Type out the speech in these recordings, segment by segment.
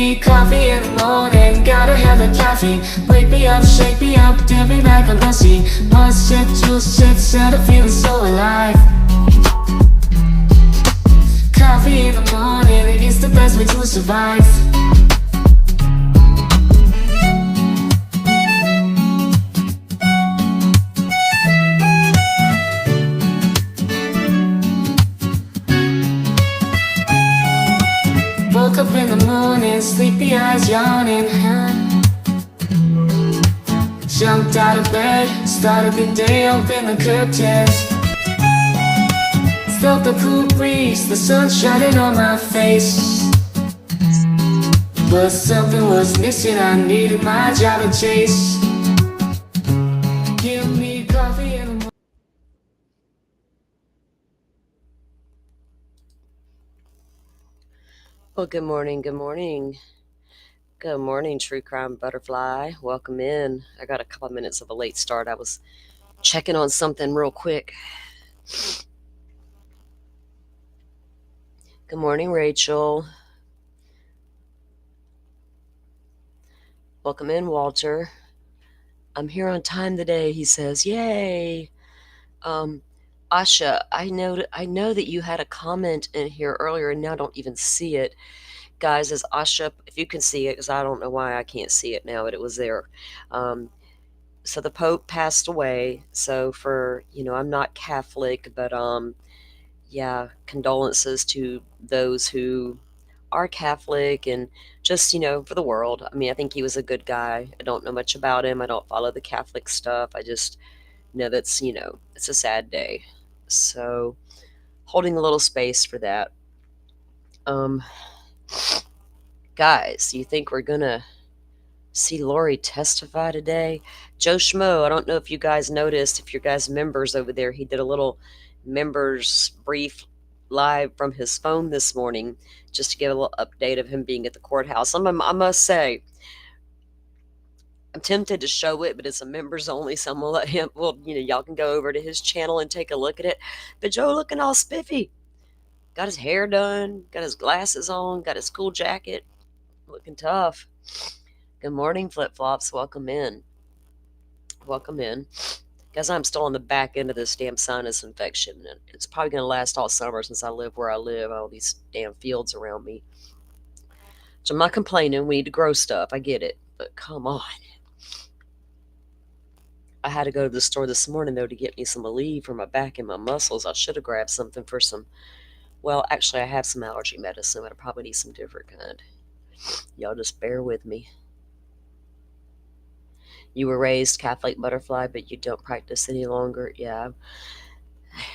me coffee in the morning, gotta have the caffeine. Wake me up, shake me up, dip me like a lassie. Must shit, juice shit, set a feeling so alive. Coffee in the morning, it's the best way to survive. Woke up in the morning, sleepy eyes yawning. Jumped out of bed, started the day, opened the curtains. Felt the cool breeze, the sun shining on my face. But something was missing, I needed my job to chase. Give me coffee in the morning. Well, good morning, good morning. Good morning, True Crime Butterfly. Welcome in. I got a couple of minutes of a late start. I was checking on something real quick. Good morning, Rachel. Welcome in, Walter. I'm here on time today, he says. Yay! Asha, I know that you had a comment in here earlier and now I don't even see it. Guys, as Asha, if you can see it, because I don't know why I can't see it now, but it was there. So the Pope passed away. So I'm not Catholic, but yeah, condolences to those who are Catholic and just, for the world. I mean, I think he was a good guy. I don't know much about him. I don't follow the Catholic stuff. I just know it's a sad day. So holding a little space for that. Um, Guys, you think we're gonna see Lori testify today? Joe Schmo, I don't know if you guys noticed, if your guys members over there, he did a little members brief live from his phone this morning just to give a little update of him being at the courthouse. I must say, I'm tempted to show it, but it's a members only, so I'm gonna let him. Well, y'all can go over to his channel and take a look at it. But Joe looking all spiffy, got his hair done, got his glasses on, got his cool jacket, looking tough. Good morning, Flip Flops. Welcome in. Welcome in. Guys, I'm still on the back end of this damn sinus infection, and it's probably going to last all summer since I live where I live, all these damn fields around me. So I'm not complaining. We need to grow stuff. I get it. But come on. I had to go to the store this morning, though, to get me some Aleve for my back and my muscles. I should have grabbed something for some... Well, actually, I have some allergy medicine, but I probably need some different kind. Y'all just bear with me. You were raised Catholic, Butterfly, but you don't practice any longer. Yeah.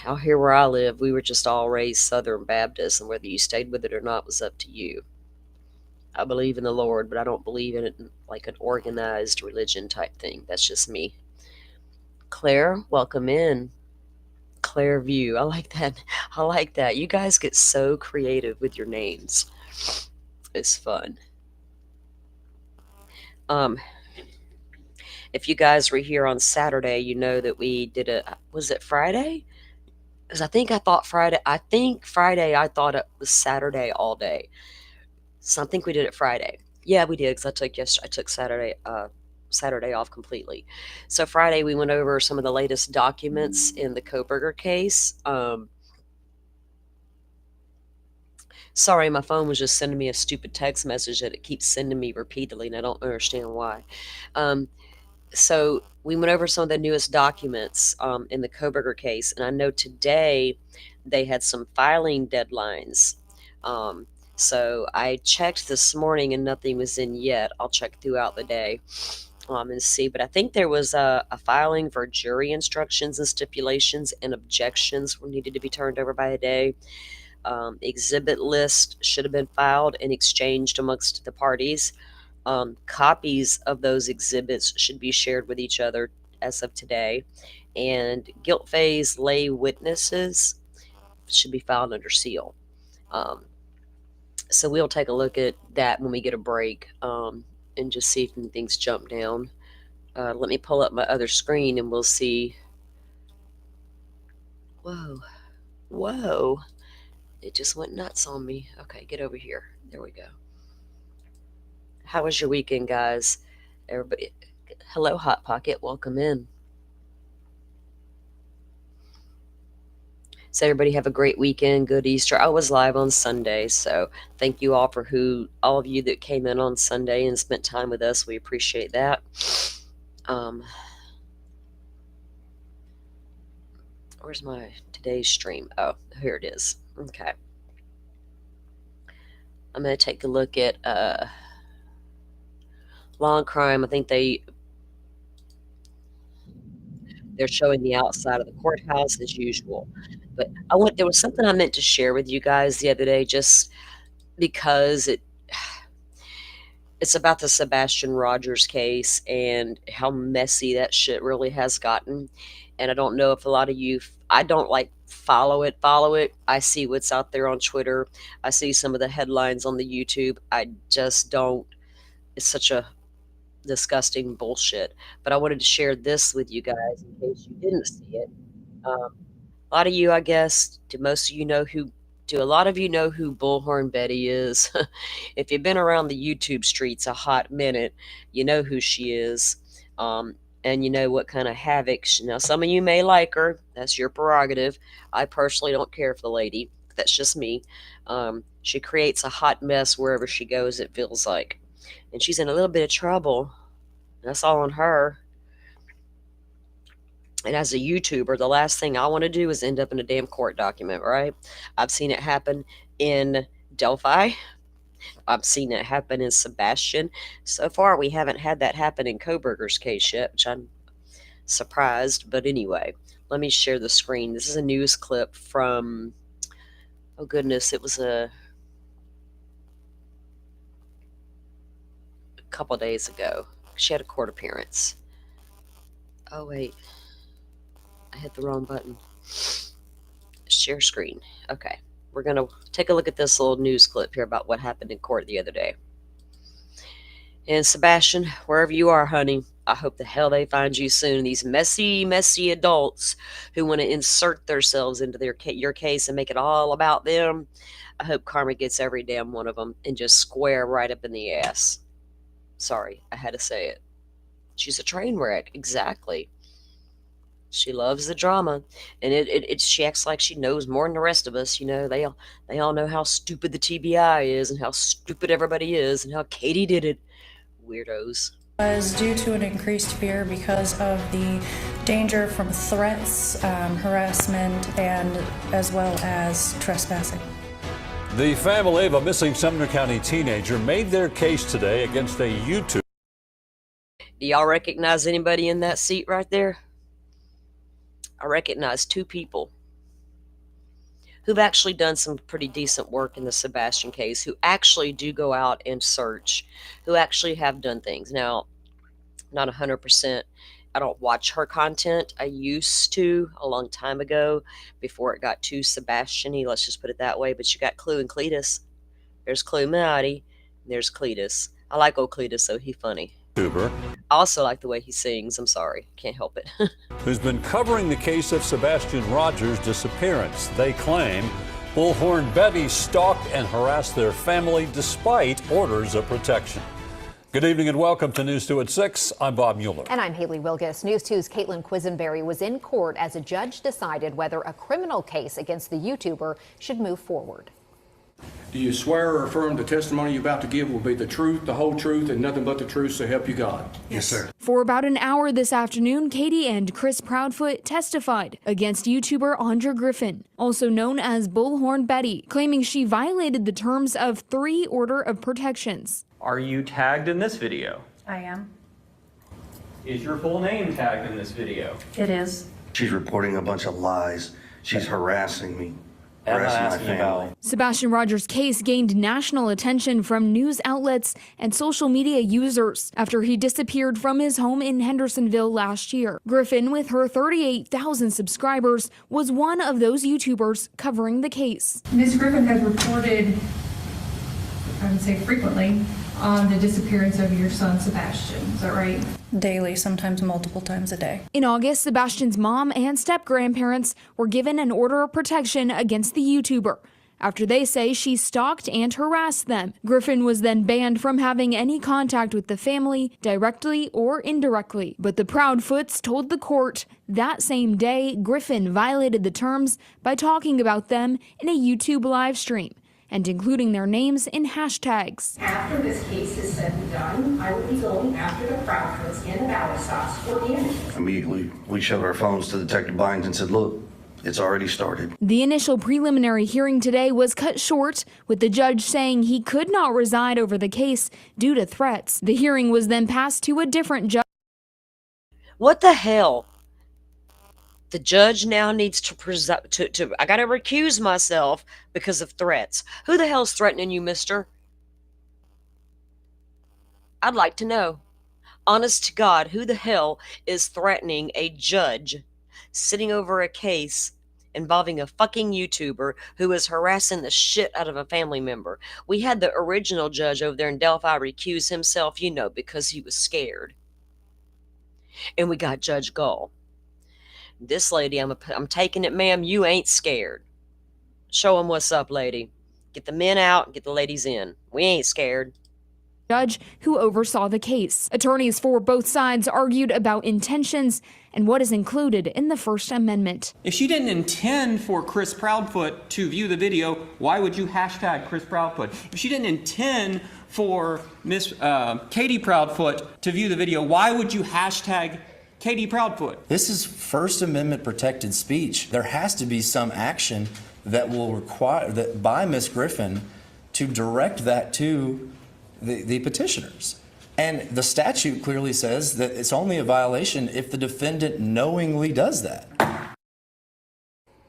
Out here where I live, we were just all raised Southern Baptist, and whether you stayed with it or not was up to you. I believe in the Lord, but I don't believe in it like an organized religion type thing. That's just me. Claire, welcome in. Claire View. I like that. I like that. You guys get so creative with your names. It's fun. If you guys were here on Saturday, you know that we did was it Friday? Because I think Friday I thought it was Saturday all day. So I think we did it Friday. Yeah, we did, because I took Saturday off completely. So Friday we went over some of the latest documents in the Kohberger case. Sorry, my phone was just sending me a stupid text message that it keeps sending me repeatedly, and I don't understand why. So we went over some of the newest documents in the Kohberger case, and I know today they had some filing deadlines. So I checked this morning and nothing was in yet. I'll check throughout the day and see. But I think there was a filing for jury instructions and stipulations, and objections were needed to be turned over by a day. Exhibit list should have been filed and exchanged amongst the parties. Copies of those exhibits should be shared with each other as of today. And guilt phase lay witnesses should be filed under seal. So we'll take a look at that when we get a break and just see if things jump down. Let me pull up my other screen and we'll see. Whoa. It just went nuts on me. Okay, get over here. There we go. How was your weekend, guys? Everybody, hello, Hot Pocket. Welcome in. So everybody have a great weekend. Good Easter. I was live on Sunday, so thank you all for all of you that came in on Sunday and spent time with us. We appreciate that. Where's my today's stream? Oh, here it is. Okay. I'm going to take a look at Law and Crime. I think they're showing the outside of the courthouse as usual. But there was something I meant to share with you guys the other day, just because it's about the Sebastian Rogers case and how messy that shit really has gotten. And I don't know if a lot of you, I don't like follow it. I see what's out there on Twitter. I see some of the headlines on the YouTube. I just don't. It's such a disgusting bullshit. But I wanted to share this with you guys in case you didn't see it. A lot of you, I guess, do a lot of you know who Bullhorn Betty is? If you've been around the YouTube streets a hot minute, you know who she is. And you know what kind of havoc. Now, some of you may like her. That's your prerogative. I personally don't care for the lady. That's just me. She creates a hot mess wherever she goes, it feels like. And she's in a little bit of trouble. That's all on her. And as a YouTuber, the last thing I want to do is end up in a damn court document, right? I've seen it happen in Delphi. I've seen it happen in Sebastian. So far, we haven't had that happen in Koberger's case yet, which I'm surprised. But anyway, let me share the screen. This is a news clip from, oh goodness, it was a couple days ago. She had a court appearance. Oh, wait. I hit the wrong button. Share screen. Okay. We're going to take a look at this little news clip here about what happened in court the other day. And Sebastian, wherever you are, honey, I hope the hell they find you soon. These messy adults who want to insert themselves into your case and make it all about them, I hope karma gets every damn one of them and just square right up in the ass. Sorry, I had to say it. She's a train wreck. Exactly. She loves the drama, and she acts like she knows more than the rest of us. You know, they all know how stupid the TBI is and how stupid everybody is and how Katie did it. Weirdos. Was due to an increased fear because of the danger from threats, harassment, and as well as trespassing. The family of a missing Sumner County teenager made their case today against a YouTube. Do y'all recognize anybody in that seat right there? I recognize two people who've actually done some pretty decent work in the Sebastian case, who actually do go out and search, who actually have done things. Now, not 100%. I don't watch her content. I used to a long time ago before it got too Sebastian-y, let's just put it that way. But you got Clue and Cletus. There's Clue Maddie, and there's Cletus. I like old Cletus, though. He's funny. YouTuber. I also like the way he sings. I'm sorry. Can't help it. Who's been covering the case of Sebastian Rogers' disappearance. They claim Bullhorn Betty stalked and harassed their family despite orders of protection. Good evening and welcome to News 2 at 6. I'm Bob Mueller. And I'm Haley Wilgus. News 2's Caitlin Quisenberry was in court as a judge decided whether a criminal case against the YouTuber should move forward. Do you swear or affirm the testimony you're about to give will be the truth, the whole truth, and nothing but the truth, so help you God? Yes, sir. For about an hour this afternoon, Katie and Chris Proudfoot testified against YouTuber Andra Griffin, also known as Bullhorn Betty, claiming she violated the terms of 3 order of protections. Are you tagged in this video? I am. Is your full name tagged in this video? It is. She's reporting a bunch of lies. She's harassing me, I'm not harassing my asking family. about. Sebastian Rogers' case gained national attention from news outlets and social media users after he disappeared from his home in Hendersonville last year. Griffin, with her 38,000 subscribers, was one of those YouTubers covering the case. Ms. Griffin has reported, I would say frequently, on the disappearance of your son, Sebastian. Is that right? Daily, sometimes multiple times a day. In August, Sebastian's mom and step-grandparents were given an order of protection against the YouTuber. after they say she stalked and harassed them. Griffin was then banned from having any contact with the family, directly or indirectly. But the Proudfoots told the court that same day Griffin violated the terms by talking about them in a YouTube live stream and including their names in hashtags. After this case is said and done, I will be going after the Proudfoots and Allistocks for damages. Immediately, we showed our phones to Detective Bynes and said, look, it's already started. The initial preliminary hearing today was cut short, with the judge saying he could not preside over the case due to threats. The hearing was then passed to a different judge. What the hell? The judge now needs to I gotta recuse myself because of threats. Who the hell's threatening you, mister? I'd like to know. Honest to God, who the hell is threatening a judge sitting over a case involving a fucking YouTuber who is harassing the shit out of a family member? We had the original judge over there in Delphi recuse himself, you know, because he was scared. And we got Judge Gull. This lady, I'm taking it, ma'am, you ain't scared. Show them what's up, lady. Get the men out and get the ladies in. We ain't scared. Judge who oversaw the case. Attorneys for both sides argued about intentions and what is included in the First Amendment. If she didn't intend for Chris Proudfoot to view the video, why would you hashtag Chris Proudfoot? If she didn't intend for Miss Katie Proudfoot to view the video, why would you hashtag Katie Proudfoot? This is First Amendment protected speech. There has to be some action that will require that by Ms. Griffin to direct that to the petitioners. And the statute clearly says that it's only a violation if the defendant knowingly does that.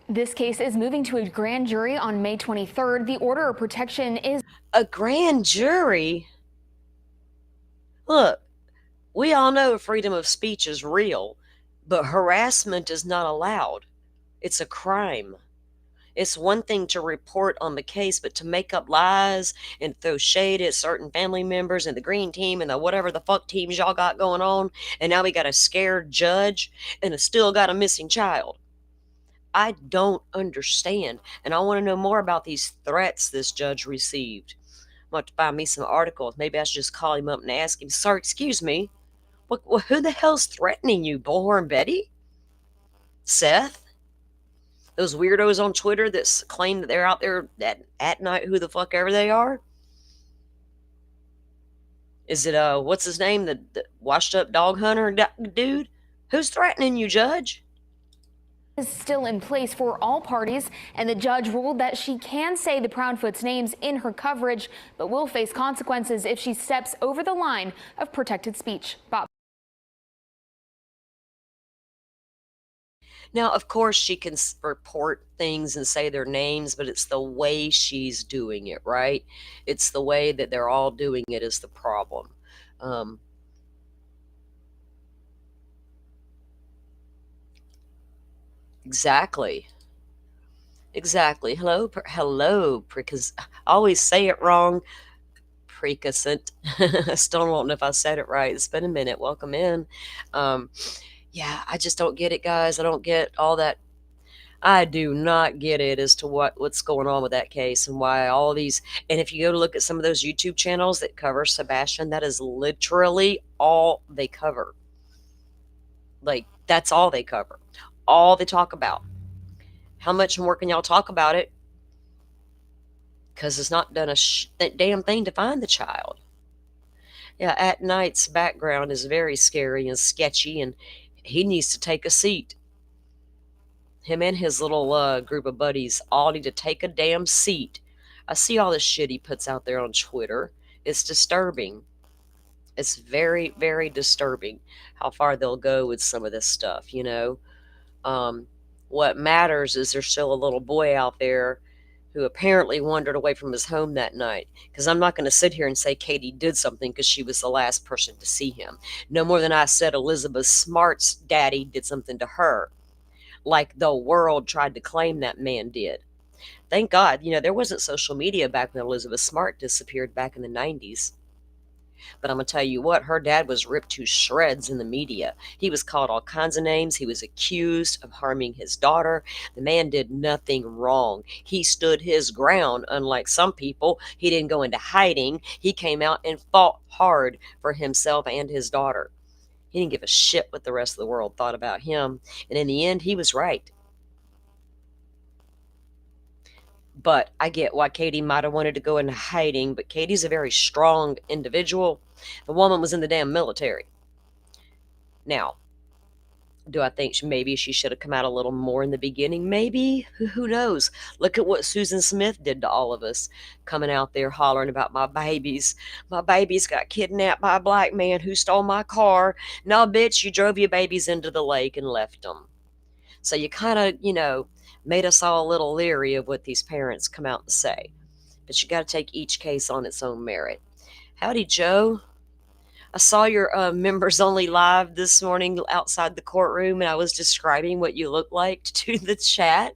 This case is moving to a grand jury on May 23rd. The order of protection is a grand jury. Look, we all know freedom of speech is real, but harassment is not allowed. It's a crime. It's one thing to report on the case, but to make up lies and throw shade at certain family members and the green team and the whatever the fuck teams y'all got going on, and now we got a scared judge and still got a missing child. I don't understand, and I want to know more about these threats this judge received. I'm going to have to find me some articles. Maybe I should just call him up and ask him, sir, excuse me, who the hell's threatening you, Bullhorn Betty? Seth? Those weirdos on Twitter that claim that they're out there at night, who the fuck ever they are? Is it, what's his name, the washed up dog hunter dude? Who's threatening you, Judge? Is still in place for all parties, and the judge ruled that she can say the Proudfoots' names in her coverage, but will face consequences if she steps over the line of protected speech. Bob. Now, of course, she can report things and say their names, but it's the way she's doing it, right? It's the way that they're all doing it is the problem. Exactly. Hello, because I always say it wrong. Precascent. I still don't know if I said it right. It's been a minute. Welcome in. Yeah, I just don't get it, guys. I don't get all that. I do not get it as to what's going on with that case and why all these. And if you go to look at some of those YouTube channels that cover Sebastian, that is literally all they cover. Like, that's all they cover. All they talk about. How much more can y'all talk about it? Because it's not done a damn thing to find the child. Yeah, At Night's background is very scary and sketchy, and he needs to take a seat. Him and his little group of buddies all need to take a damn seat. I see all the shit he puts out there on Twitter. It's disturbing. It's very, very disturbing how far they'll go with some of this stuff, you know. What matters is there's still a little boy out there who apparently wandered away from his home that night. Because I'm not going to sit here and say Katie did something because she was the last person to see him. No more than I said Elizabeth Smart's daddy did something to her. Like the world tried to claim that man did. Thank God, you know, there wasn't social media back when Elizabeth Smart disappeared back in the 90s. But I'm going to tell you what, her dad was ripped to shreds in the media. He was called all kinds of names. He was accused of harming his daughter. The man did nothing wrong. He stood his ground, unlike some people. He didn't go into hiding. He came out and fought hard for himself and his daughter. He didn't give a shit what the rest of the world thought about him. And in the end, he was right. But I get why Katie might have wanted to go into hiding, but Katie's a very strong individual. The woman was in the damn military. Now, do I think maybe she should have come out a little more in the beginning? Maybe. Who knows? Look at what Susan Smith did to all of us, coming out there hollering about my babies. My babies got kidnapped by a black man who stole my car. No, bitch, you drove your babies into the lake and left them. So you kind of, made us all a little leery of what these parents come out and say. But you got to take each case on its own merit. Howdy, Joe. I saw your members only live this morning outside the courtroom, and I was describing what you look like to the chat.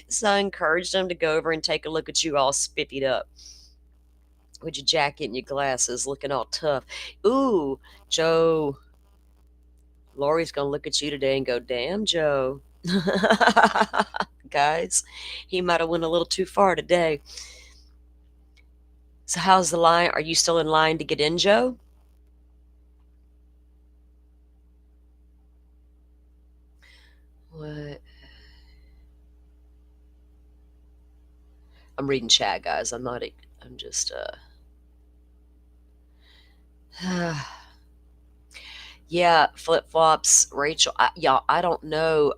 So I encouraged them to go over and take a look at you all spiffied up with your jacket and your glasses, looking all tough. Ooh, Joe. Lori's going to look at you today and go, damn, Joe. Guys, he might have went a little too far today. So how's the line? Are you still in line to get in, Joe? What? I'm reading chat, guys. I'm just yeah, flip-flops, Rachel. I don't know.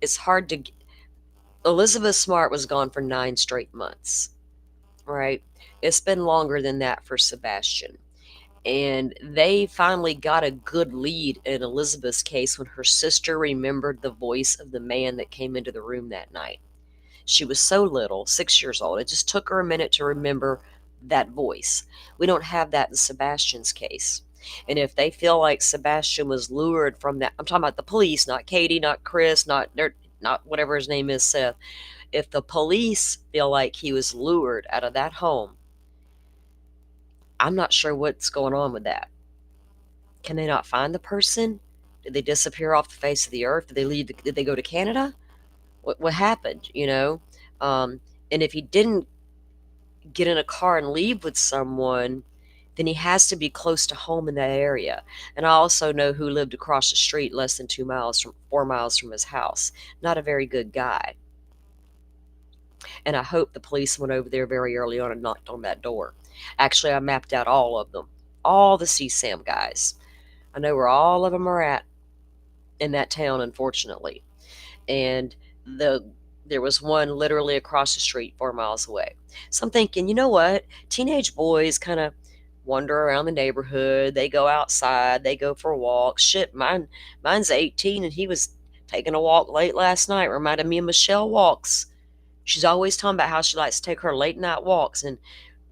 It's hard to... Elizabeth Smart was gone for 9 straight months, right? It's been longer than that for Sebastian. And they finally got a good lead in Elizabeth's case when her sister remembered the voice of the man that came into the room that night. She was so little, 6 years old. It just took her a minute to remember that voice. We don't have that in Sebastian's case. And if they feel like Sebastian was lured from that, I'm talking about the police, not Katie, not Chris, not whatever his name is, Seth. If the police feel like he was lured out of that home, I'm not sure what's going on with that. Can they not find the person? Did they disappear off the face of the earth? Did they leave? Did they go to Canada? What happened? And if he didn't get in a car and leave with someone, then he has to be close to home in that area. And I also know who lived across the street less than 4 miles from his house. Not a very good guy. And I hope the police went over there very early on and knocked on that door. Actually, I mapped out all of them. All the CSAM guys. I know where all of them are at in that town, unfortunately. And there was one literally across the street 4 miles away. So I'm thinking, you know what? Teenage boys kind of wander around the neighborhood. They go outside. They go for walks. Shit, mine's 18 and he was taking a walk late last night. Reminded me of Michelle Walks. She's always talking about how she likes to take her late night walks. And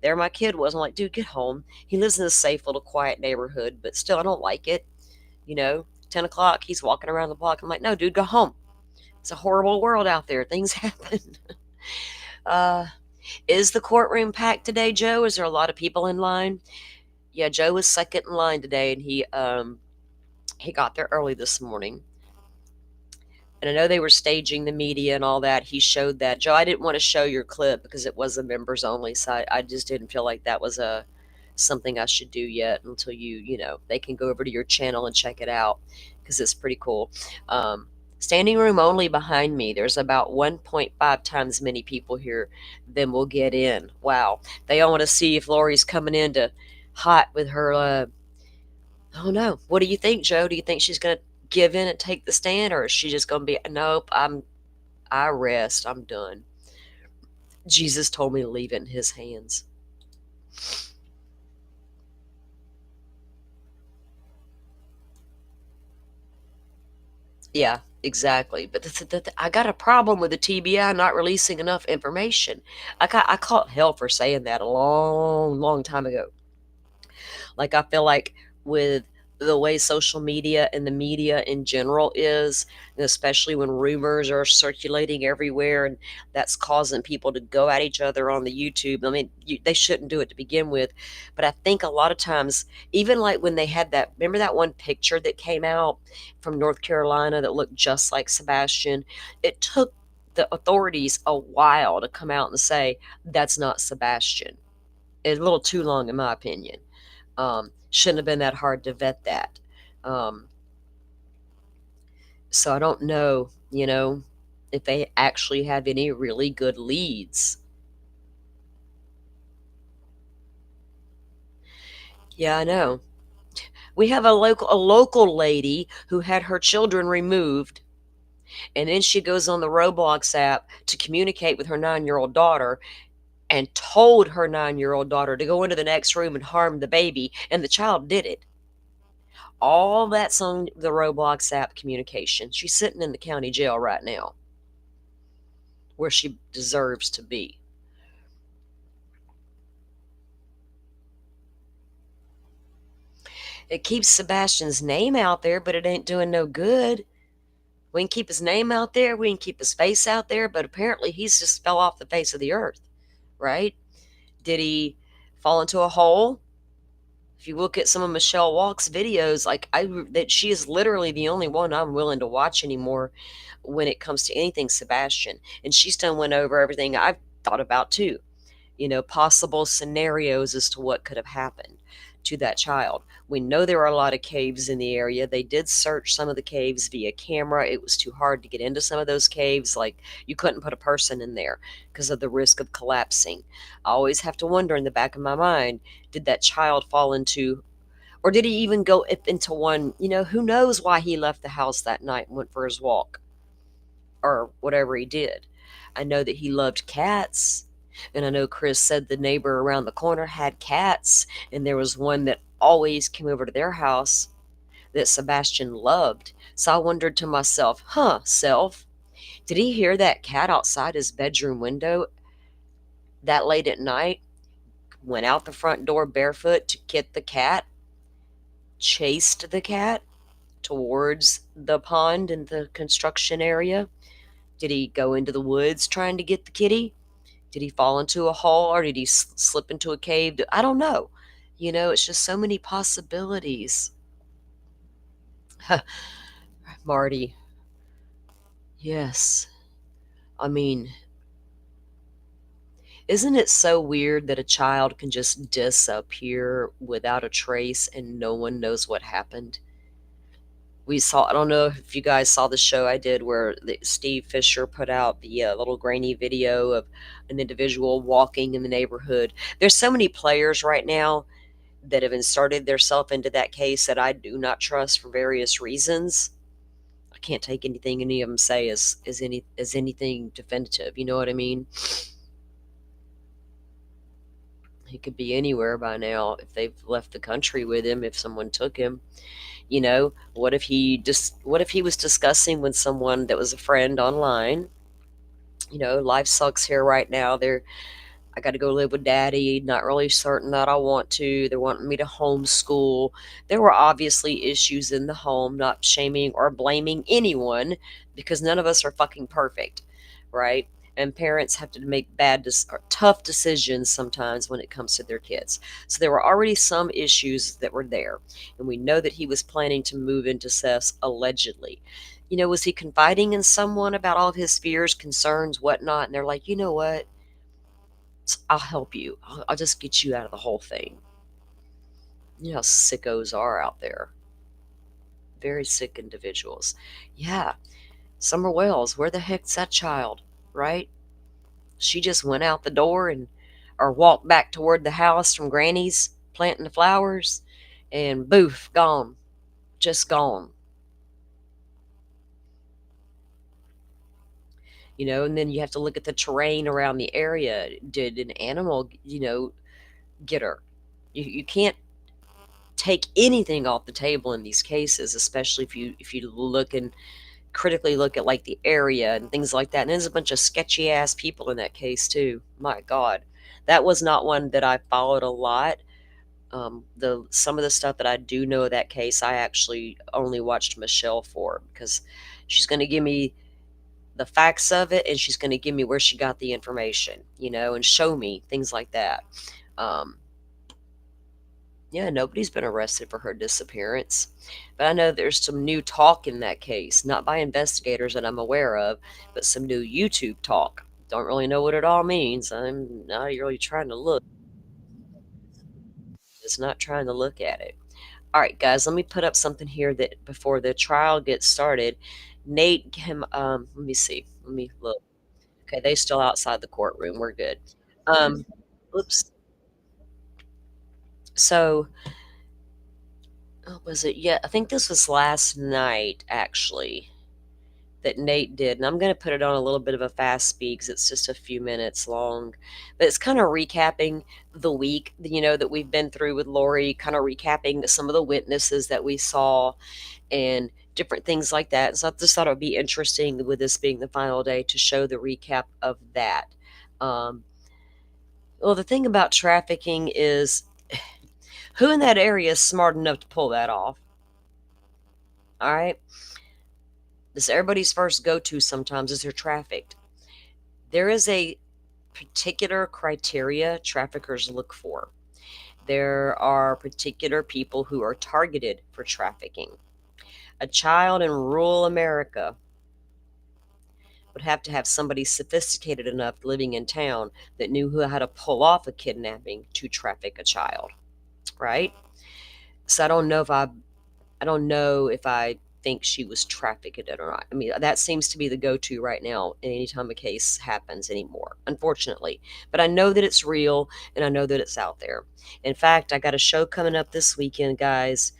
there my kid was. I'm like, dude, get home. He lives in a safe little quiet neighborhood, but still I don't like it. 10 o'clock, he's walking around the block. I'm like, no, dude, go home. It's a horrible world out there. Things happen. Is the courtroom packed today, Joe? Is there a lot of people in line? Yeah, Joe was second in line today, and he got there early this morning. And I know they were staging the media and all that. He showed that. Joe, I didn't want to show your clip because it was a members only, so I just didn't feel like that was something I should do yet until they can go over to your channel and check it out because it's pretty cool. Standing room only behind me. There's about 1.5 times many people here than will get in. Wow. They all want to see if Lori's coming in to hot with her. I don't know. What do you think, Joe? Do you think she's going to give in and take the stand, or is she just going to be, nope, I rest. I'm done. Jesus told me to leave it in his hands. Yeah, exactly. But I got a problem with the TBI not releasing enough information. I caught hell for saying that a long, long time ago. Like, I feel like with the way social media and the media in general is, and especially when rumors are circulating everywhere and that's causing people to go at each other on the YouTube. I mean, they shouldn't do it to begin with, but I think a lot of times, even like when they had that, remember that one picture that came out from North Carolina that looked just like Sebastian? It took the authorities a while to come out and say, that's not Sebastian. It's a little too long, in my opinion. Shouldn't have been that hard to vet that. So I don't know, if they actually have any really good leads. Yeah, I know. We have a local lady who had her children removed, and then she goes on the Roblox app to communicate with her 9-year-old daughter, and told her 9-year-old daughter to go into the next room and harm the baby, and the child did it. All that's on the Roblox app communication. She's sitting in the county jail right now, where she deserves to be. It keeps Sebastian's name out there, but it ain't doing no good. We can keep his name out there, we can keep his face out there, but apparently he's just fell off the face of the earth, right? Did he fall into a hole? If you look at some of Michelle Walk's videos, that she is literally the only one I'm willing to watch anymore when it comes to anything Sebastian. And she's done went over everything I've thought about too. Possible scenarios as to what could have happened to that child. We know there are a lot of caves in the area. They did search some of the caves via camera. It was too hard to get into some of those caves. Like, you couldn't put a person in there because of the risk of collapsing. I always have to wonder in the back of my mind, did that child fall into, or did he even go into one, who knows why he left the house that night and went for his walk or whatever he did. I know that he loved cats. And I know Chris said the neighbor around the corner had cats, and there was one that always came over to their house that Sebastian loved. So I wondered to myself, self, did he hear that cat outside his bedroom window that late at night? Went out the front door barefoot to get the cat, chased the cat towards the pond in the construction area? Did he go into the woods trying to get the kitty? Did he fall into a hole, or did he slip into a cave? I don't know. It's just so many possibilities. Marty. Yes. I mean, isn't it so weird that a child can just disappear without a trace and no one knows what happened? I don't know if you guys saw the show I did where Steve Fisher put out the little grainy video of an individual walking in the neighborhood. There's so many players right now that have inserted themselves into that case that I do not trust for various reasons. I can't take anything any of them say as anything definitive. You know what I mean? He could be anywhere by now if they've left the country with him, if someone took him. What if he was discussing with someone that was a friend online? Life sucks here right now. I got to go live with daddy. Not really certain that I want to. They're wanting me to homeschool. There were obviously issues in the home, not shaming or blaming anyone because none of us are fucking perfect, right? And parents have to make tough decisions sometimes when it comes to their kids. So there were already some issues that were there. And we know that he was planning to move into Seth's allegedly. Was he confiding in someone about all of his fears, concerns, whatnot? And they're like, you know what? I'll help you. I'll just get you out of the whole thing. You know how sickos are out there. Very sick individuals. Yeah. Summer Wells, where the heck's that child? Right? She just went out the door or walked back toward the house from Granny's planting the flowers, and boof, gone. Just gone. And then you have to look at the terrain around the area. Did an animal, get her? You can't take anything off the table in these cases, especially if you look and critically look at like the area and things like that. And there's a bunch of sketchy ass people in that case too. My God, that was not one that I followed a lot. Some of the stuff that I do know of that case, I actually only watched Michelle for, because she's going to give me the facts of it, and she's going to give me where she got the information, and show me things like that. Yeah, nobody's been arrested for her disappearance, but I know there's some new talk in that case, not by investigators that I'm aware of, but some new YouTube talk. Don't really know what it all means. I'm not really trying to look. Just not trying to look at it. All right, guys, let me put up something here that before the trial gets started. Nate, let me see. Let me look. Okay, they still outside the courtroom. We're good. Oops. So, was it? Yeah, I think this was last night, actually, that Nate did. And I'm going to put it on a little bit of a fast speed because it's just a few minutes long. But it's kind of recapping the week, that we've been through with Lori, kind of recapping some of the witnesses that we saw and different things like that. So I just thought it would be interesting, with this being the final day, to show the recap of that. Well, the thing about trafficking is, who in that area is smart enough to pull that off? All right. This everybody's first go-to sometimes is they're trafficked. There is a particular criteria traffickers look for. There are particular people who are targeted for trafficking. A child in rural America would have to have somebody sophisticated enough living in town that knew how to pull off a kidnapping to traffic a child, right? So I don't know if I think she was trafficked or not. I mean, that seems to be the go-to right now anytime a case happens anymore, unfortunately. But I know that it's real, and I know that it's out there. In fact, I got a show coming up this weekend, guys.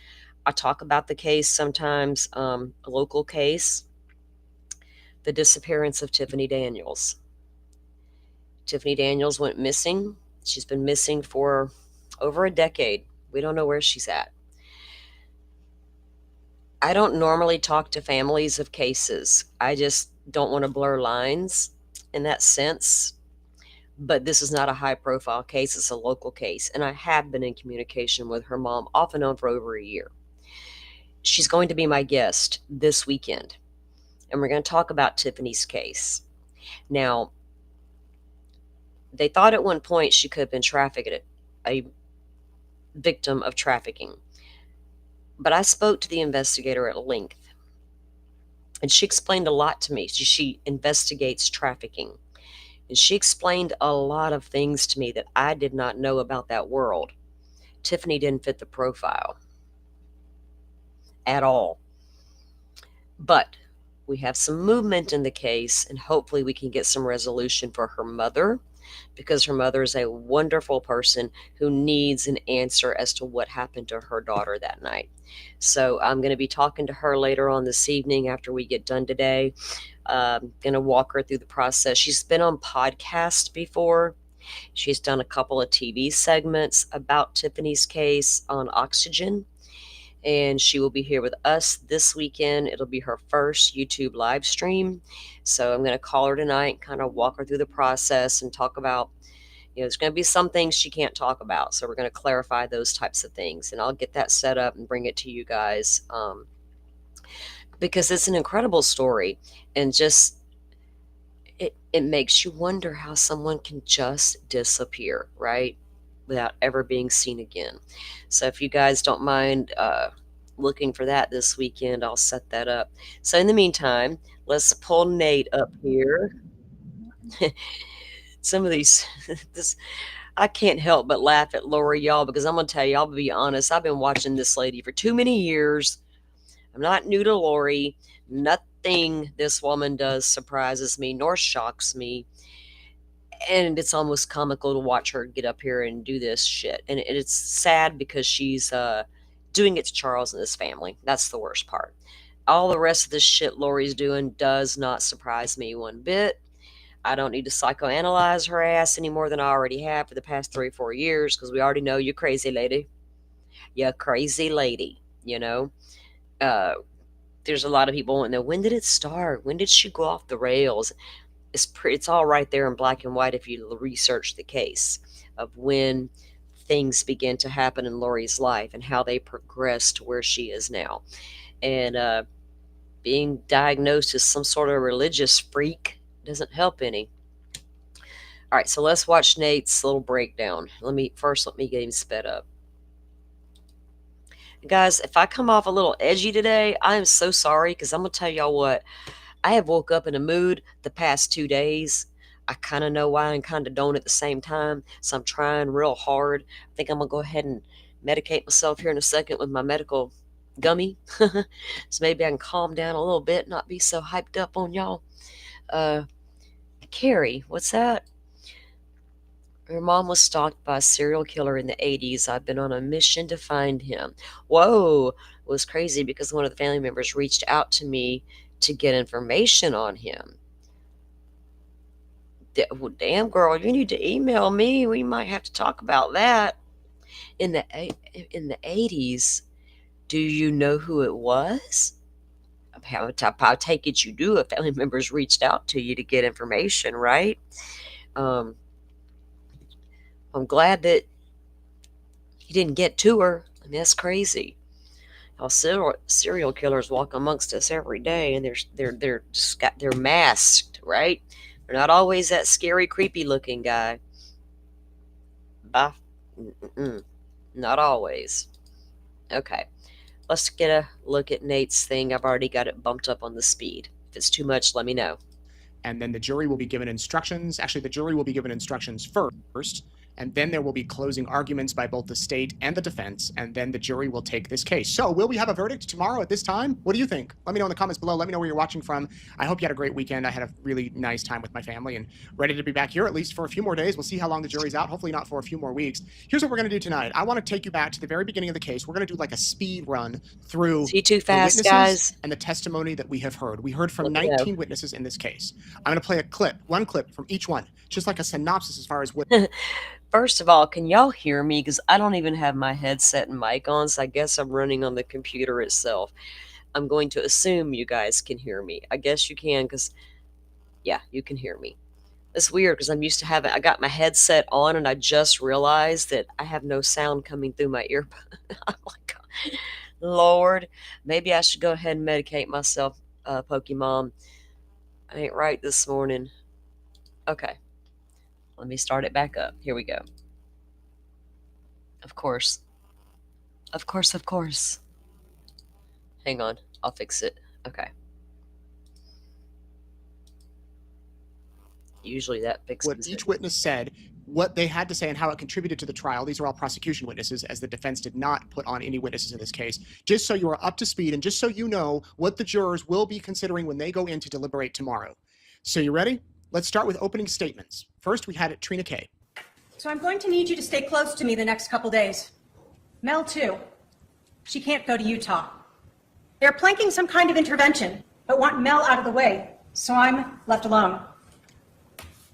I talk about the case sometimes, a local case, the disappearance of Tiffany Daniels. Tiffany Daniels went missing. She's been missing for over a decade. We don't know where she's at. I don't normally talk to families of cases. I just don't want to blur lines in that sense. But this is not a high-profile case. It's a local case. And I have been in communication with her mom off and on for over a year. She's going to be my guest this weekend, and we're going to talk about Tiffany's case. Now, they thought at one point she could have been trafficked, a victim of trafficking. But I spoke to the investigator at length, and she explained a lot to me. She investigates trafficking, and she explained a lot of things to me that I did not know about that world. Tiffany didn't fit the profile at all. But we have some movement in the case, and hopefully we can get some resolution for her mother, because her mother is a wonderful person who needs an answer as to what happened to her daughter that night. So I'm going to be talking to her later on this evening after we get done today. I'm going to walk her through the process. She's been on podcasts before. She's done a couple of TV segments about Tiffany's case on Oxygen. And she will be here with us this weekend. It'll be her first YouTube live stream. So I'm going to call her tonight and kind of walk her through the process and talk about, there's going to be some things she can't talk about. So we're going to clarify those types of things. And I'll get that set up and bring it to you guys, because it's an incredible story. And just, it makes you wonder how someone can just disappear, right? Without ever being seen again. So if you guys don't mind looking for that this weekend, I'll set that up. So in the meantime, let's pull Nate up here. Some of these, I can't help but laugh at Lori, y'all, because I'm going to tell you, I'll be honest, I've been watching this lady for too many years. I'm not new to Lori. Nothing this woman does surprises me nor shocks me. And it's almost comical to watch her get up here and do this shit. And it's sad because she's doing it to Charles and his family. That's the worst part. All the rest of this shit Lori's doing does not surprise me one bit. I don't need to psychoanalyze her ass any more than I already have for the past 3 or 4 years, because we already know you're crazy lady. You're crazy lady, There's a lot of people wanting to know, when did it start? When did she go off the rails? It's all right there in black and white if you research the case of when things began to happen in Lori's life and how they progressed to where she is now. And being diagnosed as some sort of religious freak doesn't help any. All right, so let's watch Nate's little breakdown. Let me get him sped up. Guys, if I come off a little edgy today, I am so sorry, because I'm going to tell y'all what. I have woke up in a mood the past 2 days. I kind of know why and kind of don't at the same time, so I'm trying real hard. I think I'm going to go ahead and medicate myself here in a second with my medical gummy. So maybe I can calm down a little bit, not be so hyped up on y'all. Carrie, what's that? Her mom was stalked by a serial killer in the 80s. I've been on a mission to find him. Whoa, it was crazy because one of the family members reached out to me to get information on him. Well, damn, girl, you need to email me. We might have to talk about that. In the 80s, do you know who it was? I take it you do if family members reached out to you to get information, right? I'm glad that he didn't get to her. I mean, that's crazy. How serial killers walk amongst us every day, and they're masked, right? They're not always that scary, creepy looking guy. Not always. Okay, let's get a look at Nate's thing. I've already got it bumped up on the speed. If it's too much, let me know. And then the jury will be given instructions. Actually, the jury will be given instructions first, and then there will be closing arguments by both the state and the defense, and then the jury will take this case. So will we have a verdict tomorrow at this time? What do you think? Let me know in the comments below. Let me know where you're watching from. I hope you had a great weekend. I had a really nice time with my family and ready to be back here at least for a few more days. We'll see how long the jury's out. Hopefully not for a few more weeks. Here's what we're going to do tonight. I want to take you back to the very beginning of the case. We're going to do like a speed run through See too fast, the witnesses guys. and the testimony that we have heard. We heard from 19 witnesses in this case. I'm going to play one clip from each one, just like a synopsis as far as what... First of all, can y'all hear me? Because I don't even have my headset and mic on, so I guess I'm running on the computer itself. I'm going to assume you guys can hear me. I guess you can, because, yeah, you can hear me. It's weird, because I'm used to I got my headset on, and I just realized that I have no sound coming through my earbud. I'm like, Lord, maybe I should go ahead and medicate myself, Pokemon. I ain't right this morning. Okay. Let me start it back up. Here we go. Of course. Of course. Hang on. I'll fix it. Okay. Usually that fixes what each witness said, what they had to say, and how it contributed to the trial. These are all prosecution witnesses, as the defense did not put on any witnesses in this case. Just so you are up to speed, and just so you know what the jurors will be considering when they go in to deliberate tomorrow. So you ready? Let's start with opening statements. First, we had Trina K. So I'm going to need you to stay close to me the next couple days. Mel, too. She can't go to Utah. They're planking some kind of intervention, but want Mel out of the way, so I'm left alone.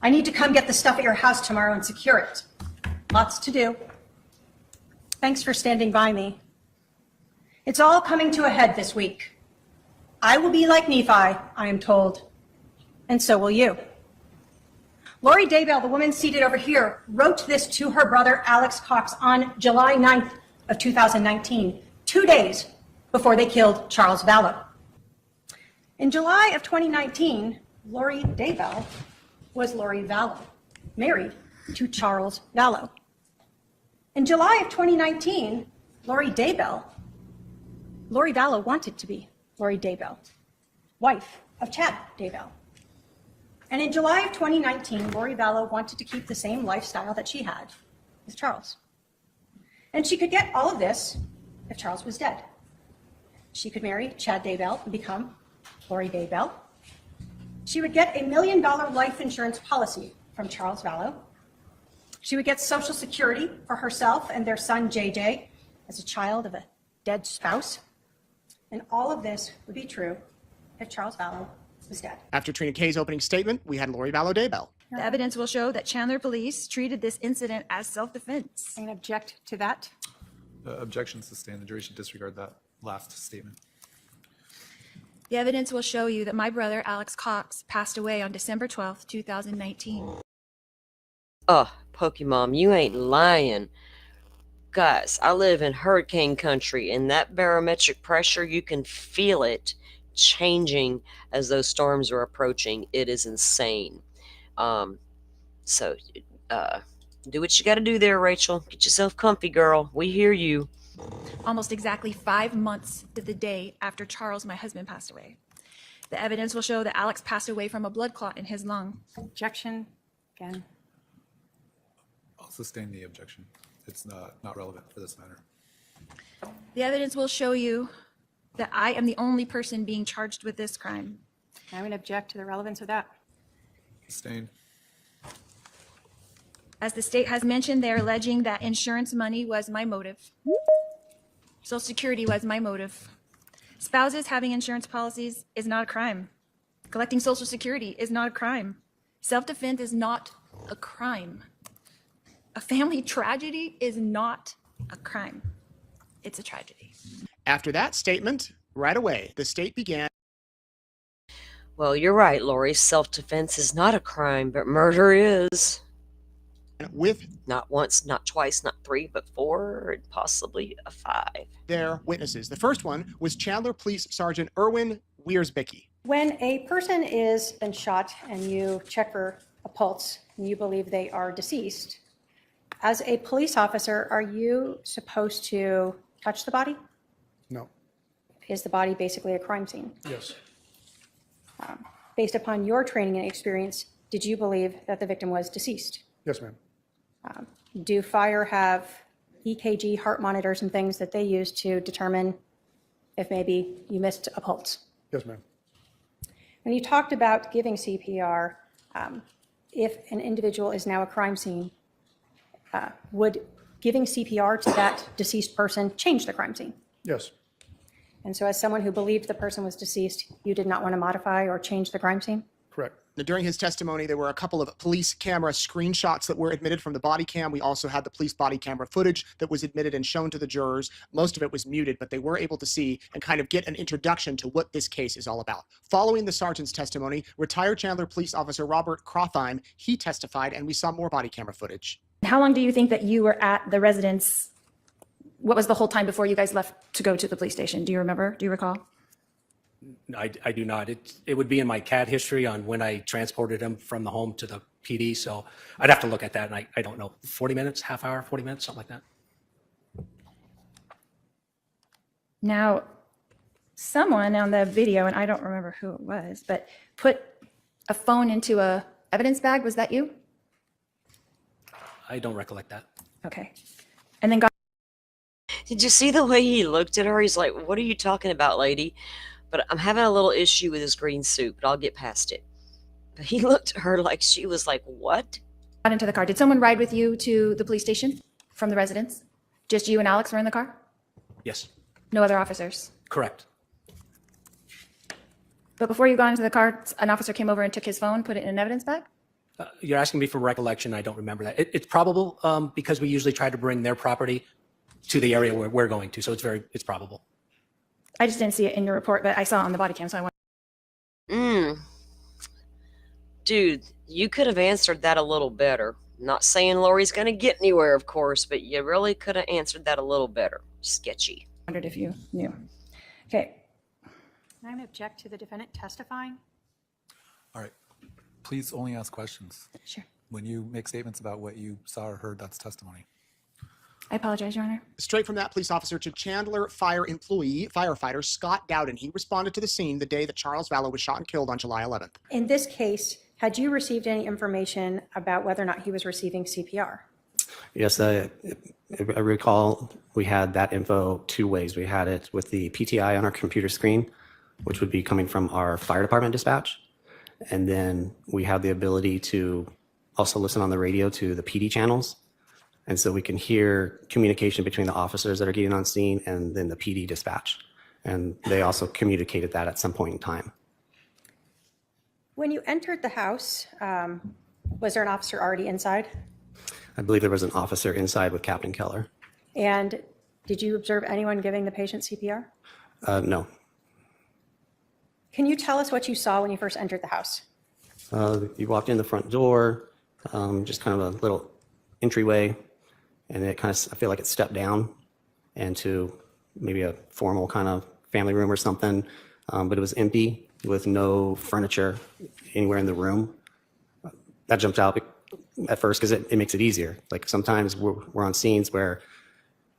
I need to come get the stuff at your house tomorrow and secure it. Lots to do. Thanks for standing by me. It's all coming to a head this week. I will be like Nephi, I am told, and so will you. Lori Daybell, the woman seated over here, wrote this to her brother Alex Cox on July 9th of 2019, 2 days before they killed Charles Vallow. In July of 2019, Lori Daybell was Lori Vallow, married to Charles Vallow. In July of 2019, Lori Vallow wanted to be Lori Daybell, wife of Chad Daybell. And in July of 2019, Lori Vallow wanted to keep the same lifestyle that she had with Charles. And she could get all of this if Charles was dead. She could marry Chad Daybell and become Lori Daybell. She would get $1 million life insurance policy from Charles Vallow. She would get Social Security for herself and their son, JJ, as a child of a dead spouse. And all of this would be true if Charles Vallow was dead. After Trina K's opening statement, we had Lori Vallow Daybell. The evidence will show that Chandler police treated this incident as self-defense. And object to that? Objection sustained. The jury should disregard that last statement. The evidence will show you that my brother, Alex Cox, passed away on December 12th, 2019. Oh, Pokemon, you ain't lying. Guys, I live in hurricane country, and that barometric pressure, you can feel it changing as those storms are approaching. It is insane. So do what you got to do there, Rachel. Get yourself comfy, girl. We hear you. Almost exactly 5 months to the day after Charles, my husband, passed away. The evidence will show that Alex passed away from a blood clot in his lung. Objection again. I'll sustain the objection. It's not relevant for this matter. The evidence will show you that I am the only person being charged with this crime. I'm going to object to the relevance of that. Sustained. As the state has mentioned, they're alleging that insurance money was my motive. Social Security was my motive. Spouses having insurance policies is not a crime. Collecting Social Security is not a crime. Self-defense is not a crime. A family tragedy is not a crime. It's a tragedy. After that statement, right away, the state began. Well, you're right, Lori. Self-defense is not a crime, but murder is. With not once, not twice, not 3, but 4, and possibly a 5. Their witnesses. The first one was Chandler Police Sergeant Erwin Wiersbicky. When a person is been shot and you check for a pulse and you believe they are deceased, as a police officer, are you supposed to touch the body? No. Is the body basically a crime scene? Yes. Based upon your training and experience, did you believe that the victim was deceased? Yes, ma'am. Do fire have EKG heart monitors and things that they use to determine if maybe you missed a pulse? Yes, ma'am. When you talked about giving CPR, if an individual is now a crime scene, would giving CPR to that deceased person change the crime scene? Yes. And so as someone who believed the person was deceased, you did not want to modify or change the crime scene? Correct. During his testimony, there were a couple of police camera screenshots that were admitted from the body cam. We also had the police body camera footage that was admitted and shown to the jurors. Most of it was muted, but they were able to see and kind of get an introduction to what this case is all about. Following the sergeant's testimony, retired Chandler Police Officer Robert Crothheim, he testified, and we saw more body camera footage. How long do you think that you were at the residence? What was the whole time before you guys left to go to the police station? Do you remember? Do you recall? I do not. It would be in my CAD history on when I transported him from the home to the PD. So I'd have to look at that, and I don't know, 40 minutes, half hour, 40 minutes, something like that. Now, someone on the video, and I don't remember who it was, but put a phone into a evidence bag. Was that you? I don't recollect that. Okay. And then got. Did you see the way he looked at her? He's like, what are you talking about, lady? But I'm having a little issue with his green suit, but I'll get past it. But he looked at her like she was like, what? Got into the car. Did someone ride with you to the police station from the residence? Just you and Alex were in the car? Yes. No other officers? Correct. But before you got into the car, an officer came over and took his phone, put it in an evidence bag? You're asking me for recollection. I don't remember that. It's probable because we usually try to bring their property to the area where we're going to. So it's probable. I just didn't see it in your report, but I saw it on the body cam, so I went. Dude, you could have answered that a little better. Not saying Lori's going to get anywhere, of course, but you really could have answered that a little better. Sketchy. Wondered if you knew. Okay. Can I object to the defendant testifying? All right. Please only ask questions. Sure. When you make statements about what you saw or heard, that's testimony. I apologize, Your Honor. Straight from that police officer to Chandler fire employee, firefighter Scott Dowden. He responded to the scene the day that Charles Vallow was shot and killed on July 11th. In this case, had you received any information about whether or not he was receiving CPR? Yes, I recall we had that info 2 ways. We had it with the PTI on our computer screen, which would be coming from our fire department dispatch. And then we have the ability to also listen on the radio to the PD channels. And so we can hear communication between the officers that are getting on scene and then the PD dispatch. And they also communicated that at some point in time. When you entered the house, was there an officer already inside? I believe there was an officer inside with Captain Keller. And did you observe anyone giving the patient CPR? No. Can you tell us what you saw when you first entered the house? You walked in the front door, just kind of a little entryway. and it kind of, I feel like it stepped down into maybe a formal kind of family room or something, but it was empty with no furniture anywhere in the room. That jumped out at first because it makes it easier. Like sometimes we're on scenes where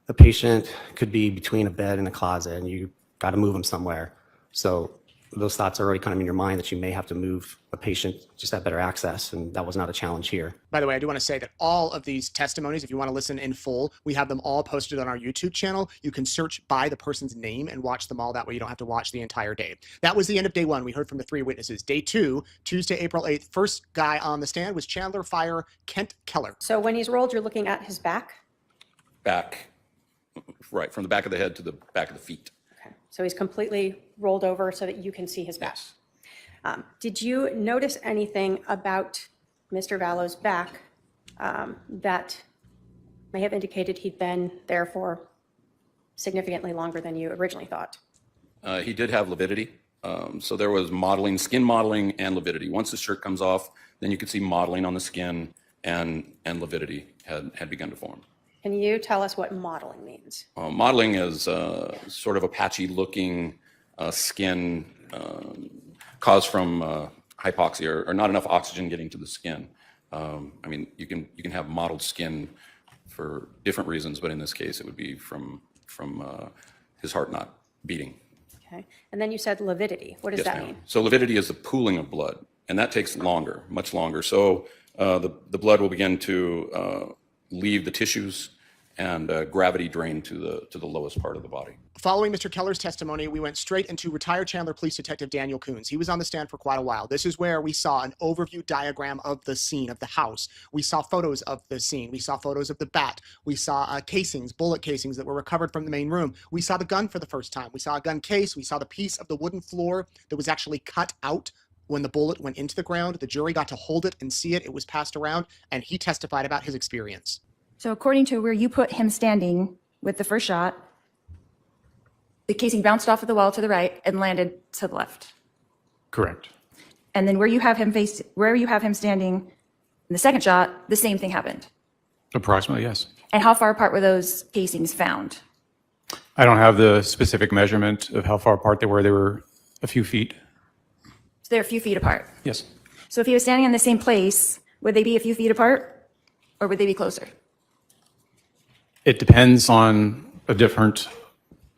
a patient could be between a bed and a closet and you got to move them somewhere. So those thoughts are already kind of in your mind that you may have to move a patient just to have better access, and that was not a challenge here. By the way, I do want to say that all of these testimonies, if you want to listen in full, we have them all posted on our YouTube channel. You can search by the person's name and watch them all. That way you don't have to watch the entire day. That was the end of day one. We heard from the 3 witnesses. Day 2, Tuesday, April 8th, first guy on the stand was Chandler Fire Kent Keller. So when he's rolled, you're looking at his back? Back, right, from the back of the head to the back of the feet. Okay. So he's completely rolled over so that you can see his back. Yes. Did you notice anything about Mr. Vallow's back that may have indicated he'd been there for significantly longer than you originally thought? He did have lividity. So there was modeling, skin modeling and lividity. Once the shirt comes off, then you could see modeling on the skin and lividity had begun to form. Can you tell us what modeling means? Modeling is sort of a patchy looking skin caused from hypoxia or not enough oxygen getting to the skin. I mean, you can have mottled skin for different reasons, but in this case, it would be from his heart not beating. Okay. And then you said lividity. What does Yes, that ma'am. mean? So lividity is the pooling of blood, and that takes longer, much longer. So the blood will begin to leave the tissues and gravity drain to the lowest part of the body. Following Mr. Keller's testimony, we went straight into retired Chandler Police Detective Daniel Coons. He was on the stand for quite a while. This is where we saw an overview diagram of the scene, of the house. We saw photos of the scene. We saw photos of the bat. We saw casings, bullet casings that were recovered from the main room. We saw the gun for the first time. We saw a gun case. We saw the piece of the wooden floor that was actually cut out when the bullet went into the ground. The jury got to hold it and see it. It was passed around, and he testified about his experience. So according to where you put him standing with the first shot, the casing bounced off of the wall to the right and landed to the left. Correct. And then where you have him standing in the second shot, the same thing happened. Approximately, yes. And how far apart were those casings found? I don't have the specific measurement of how far apart they were. They were a few feet. So they're a few feet apart. Yes. So if he was standing in the same place, would they be a few feet apart or would they be closer? It depends on a different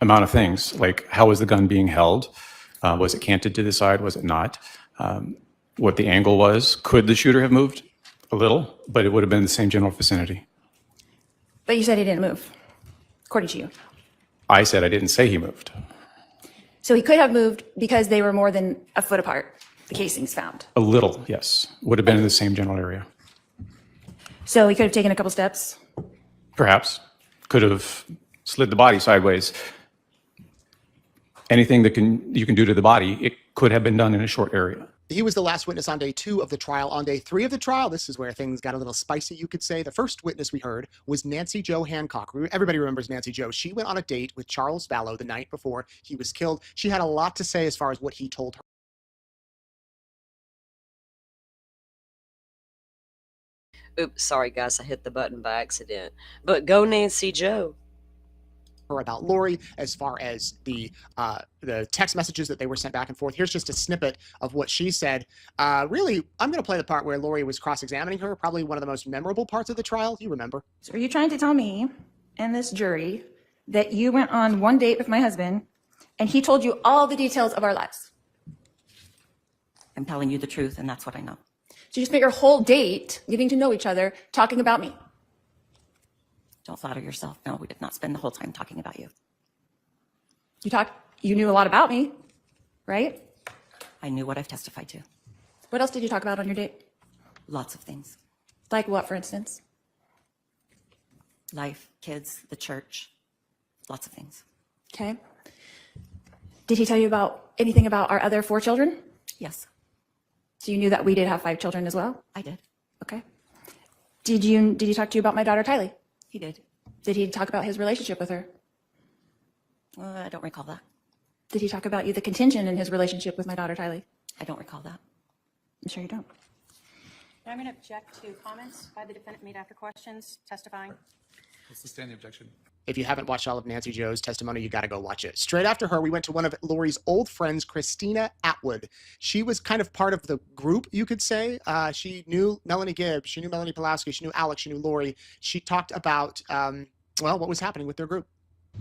amount of things, like how was the gun being held? Was it canted to the side? Was it not? What the angle was? Could the shooter have moved? A little, but it would have been the same general vicinity. But you said he didn't move, according to you. I said I didn't say he moved. So he could have moved because they were more than a foot apart, the casings found. A little, yes. Would have been in the same general area. So he could have taken a couple steps. Perhaps. Could have slid the body sideways. Anything that you can do to the body, it could have been done in a short area. He was the last witness on day 2 of the trial. On day 3 of the trial, this is where things got a little spicy, you could say. The first witness we heard was Nancy Jo Hancock. Everybody remembers Nancy Jo. She went on a date with Charles Vallow the night before he was killed. She had a lot to say as far as what he told her. Oops, sorry guys, I hit the button by accident. But go Nancy Jo. Her about Lori, as far as the text messages that they were sent back and forth. Here's just a snippet of what she said. Really, I'm going to play the part where Lori was cross-examining her, probably one of the most memorable parts of the trial. You remember. So are you trying to tell me and this jury that you went on one date with my husband and he told you all the details of our lives? I'm telling you the truth, and that's what I know. So you spent your whole date getting to know each other, talking about me. Don't flatter yourself. No, we did not spend the whole time talking about you. You knew a lot about me, right? I knew what I've testified to. What else did you talk about on your date? Lots of things. Like what, for instance? Life, kids, the church, lots of things. Okay. Did he tell you about anything about our other 4 children? Yes. So you knew that we did have 5 children as well? I did. Okay. Did he talk to you about my daughter, Tylee? He did. Did he talk about his relationship with her? I don't recall that. Did he talk about you, the contention in his relationship with my daughter, Tylee? I don't recall that. I'm sure you don't. I'm going to object to comments by the defendant made after questions testifying. I'll sustain the objection. If you haven't watched all of Nancy Joe's testimony, you got to go watch it. Straight after her, we went to one of Lori's old friends, Christina Atwood. She was kind of part of the group, you could say. She knew Melanie Gibbs, she knew Melanie Pulaski, she knew Alex, she knew Lori. She talked about, what was happening with their group.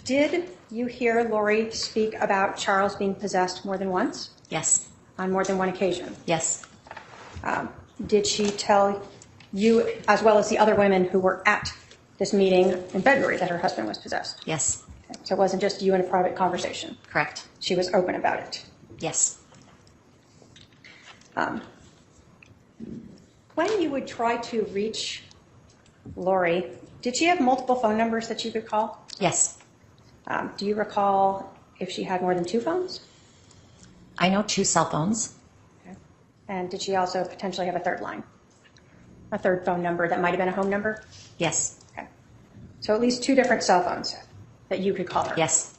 Did you hear Lori speak about Charles being possessed more than once? Yes. On more than one occasion? Yes. Did she tell you, as well as the other women who were at this meeting in February, that her husband was possessed? Yes. Okay. So it wasn't just you in a private conversation? Correct. She was open about it? Yes. When you would try to reach Lori, did she have multiple phone numbers that you could call? Yes. Do you recall if she had more than 2 phones? I know 2 cell phones. Okay. And did she also potentially have a third line? A third phone number that might have been a home number? Yes. Okay. So at least 2 different cell phones that you could call her? Yes.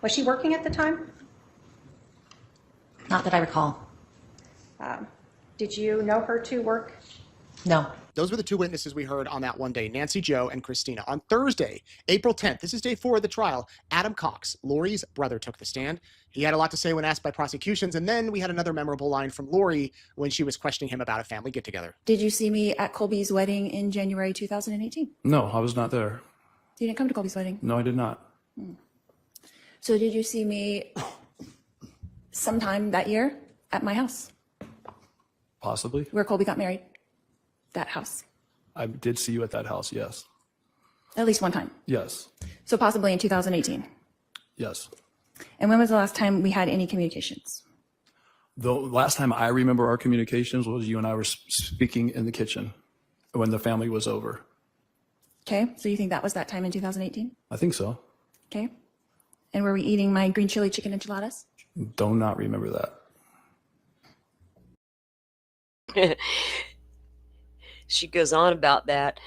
Was she working at the time? Not that I recall. Did you know her to work? No. Those were the 2 witnesses we heard on that one day, Nancy Joe and Christina. On Thursday, April 10th, this is day 4 of the trial, Adam Cox, Lori's brother, took the stand. He had a lot to say when asked by prosecutions, and then we had another memorable line from Lori when she was questioning him about a family get-together. Did you see me at Colby's wedding in January 2018? No, I was not there. You didn't come to Colby's wedding. No, I did not. So did you see me sometime that year at my house Possibly. where Colby got married? That house. I did see you at that house, yes. At least one time. Yes. So possibly in 2018. Yes. And when was the last time we had any communications? The last time I remember our communications was you and I were speaking in the kitchen when the family was over. Okay. So you think that was that time in 2018? I think so. Okay. And were we eating my green chili chicken enchiladas? Do not remember that. She goes on about that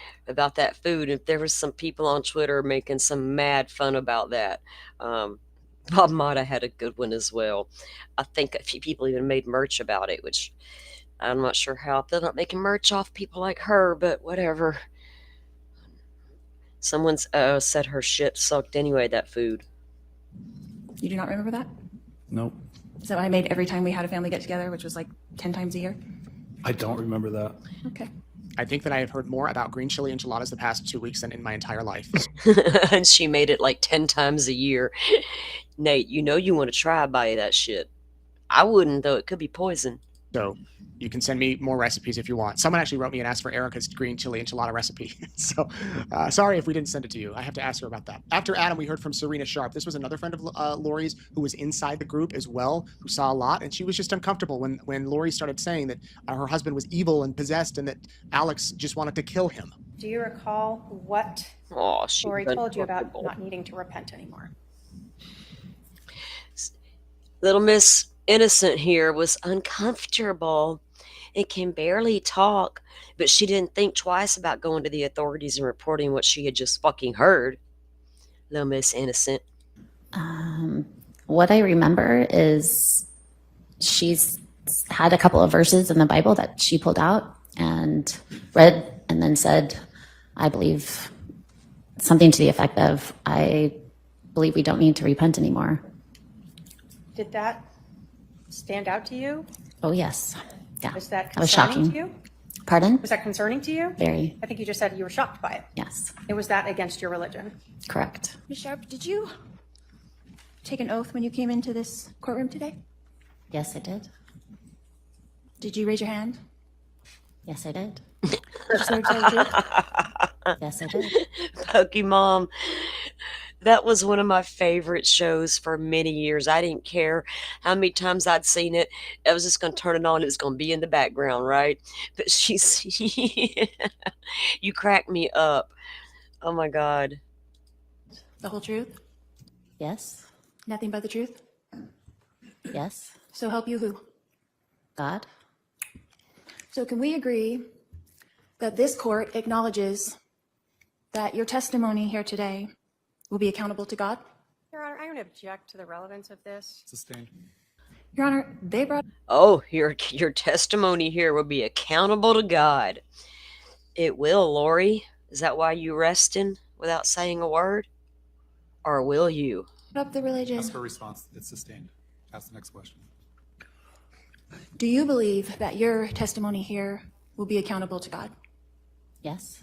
food. If there was some people on Twitter making some mad fun about that, Bob Mata had a good one as well. I think a few people even made merch about it, which I'm not sure how. They're not making merch off people like her, but whatever. Someone's said her shit sucked anyway, that food. You do not remember that? Nope. Is that what I made every time we had a family get together, which was like 10 times a year? I don't remember that. Okay. I think that I have heard more about green chili enchiladas the past 2 weeks than in my entire life. And she made it like 10 times a year. Nate, you know you want to try buy that shit. I wouldn't, though. It could be poison. So you can send me more recipes if you want. Someone actually wrote me and asked for Erica's green chili enchilada recipe. So sorry if we didn't send it to you. I have to ask her about that. After Adam, we heard from Serena Sharp. This was another friend of Lori's who was inside the group as well, who saw a lot. And she was just uncomfortable when Lori started saying that her husband was evil and possessed and that Alex just wanted to kill him. Do you recall what Lori told you about not needing to repent anymore? Little Miss Innocent here was uncomfortable and can barely talk, but she didn't think twice about going to the authorities and reporting what she had just fucking heard. Little Miss Innocent. What I remember is she's had a couple of verses in the Bible that she pulled out and read and then said, I believe something to the effect of, I believe we don't need to repent anymore. Did that stand out to you? Oh, yes. Yeah. Was that That was concerning shocking. to you? Pardon? Was that concerning to you? Very. I think you just said you were shocked by it. Yes. It was that against your religion. Correct. Ms. Sharp, did you take an oath when you came into this courtroom today? Yes, I did. Did you raise your hand? Yes, I did. Did you swear to tell the truth? Yes, I did. Pokemon. That was one of my favorite shows for many years. I didn't care how many times I'd seen it. I was just going to turn it on. It was going to be in the background, right? But she's... You crack me up. Oh, my God. The whole truth? Yes. Nothing but the truth? Yes. So help you who? God. So can we agree that this court acknowledges that your testimony here today will be accountable to God? Your Honor, I'm going to object to the relevance of this. Sustained. Your Honor, they brought... Oh, your testimony here will be accountable to God. It will, Lori. Is that why you resting? without saying a word? Or will you? Up the religion. Ask for a response. It's sustained. Ask the next question. Do you believe that your testimony here will be accountable to God? Yes.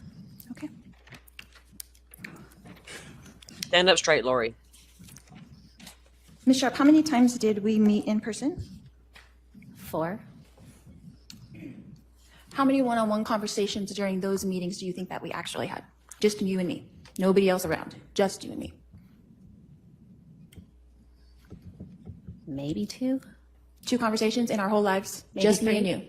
Okay. Stand up straight, Lori. Ms. Sharp, how many times did we meet in person? 4. How many one-on-one conversations during those meetings do you think that we actually had? Just you and me. Nobody else around. Just you and me. Maybe 2. 2 conversations in our whole lives. Maybe Just 3. me and you.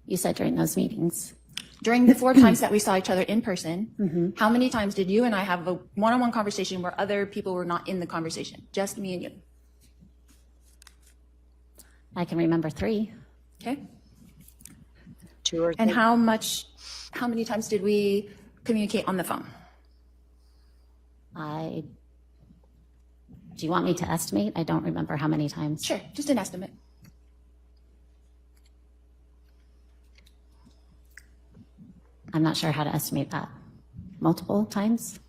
You said during those meetings. During the 4 times that we saw each other in person, how many times did you and I have a one-on-one conversation where other people were not in the conversation? Just me and you. I can remember 3. Okay. 2 or 3. And how many times did we communicate on the phone? Do you want me to estimate? I don't remember how many times. Sure, just an estimate. I'm not sure how to estimate that. Multiple times?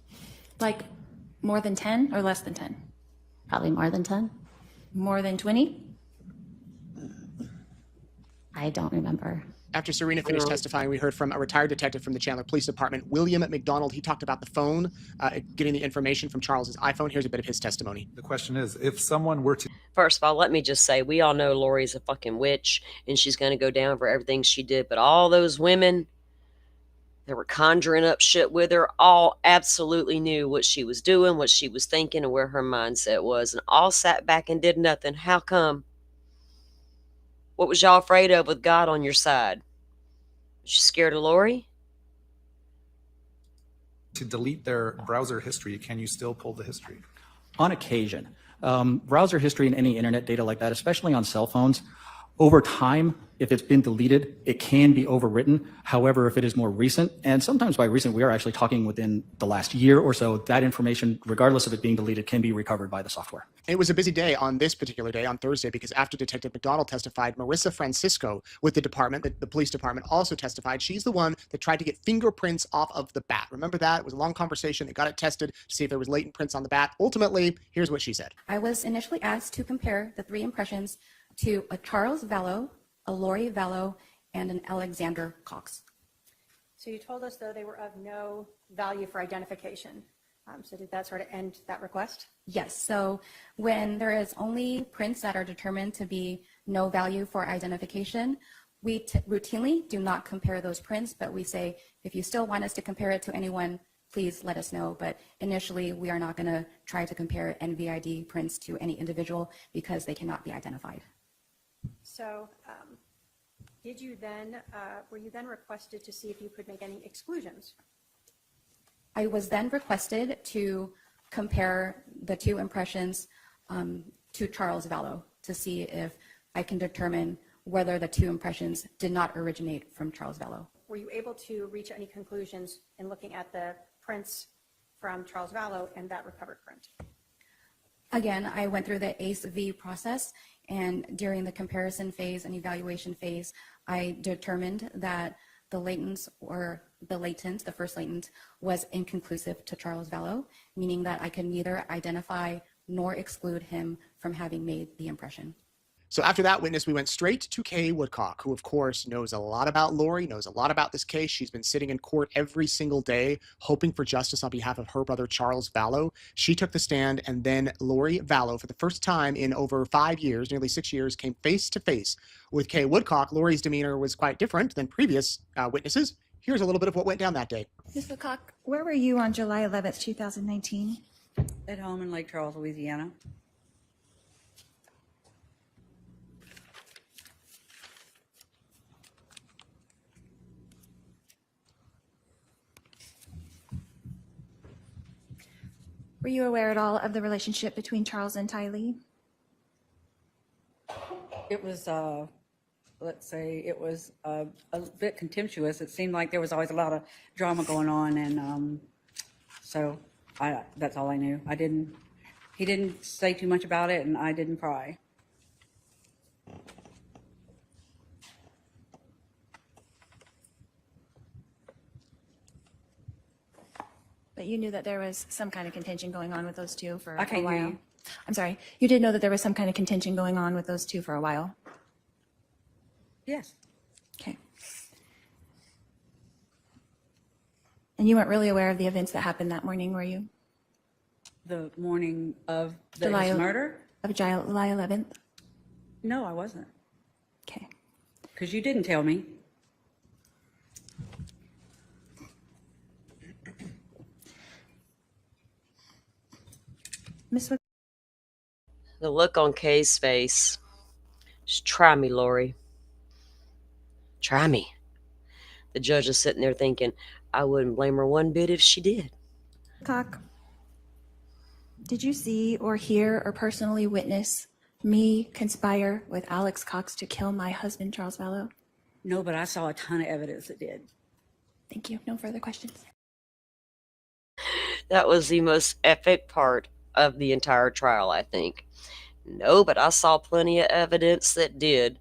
Like more than 10 or less than 10? Probably more than 10. More than 20? I don't remember. After Serena finished testifying, we heard from a retired detective from the Chandler Police Department, William McDonald. He talked about the phone, getting the information from Charles's iPhone. Here's a bit of his testimony. The question is, if someone were to... First of all, let me just say, we all know Lori's a fucking witch, and she's going to go down for everything she did. But all those women that were conjuring up shit with her all absolutely knew what she was doing, what she was thinking, and where her mindset was, and all sat back and did nothing. How come? What was y'all afraid of with God on your side? Was you scared of Lori? To delete their browser history, can you still pull the history? On occasion. Browser history and any internet data like that, especially on cell phones, over time, if it's been deleted, it can be overwritten. However, if it is more recent, and sometimes by recent, we are actually talking within the last year or so, that information, regardless of it being deleted, can be recovered by the software. It was a busy day on this particular day, on Thursday, because after Detective McDonald testified, Marissa Francisco with the department, the police department, also testified. She's the one that tried to get fingerprints off of the bat. Remember that? It was a long conversation. They got it tested to see if there was latent prints on the bat. Ultimately, here's what she said. I was initially asked to compare the 3 impressions to a Charles Vallow, a Lori Vallow, and an Alexander Cox. So you told us, though, they were of no value for identification. So did that sort of end that request? Yes, so when there is only prints that are determined to be no value for identification, we routinely do not compare those prints, but we say, if you still want us to compare it to anyone, please let us know. But initially, we are not going to try to compare NVID prints to any individual because they cannot be identified. So were you then requested to see if you could make any exclusions? I was then requested to compare the 2 impressions to Charles Vallow to see if I can determine whether the 2 impressions did not originate from Charles Vallow. Were you able to reach any conclusions in looking at the prints from Charles Vallow and that recovered print? Again, I went through the ACE-V process, and during the comparison phase and evaluation phase, I determined that the first latent was inconclusive to Charles Vallow, meaning that I could neither identify nor exclude him from having made the impression. So after that witness, we went straight to Kay Woodcock, who of course knows a lot about Lori, knows a lot about this case. She's been sitting in court every single day, hoping for justice on behalf of her brother, Charles Vallow. She took the stand, and then Lori Vallow, for the first time in over 5 years, nearly 6 years, came face to face with Kay Woodcock. Lori's demeanor was quite different than previous witnesses. Here's a little bit of what went down that day. Ms. Woodcock, where were you on July 11th, 2019? At home in Lake Charles, Louisiana. Were you aware at all of the relationship between Charles and Tylee? It was, let's say, it was a bit contemptuous. It seemed like there was always a lot of drama going on, and so that's all I knew. He didn't say too much about it, and I didn't pry. But But you knew that there was some kind of contention going on with those two for I can't a hear while. you. I'm sorry. You did know that there was some kind of contention going on with those two for a while. Yes. Okay. And you weren't really aware of the events that happened that morning, were you? The morning of the July murder? Of July 11th? No, I wasn't. Okay. Because you didn't tell me. Miss, The look on Kay's face. Just try me, Lori. Try me. The judge is sitting there thinking, I wouldn't blame her one bit if she did. Cock, did you see or hear or personally witness me conspire with Alex Cox to kill my husband, Charles Vallow? No, but I saw a ton of evidence that did. Thank you. No further questions. That was the most epic part of the entire trial, I think. No, but I saw plenty of evidence that did.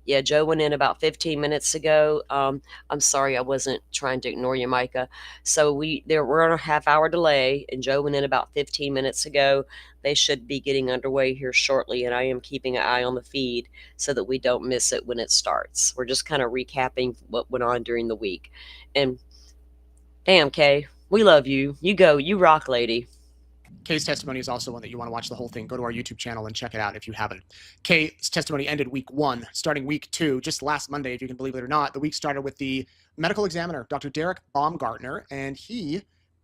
Yeah, Joe went in about 15 minutes ago. I'm sorry I wasn't trying to ignore you, Micah. So we're on a half-hour delay, and Joe went in about 15 minutes ago. They should be getting underway here shortly, and I am keeping an eye on the feed so that we don't miss it when it starts. We're just kind of recapping what went on during the week. And damn, Kay, we love you. You go. You rock, lady. Kay's testimony is also one that you want to watch the whole thing. Go to our YouTube channel and check it out if you haven't. Kay's testimony ended week 1, starting week 2, just last Monday, if you can believe it or not. The week started with the medical examiner, Dr. Derek Baumgartner, and he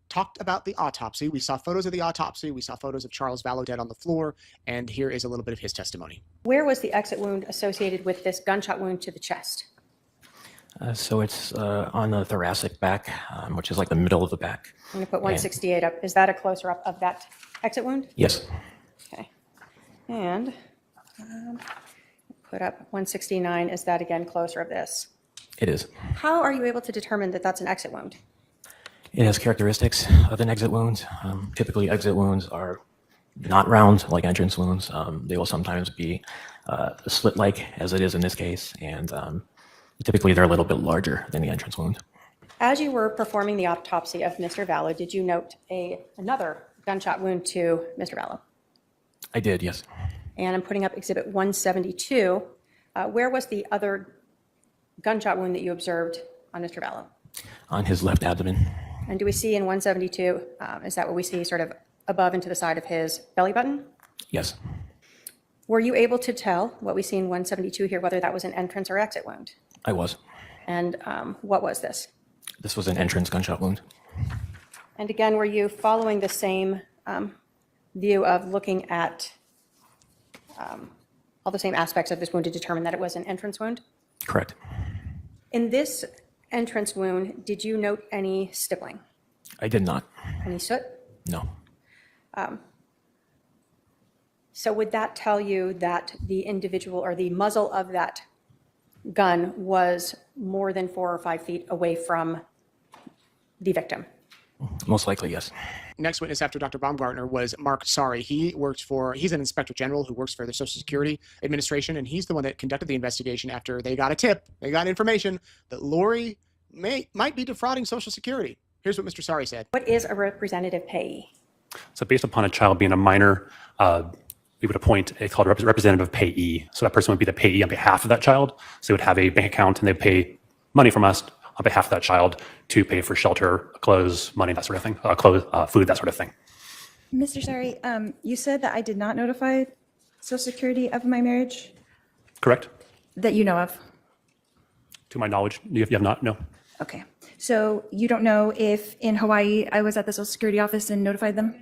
talked about the autopsy. We saw photos of the autopsy. We saw photos of Charles Vallow dead on the floor, and here is a little bit of his testimony. Where was the exit wound associated with this gunshot wound to the chest? So it's on the thoracic back, which is like the middle of the back. I'm going to put 168 up. Is that a closer up of that exit wound? Yes. Okay. And put up 169. Is that again closer of this? It is. How are you able to determine that that's an exit wound? It has characteristics of an exit wound. Typically, exit wounds are not round like entrance wounds. They will sometimes be slit-like, as it is in this case, and typically they're a little bit larger than the entrance wound. As you were performing the autopsy of Mr. Vallow, did you note another gunshot wound to Mr. Vallow? I did, yes. And I'm putting up Exhibit 172. Where was the other gunshot wound that you observed on Mr. Vallow? On his left abdomen. And do we see in 172, is that what we see sort of above and to the side of his belly button? Yes. Were you able to tell what we see in 172 here, whether that was an entrance or exit wound? I was. And what was this? This was an entrance gunshot wound. And again, were you following the same view of looking at all the same aspects of this wound to determine that it was an entrance wound? Correct. In this entrance wound, did you note any stippling? I did not. Any soot? No. So would that tell you that the individual or the muzzle of that gun was more than 4 or 5 feet away from the victim? Most likely, yes. Next witness after Dr. Baumgartner was Mark Sari. He's an inspector general who works for the Social Security Administration, and he's the one that conducted the investigation after they got a tip, they got information that Lori might be defrauding Social Security. Here's what Mr. Sari said. What is a representative payee? So based upon a child being a minor, we would appoint a called representative payee. So that person would be the payee on behalf of that child. So they would have a bank account and they pay money from us on behalf of that child to pay for shelter, clothes, money, that sort of thing, food, that sort of thing. Mr. Sari, you said that I did not notify Social Security of my marriage Correct? that you know of. To my knowledge, you have not? No. Okay. So you don't know if in Hawaii I was at the Social Security office and notified them?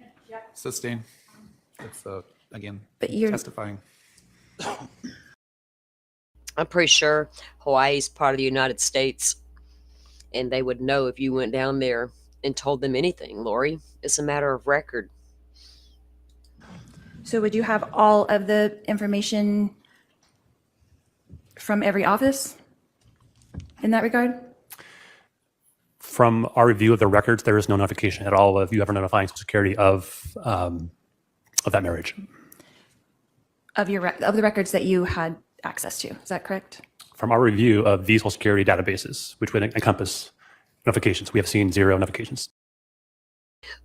Sustain. It's, again, But you're- testifying. I'm pretty sure Hawaii's part of the United States, and they would know if you went down there and told them anything, Lori. It's a matter of record. So would you have all of the information from every office in that regard? From our review of the records, there is no notification at all of you ever notifying Social Security of that marriage. Of the records that you had access to, is that correct? From our review of these Social Security databases, which would encompass notifications, we have seen 0 notifications.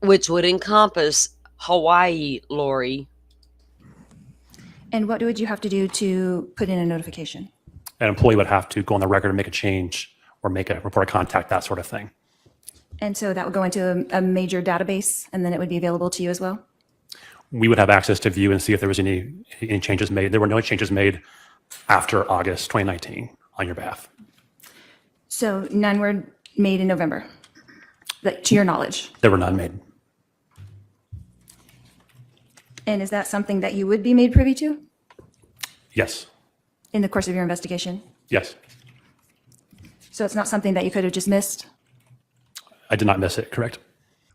which would encompass Hawaii, Lori. And what would you have to do to put in a notification? An employee would have to go on the record and make a change or make a report of contact, that sort of thing. And so that would go into a major database, and then it would be available to you as well? We would have access to view and see if there was any changes made. There were no changes made after August 2019 on your behalf. So none were made in November, to your knowledge? There were none made. And is that something that you would be made privy to Yes. in the course of your investigation? Yes. So it's not something that you could have just missed? I did not miss it, correct?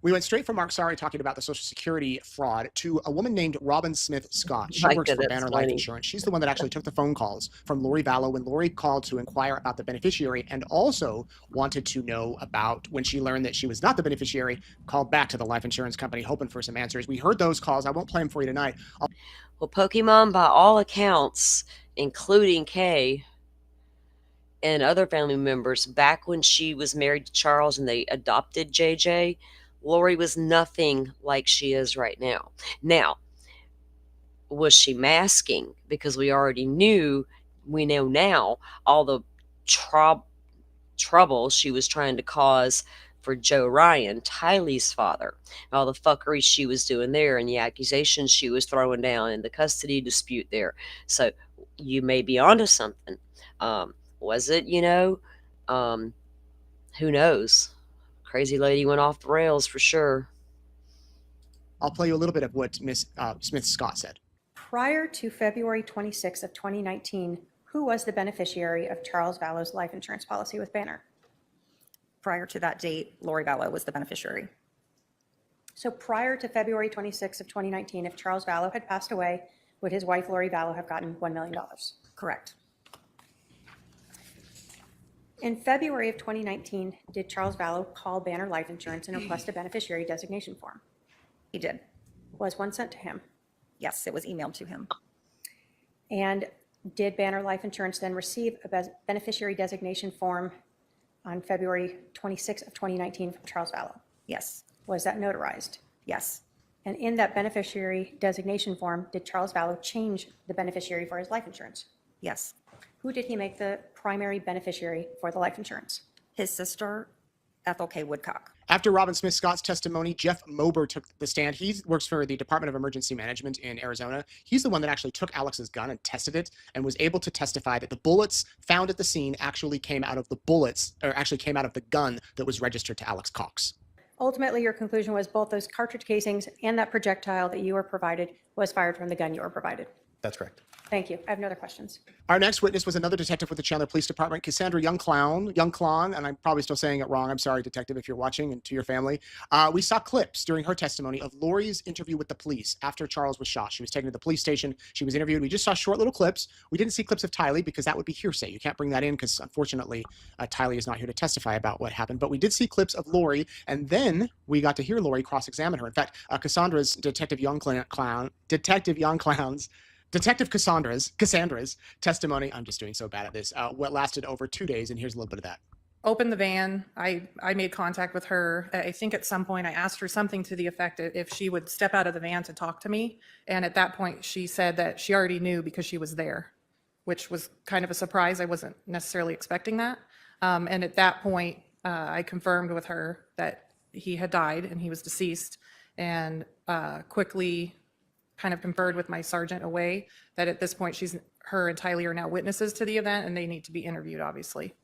We went straight from Mark Sari talking about the Social Security fraud to a woman named Robin Smith Scott. She My works for goodness, Banner Life funny. Insurance. She's the one that actually took the phone calls from Lori Vallow when Lori called to inquire about the beneficiary, and also wanted to know about when she learned that she was not the beneficiary, called back to the life insurance company hoping for some answers. We heard those calls. I won't play them for you tonight. Well, Pokemon, by all accounts, including Kay and other family members, back when she was married to Charles and they adopted JJ, Lori was nothing like she is right now. Now, was she masking? Because we know now all the trouble she was trying to cause for Joe Ryan, Tylee's father, all the fuckery she was doing there and the accusations she was throwing down and the custody dispute there. So you may be onto something. Was it, who knows? Crazy lady went off the rails for sure. I'll play you a little bit of what Ms. Smith Scott said. Prior to February 26th of 2019, who was the beneficiary of Charles Vallow's life insurance policy with Banner? Prior to that date, Lori Vallow was the beneficiary. So prior to February 26th of 2019, if Charles Vallow had passed away, would his wife Lori Vallow have gotten $1 million? Correct. In February of 2019, did Charles Vallow call Banner Life Insurance and request a beneficiary designation form? He did. Was one sent to him? Yes, it was emailed to him. And did Banner Life Insurance then receive a beneficiary designation form on February 26th of 2019 from Charles Vallow? Yes. Was that notarized? Yes. And in that beneficiary designation form, did Charles Vallow change the beneficiary for his life insurance? Yes. Who did he make the primary beneficiary for the life insurance? His sister, Ethel K. Woodcock. After Robin Smith Scott's testimony, Jeff Mober took the stand. He works for the Department of Emergency Management in Arizona. He's the one that actually took Alex's gun and tested it and was able to testify that the bullets found at the scene actually came out of the gun that was registered to Alex Cox. Ultimately, your conclusion was both those cartridge casings and that projectile that you were provided was fired from the gun you were provided. That's correct. Thank you. I have no other questions. Our next witness was another detective with the Chandler Police Department, Cassandra Youngclan, and I'm probably still saying it wrong. I'm sorry, detective, if you're watching, and to your family. We saw clips during her testimony of Lori's interview with the police after Charles was shot. She was taken to the police station. She was interviewed. We just saw short little clips. We didn't see clips of Tylee because that would be hearsay. You can't bring that in because, unfortunately, Tylee is not here to testify about what happened. But we did see clips of Lori, and then we got to hear Lori cross-examine her. In fact, Detective Cassandra's testimony, I'm just doing so bad at this, what lasted over 2 days, and here's a little bit of that. Opened the van. I made contact with her. I think at some point I asked her something to the effect that if she would step out of the van to talk to me. And at that point, she said that she already knew because she was there, which was kind of a surprise. I wasn't necessarily expecting that. And at that point, I confirmed with her that he had died and he was deceased, and quickly kind of conferred with my sergeant away that at this point her and Tylee are now witnesses to the event and they need to be interviewed, obviously.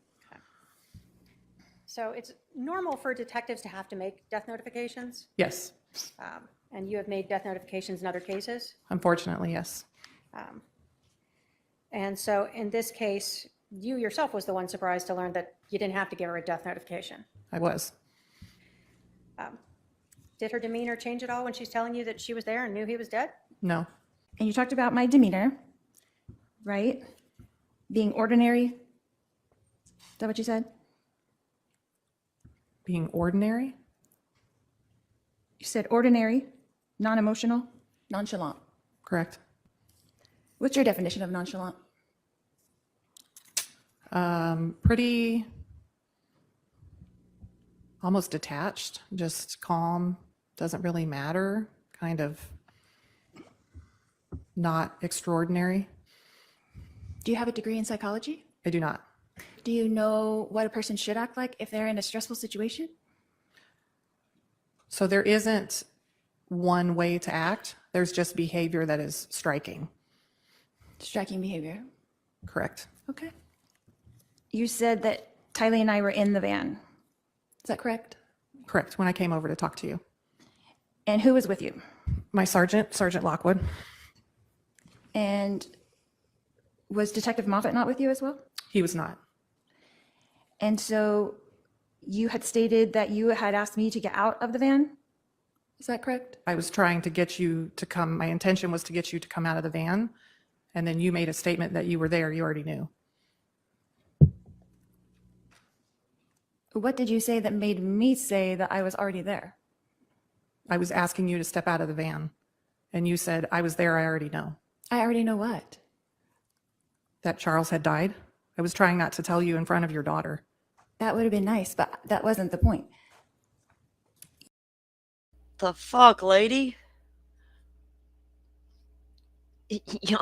So it's normal for detectives to have to make death notifications? Yes, And you have made death notifications in other cases? unfortunately, yes. And so in this case, you yourself was the one surprised to learn that you didn't have to give her a death notification. I was. Did her demeanor change at all when she's telling you that she was there and knew he was dead? No. And you talked about my demeanor, right? Being ordinary. Is that what you said? Being ordinary? You said ordinary, non-emotional, nonchalant. Correct. What's your definition of nonchalant? Pretty almost detached, just calm, doesn't really matter, kind of not extraordinary. Do you have a degree in psychology? I do not. Do you know what a person should act like if they're in a stressful situation? So there isn't one way to act. There's just behavior that is striking. Striking behavior. Correct. Okay. You said that Tylee and I were in the van. Is that correct? Correct. When I came over to talk to you. And who was with you? My sergeant, Sergeant Lockwood. And was Detective Moffat not with you as well? He was not. And so you had stated that you had asked me to get out of the van? Is that correct? I was trying to get you to come. My intention was to get you to come out of the van. And then you made a statement that you were there. You already knew. What did you say that made me say that I was already there? I was asking you to step out of the van. And you said, I was there. I already know. I already know what? That Charles had died. I was trying not to tell you in front of your daughter. That would have been nice, but that wasn't the point. The fuck, lady? Yo,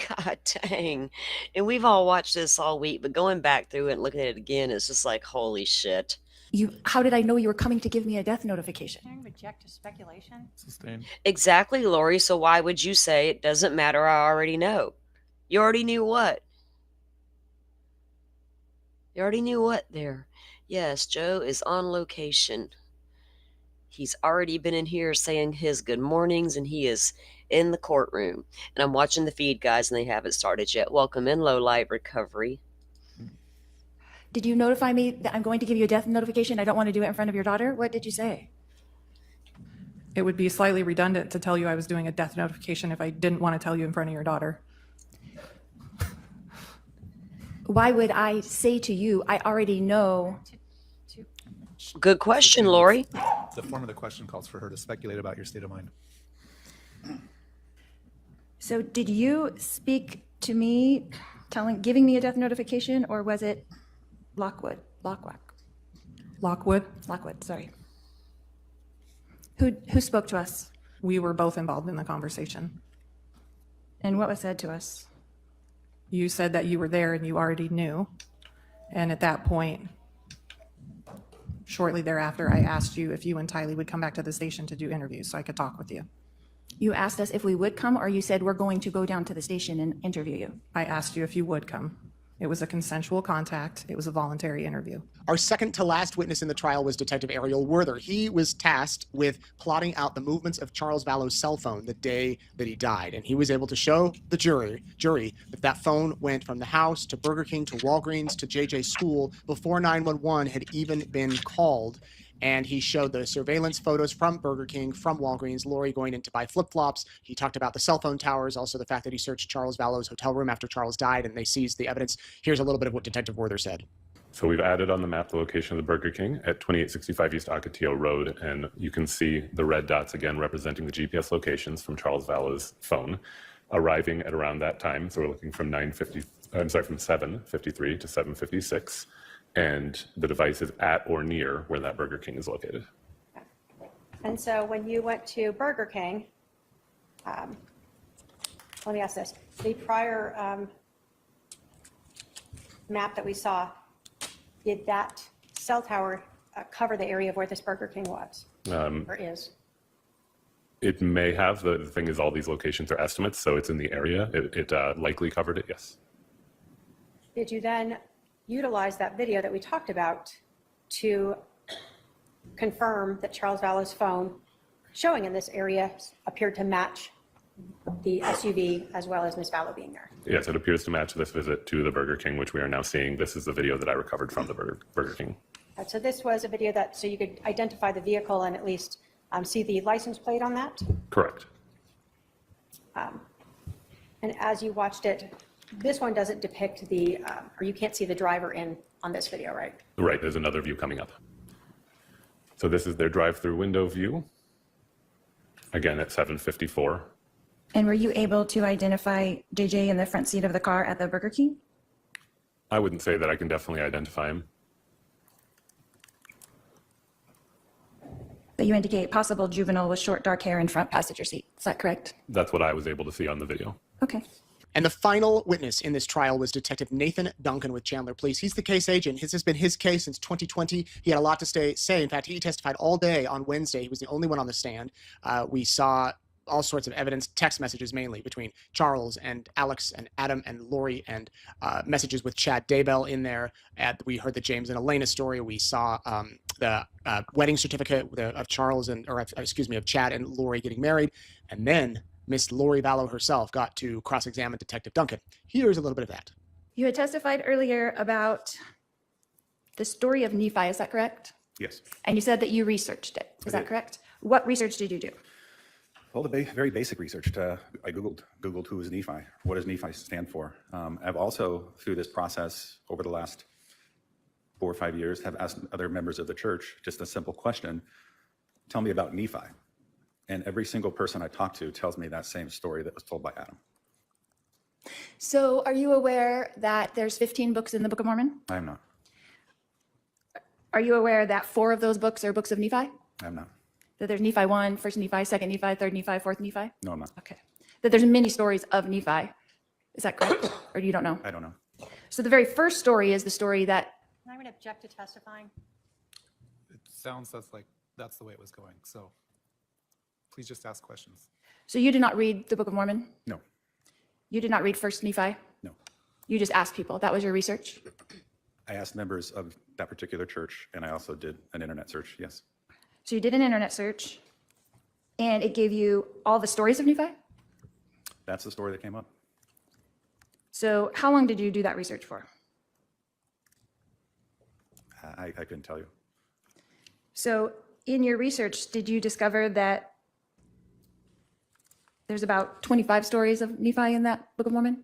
god dang. And we've all watched this all week, but going back through it and looking at it again is just like, holy shit. How did I know you were coming to give me a death notification? Reject speculation. Sustained. Exactly, Lori. So why would you say it doesn't matter? I already know. You already knew what? You already knew what there? Yes, Joe is on location. He's already been in here saying his good mornings, and he is in the courtroom. And I'm watching the feed, guys, and they haven't started yet. Welcome in, Low Light Recovery. Did you notify me that I'm going to give you a death notification? I don't want to do it in front of your daughter? What did you say? It would be slightly redundant to tell you I was doing a death notification if I didn't want to tell you in front of your daughter. Why would I say to you, I already know? Good question, Lori. The form of the question calls for her to speculate about your state of mind. So did you speak to me giving me a death notification, or was it Lockwood, sorry. Who spoke to us? We were both involved in the conversation. And what was said to us? You said that you were there and you already knew. And at that point, shortly thereafter, I asked you if you and Tylee would come back to the station to do interviews so I could talk with you. You asked us if we would come, or you said we're going to go down to the station and interview you? I asked you if you would come. It was a consensual contact. It was a voluntary interview. Our second to last witness in the trial was Detective Ariel Werther. He was tasked with plotting out the movements of Charles Vallow's cell phone the day that he died. And he was able to show the jury that that phone went from the house to Burger King to Walgreens to JJ's school before 911 had even been called. And he showed the surveillance photos from Burger King, from Walgreens, Lori going in to buy flip-flops. He talked about the cell phone towers, also the fact that he searched Charles Vallow's hotel room after Charles died, and they seized the evidence. Here's a little bit of what Detective Werther said. So we've added on the map the location of the Burger King at 2865 East Ocotillo Road, and you can see the red dots again representing the GPS locations from Charles Vallow's phone, arriving at around that time. So we're looking from 7:53 to 7:56. And the device is at or near where that Burger King is located. And so when you went to Burger King, let me ask this. The prior map that we saw, did that cell tower cover the area of where this Burger King was or is? It may have. The thing is all these locations are estimates, so it's in the area. It likely covered it, yes. Did you then utilize that video that we talked about to confirm that Charles Vallow's phone showing in this area appeared to match the SUV as well as Ms. Vallow being there? Yes, it appears to match this visit to the Burger King, which we are now seeing. This is the video that I recovered from the Burger King. So this was a video that, so you could identify the vehicle and at least see the license plate on that? Correct. And as you watched it, this one doesn't depict the, or you can't see the driver in on this video, right? Right, there's another view coming up. So this is their drive-through window view. Again, at 7:54. And were you able to identify JJ in the front seat of the car at the Burger King? I wouldn't say that I can definitely identify him. But But you indicate possible juvenile with short dark hair in front passenger seat. Is that correct? That's what I was able to see on the video. Okay. And the final witness in this trial was Detective Nathan Duncan with Chandler Police. He's the case agent. This has been his case since 2020. He had a lot to say. In fact, he testified all day on Wednesday. He was the only one on the stand. We saw all sorts of evidence, text messages mainly, between Charles and Alex and Adam and Lori, and messages with Chad Daybell in there. We heard the James and Elena story. We saw the wedding certificate of Chad and Lori getting married. And then Miss Lori Vallow herself got to cross-examine Detective Duncan. Here's a little bit of that. You had testified earlier about the story of Nephi. Is that correct? Yes. And you said that you researched it. Is I that did. correct? What research did you do? Well, very basic research. I Googled who is Nephi. What does Nephi stand for? I've also, through this process over the last 4 or 5 years, have asked other members of the church just a simple question: tell me about Nephi. And every single person I talk to tells me that same story that was told by Adam. So are you aware that there's 15 books in the Book of Mormon? I am not. Are you aware that 4 of those books are books of Nephi? I am not. That there's Nephi 1, 1st Nephi, 2nd Nephi, 3rd Nephi, 4th Nephi? No, I'm not. Okay. That there's many stories of Nephi. Is that correct? Or do you don't know? I don't know. So the very first story is the story that, I'm going to object to testifying. It sounds that's the way it was going. So please just ask questions. so you did not read the Book of Mormon? No. You did not read 1st Nephi? No. You just asked people. That was your research? I asked members of that particular church, and I also did an internet search, yes. So you did an internet search, and it gave you all the stories of Nephi? That's the story that came up. So how long did you do that research for? I couldn't tell you. So in your research, did you discover that there's about 25 stories of Nephi in that Book of Mormon?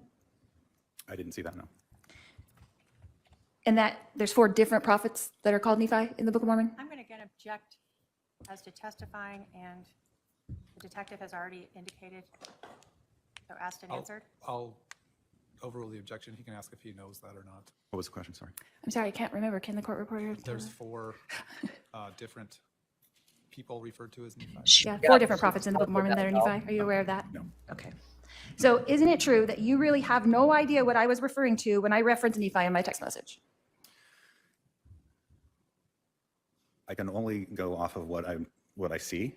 I didn't see that, no. And that there's 4 different prophets that are called Nephi in the Book of Mormon? I'm going to again object as to testifying, and the detective has already indicated, so asked and answered. I'll overrule the objection. He can ask if he knows that or not. What was the question? Sorry. I'm sorry, I can't remember. Can the court reporter? tell There's us? 4 different people referred to as Nephi. Yeah, 4 different prophets in the Book of Mormon that are Nephi. Are you aware of that? No. Okay. So isn't it true that you really have no idea what I was referring to when I referenced Nephi in my text message? I can only go off of what I see.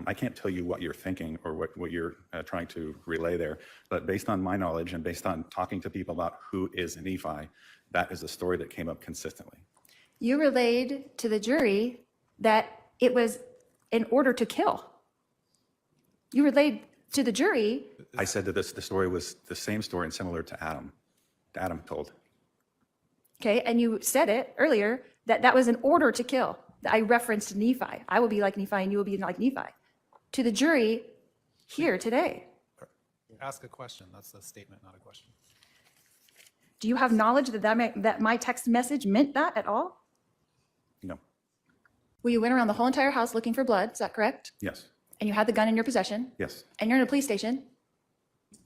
I can't tell you what you're thinking or what you're trying to relay there, but based on my knowledge and based on talking to people about who is Nephi, that is a story that came up consistently. You relayed to the jury that it was in order to kill. You relayed to the jury. I said that the story was the same story and similar to Adam told. Okay, and you said it earlier that was an order to kill. I referenced Nephi. I will be like Nephi and you will be like Nephi. To the jury here today. Ask a question. That's a statement, not a question. Do you have knowledge that my text message meant that at all? No. Well, you went around the whole entire house looking for blood. Is that correct? Yes. And you had the gun in your possession. Yes. And you're in a police station.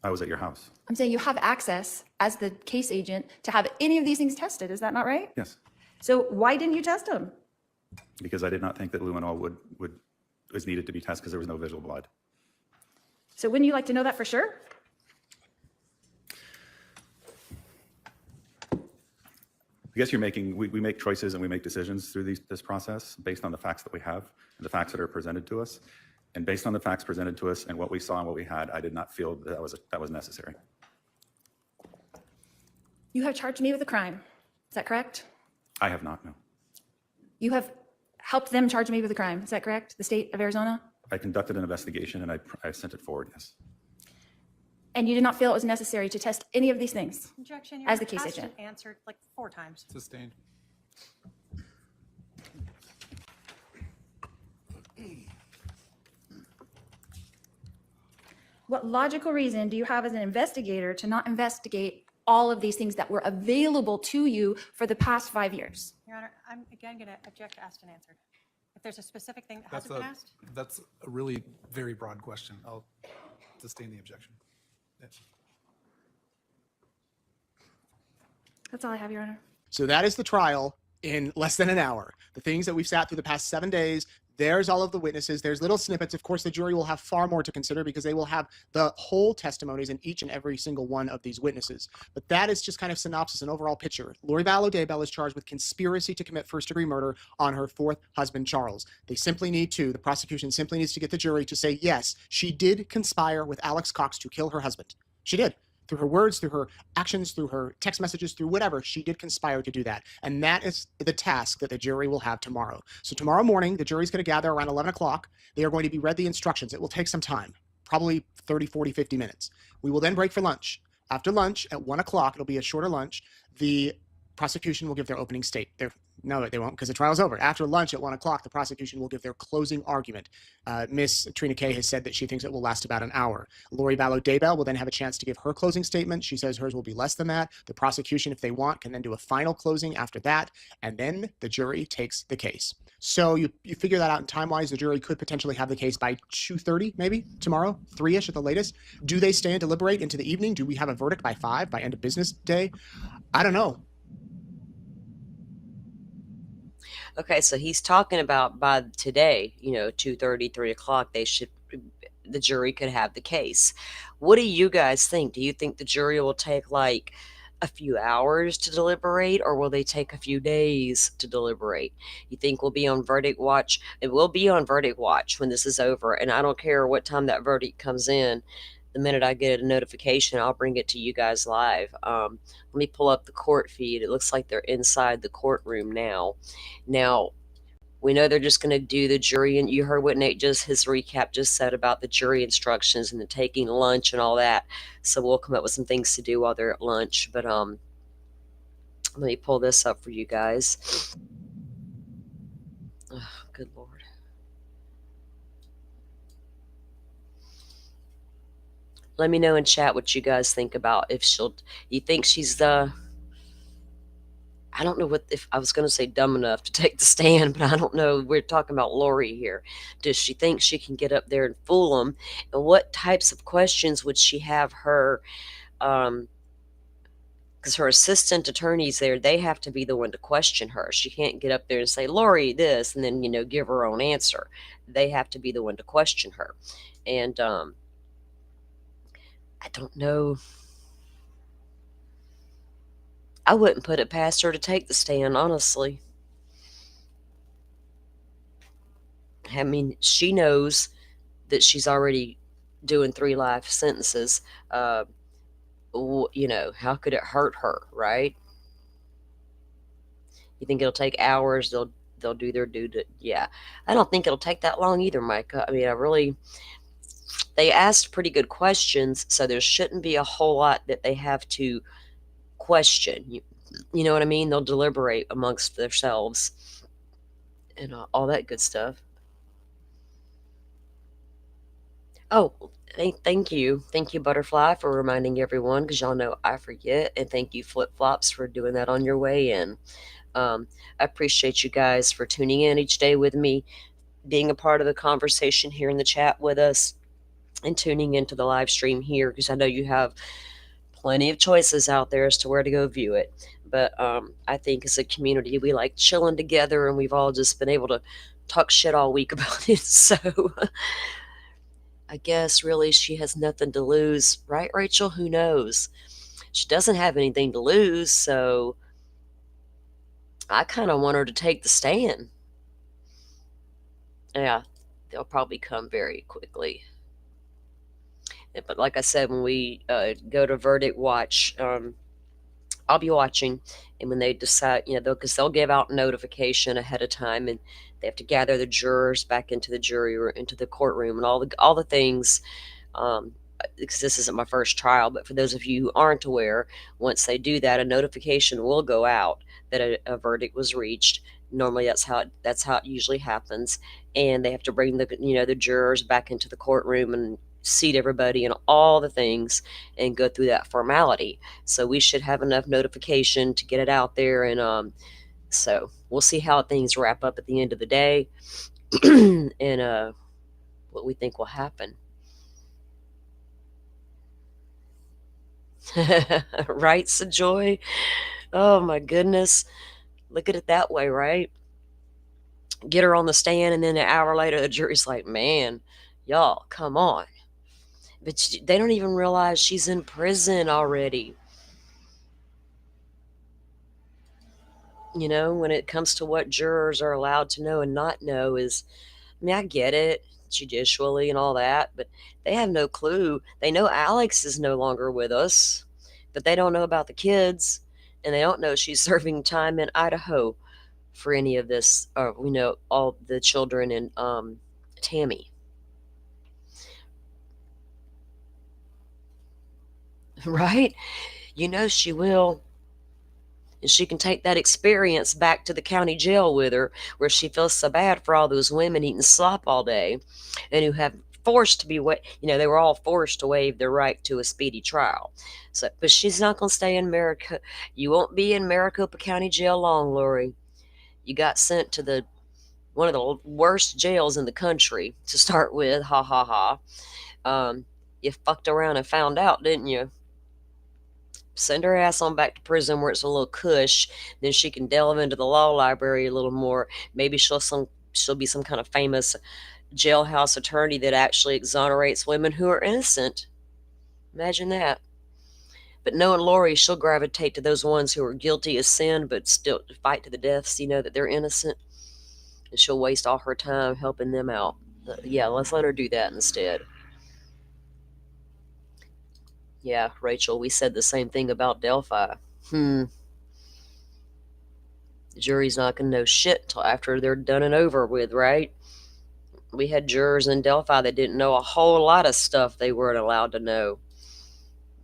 I was at your house. I'm saying you have access as the case agent to have any of these things tested. Is that not right? Yes. So why didn't you test them? Because I did not think that luminol was needed to be tested because there was no visual blood. So wouldn't you like to know that for sure? I guess we make choices and we make decisions through this process based on the facts that we have and the facts that are presented to us. And based on the facts presented to us and what we saw and what we had, I did not feel that was necessary. You have charged me with a crime. Is that correct? I have not, no. You have helped them charge me with a crime. Is that correct? The state of Arizona? I conducted an investigation and I sent it forward, yes. And you did not feel it was necessary to test any of these things Objection. as the case asked agent? and answered like 4 times. Sustained. What logical reason do you have as an investigator to not investigate all of these things that were available to you for the past 5 years? Your Honor, I'm again going to object to asked and answered. If there's a specific thing that hasn't been asked, That's a really very broad question. I'll sustain the objection. Yes. That's all I have, Your Honor. So that is the trial. in less than an hour. The things that we've sat through the past 7 days, there's all of the witnesses. There's little snippets. Of course, the jury will have far more to consider because they will have the whole testimonies in each and every single one of these witnesses. But that is just kind of synopsis, an overall picture. Lori Vallow Daybell is charged with conspiracy to commit first-degree murder on her fourth husband, Charles. The prosecution simply needs to get the jury to say, yes, she did conspire with Alex Cox to kill her husband. She did. Through her words, through her actions, through her text messages, through whatever, she did conspire to do that. And that is the task that the jury will have tomorrow. So tomorrow morning, the jury's going to gather around 11 o'clock. They are going to be read the instructions. It will take some time, probably 30, 40, 50 minutes. We will then break for lunch. After lunch, at 1 o'clock, it'll be a shorter lunch, the prosecution will give their opening statement. No, they won't, because the trial's over. After lunch at 1 o'clock, the prosecution will give their closing argument. Miss Trina Kay has said that she thinks it will last about an hour. Lori Vallow Daybell will then have a chance to give her closing statement. She says hers will be less than that. The prosecution, if they want, can then do a final closing after that, and then the jury takes the case. So you figure that out in time-wise. The jury could potentially have the case by 2:30, maybe, tomorrow, 3-ish at the latest. Do they stay and deliberate into the evening? Do we have a verdict by 5, by end of business day? I don't know. Okay, so he's talking about by today, 2:30, 3 o'clock, the jury could have the case. What do you guys think? Do you think the jury will take like a few hours to deliberate, or will they take a few days to deliberate? You think we'll be on verdict watch? It will be on verdict watch when this is over, and I don't care what time that verdict comes in. The minute I get a notification, I'll bring it to you guys live. Let me pull up the court feed. It looks like they're inside the courtroom now. Now, we know they're just going to do the jury, and you heard what Nate his recap just said about the jury instructions and the taking lunch and all that. So we'll come up with some things to do while they're at lunch. But let me pull this up for you guys. Oh, good Lord. Let me know in chat what you guys think about if you think she's I don't know if I was going to say dumb enough to take the stand, but I don't know. We're talking about Lori here. Does she think she can get up there and fool them? And what types of questions would she have her, because her assistant attorneys there, they have to be the one to question her. She can't get up there and say, Lori, this, and then, give her own answer. They have to be the one to question her. And, I don't know. I wouldn't put it past her to take the stand, honestly. I mean, she knows that she's already doing 3 life sentences. How could it hurt her, right? You think it'll take hours? They'll do their due. Yeah, I don't think it'll take that long either, Micah. I mean, they asked pretty good questions, so there shouldn't be a whole lot that they have to question. You know what I mean? They'll deliberate amongst themselves and all that good stuff. Oh, thank you. Thank you, Butterfly, for reminding everyone, because y'all know I forget. And thank you, Flip Flops, for doing that on your way in. I appreciate you guys for tuning in each day with me, being a part of the conversation here in the chat with us, and tuning into the live stream here, because I know you have plenty of choices out there as to where to go view it. But I think as a community, we like chilling together, and we've all just been able to talk shit all week about it. So I guess really she has nothing to lose, right, Rachel? Who knows? She doesn't have anything to lose, so I kind of want her to take the stand. Yeah, they'll probably come very quickly. But like I said, when we go to verdict watch, I'll be watching, and when they decide, because they'll give out notification ahead of time, and they have to gather the jurors back into the jury or into the courtroom and all the things. Because this isn't my first trial, but for those of you who aren't aware, once they do that, a notification will go out that a verdict was reached. Normally, that's how it usually happens, and they have to bring the jurors back into the courtroom and seat everybody and all the things and go through that formality. So we should have enough notification to get it out there, and so we'll see how things wrap up at the end of the day and what we think will happen. Right, Joy? Oh my goodness. Look at it that way, right? Get her on the stand, and then an hour later, the jury's like, man, y'all, come on. But they don't even realize she's in prison already. You know, when it comes to what jurors are allowed to know and not know is, I mean, I get it judicially and all that, but they have no clue. They know Alex is no longer with us, but they don't know about the kids, and they don't know she's serving time in Idaho for any of this. We know all the children and Tammy. Right? You know she will. And she can take that experience back to the county jail with her, where she feels so bad for all those women eating slop all day and who have forced to be, they were all forced to waive their right to a speedy trial. So, but she's not going to stay in America. You won't be in Maricopa County Jail long, Lori. You got sent to one of the worst jails in the country to start with. Ha ha ha. You fucked around and found out, didn't you? Send her ass on back to prison where it's a little cush. Then she can delve into the law library a little more. Maybe she'll be some kind of famous jailhouse attorney that actually exonerates women who are innocent. Imagine that. But knowing Lori, she'll gravitate to those ones who are guilty of sin but still fight to the death, so you know that they're innocent. And she'll waste all her time helping them out. Yeah, let's let her do that instead. Yeah, Rachel, we said the same thing about Delphi. The jury's not going to know shit until after they're done and over with, right? We had jurors in Delphi that didn't know a whole lot of stuff they weren't allowed to know.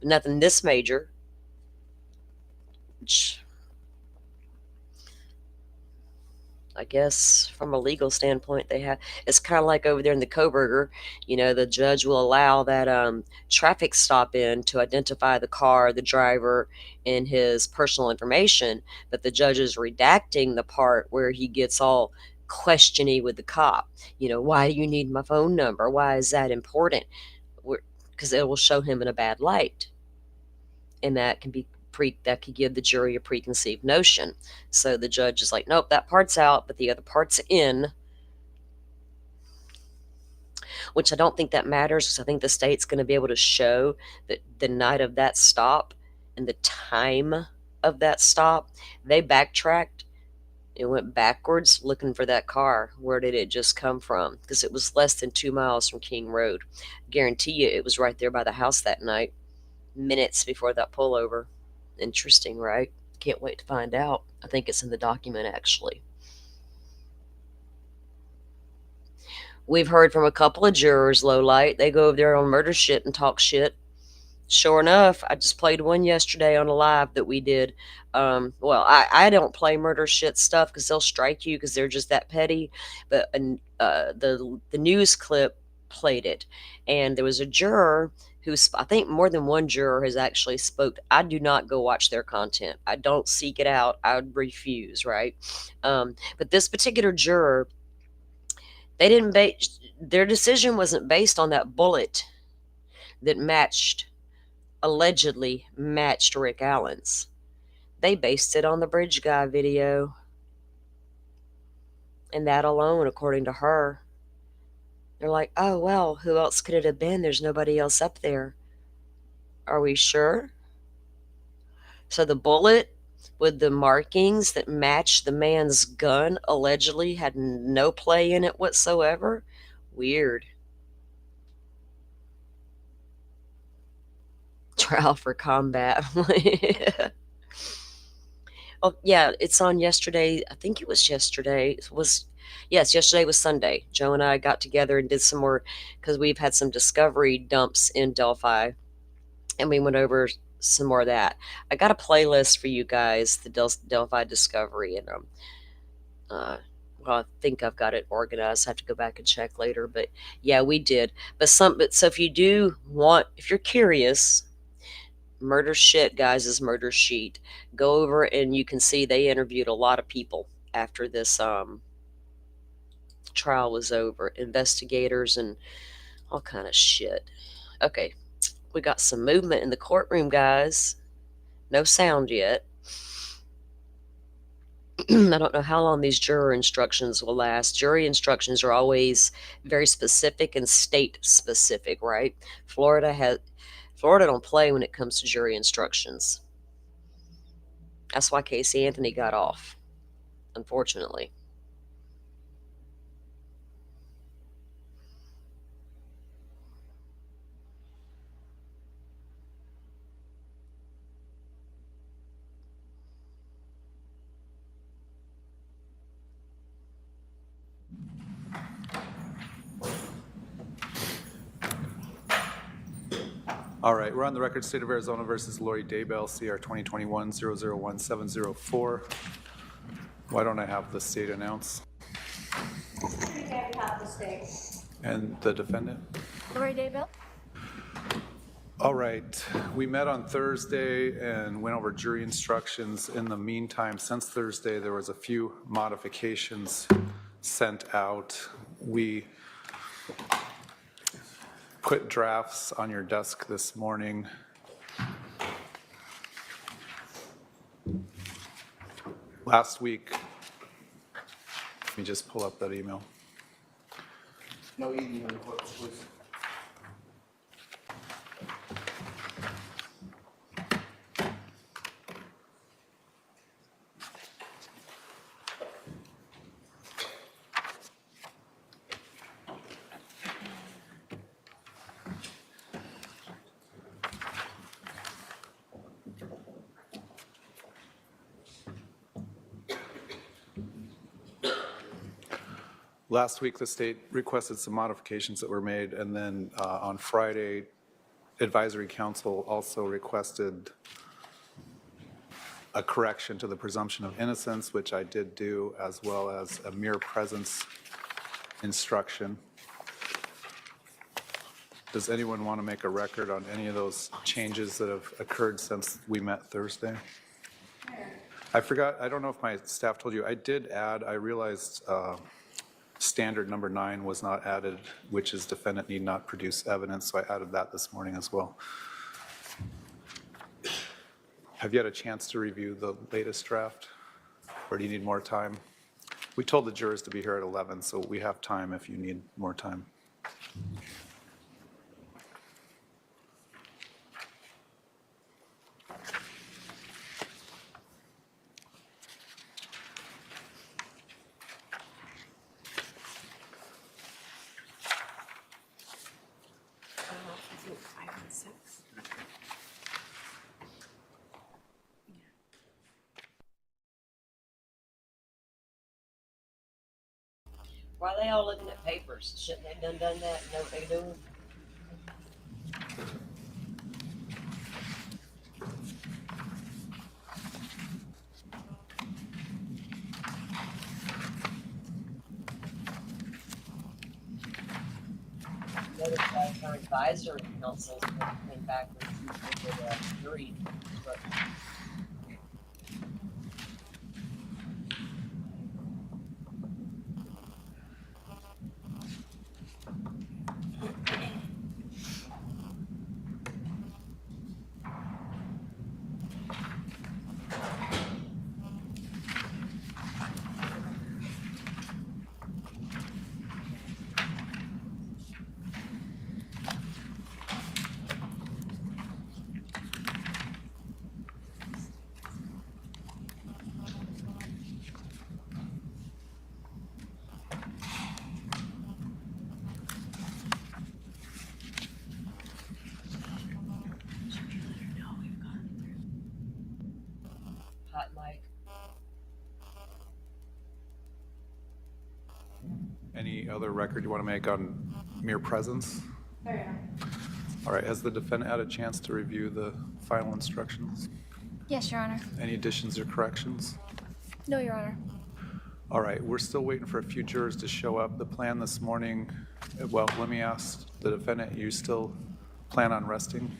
Nothing this major. Which, I guess from a legal standpoint, it's kind of like over there in the Coburger, the judge will allow that traffic stop in to identify the car, the driver, and his personal information, but the judge is redacting the part where he gets all questiony with the cop. Why do you need my phone number? Why is that important? Because it will show him in a bad light, and that can be that could give the jury a preconceived notion. So the judge is like, nope, that part's out, but the other part's in. Which I don't think that matters, because I think the state's going to be able to show that the night of that stop and the time of that stop, they backtracked and went backwards looking for that car. Where did it just come from? Because it was less than 2 miles from King Road. I guarantee you it was right there by the house that night, minutes before that pullover. Interesting, right? Can't wait to find out. I think it's in the document, actually. We've heard from a couple of jurors, low light. They go over there on murder shit and talk shit. Sure enough, I just played one yesterday on a live that we did. I don't play murder shit stuff because they'll strike you because they're just that petty. But the news clip played it. And there was a juror I think more than one juror has actually spoke. I do not go watch their content. I don't seek it out. I would refuse, right? But this particular juror, their decision wasn't based on that bullet that allegedly matched Rick Allen's. They based it on the bridge guy video. And that alone, according to her. They're like, oh, well, who else could it have been? There's nobody else up there. Are we sure? So the bullet with the markings that matched the man's gun allegedly had no play in it whatsoever? Weird. Trial for combat. Oh, yeah, it's on yesterday. I think it was yesterday. Yesterday was Sunday. Joe and I got together and did some more, because we've had some discovery dumps in Delphi, and we went over some more of that. I got a playlist for you guys, the Delphi discovery, and I think I've got it organized. I have to go back and check later, but yeah, we did. So if if you're curious, Murder Shit Guys' Murder Sheet, go over and you can see they interviewed a lot of people after this trial was over, investigators and all kind of shit. Okay, we got some movement in the courtroom, guys. No sound yet. I don't know how long these juror instructions will last. Jury instructions are always very specific and state specific, right? Florida don't play when it comes to jury instructions. That's why Casey Anthony got off, unfortunately. All right, we're on the record, State of Arizona versus Lori Daybell, CR 2021-001704. Why don't I have the state announce? And the defendant? Lori Daybell. All right, we met on Thursday and went over jury instructions. In the meantime, since Thursday, there was a few modifications sent out. We put drafts on your desk this morning. Last week, let me just pull up that email. No eating in quotes, please. Last week, the state requested some modifications that were made, and then on Friday, Advisory Council also requested a correction to the presumption of innocence, which I did do, as well as a mere presence instruction. Does anyone want to make a record on any of those changes that have occurred since we met Thursday? I forgot, I don't know if my staff told you, I did add, I realized standard number 9 was not added, which is defendant need not produce evidence, so I added that this morning as well. Have you had a chance to review the latest draft, or do you need more time? We told the jurors to be here at 11, so we have time if you need more time. Why are they all looking at papers? Shouldn't they have done that and know what they're doing? Notice our advisory councils came back with a jury instruction. Hot mic. Any other record you want to make on mere presence? All right, has the defendant had a chance to review the final instructions? Yes, Your Honor. Any additions or corrections? No, Your Honor. All right, we're still waiting for a few jurors to show up. The plan this morning, well, let me ask the defendant, you still plan on resting?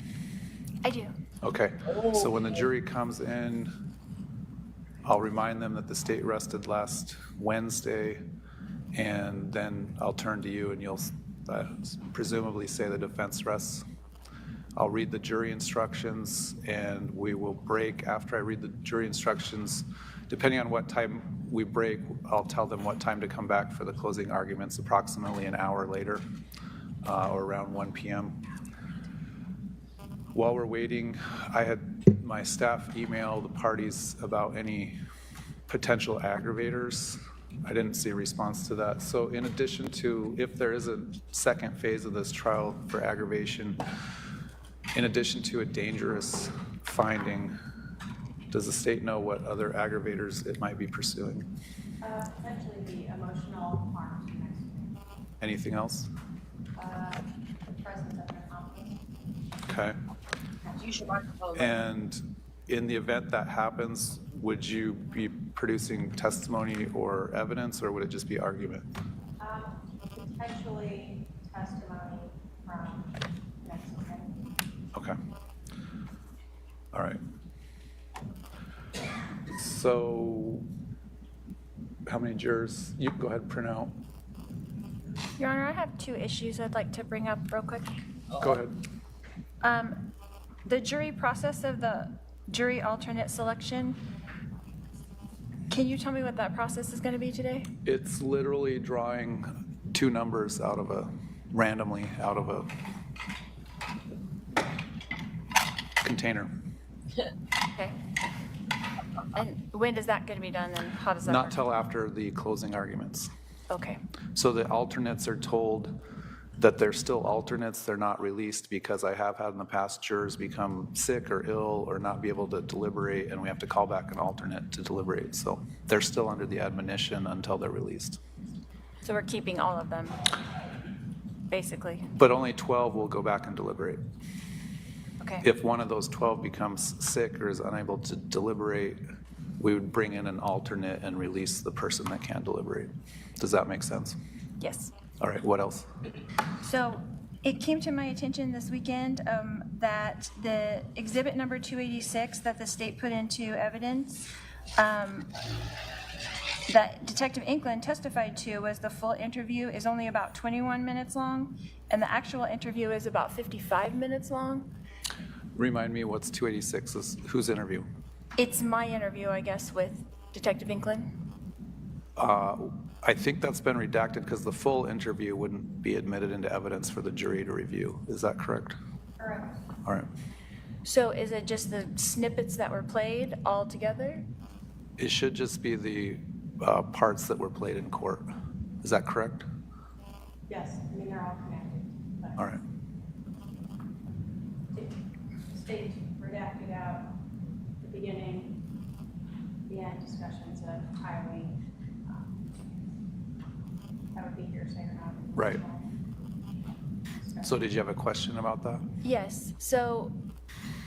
I do. Okay, so when the jury comes in, I'll remind them that the state rested last Wednesday, and then I'll turn to you and you'll presumably say the defense rests. I'll read the jury instructions, and we will break after I read the jury instructions depending on what time we break, I'll tell them what time to come back for the closing arguments, approximately an hour later, or around 1 p.m. While we're waiting, I had my staff email the parties about any potential aggravators. I didn't see a response to that. So in addition to, if there is a second phase of this trial for aggravation, in addition to a dangerous finding, does the state know what other aggravators it might be pursuing? Potentially the emotional harm to the next week. Anything else? The presence of an accomplice. Okay. You should microphone. And in the event that happens, would you be producing testimony or evidence, or would it just be argument? Potentially testimony from Mexican. Okay. All right. So how many jurors? You can go ahead and print out. Your Honor, I have 2 issues I'd like to bring up real quick. Go ahead. The jury process of the jury alternate selection, can you tell me what that process is going to be today? It's literally drawing 2 numbers out of randomly out of a container. Okay. And when is that going to be done, and how does that Not work? till after the closing arguments. Okay. So the alternates are told that they're still alternates, they're not released, because I have had in the past jurors become sick or ill or not be able to deliberate, and we have to call back an alternate to deliberate. So they're still under the admonition until they're released. So we're keeping all of them, basically. But only 12 will go back and deliberate. Okay. If one of those 12 becomes sick or is unable to deliberate, we would bring in an alternate and release the person that can't deliberate. Does that make sense? Yes. All right, what else? So it came to my attention this weekend that the exhibit number 286 that the state put into evidence, that Detective Inkland testified to was the full interview is only about 21 minutes long, and the actual interview is about 55 minutes long. Remind me, what's 286? Is whose interview? It's my interview, I guess, with Detective Inkland. I think that's been redacted because the full interview wouldn't be admitted into evidence for the jury to review. Is that correct? Correct. All right. So is it just the snippets that were played all together? It should just be the parts that were played in court. Is that correct? Yes, I mean, they're all connected. But All right. the state redacted out the beginning, the end discussions of highway. That would be hearsay or not. Right. So did you have a question about that? Yes. So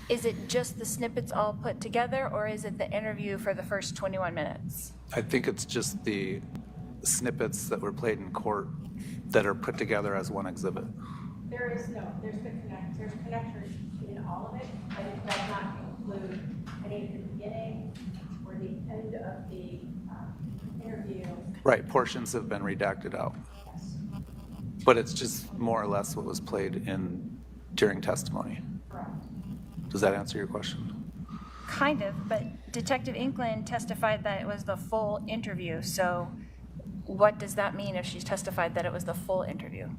is it just the snippets all put together, or is it the interview for the first 21 minutes? I think it's just the snippets that were played in court that are put together as one exhibit. There's connectors in all of it, but it does not include any of the beginning or the end of the interview. Right, portions have been redacted out. But it's just more or less what was played during testimony. Correct. Does that answer your question? Kind of, but Detective Inkland testified that it was the full interview. So what does that mean if she's testified that it was the full interview?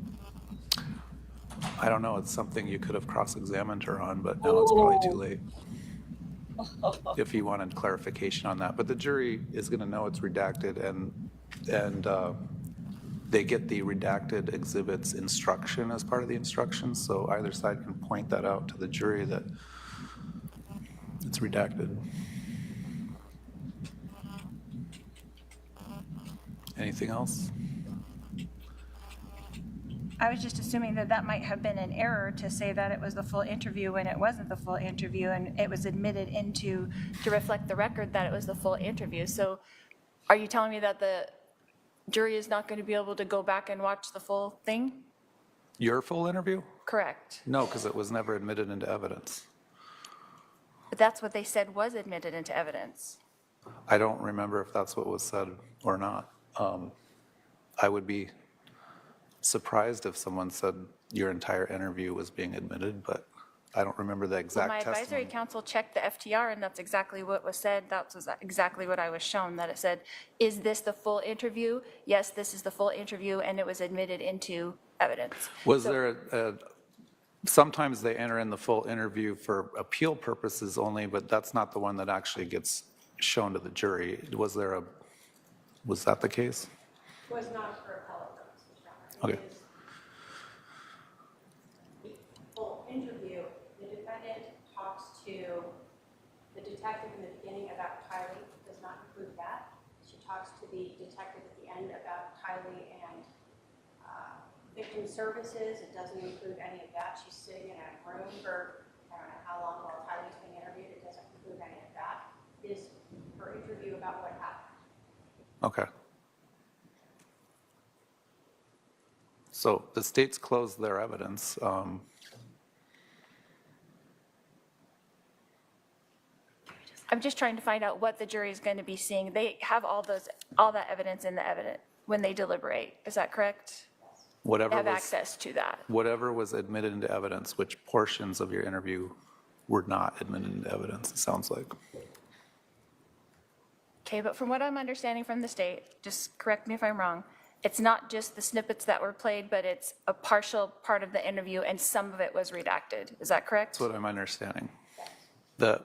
I don't know, it's something you could have cross-examined her on, but now it's probably too late. If you wanted clarification on that. But the jury is going to know it's redacted, and they get the redacted exhibits instruction as part of the instructions, so either side can point that out to the jury that it's redacted. Anything else? I was just assuming that that might have been an error to say that it was the full interview when it wasn't the full interview, and it was admitted into to reflect the record that it was the full interview. So are you telling me that the jury is not going to be able to go back and watch the full thing? Your full interview? Correct. No, because it was never admitted into evidence. But that's what they said was admitted into evidence. I don't remember if that's what was said or not. I would be surprised if someone said your entire interview was being admitted, but I don't remember the Well, exact my advisory testimony. council checked the FTR, and that's exactly what was said. That was exactly what I was shown, that it said, is this the full interview? Yes, this is the full interview, and it was admitted into evidence. Was there sometimes they enter in the full interview for appeal purposes only, but that's not the one that actually gets shown to the jury. Was that the case? Was not for appellate purposes, Your Honor. Okay. It is the full interview. The defendant talks to the detective in the beginning about Kylie, does not include that. She talks to the detective at the end about Kylie and victim services. It doesn't include any of that. She's sitting in a room for I don't know how long while Kylie's being interviewed. It doesn't include any of that. It is her interview about what happened. Okay. So the states closed their evidence. I'm just trying to find out what the jury is going to be seeing. They have all that evidence in the evidence when they deliberate. Is that correct? They Whatever have was, access to that. whatever was admitted into evidence, which portions of your interview were not admitted into evidence, it sounds like. Okay, but from what I'm understanding from the state, just correct me if I'm wrong, it's not just the snippets that were played, but it's a partial part of the interview and some of it was redacted. Is that correct? That's what I'm understanding. The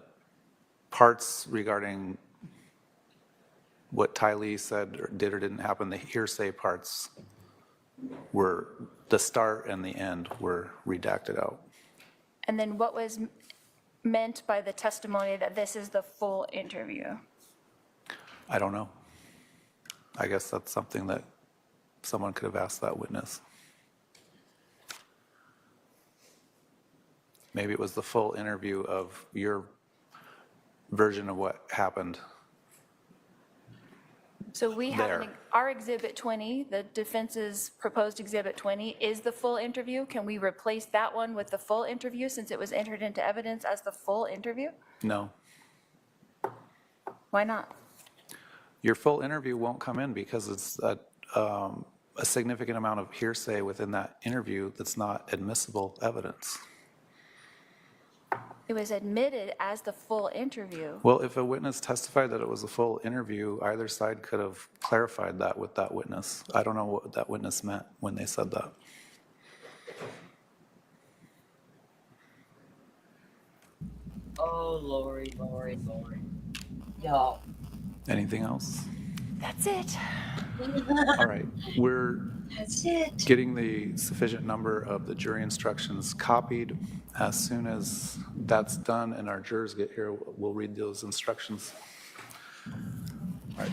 parts regarding what Tylee said or did or didn't happen, the hearsay parts were, the start and the end were redacted out. And then what was meant by the testimony that this is the full interview? I don't know. I guess that's something that someone could have asked that witness. Maybe it was the full interview of your version of what happened. So we have There. our Exhibit 20, the defense's proposed Exhibit 20, is the full interview. Can we replace that one with the full interview since it was entered into evidence as the full interview? No. Why not? Your full interview won't come in because it's a significant amount of hearsay within that interview that's not admissible evidence. It was admitted as the full interview. Well, if a witness testified that it was a full interview, either side could have clarified that with that witness. I don't know what that witness meant when they said that. Oh, Lori. Y'all. Anything else? That's it. All right, we're That's it. getting the sufficient number of the jury instructions copied. As soon as that's done and our jurors get here, we'll read those instructions. All right.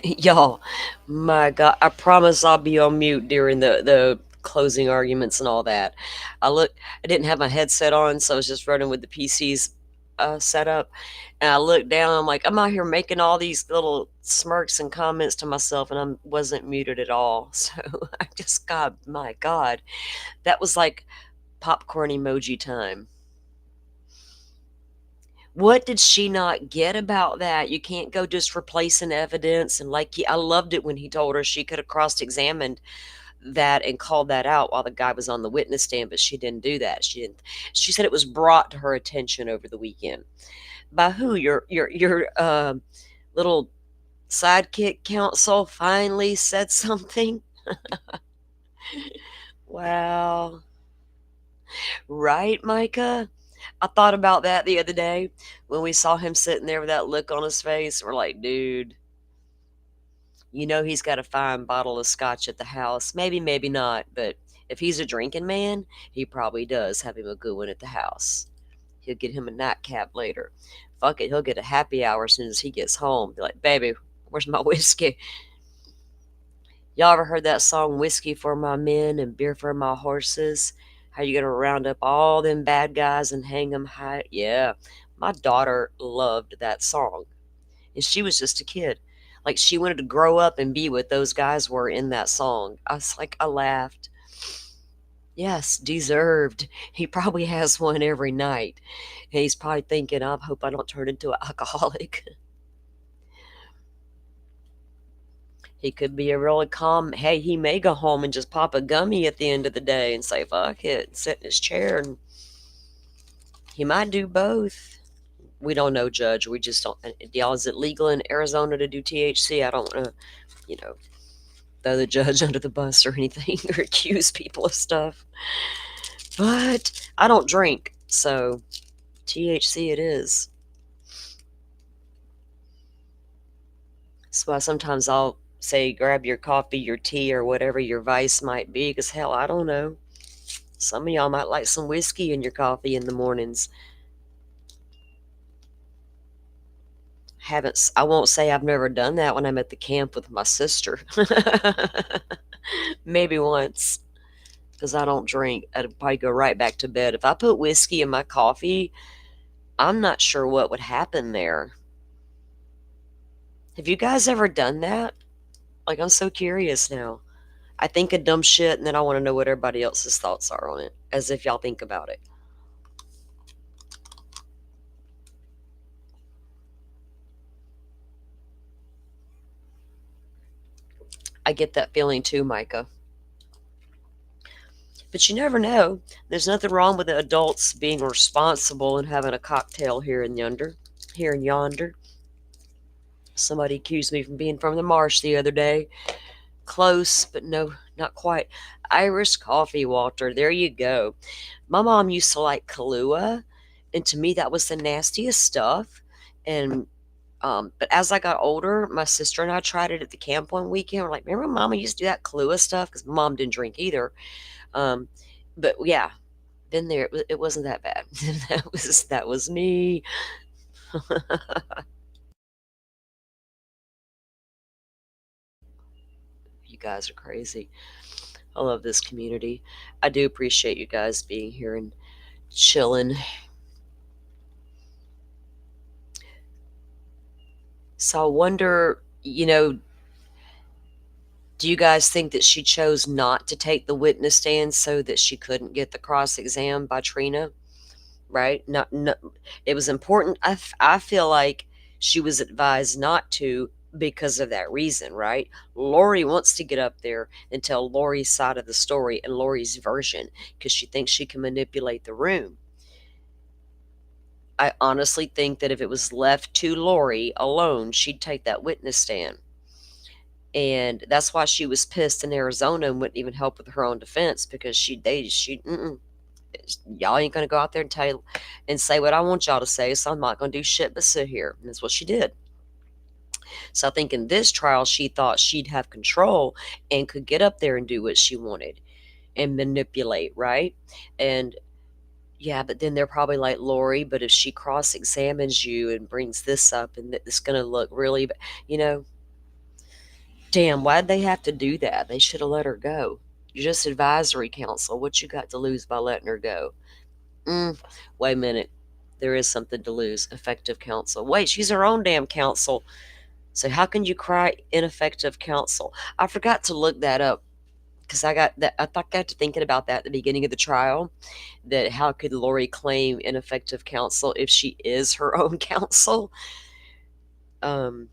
Y'all, my God, I promise I'll be on mute during the closing arguments and all that. I didn't have my headset on, so I was just running with the PC's set up. And I looked down, I'm like, I'm out here making all these little smirks and comments to myself, and I wasn't muted at all. So I just got, my God, that was like popcorn emoji time. What did she not get about that? You can't go just replacing evidence. And I loved it when he told her she could have cross-examined that and called that out while the guy was on the witness stand, but she didn't do that. She said it was brought to her attention over the weekend. By who? Your little sidekick counsel finally said something? Wow. Right, Micah? I thought about that the other day when we saw him sitting there with that look on his face. We're like, dude, you know he's got a fine bottle of scotch at the house. Maybe, maybe not. But if he's a drinking man, he probably does have him a good one at the house. He'll get him a nightcap later. Fuck it, he'll get a happy hour as soon as he gets home. Be like, baby, where's my whiskey? Y'all ever heard that song, Whiskey for My Men and Beer for My Horses? How you gonna round up all them bad guys and hang them high? Yeah, my daughter loved that song. And she was just a kid. Like, she wanted to grow up and be what those guys were in that song. I was like, I laughed. Yes, deserved. He probably has one every night. He's probably thinking, I hope I don't turn into an alcoholic. He could be a really calm, hey, he may go home and just pop a gummy at the end of the day and say, fuck it, and sit in his chair. And he might do both. We don't know, Judge. We just don't. Y'all, is it legal in Arizona to do THC? I don't want to, throw the judge under the bus or anything or accuse people of stuff. But I don't drink, so THC it is. So sometimes I'll say, grab your coffee, your tea, or whatever your vice might be, because hell, I don't know. Some of y'all might like some whiskey in your coffee in the mornings. I won't say I've never done that when I'm at the camp with my sister. Maybe once, because I don't drink. I'd probably go right back to bed. If I put whiskey in my coffee, I'm not sure what would happen there. Have you guys ever done that? Like, I'm so curious now. I think of dumb shit, and then I want to know what everybody else's thoughts are on it, as if y'all think about it. I get that feeling too, Micah. But you never know. There's nothing wrong with the adults being responsible and having a cocktail here and yonder. Somebody accused me from being from the marsh the other day. Close, but no, not quite. Irish coffee, Walter. There you go. My mom used to like Kahlua, and to me that was the nastiest stuff. And but as I got older, my sister and I tried it at the camp one weekend. We're like, remember when Mama used to do that Kahlua stuff? Because Mom didn't drink either. But yeah, been there. It wasn't that bad. that was me. You guys are crazy. I love this community. I do appreciate you guys being here and chilling. So I wonder, do you guys think that she chose not to take the witness stand so that she couldn't get the cross-exam by Trina? Right? No, it was important. I feel like she was advised not to because of that reason, right? Lori wants to get up there and tell Lori's side of the story and Lori's version because she thinks she can manipulate the room. I honestly think that if it was left to Lori alone, she'd take that witness stand. And that's why she was pissed in Arizona and wouldn't even help with her own defense, because y'all ain't going to go out there and tell and say what I want y'all to say, so I'm not going to do shit but sit here. And that's what she did. So I think in this trial, she thought she'd have control and could get up there and do what she wanted and manipulate, right? And yeah, but then they're probably like, Lori, but if she cross-examines you and brings this up and it's going to look really, damn, why'd they have to do that? They should have let her go. You're just advisory counsel. What you got to lose by letting her go? Wait a minute. There is something to lose. Effective counsel. Wait, she's her own damn counsel. So how can you cry ineffective counsel? I forgot to look that up because I got to thinking about that at the beginning of the trial, that how could Lori claim ineffective counsel if she is her own counsel? Like,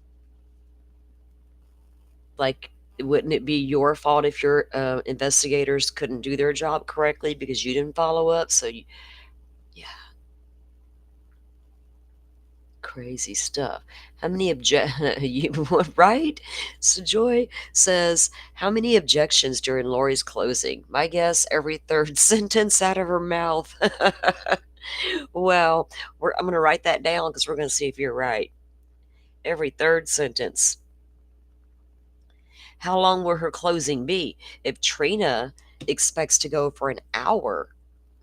wouldn't it be your fault if your investigators couldn't do their job correctly because you didn't follow up? So yeah. Crazy stuff. How many right? So Joy says, how many objections during Lori's closing? My guess, every third sentence out of her mouth. Well, I'm going to write that down because we're going to see if you're right. Every third sentence. How long will her closing be? If Trina expects to go for an hour,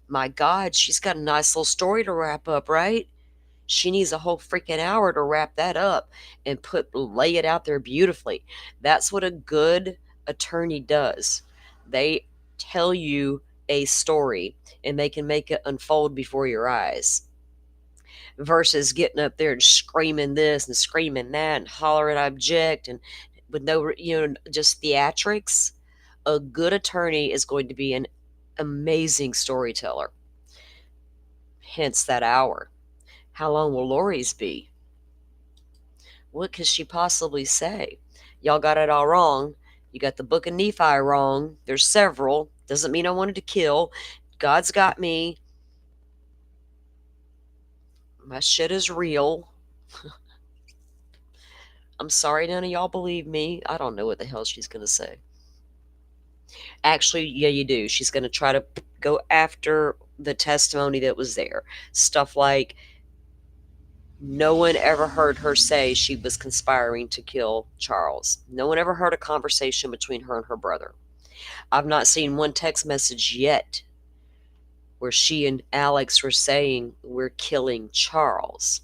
my God, she's got a nice little story to wrap up, right? She needs a whole freaking hour to wrap that up and lay it out there beautifully. That's what a good attorney does. They tell you a story and they can make it unfold before your eyes. Versus getting up there and screaming this and screaming that and hollering object and with no, just theatrics. A good attorney is going to be an amazing storyteller. Hence that hour. How long will Lori's be? What could she possibly say? Y'all got it all wrong. You got the book of Nephi wrong. There's several. Doesn't mean I wanted to kill. God's got me. My shit is real. I'm sorry none of y'all believe me. I don't know what the hell she's going to say. Actually, yeah, you do. She's going to try to go after the testimony that was there. Stuff like, no one ever heard her say she was conspiring to kill Charles. No one ever heard a conversation between her and her brother. I've not seen one text message yet where she and Alex were saying, we're killing Charles.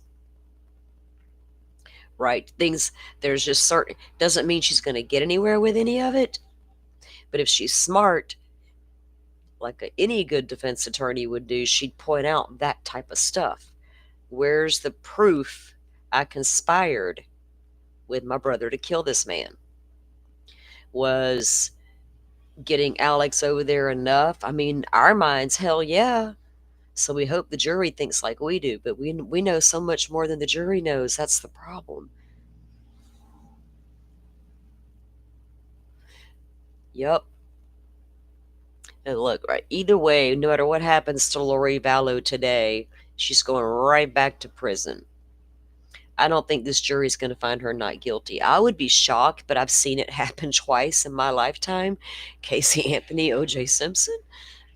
Right? Things, there's just certain, doesn't mean she's going to get anywhere with any of it. But if she's smart, like any good defense attorney would do, she'd point out that type of stuff. Where's the proof I conspired with my brother to kill this man? Was getting Alex over there enough? I mean, our minds, hell yeah. So we hope the jury thinks like we do, but we know so much more than the jury knows. That's the problem. Yep. And look, right, either way, no matter what happens to Lori Vallow today, she's going right back to prison. I don't think this jury's going to find her not guilty. I would be shocked, but I've seen it happen twice in my lifetime. Casey Anthony, O.J. Simpson.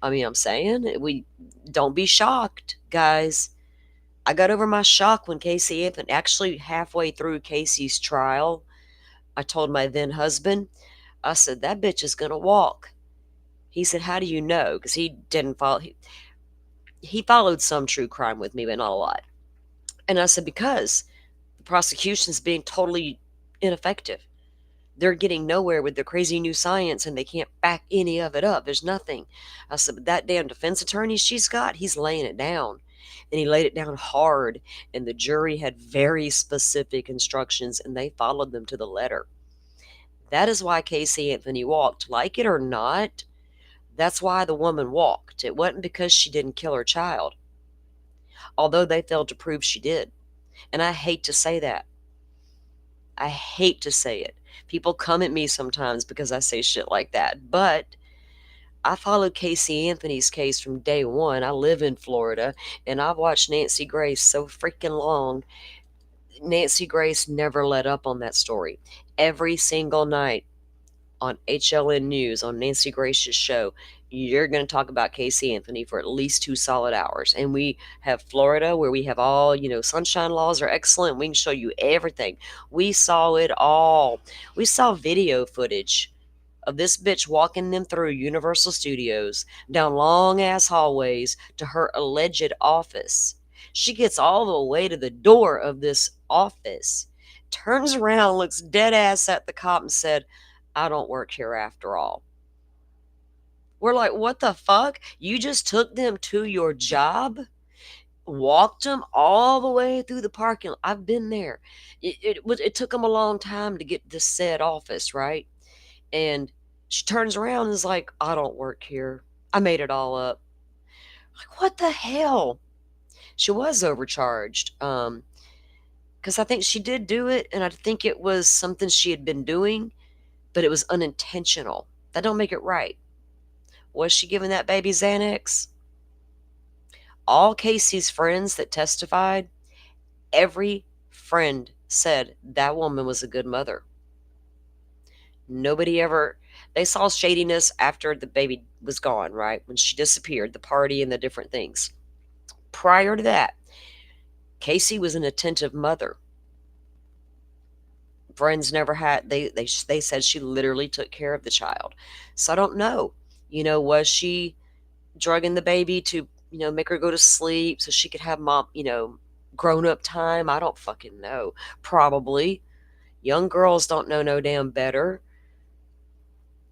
I mean, I'm saying, we don't be shocked, guys. I got over my shock when Casey Anthony, actually halfway through Casey's trial, I told my then husband, I said, that bitch is going to walk. He said, how do you know? Because he didn't follow, he followed some true crime with me, but not a lot. And I said, because the prosecution's being totally ineffective. They're getting nowhere with the crazy new science and they can't back any of it up. There's nothing. I said, but that damn defense attorney she's got, he's laying it down. And he laid it down hard. And the jury had very specific instructions and they followed them to the letter. That is why Casey Anthony walked. Like it or not, that's why the woman walked. It wasn't because she didn't kill her child. Although they failed to prove she did. And I hate to say that. I hate to say it. People come at me sometimes because I say shit like that. But I followed Casey Anthony's case from day one. I live in Florida, and I've watched Nancy Grace so freaking long. Nancy Grace never let up on that story. Every single night on HLN News, on Nancy Grace's show, you're going to talk about Casey Anthony for at least 2 solid hours. And we have Florida where we have all, sunshine laws are excellent. We can show you everything. We saw it all. We saw video footage of this bitch walking them through Universal Studios, down long ass hallways to her alleged office. She gets all the way to the door of this office, turns around, looks dead ass at the cop and said, I don't work here after all. We're like, what the fuck? You just took them to your job? Walked them all the way through the parking lot. I've been there. It took them a long time to get this said office, right? And she turns around and is like, I don't work here. I made it all up. Like, what the hell? She was overcharged. Because I think she did do it, and I think it was something she had been doing, but it was unintentional. That don't make it right. Was she giving that baby Xanax? All Casey's friends that testified, every friend said that woman was a good mother. Nobody ever, they saw shadiness after the baby was gone, right? When she disappeared, the party and the different things. Prior to that, Casey was an attentive mother. Friends never had, they said she literally took care of the child. So I don't know. Was she drugging the baby to, make her go to sleep so she could have mom, grown up time? I don't fucking know. Probably. Young girls don't know no damn better.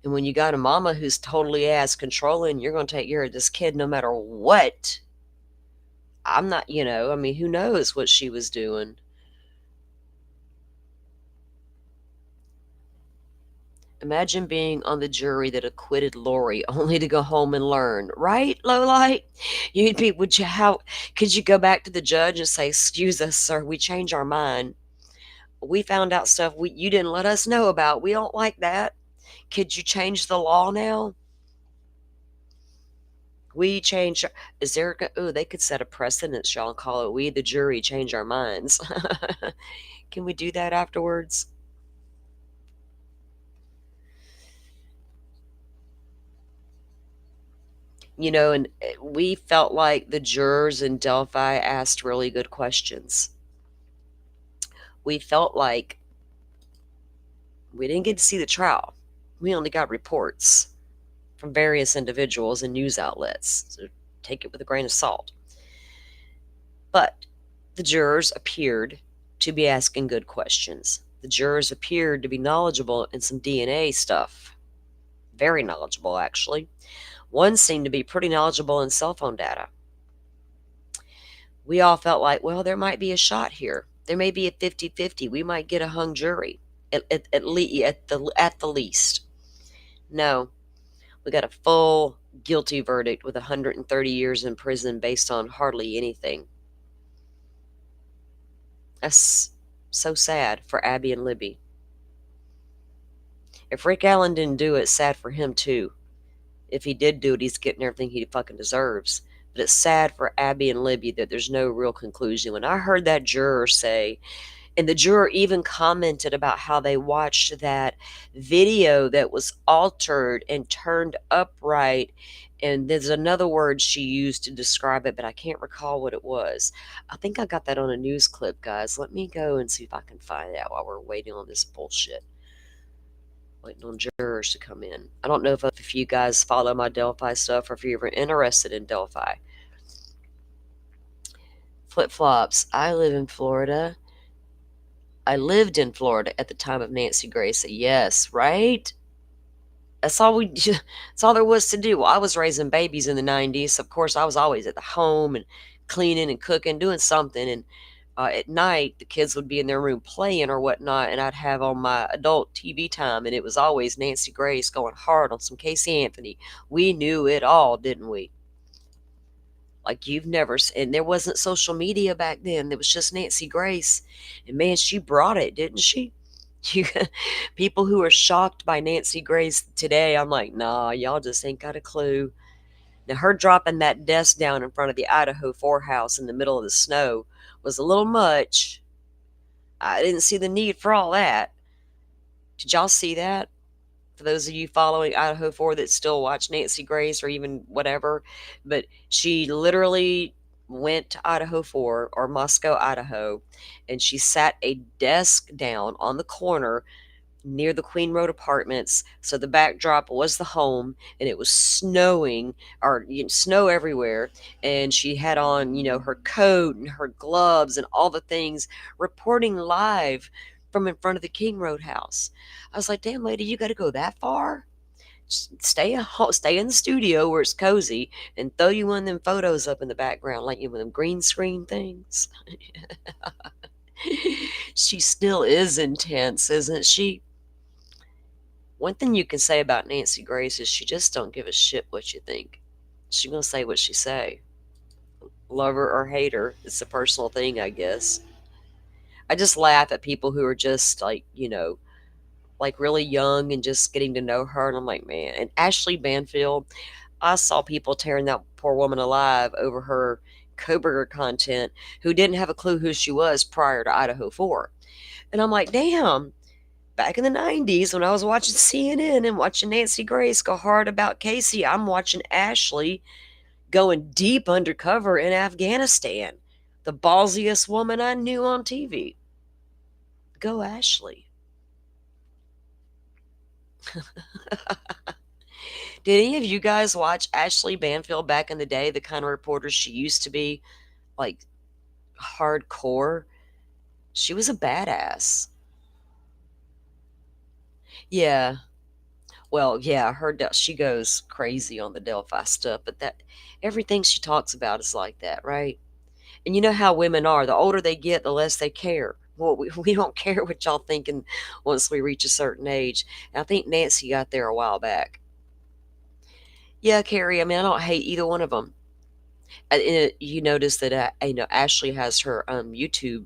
And when you got a mama who's totally ass controlling, you're going to take care of this kid no matter what. I'm not, who knows what she was doing. Imagine being on the jury that acquitted Lori only to go home and learn, right, Lowlight? You'd be, how could you go back to the judge and say, excuse us, sir, we changed our mind. We found out stuff you didn't let us know about. We don't like that. Could you change the law now? We change. Is there? Oh, they could set a precedent, y'all, and call it "We, the jury, change our minds." Can we do that afterwards? You know, and we felt like the jurors in Delphi asked really good questions. We felt like we didn't get to see the trial. We only got reports from various individuals and news outlets. So take it with a grain of salt. But the jurors appeared to be asking good questions. The jurors appeared to be knowledgeable in some DNA stuff. Very knowledgeable, actually. One seemed to be pretty knowledgeable in cell phone data. We all felt like, well, there might be a shot here. There may be a 50-50. We might get a hung jury, at the least. No, we got a full guilty verdict with 130 years in prison based on hardly anything. That's so sad for Abby and Libby. If Rick Allen didn't do it, it's sad for him too. If he did do it, he's getting everything he fucking deserves. But it's sad for Abby and Libby that there's no real conclusion. When I heard that juror say, and the juror even commented about how they watched that video that was altered and turned upright. And there's another word she used to describe it, but I can't recall what it was. I think I got that on a news clip, guys. Let me go and see if I can find out while we're waiting on this bullshit. Waiting on jurors to come in. I don't know if you guys follow my Delphi stuff or if you're ever interested in Delphi. Flip-flops. I live in Florida. I lived in Florida at the time of Nancy Grace. Yes, right? That's all there was to do. Well, I was raising babies in the 90s. So of course, I was always at the home and cleaning and cooking, doing something. And at night, the kids would be in their room playing or whatnot, and I'd have on my adult TV time, and it was always Nancy Grace going hard on some Casey Anthony. We knew it all, didn't we? Like you've never, and there wasn't social media back then. There was just Nancy Grace. And man, she brought it, didn't she? People who are shocked by Nancy Grace today, I'm like, nah, y'all just ain't got a clue. Now, her dropping that desk down in front of the Idaho 4 house in the middle of the snow was a little much. I didn't see the need for all that. Did y'all see that? For those of you following Idaho 4 that still watch Nancy Grace or even whatever, but she literally went to Idaho 4 or Moscow, Idaho, and she sat a desk down on the corner near the Queen Road apartments. So the backdrop was the home, and it was snowing, or snow everywhere. And she had on, her coat and her gloves and all the things, reporting live from in front of the King Road house. I was like, damn, lady, you got to go that far? Just stay in the studio where it's cozy and throw you one of them photos up in the background, like one of them green screen things. She still is intense, isn't she? One thing you can say about Nancy Grace is she just don't give a shit what you think. She's going to say what she say. Love her or hate her. It's a personal thing, I guess. I just laugh at people who are just like really young and just getting to know her. And I'm like, man. And Ashley Banfield, I saw people tearing that poor woman alive over her Koberger content who didn't have a clue who she was prior to Idaho 4. And I'm like, damn. Back in the 90s, when I was watching CNN and watching Nancy Grace go hard about Casey, I'm watching Ashley going deep undercover in Afghanistan. The ballsiest woman I knew on TV. Go Ashley. Did any of you guys watch Ashley Banfield back in the day? The kind of reporter she used to be, like hardcore. She was a badass. Yeah. Well, yeah, I heard that she goes crazy on the Delphi stuff, but that everything she talks about is like that, right? And you know how women are. The older they get, the less they care. well, we don't care what y'all thinking once we reach a certain age. And I think Nancy got there a while back. Yeah, Carrie, I mean, I don't hate either one of them. You notice that, Ashley has her YouTube,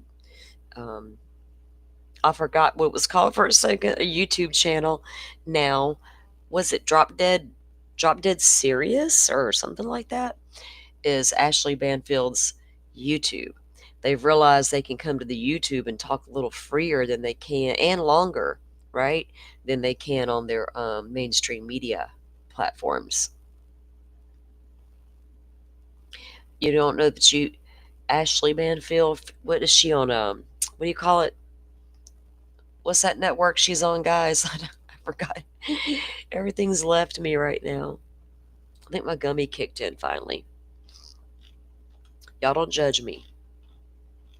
I forgot what it was called for a second, a YouTube channel now. Was it Drop Dead Serious or something like that? Is Ashley Banfield's YouTube. They've realized they can come to the YouTube and talk a little freer than they can, and longer, right, than they can on their mainstream media platforms. You don't know that Ashley Banfield, what is she on? What do you call it? What's that network she's on, guys? I forgot. Everything's left me right now. I think my gummy kicked in finally. Y'all don't judge me.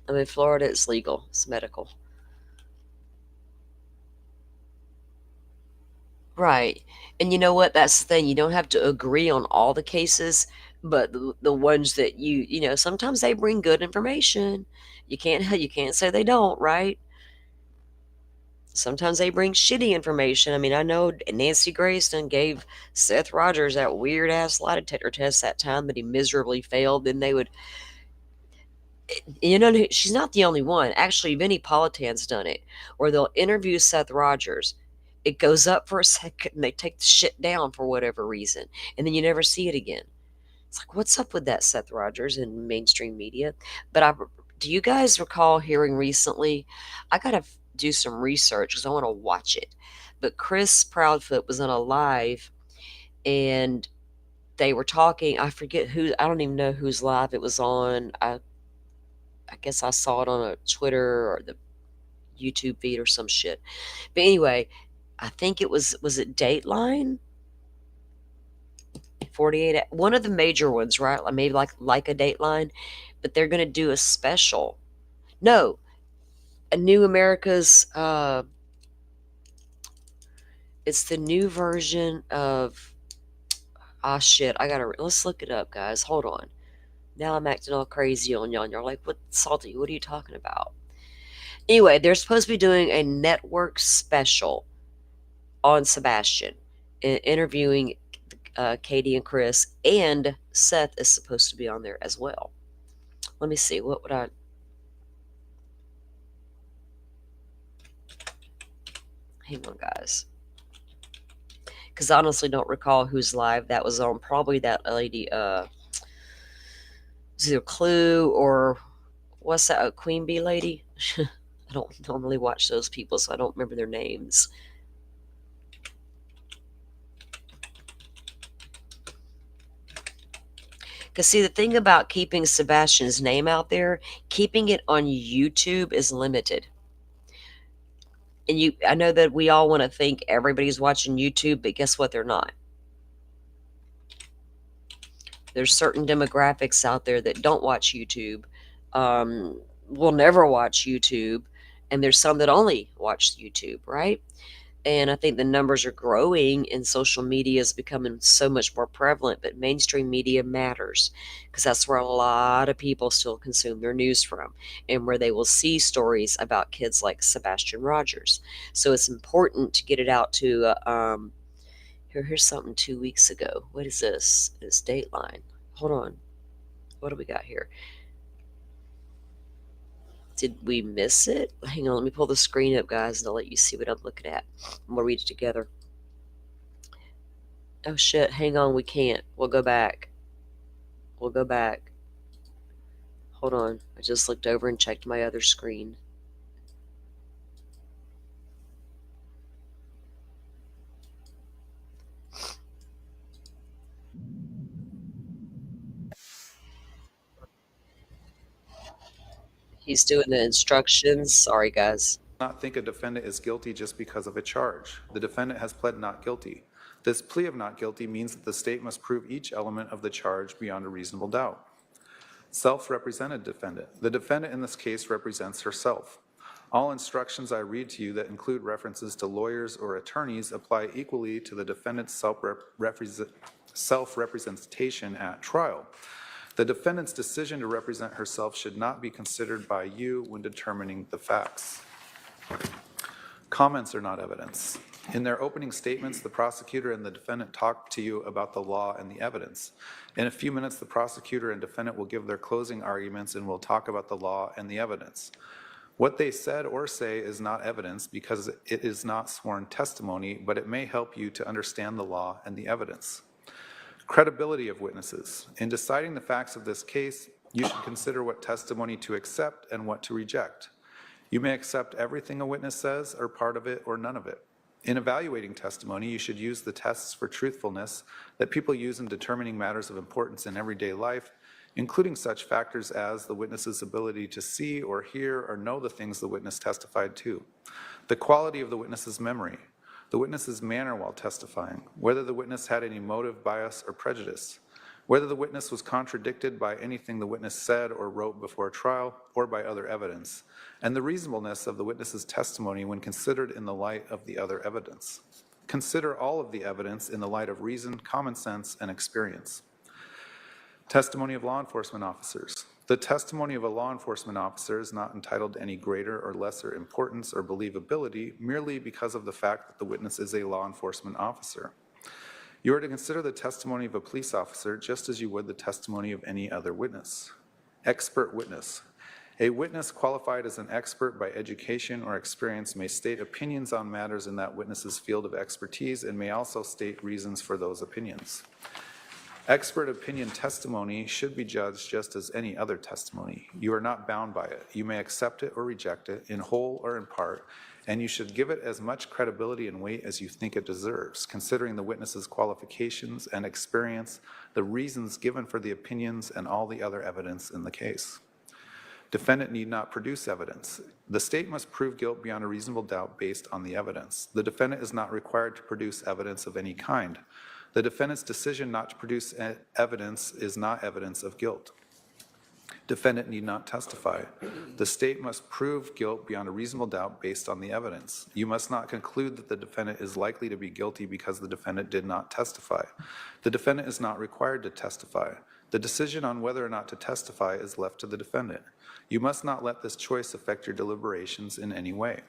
I'm in Florida. It's legal. It's medical. Right. And you know what? That's the thing. You don't have to agree on all the cases, but the ones that sometimes they bring good information. You can't say they don't, right? Sometimes they bring shitty information. I mean, I know Nancy Grayston gave Seth Rogers that weird ass lie detector test that time that he miserably failed. Then they would, she's not the only one. Actually, Vinnie Politan's done it, where they'll interview Seth Rogers. It goes up for a second and they take the shit down for whatever reason. And then you never see it again. It's like, what's up with that, Seth Rogers, in mainstream media? But do you guys recall hearing recently? I got to do some research because I want to watch it. But Chris Proudfoot was on a live and they were talking. I forget who, I don't even know whose live it was on. I guess I saw it on a Twitter or the YouTube feed or some shit. But anyway, I think it was it Dateline? 48, one of the major ones, right? Maybe like a Dateline, but they're going to do a special. No, a New America's, it's the new version of, shit, let's look it up, guys. Hold on. Now I'm acting all crazy on y'all. You're like, what, Salty, what are you talking about? Anyway, they're supposed to be doing a network special on Sebastian, interviewing Katie and Chris, and Seth is supposed to be on there as well. Let me see. What would I... Hang on, guys. Because I honestly don't recall whose live that was on. Probably that lady, it was either Clue or what's that, a Queen Bee lady? I don't normally watch those people, so I don't remember their names. Because see, the thing about keeping Sebastian's name out there, keeping it on YouTube is limited. And I know that we all want to think everybody's watching YouTube, but guess what? They're not. There's certain demographics out there that don't watch YouTube, will never watch YouTube, and there's some that only watch YouTube, right? And I think the numbers are growing and social media is becoming so much more prevalent, but mainstream media matters because that's where a lot of people still consume their news from and where they will see stories about kids like Sebastian Rogers. So it's important to get it out to, here's something 2 weeks ago. What is this? It's Dateline. Hold on. What do we got here? Did we miss it? Hang on, let me pull the screen up, guys, and I'll let you see what I'm looking at. And we'll read it together. Oh, shit. Hang on, we can't. We'll go back. We'll go back. Hold on. I just looked over and checked my other screen. He's doing the instructions. Sorry, guys. Not think a defendant is guilty just because of a charge. The defendant has pled not guilty. This plea of not guilty means that the state must prove each element of the charge beyond a reasonable doubt. Self-represented defendant. The defendant in this case represents herself. All instructions I read to you that include references to lawyers or attorneys apply equally to the defendant's self-representation at trial. The defendant's decision to represent herself should not be considered by you when determining the facts. Comments are not evidence. In their opening statements, the prosecutor and the defendant talk to you about the law and the evidence. In a few minutes, the prosecutor and defendant will give their closing arguments and will talk about the law and the evidence. What they said or say is not evidence because it is not sworn testimony, but it may help you to understand the law and the evidence. Credibility of witnesses. In deciding the facts of this case, you should consider what testimony to accept and what to reject. You may accept everything a witness says, or part of it, or none of it. In evaluating testimony, you should use the tests for truthfulness that people use in determining matters of importance in everyday life, including such factors as the witness's ability to see or hear or know the things the witness testified to, the quality of the witness's memory, the witness's manner while testifying, whether the witness had any motive, bias, or prejudice, whether the witness was contradicted by anything the witness said or wrote before trial or by other evidence, and the reasonableness of the witness's testimony when considered in the light of the other evidence. Consider all of the evidence in the light of reason, common sense, and experience. Testimony of law enforcement officers. The testimony of a law enforcement officer is not entitled to any greater or lesser importance or believability merely because of the fact that the witness is a law enforcement officer. You are to consider the testimony of a police officer just as you would the testimony of any other witness. Expert witness. A witness qualified as an expert by education or experience may state opinions on matters in that witness's field of expertise and may also state reasons for those opinions. Expert opinion testimony should be judged just as any other testimony. You are not bound by it. You may accept it or reject it in whole or in part, and you should give it as much credibility and weight as you think it deserves, considering the witness's qualifications and experience, the reasons given for the opinions, and all the other evidence in the case. Defendant need not produce evidence. The state must prove guilt beyond a reasonable doubt based on the evidence. The defendant is not required to produce evidence of any kind. The defendant's decision not to produce evidence is not evidence of guilt. Defendant need not testify. The state must prove guilt beyond a reasonable doubt based on the evidence. You must not conclude that the defendant is likely to be guilty because the defendant did not testify. The defendant is not required to testify. The decision on whether or not to testify is left to the defendant. You must not let this choice affect your deliberations in any way.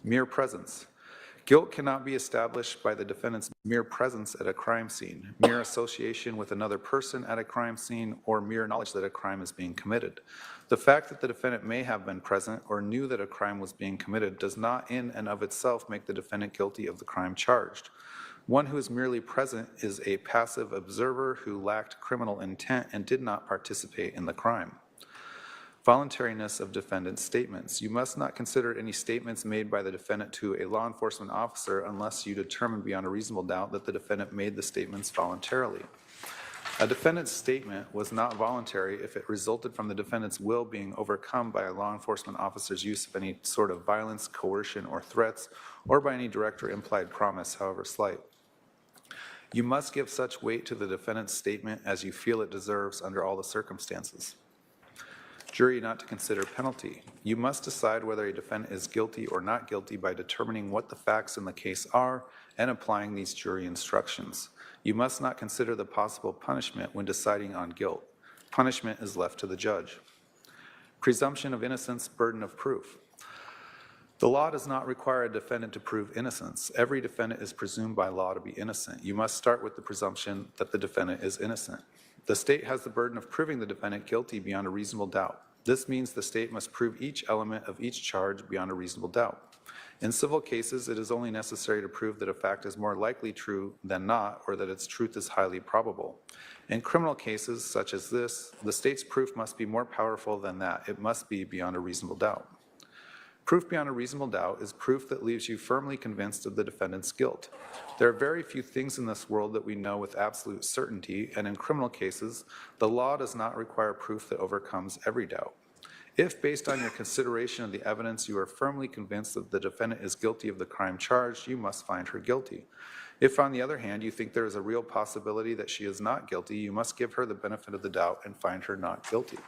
Mere presence. Guilt cannot be established by the defendant's mere presence at a crime scene, mere association with another person at a crime scene, or mere knowledge that a crime is being committed. The fact that the defendant may have been present or knew that a crime was being committed does not in and of itself make the defendant guilty of the crime charged. One who is merely present is a passive observer who lacked criminal intent and did not participate in the crime. Voluntariness of defendant's statements. You must not consider any statements made by the defendant to a law enforcement officer unless you determine beyond a reasonable doubt that the defendant made the statements voluntarily. A defendant's statement was not voluntary if it resulted from the defendant's will being overcome by a law enforcement officer's use of any sort of violence, coercion, or threats, or by any direct or implied promise, however slight. You must give such weight to the defendant's statement as you feel it deserves under all the circumstances. Jury not to consider penalty. You must decide whether a defendant is guilty or not guilty by determining what the facts in the case are and applying these jury instructions. You must not consider the possible punishment when deciding on guilt. Punishment is left to the judge. Presumption of innocence, burden of proof. The law does not require a defendant to prove innocence. Every defendant is presumed by law to be innocent. You must start with the presumption that the defendant is innocent. The state has the burden of proving the defendant guilty beyond a reasonable doubt. This means the state must prove each element of each charge beyond a reasonable doubt. In civil cases, it is only necessary to prove that a fact is more likely true than not, or that its truth is highly probable. In criminal cases such as this, the state's proof must be more powerful than that. It must be beyond a reasonable doubt. Proof beyond a reasonable doubt is proof that leaves you firmly convinced of the defendant's guilt. There are very few things in this world that we know with absolute certainty, and in criminal cases, the law does not require proof that overcomes every doubt. If, based on your consideration of the evidence, you are firmly convinced that the defendant is guilty of the crime charged, you must find her guilty. If, on the other hand, you think there is a real possibility that she is not guilty, you must give her the benefit of the doubt and find her not guilty.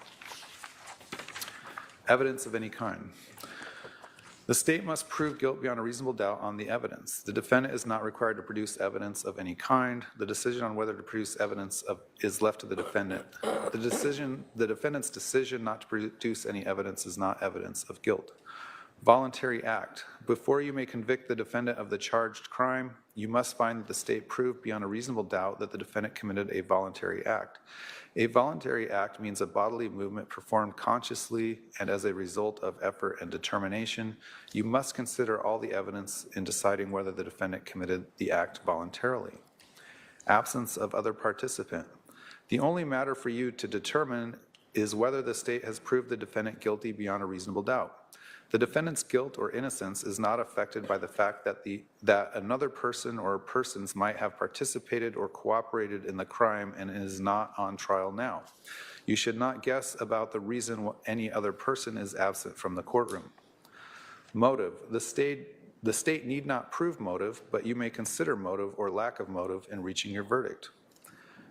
Evidence of any kind. The state must prove guilt beyond a reasonable doubt on the evidence. The defendant is not required to produce evidence of any kind. The decision on whether to produce evidence is left to the defendant. The defendant's decision not to produce any evidence is not evidence of guilt. Voluntary act. Before you may convict the defendant of the charged crime, you must find that the state proved beyond a reasonable doubt that the defendant committed a voluntary act. A voluntary act means a bodily movement performed consciously and as a result of effort and determination. You must consider all the evidence in deciding whether the defendant committed the act voluntarily. Absence of other participant. The only matter for you to determine is whether the state has proved the defendant guilty beyond a reasonable doubt. The defendant's guilt or innocence is not affected by the fact that another person or persons might have participated or cooperated in the crime and is not on trial now. You should not guess about the reason any other person is absent from the courtroom. Motive. The state need not prove motive, but you may consider motive or lack of motive in reaching your verdict.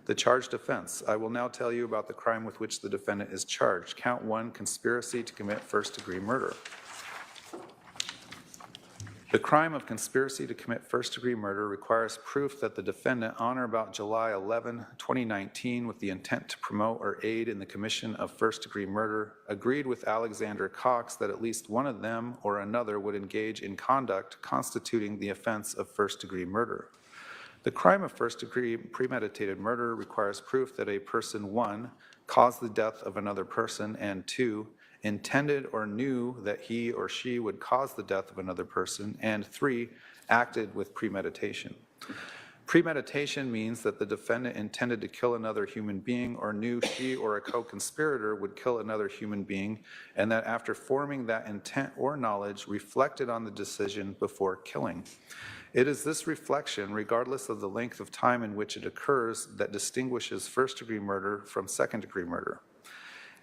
The charged offense. I will now tell you about the crime with which the defendant is charged. Count 1, conspiracy to commit first-degree murder. The crime of conspiracy to commit first-degree murder requires proof that the defendant, on or about July 11, 2019, with the intent to promote or aid in the commission of first-degree murder, agreed with Alexander Cox that at least one of them or another would engage in conduct constituting the offense of first-degree murder. The crime of first-degree premeditated murder requires proof that a person, 1, caused the death of another person, and 2, intended or knew that he or she would cause the death of another person, and 3, acted with premeditation. Premeditation means that the defendant intended to kill another human being or knew she or a co-conspirator would kill another human being, and that after forming that intent or knowledge, reflected on the decision before killing. It is this reflection, regardless of the length of time in which it occurs, that distinguishes first-degree murder from second-degree murder.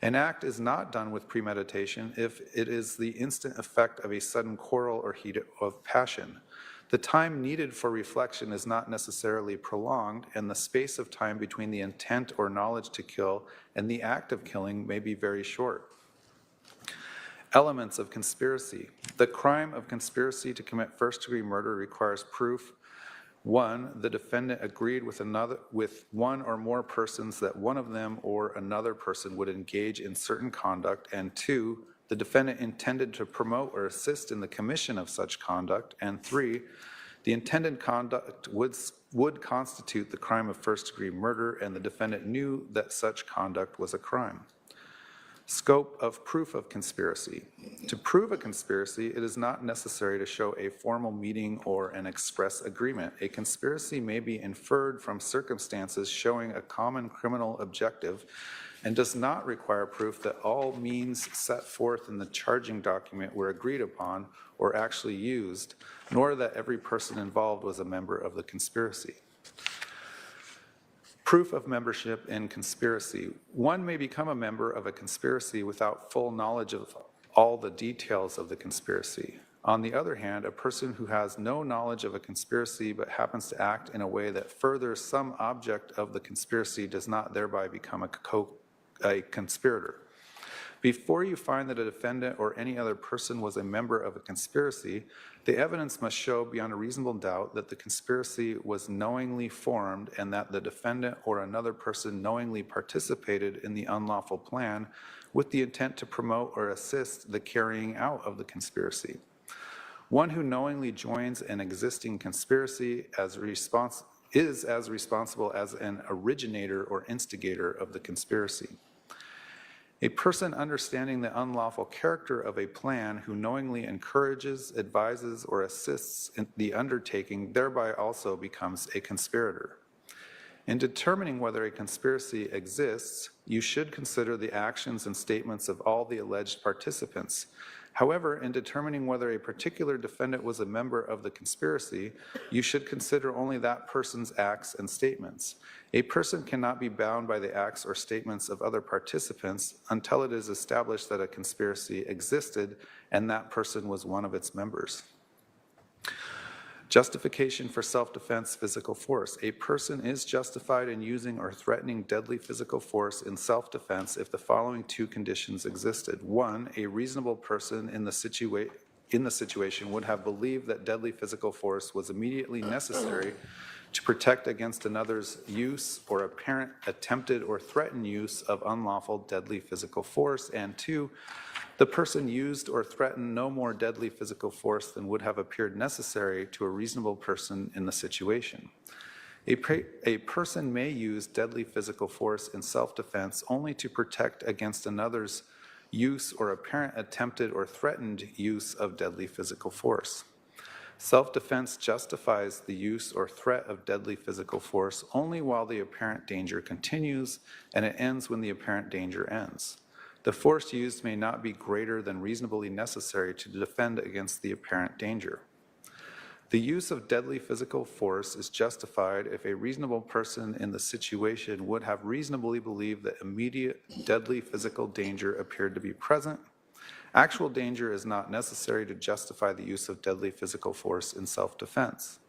An act is not done with premeditation if it is the instant effect of a sudden quarrel or heat of passion. The time needed for reflection is not necessarily prolonged, and the space of time between the intent or knowledge to kill and the act of killing may be very short. Elements of conspiracy. The crime of conspiracy to commit first-degree murder requires proof. 1, the defendant agreed with one or more persons that one of them or another person would engage in certain conduct, and 2, the defendant intended to promote or assist in the commission of such conduct, and 3, the intended conduct would constitute the crime of first-degree murder, and the defendant knew that such conduct was a crime. Scope of proof of conspiracy. To prove a conspiracy, it is not necessary to show a formal meeting or an express agreement. A conspiracy may be inferred from circumstances showing a common criminal objective and does not require proof that all means set forth in the charging document were agreed upon or actually used, nor that every person involved was a member of the conspiracy. Proof of membership in conspiracy. One may become a member of a conspiracy without full knowledge of all the details of the conspiracy. On the other hand, a person who has no knowledge of a conspiracy but happens to act in a way that furthers some object of the conspiracy does not thereby become a conspirator. Before you find that a defendant or any other person was a member of a conspiracy, the evidence must show beyond a reasonable doubt that the conspiracy was knowingly formed and that the defendant or another person knowingly participated in the unlawful plan with the intent to promote or assist the carrying out of the conspiracy. One who knowingly joins an existing conspiracy is as responsible as an originator or instigator of the conspiracy. A person understanding the unlawful character of a plan who knowingly encourages, advises, or assists in the undertaking thereby also becomes a conspirator. In determining whether a conspiracy exists, you should consider the actions and statements of all the alleged participants. However, in determining whether a particular defendant was a member of the conspiracy, you should consider only that person's acts and statements. A person cannot be bound by the acts or statements of other participants until it is established that a conspiracy existed and that person was one of its members. Justification for self-defense physical force. A person is justified in using or threatening deadly physical force in self-defense if the following two conditions existed. 1, a reasonable person in the in the situation would have believed that deadly physical force was immediately necessary to protect against another's use or apparent attempted or threatened use of unlawful deadly physical force, and 2, the person used or threatened no more deadly physical force than would have appeared necessary to a reasonable person in the situation. A person may use deadly physical force in self-defense only to protect against another's use or apparent attempted or threatened use of deadly physical force. Self-defense justifies the use or threat of deadly physical force only while the apparent danger continues, and it ends when the apparent danger ends. The force used may not be greater than reasonably necessary to defend against the apparent danger. The use of deadly physical force is justified if a reasonable person in the situation would have reasonably believed that immediate deadly physical danger appeared to be present. Actual danger is not necessary to justify the use of deadly physical force in self-defense.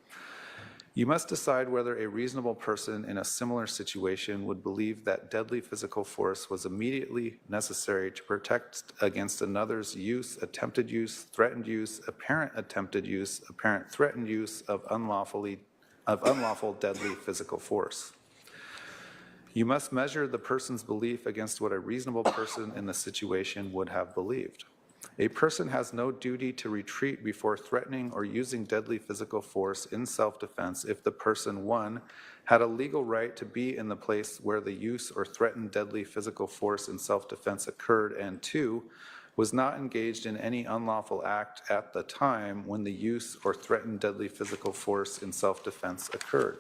You must decide whether a reasonable person in a similar situation would believe that deadly physical force was immediately necessary to protect against another's use, attempted use, threatened use, apparent attempted use, apparent threatened use of unlawful deadly physical force. You must measure the person's belief against what a reasonable person in the situation would have believed. A person has no duty to retreat before threatening or using deadly physical force in self-defense if the person, 1, had a legal right to be in the place where the use or threatened deadly physical force in self-defense occurred, and 2, was not engaged in any unlawful act at the time when the use or threatened deadly physical force in self-defense occurred.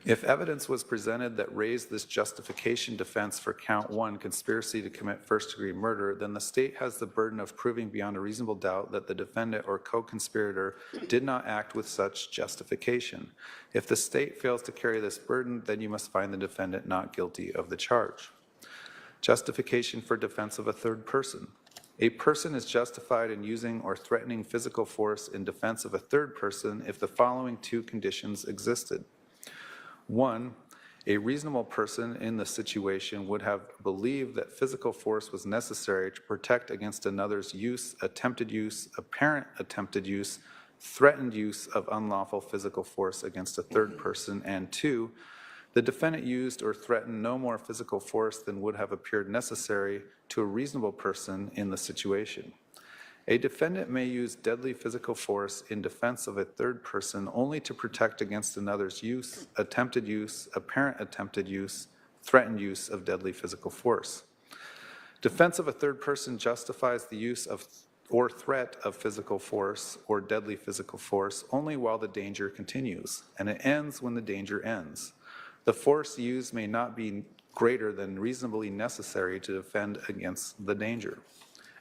If evidence was presented that raised this justification defense for count 1, conspiracy to commit first-degree murder, then the state has the burden of proving beyond a reasonable doubt that the defendant or co-conspirator did not act with such justification. If the state fails to carry this burden, then you must find the defendant not guilty of the charge. Justification for defense of a third person. A person is justified in using or threatening physical force in defense of a third person if the following 2 conditions existed. 1, a reasonable person in the situation would have believed that physical force was necessary to protect against another's use, attempted use, apparent attempted use, threatened use of unlawful physical force against a third person, and 2, the defendant used or threatened no more physical force than would have appeared necessary to a reasonable person in the situation. A defendant may use deadly physical force in defense of a third person only to protect against another's use, attempted use, apparent attempted use, threatened use of deadly physical force. Defense of a third person justifies the use of or threat of physical force or deadly physical force only while the danger continues, and it ends when the danger ends. The force used may not be greater than reasonably necessary to defend against the danger.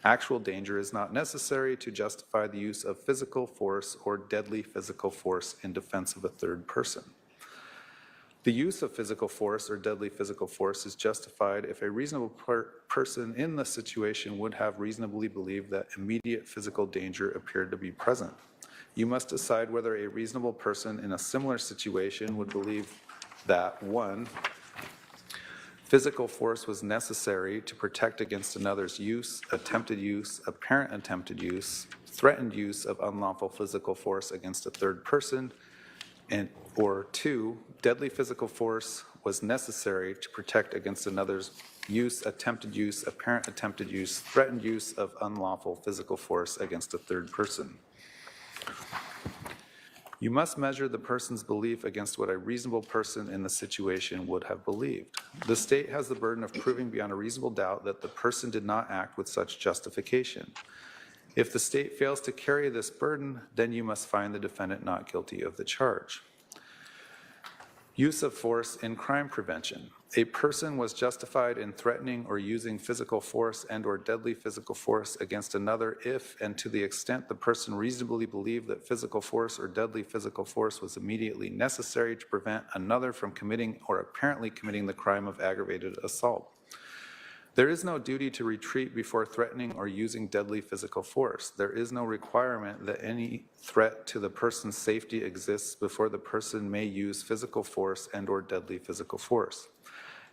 Actual danger is not necessary to justify the use of physical force or deadly physical force in defense of a third person. The use of physical force or deadly physical force is justified if a reasonable person in the situation would have reasonably believed that immediate physical danger appeared to be present. You must decide whether a reasonable person in a similar situation would believe that 1, physical force was necessary to protect against another's use, attempted use, apparent attempted use, threatened use of unlawful physical force against a third person, or 2, deadly physical force was necessary to protect against another's use, attempted use, apparent attempted use, threatened use of unlawful physical force against a third person. You must measure the person's belief against what a reasonable person in the situation would have believed. The state has the burden of proving beyond a reasonable doubt that the person did not act with such justification. If the state fails to carry this burden, then you must find the defendant not guilty of the charge. Use of force in crime prevention. A person was justified in threatening or using physical force and or deadly physical force against another if and to the extent the person reasonably believed that physical force or deadly physical force was immediately necessary to prevent another from committing or apparently committing the crime of aggravated assault. There is no duty to retreat before threatening or using deadly physical force. There is no requirement that any threat to the person's safety exists before the person may use physical force and or deadly physical force.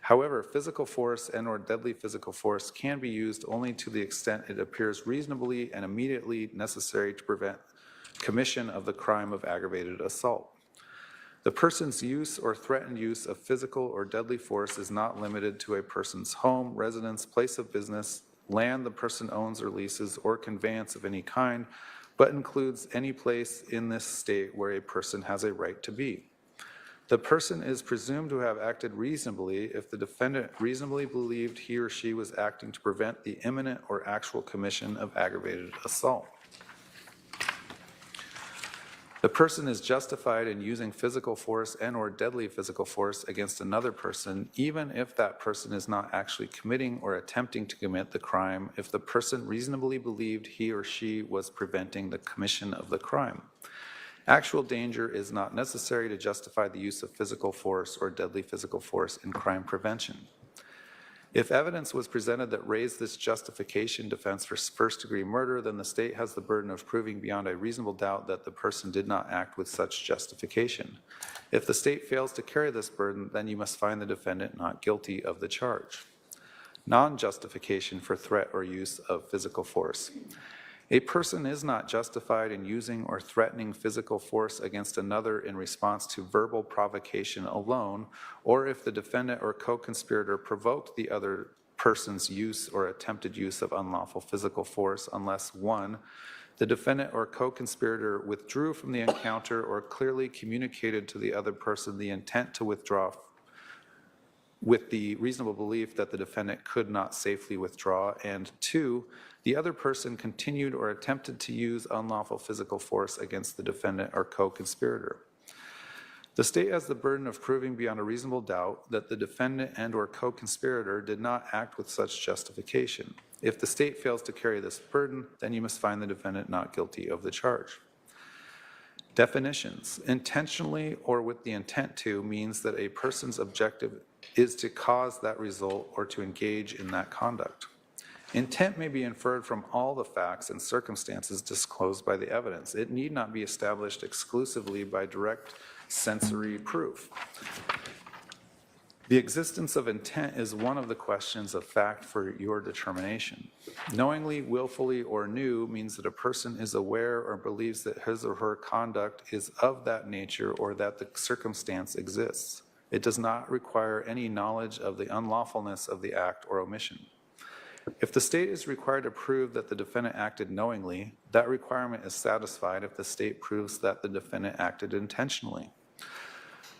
However, physical force and/or deadly physical force can be used only to the extent it appears reasonably and immediately necessary to prevent commission of the crime of aggravated assault. The person's use or threatened use of physical or deadly force is not limited to a person's home, residence, place of business, land the person owns or leases, or conveyance of any kind, but includes any place in this state where a person has a right to be. The person is presumed to have acted reasonably if the defendant reasonably believed he or she was acting to prevent the imminent or actual commission of aggravated assault. The person is justified in using physical force and/or deadly physical force against another person, even if that person is not actually committing or attempting to commit the crime, if the person reasonably believed he or she was preventing the commission of the crime. Actual danger is not necessary to justify the use of physical force or deadly physical force in crime prevention. If evidence was presented that raised this justification defense for first-degree murder, then the state has the burden of proving beyond a reasonable doubt that the person did not act with such justification. If the state fails to carry this burden, then you must find the defendant not guilty of the charge. Non-justification for threat or use of physical force. A person is not justified in using or threatening physical force against another in response to verbal provocation alone, or if the defendant or co-conspirator provoked the other person's use or attempted use of unlawful physical force, unless 1, the defendant or co-conspirator withdrew from the encounter or clearly communicated to the other person the intent to withdraw with the reasonable belief that the defendant could not safely withdraw, and 2, the other person continued or attempted to use unlawful physical force against the defendant or co-conspirator. The state has the burden of proving beyond a reasonable doubt that the defendant and/or co-conspirator did not act with such justification. If the state fails to carry this burden, then you must find the defendant not guilty of the charge. Definitions. Intentionally or with the intent to means that a person's objective is to cause that result or to engage in that conduct. Intent may be inferred from all the facts and circumstances disclosed by the evidence. It need not be established exclusively by direct sensory proof. The existence of intent is one of the questions of fact for your determination. Knowingly, willfully, or knew means that a person is aware or believes that his or her conduct is of that nature or that the circumstance exists. It does not require any knowledge of the unlawfulness of the act or omission. If the state is required to prove that the defendant acted knowingly, that requirement is satisfied if the state proves that the defendant acted intentionally.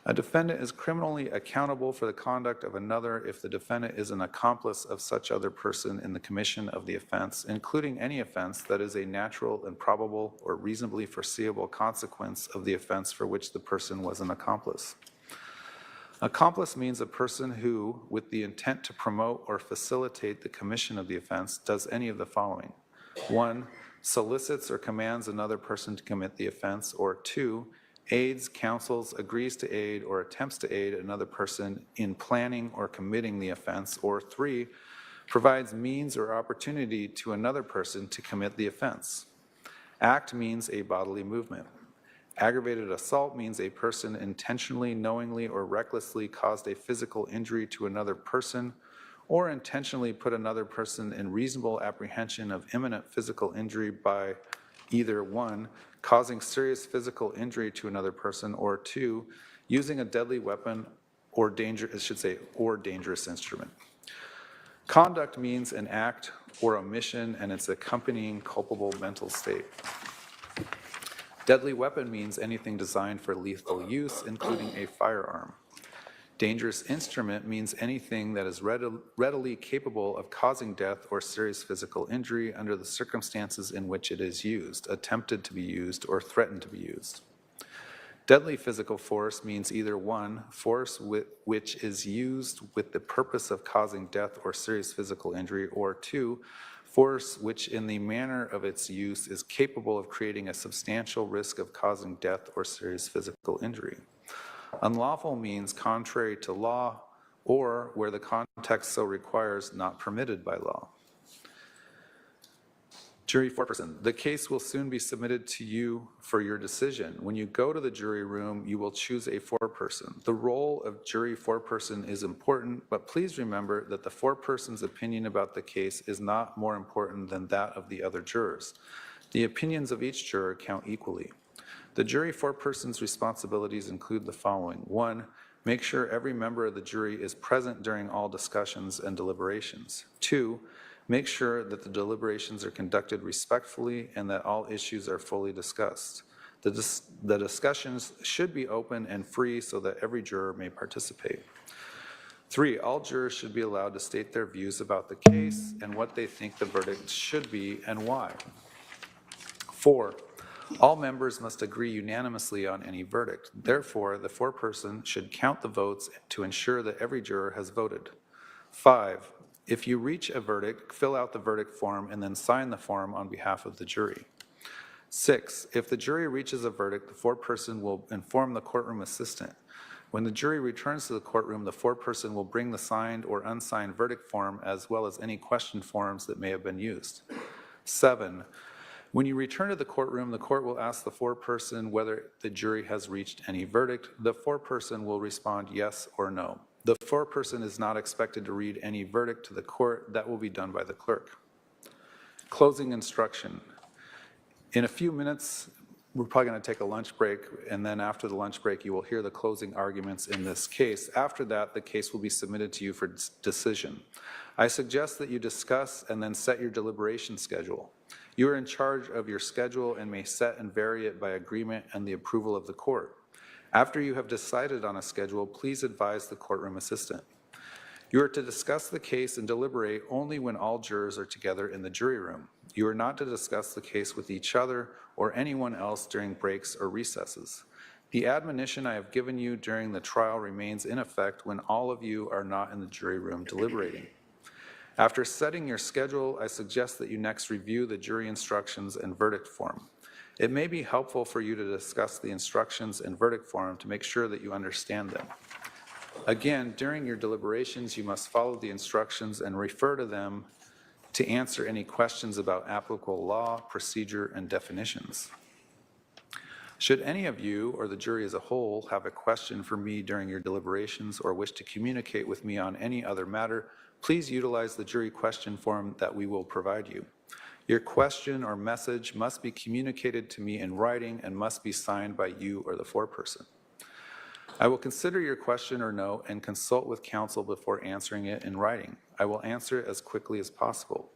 A defendant is criminally accountable for the conduct of another if the defendant is an accomplice of such other person in the commission of the offense, including any offense that is a natural and probable or reasonably foreseeable consequence of the offense for which the person was an accomplice. Accomplice means a person who, with the intent to promote or facilitate the commission of the offense, does any of the following. 1, solicits or commands another person to commit the offense, or 2, aids, counsels, agrees to aid, or attempts to aid another person in planning or committing the offense, or 3, provides means or opportunity to another person to commit the offense. Act means a bodily movement. Aggravated assault means a person intentionally, knowingly, or recklessly caused a physical injury to another person, or intentionally put another person in reasonable apprehension of imminent physical injury by either 1, causing serious physical injury to another person, or 2, using a deadly weapon or dangerous instrument. Conduct means an act or omission and its accompanying culpable mental state. Deadly weapon means anything designed for lethal use, including a firearm. Dangerous instrument means anything that is readily capable of causing death or serious physical injury under the circumstances in which it is used, attempted to be used, or threatened to be used. Deadly physical force means either 1, force which is used with the purpose of causing death or serious physical injury, or 2, force which in the manner of its use is capable of creating a substantial risk of causing death or serious physical injury. Unlawful means contrary to law, or where the context so requires, not permitted by law. Jury foreperson, the case will soon be submitted to you for your decision. When you go to the jury room, you will choose a foreperson. The role of jury foreperson is important, but please remember that the foreperson's opinion about the case is not more important than that of the other jurors. The opinions of each juror count equally. The jury foreperson's responsibilities include the following. 1, make sure every member of the jury is present during all discussions and deliberations. 2, make sure that the deliberations are conducted respectfully and that all issues are fully discussed. The discussions should be open and free so that every juror may participate. 3, all jurors should be allowed to state their views about the case and what they think the verdict should be and why. 4, all members must agree unanimously on any verdict. Therefore, the foreperson should count the votes to ensure that every juror has voted. 5, if you reach a verdict, fill out the verdict form and then sign the form on behalf of the jury. 6, if the jury reaches a verdict, the foreperson will inform the courtroom assistant. When the jury returns to the courtroom, the foreperson will bring the signed or unsigned verdict form as well as any question forms that may have been used. 7, when you return to the courtroom, the court will ask the foreperson whether the jury has reached any verdict. The foreperson will respond yes or no. The foreperson is not expected to read any verdict to the court. That will be done by the clerk. Closing instruction. In a few minutes, we're probably going to take a lunch break, and then after the lunch break, you will hear the closing arguments in this case. After that, the case will be submitted to you for decision. I suggest that you discuss and then set your deliberation schedule. You are in charge of your schedule and may set and vary it by agreement and the approval of the court. After you have decided on a schedule, please advise the courtroom assistant. You are to discuss the case and deliberate only when all jurors are together in the jury room. You are not to discuss the case with each other or anyone else during breaks or recesses. The admonition I have given you during the trial remains in effect when all of you are not in the jury room deliberating. After setting your schedule, I suggest that you next review the jury instructions and verdict form. It may be helpful for you to discuss the instructions and verdict form to make sure that you understand them. Again, during your deliberations, you must follow the instructions and refer to them to answer any questions about applicable law, procedure, and definitions. Should any of you or the jury as a whole have a question for me during your deliberations or wish to communicate with me on any other matter, please utilize the jury question form that we will provide you. Your question or message must be communicated to me in writing and must be signed by you or the foreperson. I will consider your question or note and consult with counsel before answering it in writing. I will answer it as quickly as possible.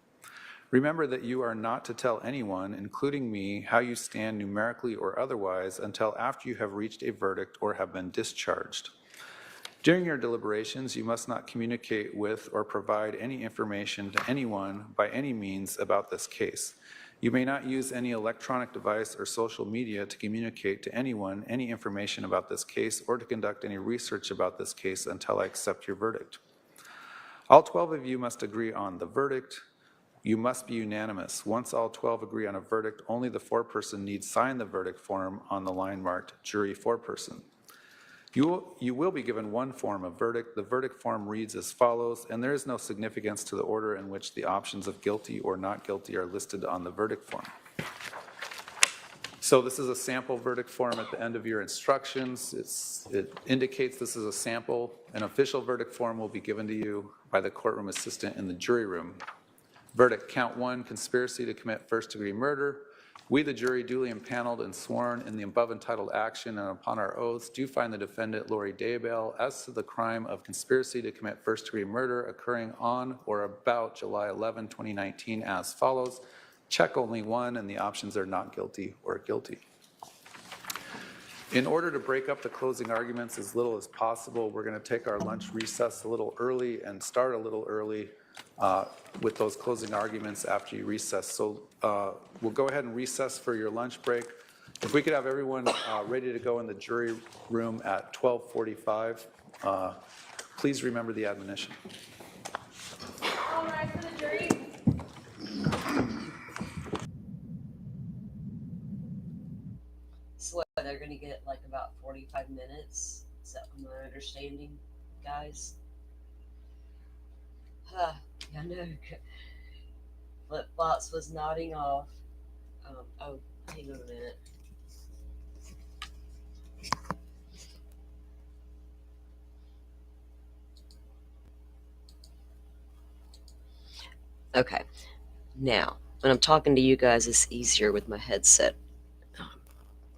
Remember that you are not to tell anyone, including me, how you stand numerically or otherwise until after you have reached a verdict or have been discharged. During your deliberations, you must not communicate with or provide any information to anyone by any means about this case. You may not use any electronic device or social media to communicate to anyone any information about this case or to conduct any research about this case until I accept your verdict. All 12 of you must agree on the verdict. You must be unanimous. Once all 12 agree on a verdict, only the foreperson needs sign the verdict form on the line marked jury foreperson. You will be given one form of verdict. The verdict form reads as follows, and there is no significance to the order in which the options of guilty or not guilty are listed on the verdict form. So this is a sample verdict form at the end of your instructions. It indicates this is a sample. An official verdict form will be given to you by the courtroom assistant in the jury room. Verdict, count 1, conspiracy to commit first-degree murder. We, the jury, duly impaneled and sworn in the above entitled action and upon our oaths, do find the defendant, Lori Daybell, as to the crime of conspiracy to commit first-degree murder occurring on or about July 11, 2019 as follows. Check only 1, and the options are not guilty or guilty. In order to break up the closing arguments as little as possible, we're going to take our lunch recess a little early and start a little early with those closing arguments after you recess. So we'll go ahead and recess for your lunch break. If we could have everyone ready to go in the jury room at 12:45, please remember the admonition. All rise for the jury. So they're going to get like about 45 minutes. Is that my understanding, guys? Yeah, I know. Flip Flops was nodding off. Oh, hang on a minute. Okay. Now, when I'm talking to you guys, it's easier with my headset.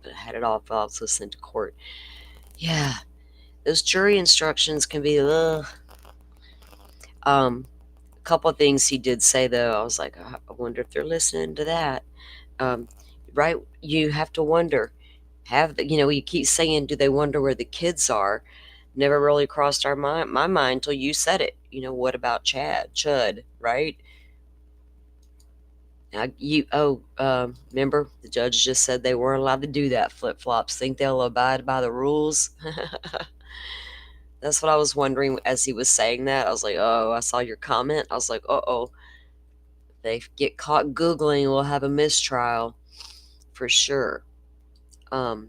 But I had it off while I was listening to court. Yeah, those jury instructions can be, a couple of things he did say, though. I was like, I wonder if they're listening to that. Right? You have to wonder. You keep saying, do they wonder where the kids are? Never really crossed my mind until you said it. What about Chud, right? Now, remember the judge just said they weren't allowed to do that. Flip Flops think they'll abide by the rules. That's what I was wondering as he was saying that. I was like, oh, I saw your comment. I was like, uh-oh. If they get caught Googling, we'll have a mistrial for sure. That's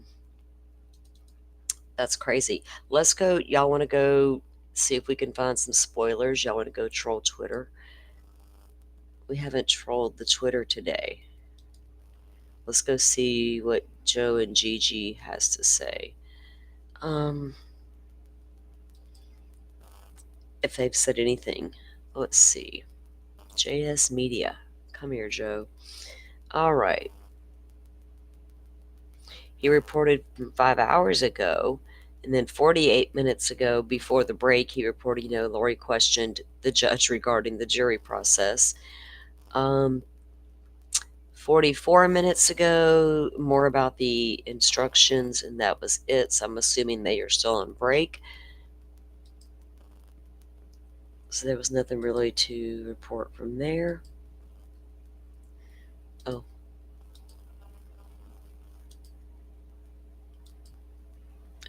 crazy. Let's go. Y'all want to go see if we can find some spoilers? Y'all want to go troll Twitter? We haven't trolled the Twitter today. Let's go see what Joe and Gigi has to say. If they've said anything. Let's see. JS Media. Come here, Joe. All right. He reported 5 hours ago, and then 48 minutes ago, before the break, he reported, Lori questioned the judge regarding the jury process. 44 minutes ago, more about the instructions, and that was it. So I'm assuming they are still on break. So there was nothing really to report from there. Oh.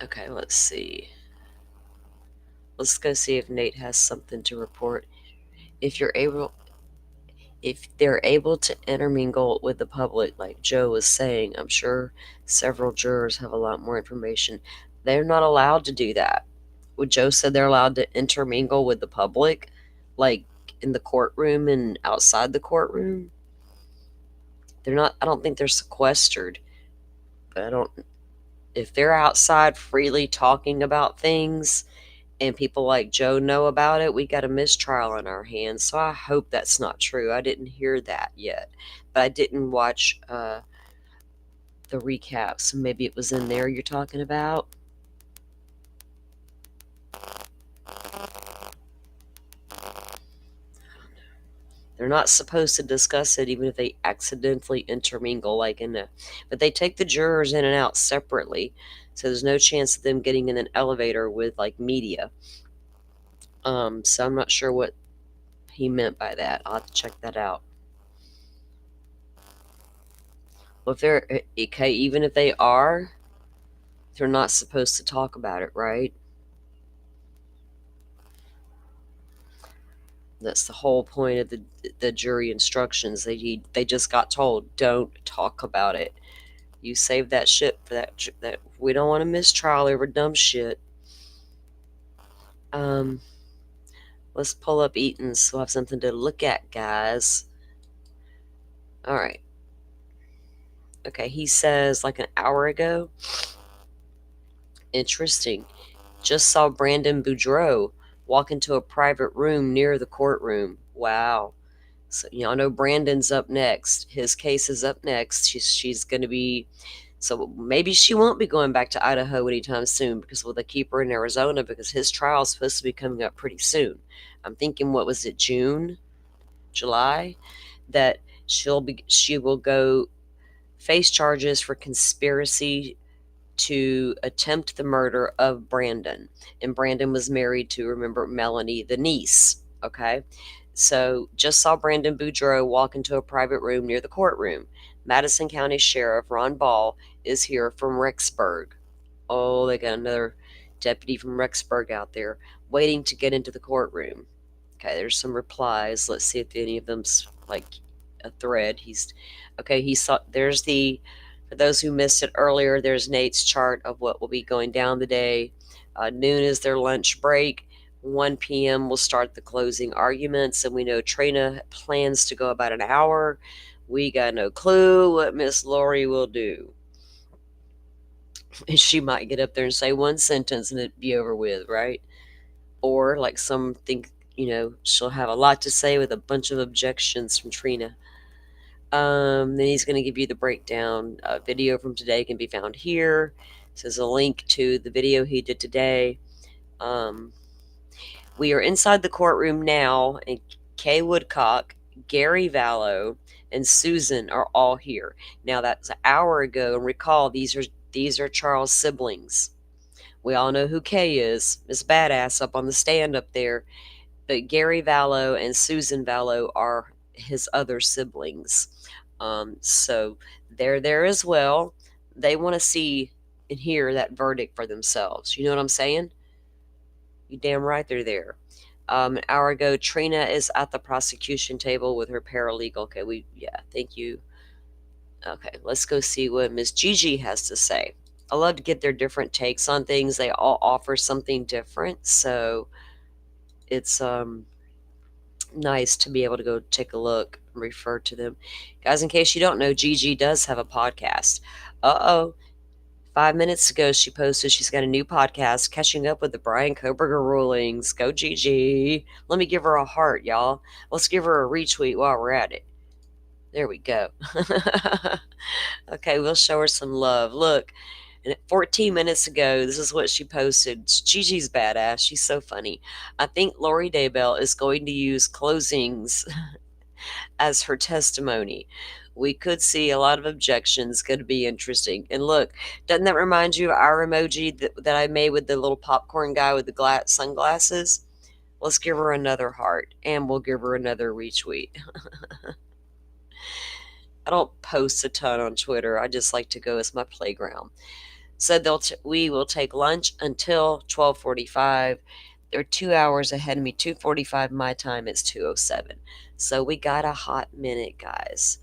Okay, let's see. Let's go see if Nate has something to report. If they're able to intermingle with the public, like Joe was saying, I'm sure several jurors have a lot more information. They're not allowed to do that. What Joe said, they're allowed to intermingle with the public, like in the courtroom and outside the courtroom. They're not, I don't think they're sequestered, but if they're outside freely talking about things and people like Joe know about it, we got a mistrial on our hands. So I hope that's not true. I didn't hear that yet, but I didn't watch the recap. So maybe it was in there you're talking about. They're not supposed to discuss it, even if they accidentally intermingle, but they take the jurors in and out separately. So there's no chance of them getting in an elevator with media. So I'm not sure what he meant by that. I'll have to check that out. Well, even if they are, they're not supposed to talk about it, right? That's the whole point of the jury instructions. They just got told, don't talk about it. You save that shit for that. We don't want a mistrial over dumb shit. Let's pull up Eaton's so we'll have something to look at, guys. All right. Okay, he says an hour ago. Interesting. Just saw Brandon Boudreaux walk into a private room near the courtroom. Wow. So y'all know Brandon's up next. His case is up next. She's going to be, so maybe she won't be going back to Idaho anytime soon because we'll keep her in Arizona because his trial is supposed to be coming up pretty soon. I'm thinking, what was it, July? That she will go face charges for conspiracy to attempt the murder of Brandon. And Brandon was married to, remember, Melanie, the niece. Okay. So just saw Brandon Boudreaux walk into a private room near the courtroom. Madison County Sheriff Ron Ball is here from Rexburg. Oh, they got another deputy from Rexburg out there waiting to get into the courtroom. Okay, there's some replies. Let's see if any of them's a thread. There's for those who missed it earlier, there's Nate's chart of what will be going down today. Noon is their lunch break. 1 p.m. we'll start the closing arguments, and we know Trina plans to go about an hour. We got no clue what Miss Lori will do. And she might get up there and say one sentence and it'd be over with, right? Or like some think, she'll have a lot to say with a bunch of objections from Trina. Then he's going to give you the breakdown. Video from today can be found here. This is a link to the video he did today. We are inside the courtroom now, and Kay Woodcock, Gary Vallow, and Susan are all here. Now that's an hour ago, and recall these are Charles' siblings. We all know who Kay is, Miss Badass up on the stand up there, but Gary Vallow and Susan Vallow are his other siblings. So they're there as well. They want to see and hear that verdict for themselves. You know what I'm saying? You damn right they're there. An hour ago, Trina is at the prosecution table with her paralegal. Okay, thank you. Okay, let's go see what Miss Gigi has to say. I love to get their different takes on things. They all offer something different, so it's nice to be able to go take a look and refer to them. Guys, in case you don't know, Gigi does have a podcast. 5 minutes ago, she posted she's got a new podcast, Catching Up with the Bryan Kohberger Rulings. Go, Gigi. Let me give her a heart, y'all. Let's give her a retweet while we're at it. There we go. Okay, we'll show her some love. Look, and 14 minutes ago, this is what she posted. Gigi's badass. She's so funny. I think Lori Daybell is going to use closings as her testimony. We could see a lot of objections. Going to be interesting. And look, doesn't that remind you of our emoji that I made with the little popcorn guy with the sunglasses? Let's give her another heart, and we'll give her another retweet. I don't post a ton on Twitter. I just like to go as my playground. So we will take lunch until 12:45. They're 2 hours ahead of me. 2:45 my time. It's 2:07. So we got a hot minute, guys.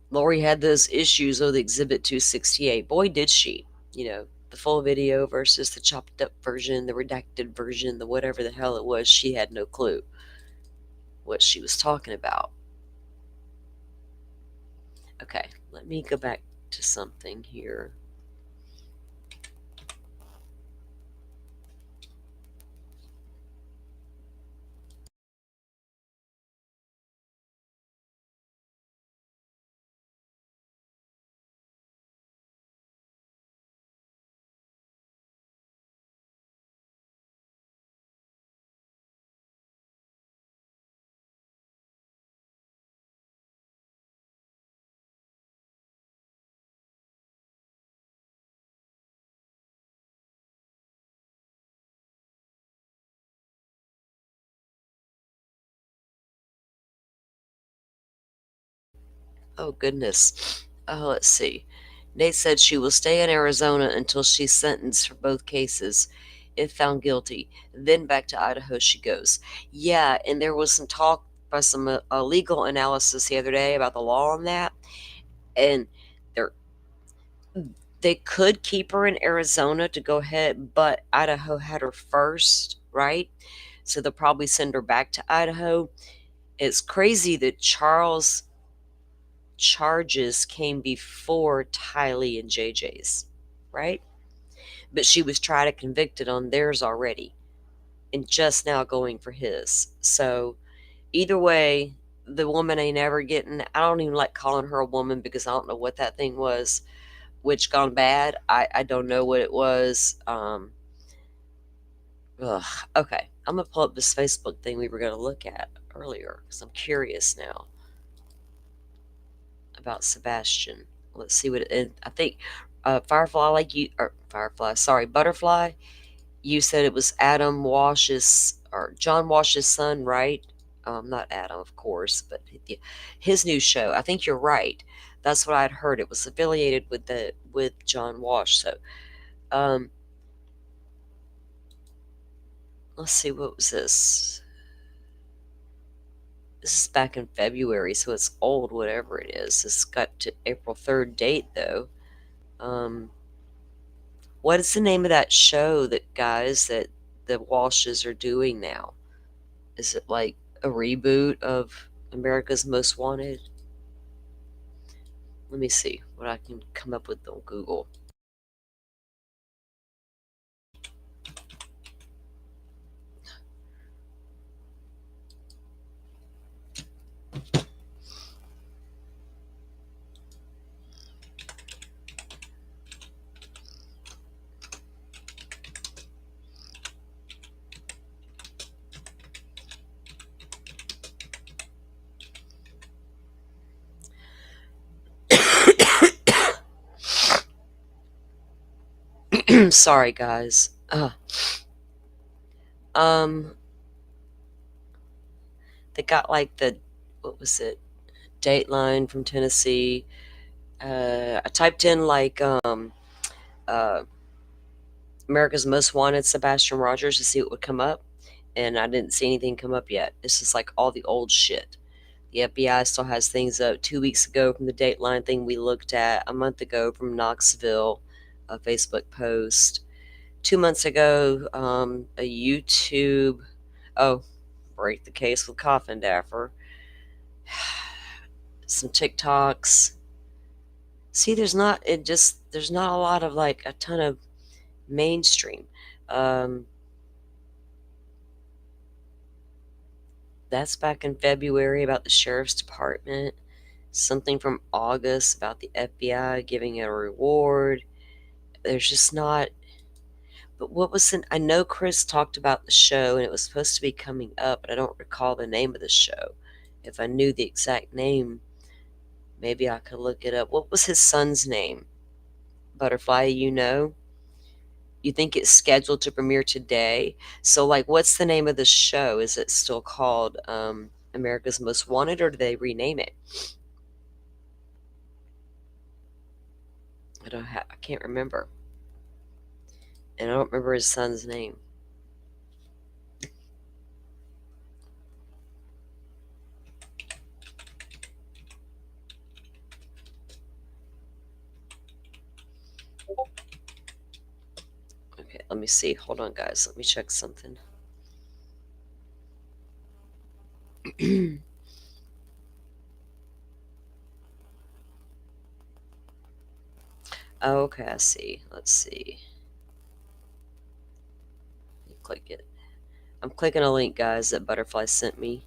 Lori had those issues with Exhibit 268. Boy, did she. The full video versus the chopped up version, the redacted version, the whatever the hell it was. She had no clue what she was talking about. Okay, let me go back to something here. Oh, goodness. Let's see. Nate said she will stay in Arizona until she's sentenced for both cases. If found guilty, then back to Idaho she goes. Yeah, and there was some talk by some legal analysis the other day about the law on that. And they could keep her in Arizona to go ahead, but Idaho had her first, right? So they'll probably send her back to Idaho. It's crazy that Charles' charges came before Tylee and JJ's, right? But she was tried and convicted on theirs already and just now going for his. So either way, the woman ain't ever getting, I don't even like calling her a woman because I don't know what that thing was, which gone bad. I don't know what it was. Okay, I'm going to pull up this Facebook thing we were going to look at earlier because I'm curious now about Sebastian. Let's see what it, I think Butterfly, you said it was Adam Walsh's or John Walsh's son, right? Not Adam, of course, but his new show. I think you're right. That's what I'd heard. It was affiliated with John Walsh. So let's see, what was this? This is back in February, so it's old, whatever it is. This got to April 3rd date, though. What is the name of that show that guys that the Walshes are doing now? Is it like a reboot of America's Most Wanted? Let me see what I can come up with on Google. Sorry, guys. They got like what was it? Dateline from Tennessee. I typed in like America's Most Wanted Sebastian Rogers to see what would come up, and I didn't see anything come up yet. It's just like all the old shit. The FBI still has things up 2 weeks ago from the Dateline thing we looked at, a month ago from Knoxville, a Facebook post. 2 months ago, a YouTube, break the case with Coffin Daffer. Some TikToks. See, there's not a lot of like a ton of mainstream. That's back in February about the sheriff's department. Something from August about the FBI giving a reward. There's just not. But what was I know Chris talked about the show and it was supposed to be coming up, but I don't recall the name of the show. If I knew the exact name, maybe I could look it up. What was his son's name? Butterfly, you know? You think it's scheduled to premiere today? So, like, what's the name of the show? Is it still called America's Most Wanted, or do they rename it? I can't remember. And I don't remember his son's name. Okay, let me see. Hold on, guys. Let me check something. Okay, I see. Let's see. Click it. I'm clicking a link, guys, that Butterfly sent me.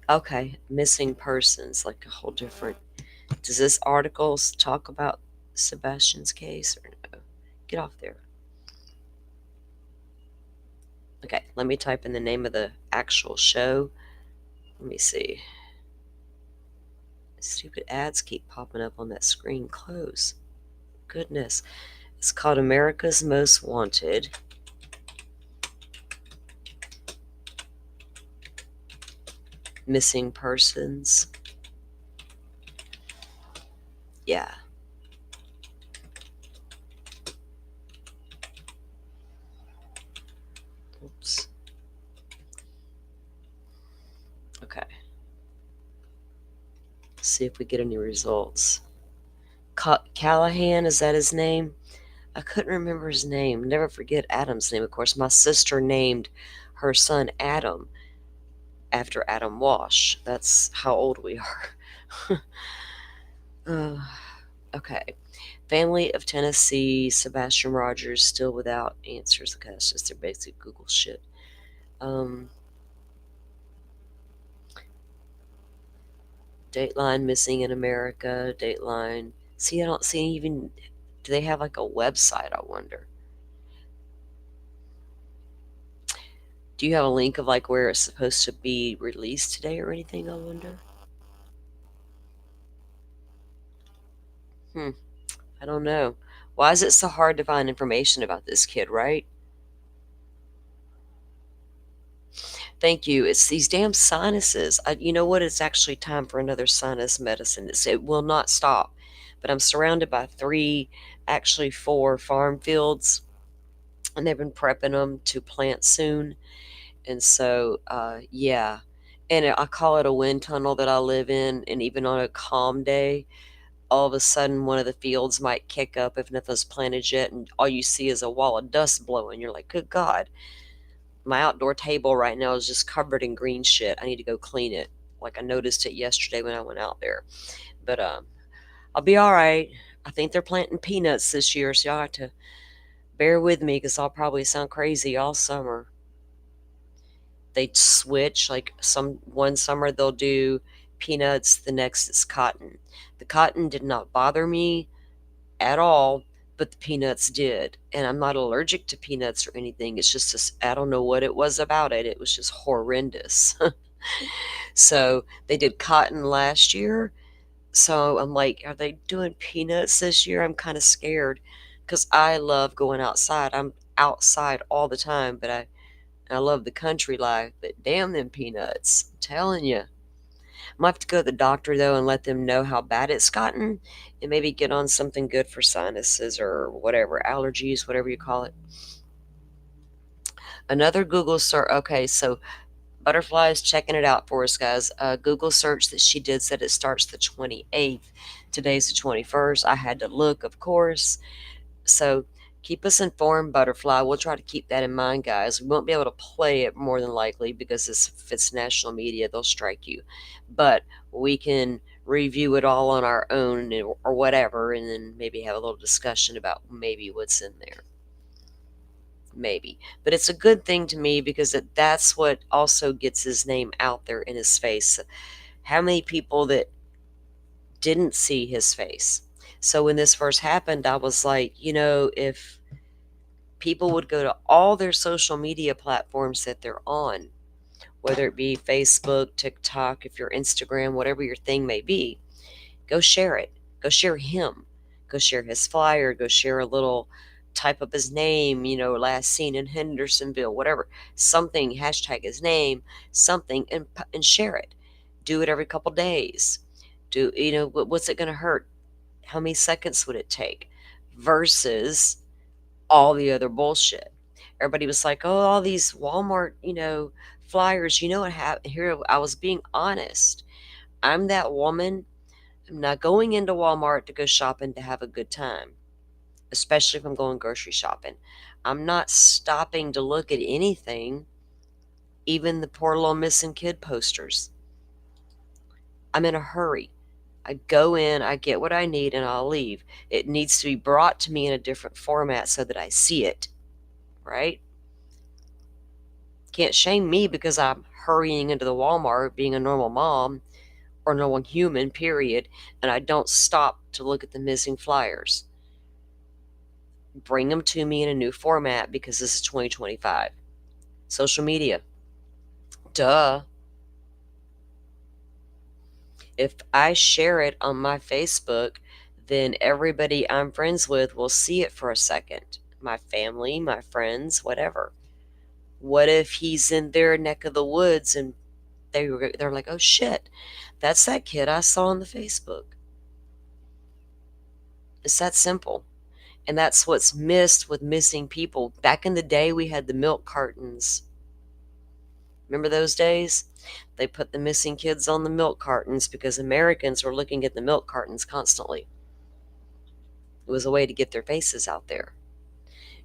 Okay, missing persons, like a whole different. Does this article talk about Sebastian's case or no? Get off there. Okay, let me type in the name of the actual show. Let me see. Stupid ads keep popping up on that screen. Close. Goodness. It's called America's Most Wanted. Missing persons. Yeah. Oops. Okay. Let's see if we get any results. Callahan, is that his name? I couldn't remember his name. Never forget Adam's name, of course. My sister named her son Adam after Adam Walsh. That's how old we are. Okay. Family of Tennessee, Sebastian Rogers, still without answers. Okay, that's just their basic Google shit. Dateline missing in America. Dateline. See, I don't see even. Do they have like a website? I wonder. Do you have a link of like where it's supposed to be released today or anything? I wonder. I don't know. Why is it so hard to find information about this kid, right? Thank you. It's these damn sinuses. You know what? It's actually time for another sinus medicine. It will not stop. But I'm surrounded by 4 farm fields, and they've been prepping them to plant soon. And so, yeah. And I call it a wind tunnel that I live in. And even on a calm day, all of a sudden one of the fields might kick up if nothing's planted yet, and all you see is a wall of dust blowing. You're like, good God, my outdoor table right now is just covered in green shit. I need to go clean it. Like I noticed it yesterday when I went out there. But I'll be all right. I think they're planting peanuts this year, so y'all have to bear with me because I'll probably sound crazy all summer. They switch, like one summer they'll do peanuts, the next it's cotton. The cotton did not bother me at all, but the peanuts did. And I'm not allergic to peanuts or anything. It's just this, I don't know what it was about it. It was just horrendous. So they did cotton last year. So I'm like, are they doing peanuts this year? I'm kind of scared because I love going outside. I'm outside all the time, but I love the country life. But damn them peanuts. I'm telling you. I might have to go to the doctor, though, and let them know how bad it's gotten and maybe get on something good for sinuses or whatever, allergies, whatever you call it. Another Google search. Okay, so Butterfly is checking it out for us, guys. Google search that she did said it starts the 28th. Today's the 21st. I had to look, of course. So keep us informed, Butterfly. We'll try to keep that in mind, guys. We won't be able to play it more than likely because if it's national media, they'll strike you. But we can review it all on our own or whatever, and then maybe have a little discussion about maybe what's in there. Maybe. But it's a good thing to me because that's what also gets his name out there in his face. How many people that didn't see his face? So when this first happened, I was like, if people would go to all their social media platforms that they're on, whether it be Facebook, TikTok, if you're Instagram, whatever your thing may be, go share it. Go share him. Go share his flyer. Go share a little, type up his name, last seen in Hendersonville, whatever, something, hashtag his name, something, and share it. Do it every couple days. What's it going to hurt? How many seconds would it take? Versus all the other bullshit. Everybody was like, oh, all these Walmart, flyers, what happened here? I was being honest. I'm that woman. I'm not going into Walmart to go shopping to have a good time, especially if I'm going grocery shopping. I'm not stopping to look at anything, even the poor little missing kid posters. I'm in a hurry. I go in, I get what I need, and I'll leave. It needs to be brought to me in a different format so that I see it, right? Can't shame me because I'm hurrying into the Walmart, being a normal mom or normal human, period, and I don't stop to look at the missing flyers. Bring them to me in a new format because this is 2025. Social media. Duh. If I share it on my Facebook, then everybody I'm friends with will see it for a second. My family, my friends, whatever. What if he's in their neck of the woods and they're like, oh shit, that's that kid I saw on the Facebook. It's that simple. And that's what's missed with missing people. Back in the day, we had the milk cartons. Remember those days? They put the missing kids on the milk cartons because Americans were looking at the milk cartons constantly. It was a way to get their faces out there.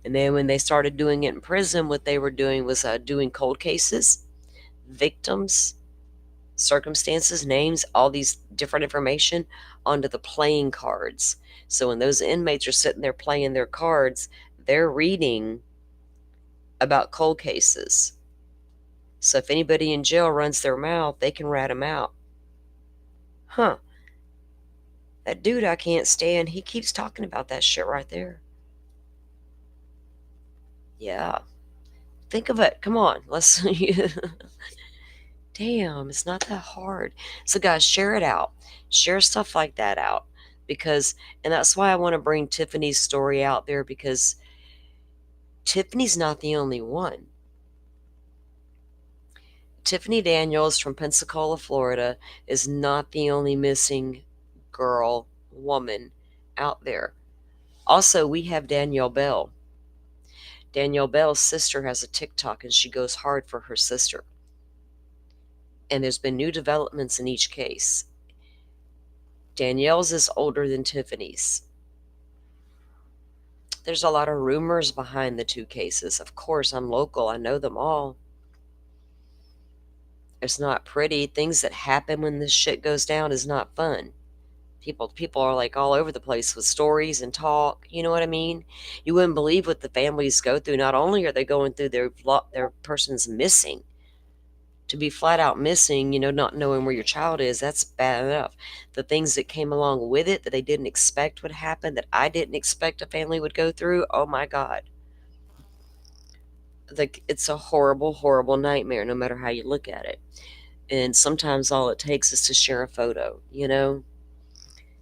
And then when they started doing it in prison, what they were doing was doing cold cases, victims, circumstances, names, all these different information onto the playing cards. So when those inmates are sitting there playing their cards, they're reading about cold cases. So if anybody in jail runs their mouth, they can rat them out. Huh. That dude I can't stand, he keeps talking about that shit right there. Yeah. Think of it. Come on. Let's... Damn, it's not that hard. So guys, share it out. Share stuff like that out. And that's why I want to bring Tiffany's story out there, because Tiffany's not the only one. Tiffany Daniels from Pensacola, Florida is not the only missing girl, woman out there. Also, we have Danielle Bell. Danielle Bell's sister has a TikTok and she goes hard for her sister. And there's been new developments in each case. Danielle's is older than Tiffany's. There's a lot of rumors behind the two cases. Of course, I'm local. I know them all. It's not pretty. Things that happen when this shit goes down is not fun. People are like all over the place with stories and talk. You know what I mean? You wouldn't believe what the families go through. Not only are they going through their person's missing, to be flat out missing, not knowing where your child is, that's bad enough. The things that came along with it that they didn't expect would happen, that I didn't expect a family would go through, oh my God. It's a horrible, horrible nightmare, no matter how you look at it. And sometimes all it takes is to share a photo,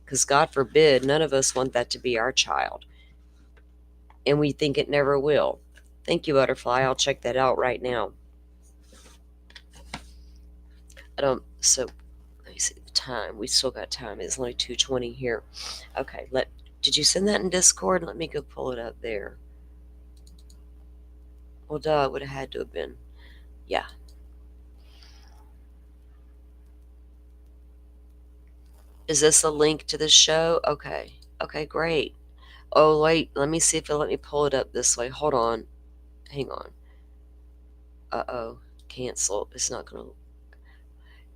because God forbid, none of us want that to be our child. And we think it never will. Thank you, Butterfly. I'll check that out right now. So let me see the time. We still got time. It's only 2:20 here. Okay, did you send that in Discord? Let me go pull it up there. Well, duh, it would have had to have been. Yeah. Is this a link to the show? Okay. Okay, great. Oh, wait, let me see if it'll let me pull it up this way. Hold on. Hang on. Uh-oh. Cancel. It's not going to...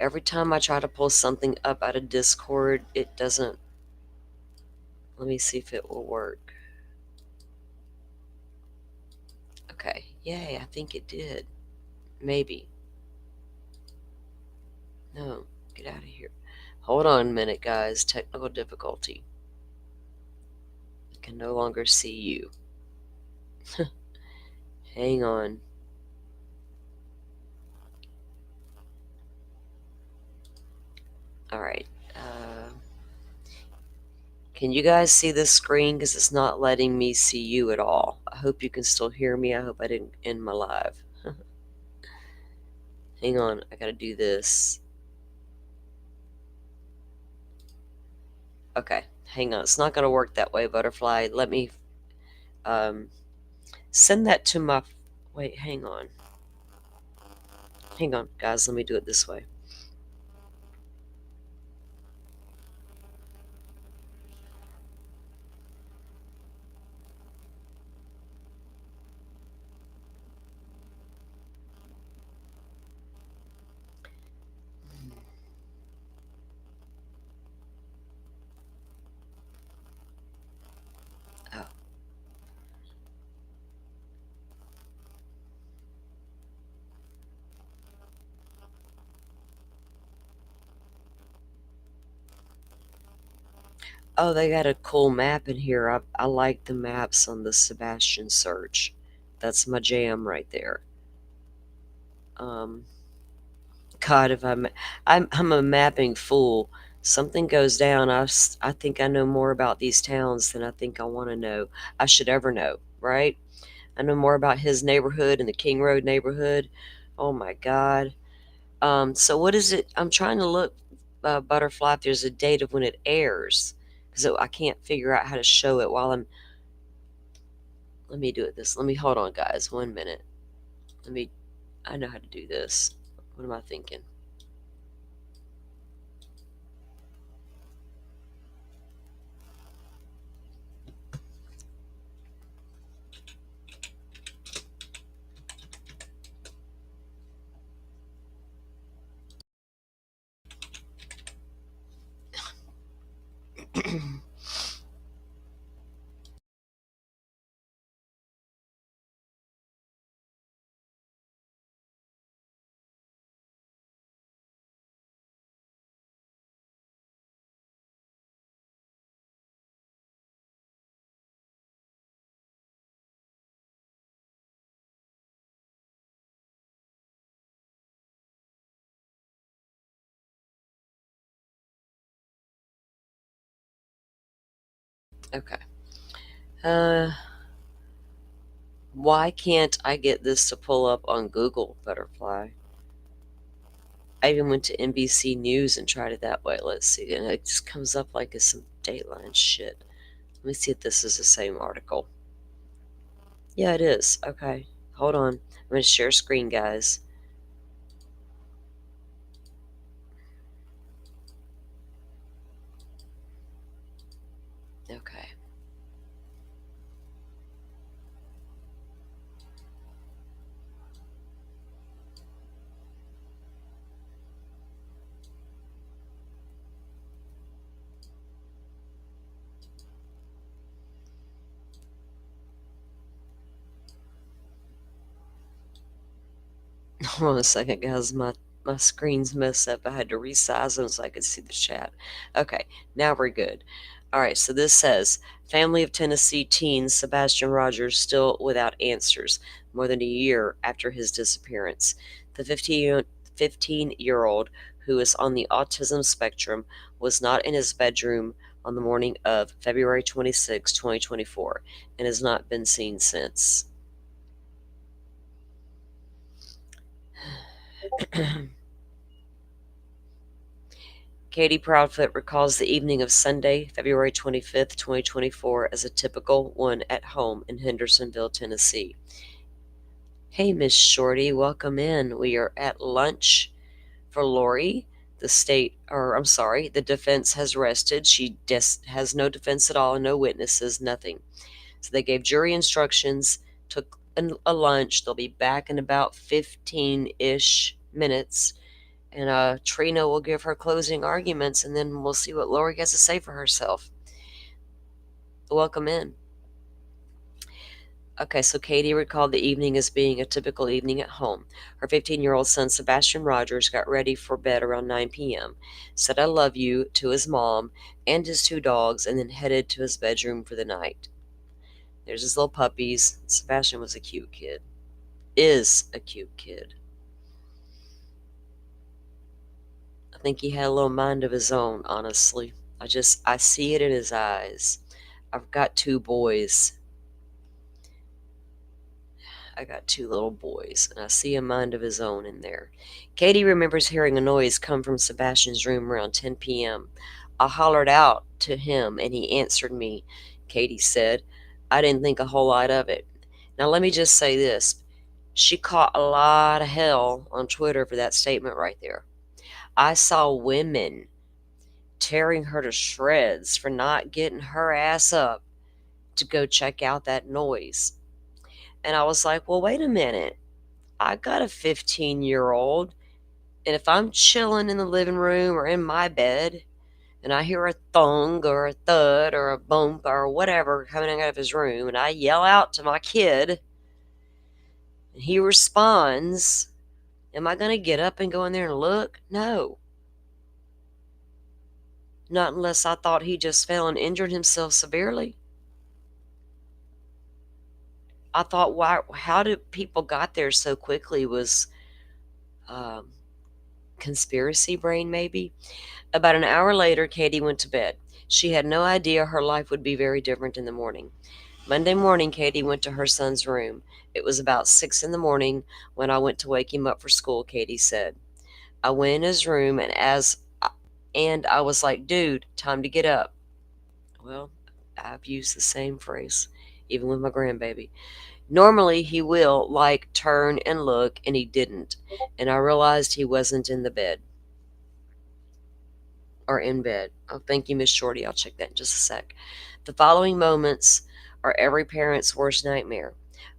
Every time I try to pull something up out of Discord, it doesn't. Let me see if it will work. Okay. Yay, I think it did. Maybe. No, get out of here. Hold on a minute, guys. Technical difficulty. I can no longer see you. Hang on. All right. Can you guys see this screen? Because it's not letting me see you at all. I hope you can still hear me. I hope I didn't end my live. Hang on. I got to do this. Okay. Hang on. It's not going to work that way, Butterfly. Let me send that to my... Wait, hang on. Hang on, guys. Let me do it this way. Oh, they got a cool map in here. I like the maps on the Sebastian search. That's my jam right there. God, if I'm a mapping fool. Something goes down, I think I know more about these towns than I think I want to know. I should ever know, right? I know more about his neighborhood and the King Road neighborhood. Oh my God. So what is it? I'm trying to look, Butterfly, if there's a date of when it airs. Because I can't figure out how to show it while I'm... Let me do it this. Let me... Hold on, guys. 1 minute. I know how to do this. What am I thinking? Okay. Why can't I get this to pull up on Google, Butterfly? I even went to NBC News and tried it that way. Let's see. And it just comes up like it's some Dateline shit. Let me see if this is the same article. Yeah, it is. Okay. Hold on. I'm going to share screen, guys. Hold on a second, guys. My screen's messed up. I had to resize them so I could see the chat. Okay, now we're good. All right, so this says, family of Tennessee teens Sebastian Rogers still without answers more than a year after his disappearance. The 15-year-old, who is on the autism spectrum, was not in his bedroom on the morning of February 26, 2024, and has not been seen since. Katie Proudfoot recalls the evening of Sunday, February 25th, 2024, as a typical one at home in Hendersonville, Tennessee. Hey, Miss Shorty, welcome in. We are at lunch for Lori. The defense has rested. She has no defense at all and no witnesses, nothing. So they gave jury instructions, took a lunch. They'll be back in about 15-ish minutes. And Trina will give her closing arguments, and then we'll see what Lori has to say for herself. Welcome in. Okay, so Katie recalled the evening as being a typical evening at home. Her 15-year-old son, Sebastian Rogers, got ready for bed around 9 p.m., said "I love you" to his mom and his 2 dogs, and then headed to his bedroom for the night. There's his little puppies. Sebastian was a cute kid. Is a cute kid. I think he had a little mind of his own, honestly. I see it in his eyes. I've got 2 boys. I got 2 little boys, and I see a mind of his own in there. Katie remembers hearing a noise come from Sebastian's room around 10 p.m. I hollered out to him, and he answered me, Katie said. I didn't think a whole lot of it. Now, let me just say this. She caught a lot of hell on Twitter for that statement right there. I saw women tearing her to shreds for not getting her ass up to go check out that noise. And I was like, well, wait a minute. I got a 15-year-old, and if I'm chilling in the living room or in my bed, and I hear a thunk or a thud or a bump or whatever coming out of his room, and I yell out to my kid, and he responds, am I going to get up and go in there and look? No. Not unless I thought he just fell and injured himself severely. I thought, how did people got there so quickly was conspiracy brain maybe. About an hour later, Katie went to bed. She had no idea her life would be very different in the morning. Monday morning, Katie went to her son's room. It was about 6 in the morning when I went to wake him up for school, Katie said. I went in his room, and I was like, dude, time to get up. Well, I've used the same phrase, even with my grandbaby. Normally, he will, turn and look, and he didn't. And I realized he wasn't in the bed. Or in bed. Oh, thank you, Miss Shorty. I'll check that in just a sec. The following moments are every parent's worst nightmare.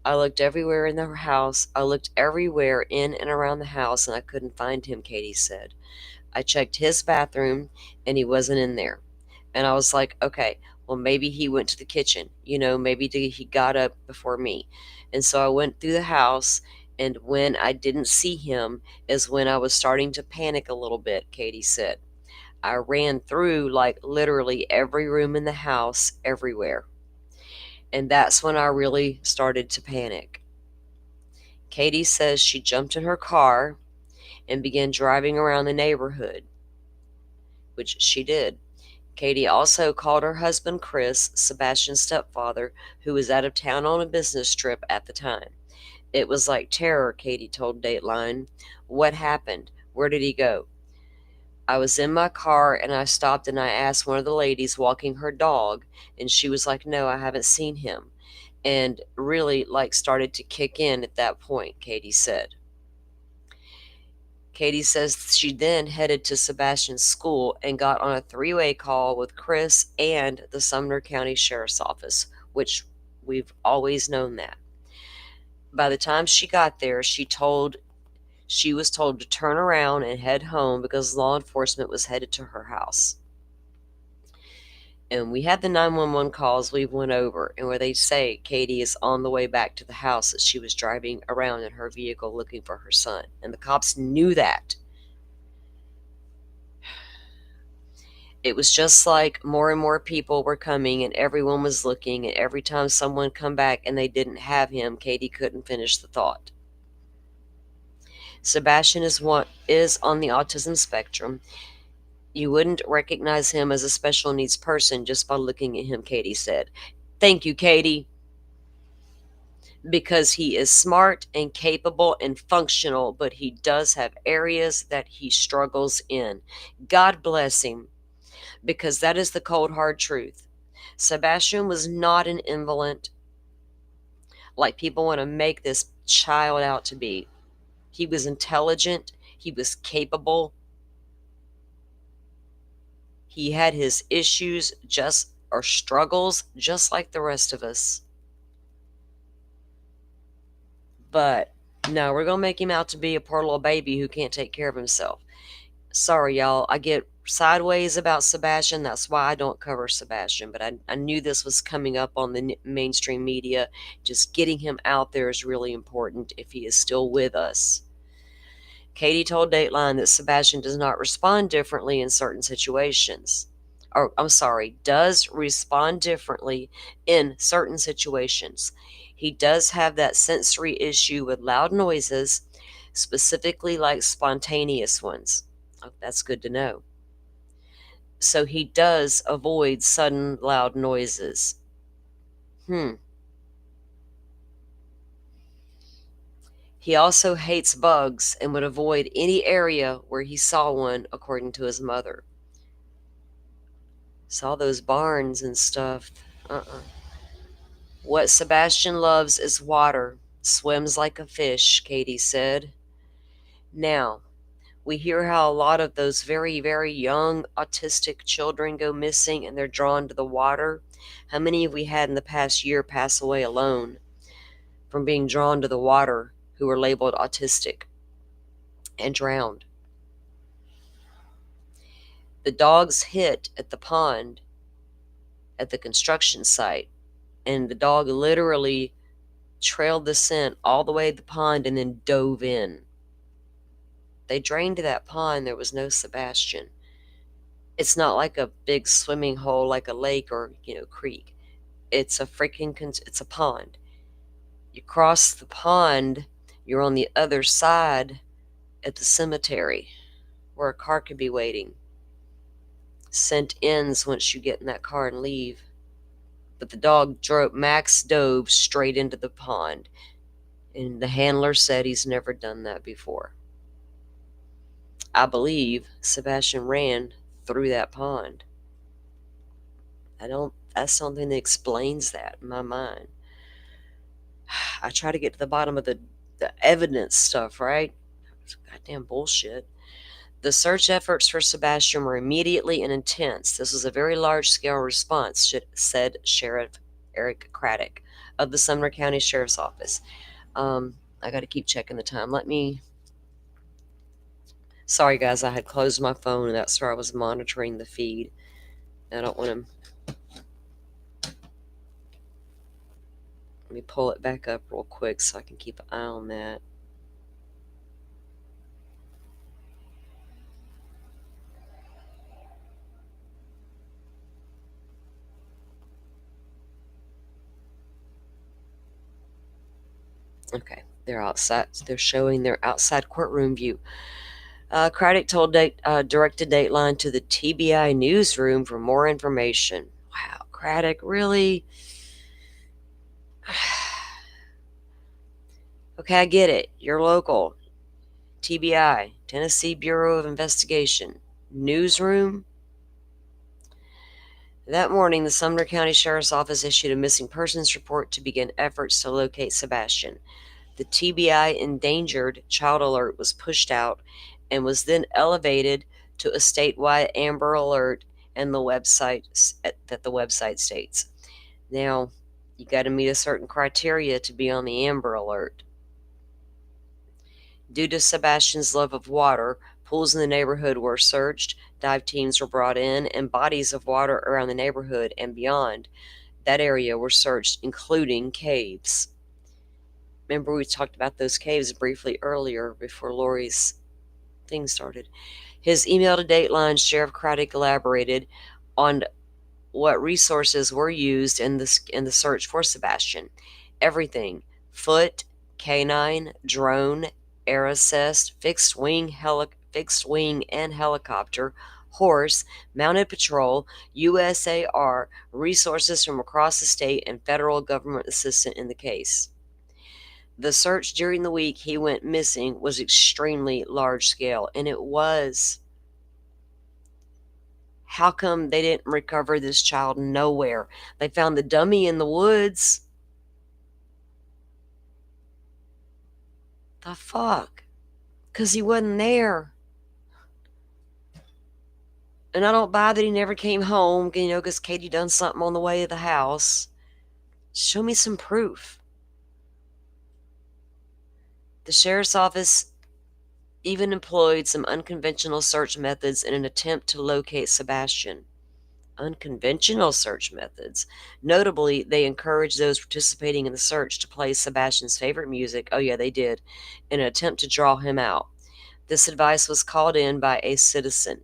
I looked everywhere in the house. I looked everywhere in and around the house, and I couldn't find him, Katie said. I checked his bathroom, and he wasn't in there. And I was like, okay, well, maybe he went to the kitchen. Maybe he got up before me. And so I went through the house, and when I didn't see him is when I was starting to panic a little bit, Katie said. I ran through, literally every room in the house, everywhere. And that's when I really started to panic. Katie says she jumped in her car and began driving around the neighborhood, which she did. Katie also called her husband, Chris, Sebastian's stepfather, who was out of town on a business trip at the time. It was like terror, Katie told Dateline. What happened? Where did he go? I was in my car, and I stopped, and I asked one of the ladies walking her dog, and she was like, no, I haven't seen him. And really, started to kick in at that point, Katie said. Katie says she then headed to Sebastian's school and got on a 3-way call with Chris and the Sumner County Sheriff's Office, which we've always known that. By the time she got there, she was told to turn around and head home because law enforcement was headed to her house. And we had the 911 calls we went over, and where they say Katie is on the way back to the house that she was driving around in her vehicle looking for her son. And the cops knew that. It was just like more and more people were coming and everyone was looking, and every time someone come back and they didn't have him, Katie couldn't finish the thought. Sebastian is on the autism spectrum. You wouldn't recognize him as a special needs person just by looking at him, Katie said. Thank you, Katie. Because he is smart and capable and functional, but he does have areas that he struggles in. God bless him, because that is the cold, hard truth. Sebastian was not an invalid like people want to make this child out to be. He was intelligent. He was capable. He had his issues or struggles just like the rest of us. But no, we're going to make him out to be a poor little baby who can't take care of himself. Sorry, y'all. I get sideways about Sebastian. That's why I don't cover Sebastian. But I knew this was coming up on the mainstream media. Just getting him out there is really important if he is still with us. Katie told Dateline that Sebastian does not respond differently in certain situations. Does respond differently in certain situations. He does have that sensory issue with loud noises, specifically like spontaneous ones. Oh, that's good to know. So he does avoid sudden loud noises. He also hates bugs and would avoid any area where he saw one, according to his mother. Saw those barns and stuff. What Sebastian loves is water. Swims like a fish, Katie said. Now, we hear how a lot of those very, very young autistic children go missing and they're drawn to the water. How many have we had in the past year pass away alone from being drawn to the water who were labeled autistic and drowned? The dogs hit at the pond at the construction site, and the dog literally trailed the scent all the way to the pond and then dove in. They drained that pond. There was no Sebastian. It's not like a big swimming hole like a lake or, creek. It's it's a pond. You cross the pond, you're on the other side at the cemetery where a car could be waiting. Scent ends once you get in that car and leave. But the dog Max dove straight into the pond. And the handler said he's never done that before. I believe Sebastian ran through that pond. That's something that explains that in my mind. I try to get to the bottom of the evidence stuff, right? It's goddamn bullshit. The search efforts for Sebastian were immediately and intense. This was a very large-scale response, said Sheriff Eric Craddock of the Sumner County Sheriff's Office. I got to keep checking the time. Sorry, guys, I had closed my phone, and that's where I was monitoring the feed. I don't want to... Let me pull it back up real quick so I can keep an eye on that. Okay, they're outside. They're showing their outside courtroom view. Craddock directed Dateline to the TBI newsroom for more information. Wow, Craddock, really? Okay, I get it. You're local. TBI, Tennessee Bureau of Investigation. Newsroom? That morning, the Sumner County Sheriff's Office issued a missing persons report to begin efforts to locate Sebastian. The TBI Endangered Child Alert was pushed out and was then elevated to a statewide Amber Alert and the website that the website states. Now, you got to meet a certain criteria to be on the Amber Alert. Due to Sebastian's love of water, Pools in the neighborhood were searched, dive teams were brought in, and bodies of water around the neighborhood and beyond that area were searched, including caves. Remember, we talked about those caves briefly earlier before Lori's thing started. His email to Dateline, Sheriff Craddock elaborated on what resources were used in the search for Sebastian. Everything: foot, canine, drone, air assist, fixed wing and helicopter, horse, mounted patrol, USAR, resources from across the state, and federal government assistance in the case. The search during the week he went missing was extremely large scale, and it was. How come they didn't recover this child? Nowhere. They found the dummy in the woods. The fuck? Because he wasn't there. And I don't buy that he never came home, because Katie done something on the way to the house. Show me some proof. The sheriff's office even employed some unconventional search methods in an attempt to locate Sebastian. Unconventional search methods. Notably, they encouraged those participating in the search to play Sebastian's favorite music. Oh yeah, they did, in an attempt to draw him out. This advice was called in by a citizen.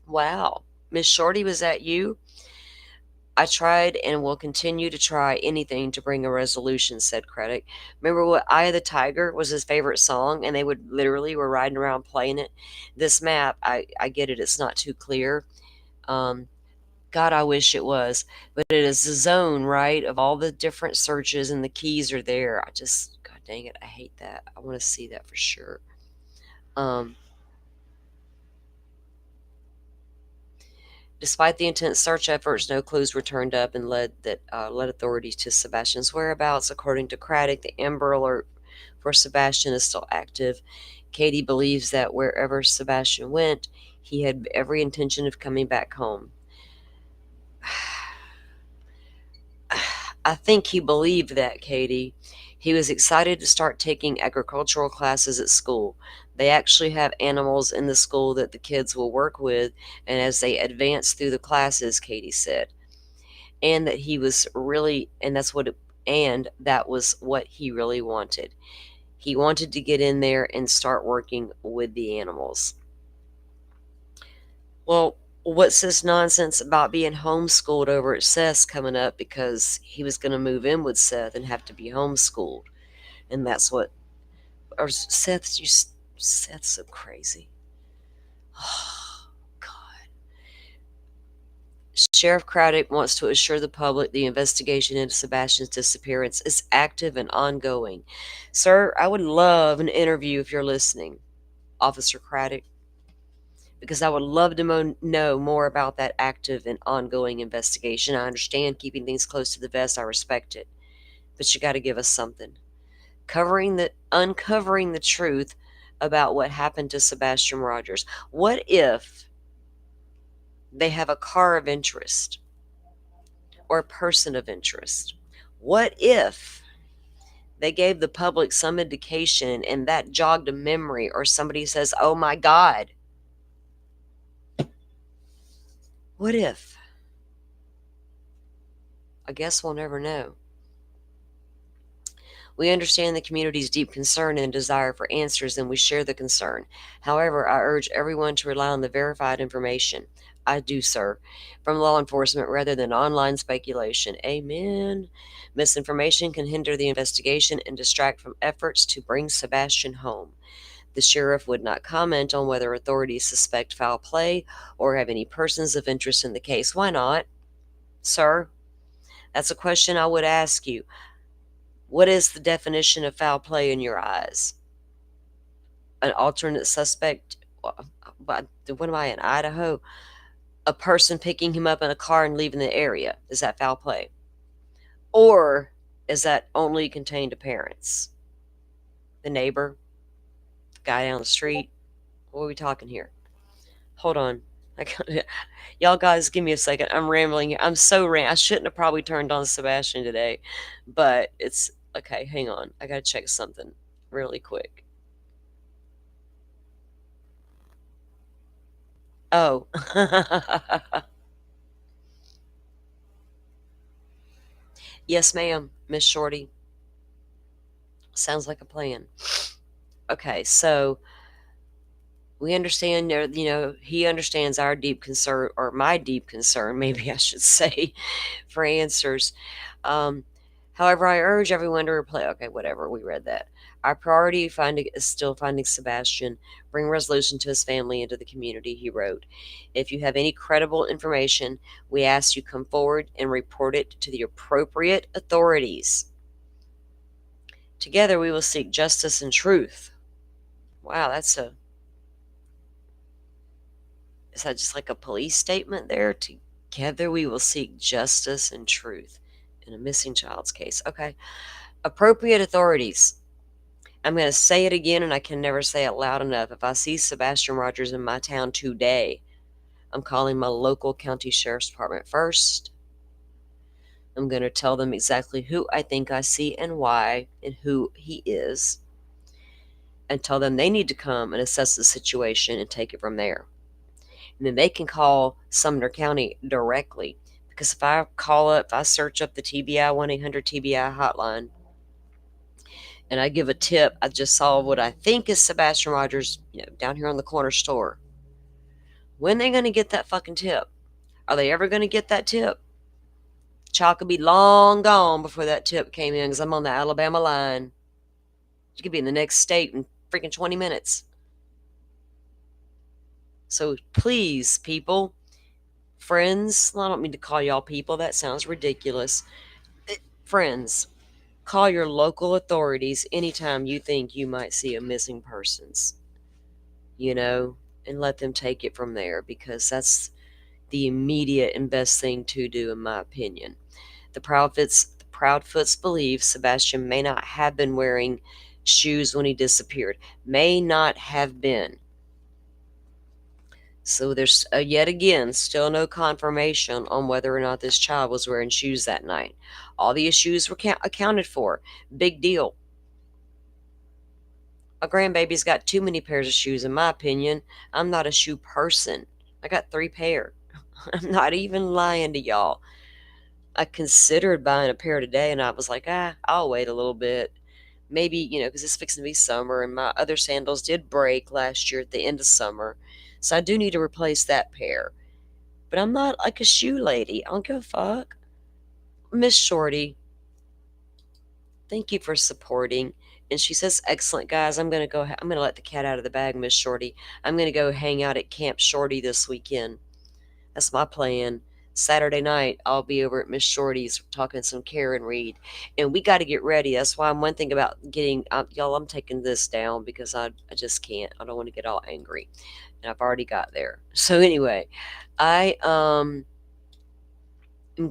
Wow. Miss Shorty, was that you? I tried and will continue to try anything to bring a resolution, said Craddock. Remember what Eye of the Tiger was his favorite song, and they were riding around playing it? This map, I get it, it's not too clear. God, I wish it was. But it is the zone, right, of all the different searches, and the keys are there. God dang it, I hate that. I want to see that for sure. Despite the intense search efforts, no clues were turned up and led authorities to Sebastian's whereabouts. According to Craddock, the Amber Alert for Sebastian is still active. Katie believes that wherever Sebastian went, he had every intention of coming back home. I think he believed that, Katie. He was excited to start taking agricultural classes at school. They actually have animals in the school that the kids will work with, and as they advance through the classes, Katie said. And that he was really, and that was what he really wanted. He wanted to get in there and start working with the animals. Well, what's this nonsense about being homeschooled over at Seth's coming up, because he was going to move in with Seth and have to be homeschooled? And that's what, or Seth's so crazy. Oh, God. Sheriff Craddock wants to assure the public the investigation into Sebastian's disappearance is active and ongoing. Sir, I would love an interview if you're listening, Officer Craddock, because I would love to know more about that active and ongoing investigation. I understand keeping things close to the vest. I respect it. But you got to give us something. Uncovering the truth about what happened to Sebastian Rogers. What if they have a car of interest or a person of interest? What if they gave the public some indication and that jogged a memory, or somebody says, oh my God? What if? I guess we'll never know. We understand the community's deep concern and desire for answers, and we share the concern. However, I urge everyone to rely on the verified information. I do, sir, from law enforcement rather than online speculation. Amen. Misinformation can hinder the investigation and distract from efforts to bring Sebastian home. The sheriff would not comment on whether authorities suspect foul play or have any persons of interest in the case. Why not, sir? That's a question I would ask you. What is the definition of foul play in your eyes? An alternate suspect? What am I, in Idaho? A person picking him up in a car and leaving the area. Is that foul play? Or is that only contained to parents? The neighbor? The guy down the street? What are we talking here? Hold on. Y'all guys, give me a second. I'm rambling. I'm so I shouldn't have probably turned on Sebastian today, but it's okay. Hang on. I got to check something really quick. Oh. Yes, ma'am, Miss Shorty. Sounds like a plan. Okay, so we understand, he understands our deep concern, or my deep concern, maybe I should say, for answers. Um, However, I urge everyone to replay. Okay, whatever, we read that. Our priority is still finding Sebastian, bring resolution to his family and to the community, he wrote. If you have any credible information, we ask you come forward and report it to the appropriate authorities. Together we will seek justice and truth. Wow, is that just like a police statement there? Together we will seek justice and truth in a missing child's case. Okay. Appropriate authorities. I'm going to say it again, and I can never say it loud enough. If I see Sebastian Rogers in my town today, I'm calling my local county sheriff's department first. I'm going to tell them exactly who I think I see and why and who he is, and tell them they need to come and assess the situation and take it from there. And then they can call Sumner County directly. Because if I search up the TBI 1-800-TBI hotline, and I give a tip, I just saw what I think is Sebastian Rogers, down here on the corner store. When are they going to get that fucking tip? Are they ever going to get that tip? Child could be long gone before that tip came in, because I'm on the Alabama line. You could be in the next state in freaking 20 minutes. So please, people, friends, I don't mean to call y'all people, that sounds ridiculous. Friends, call your local authorities anytime you think you might see a missing persons, and let them take it from there, because that's the immediate and best thing to do, in my opinion. The Proudfoots believe Sebastian may not have been wearing shoes when he disappeared. May not have been. So there's yet again still no confirmation on whether or not this child was wearing shoes that night. All the issues were accounted for. Big deal. A grandbaby's got too many pairs of shoes, in my opinion. I'm not a shoe person. I got 3 pair. I'm not even lying to y'all. I considered buying a pair today, and I was like, I'll wait a little bit. Maybe, because it's fixing to be summer, and my other sandals did break last year at the end of summer. So I do need to replace that pair. But I'm not like a shoe lady. I don't give a fuck. Miss Shorty, thank you for supporting. And she says, excellent, guys. I'm going to let the cat out of the bag, Miss Shorty. I'm going to go hang out at Camp Shorty this weekend. That's my plan. Saturday night, I'll be over at Miss Shorty's talking some Karen Reed. And we got to get ready. That's why I'm one thing about getting, y'all, I'm taking this down because I just can't. I don't want to get all angry. And I've already got there. So anyway, I am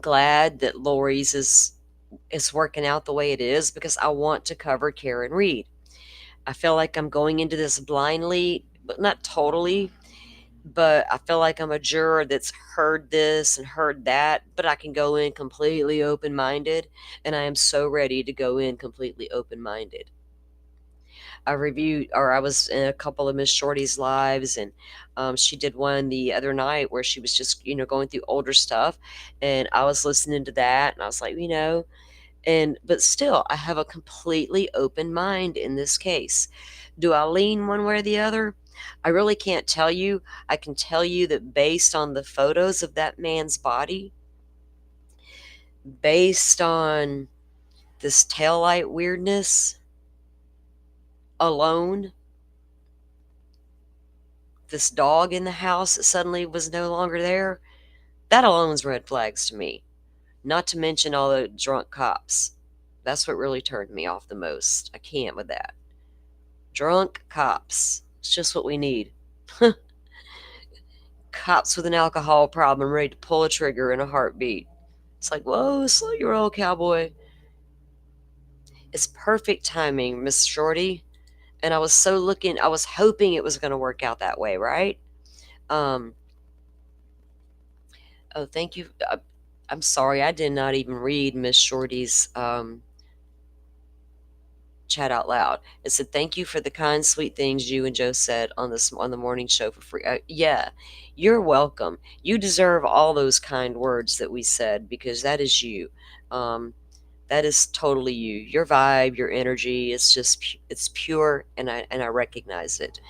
glad that Lori's is working out the way it is, because I want to cover Karen Reed. I feel like I'm going into this blindly, but not totally. But I feel like I'm a juror that's heard this and heard that, but I can go in completely open-minded, and I am so ready to go in completely open-minded. I was in a couple of Miss Shorty's lives, and she did one the other night where she was just, going through older stuff, and I was listening to that, and I was like, but still, I have a completely open mind in this case. Do I lean one way or the other? I really can't tell you. I can tell you that based on the photos of that man's body, based on this taillight weirdness alone, this dog in the house that suddenly was no longer there, that alone's red flags to me. Not to mention all the drunk cops. That's what really turned me off the most. I can't with that. Drunk cops. It's just what we need. Cops with an alcohol problem ready to pull a trigger in a heartbeat. It's like, whoa, slow your roll, cowboy. It's perfect timing, Miss Shorty. And I was hoping it was going to work out that way, right? Oh, thank you. I'm sorry, I did not even read Miss Shorty's chat out loud. It said, "Thank you for the kind, sweet things you and Joe said on the morning show for free." Yeah, you're welcome. You deserve all those kind words that we said because that is you. That is totally you. Your vibe, your energy. It's just it's pure, and I recognize it.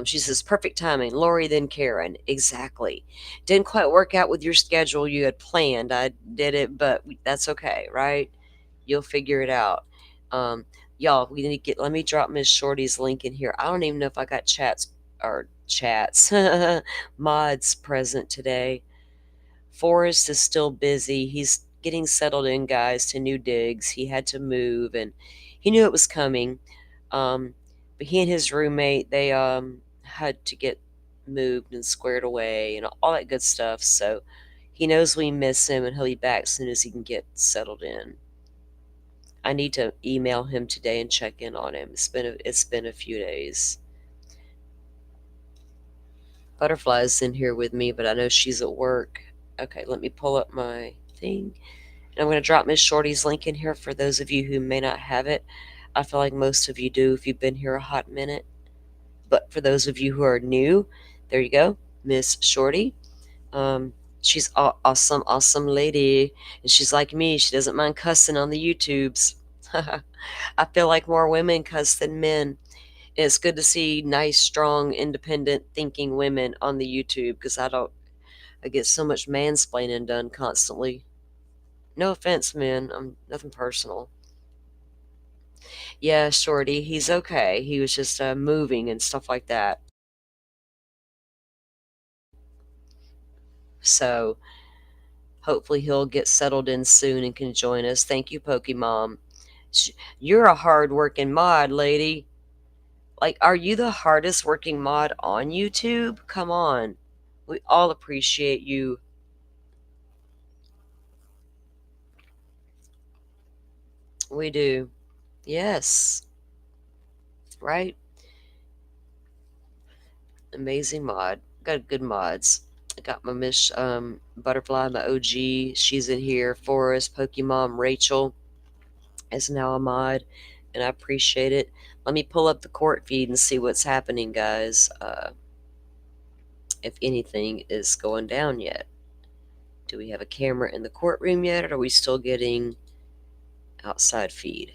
She says, "Perfect timing. Lori, then Karen." Exactly. Didn't quite work out with your schedule you had planned. I did it, but that's okay, right? You'll figure it out. Y'all, we need to get, let me drop Miss Shorty's link in here. I don't even know if I got chats, mods present today. Forrest is still busy. He's getting settled in, guys, to new digs. He had to move, and he knew it was coming. But he and his roommate, they had to get moved and squared away and all that good stuff. So he knows we miss him, and he'll be back as soon as he can get settled in. I need to email him today and check in on him. It's been a few days. Butterfly's in here with me, but I know she's at work. Okay, let me pull up my thing. And I'm going to drop Miss Shorty's link in here for those of you who may not have it. I feel like most of you do if you've been here a hot minute. But for those of you who are new, there you go, Miss Shorty. She's awesome lady. And she's like me. She doesn't mind cussing on the YouTubes. I feel like more women cuss than men. And it's good to see nice, strong, independent thinking women on the YouTube because I get so much mansplaining done constantly. No offense, men. I'm nothing personal. Yeah, Shorty, he's okay. He was just moving and stuff like that. So hopefully he'll get settled in soon and can join us. Thank you, Pokemon. You're a hard-working mod, lady. Like, are you the hardest working mod on YouTube? Come on. We all appreciate you. We do. Yes. Right? Amazing mod. Got good mods. I got my Miss Butterfly, my OG. She's in here. Forrest, Pokemon, Rachel is now a mod, and I appreciate it. Let me pull up the court feed and see what's happening, guys. If anything is going down yet. Do we have a camera in the courtroom yet, or are we still getting outside feed?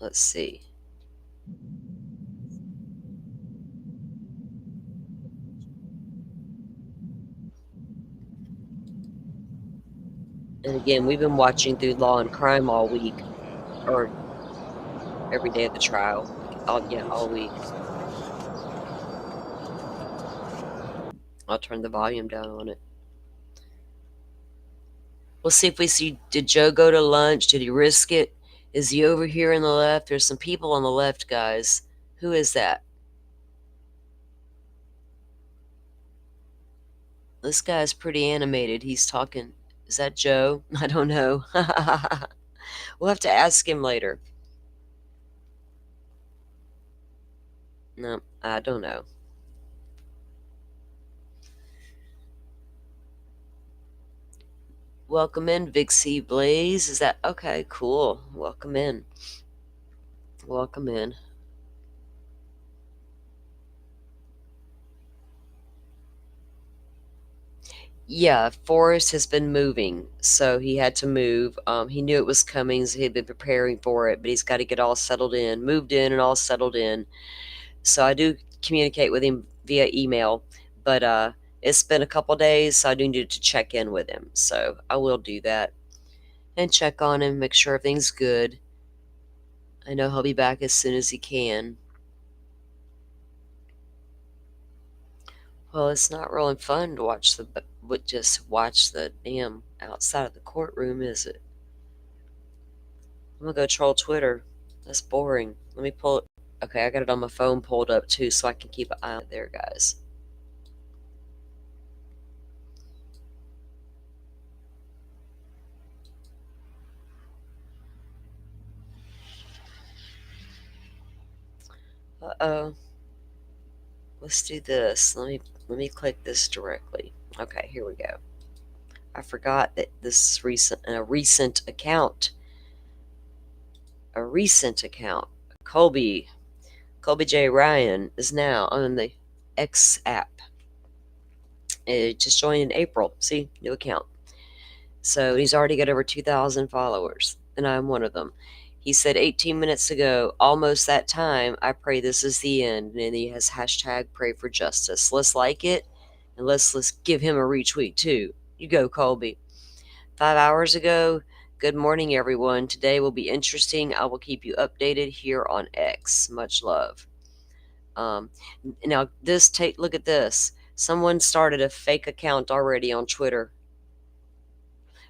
Let's see. And again, we've been watching through Law and Crime all week, or every day of the trial. All week. I'll turn the volume down on it. We'll see if we see, did Joe go to lunch? Did he risk it? Is he over here on the left? There's some people on the left, guys. Who is that? This guy's pretty animated. He's talking. Is that Joe? I don't know. We'll have to ask him later. No, I don't know. Welcome in, Vixie Blaze. Is that okay? Cool. Welcome in. Welcome in. Yeah, Forrest has been moving, so he had to move. He knew it was coming, so he'd been preparing for it, but he's got to get all settled in, moved in and all settled in. So I do communicate with him via email, but it's been a couple days, so I do need to check in with him. So I will do that and check on him, make sure everything's good. I know he'll be back as soon as he can. Well, it's not really fun to just watch the damn outside of the courtroom, is it? I'm gonna go troll Twitter. That's boring. Let me pull it. Okay, I got it on my phone pulled up too, so I can keep an eye on it there, guys. Uh-oh. Let's do this. Let me click this directly. Okay, here we go. I forgot that this is a recent account. A recent account. Colby J. Ryan is now on the X app. It just joined in April. See, new account. So he's already got over 2,000 followers, and I'm one of them. He said 18 minutes ago, almost that time, I pray this is the end. And then he has hashtag pray for justice. Let's like it, and let's give him a retweet too. You go, Colby. 5 hours ago, good morning, everyone. Today will be interesting. I will keep you updated here on X. Much love. Now, look at this. Someone started a fake account already on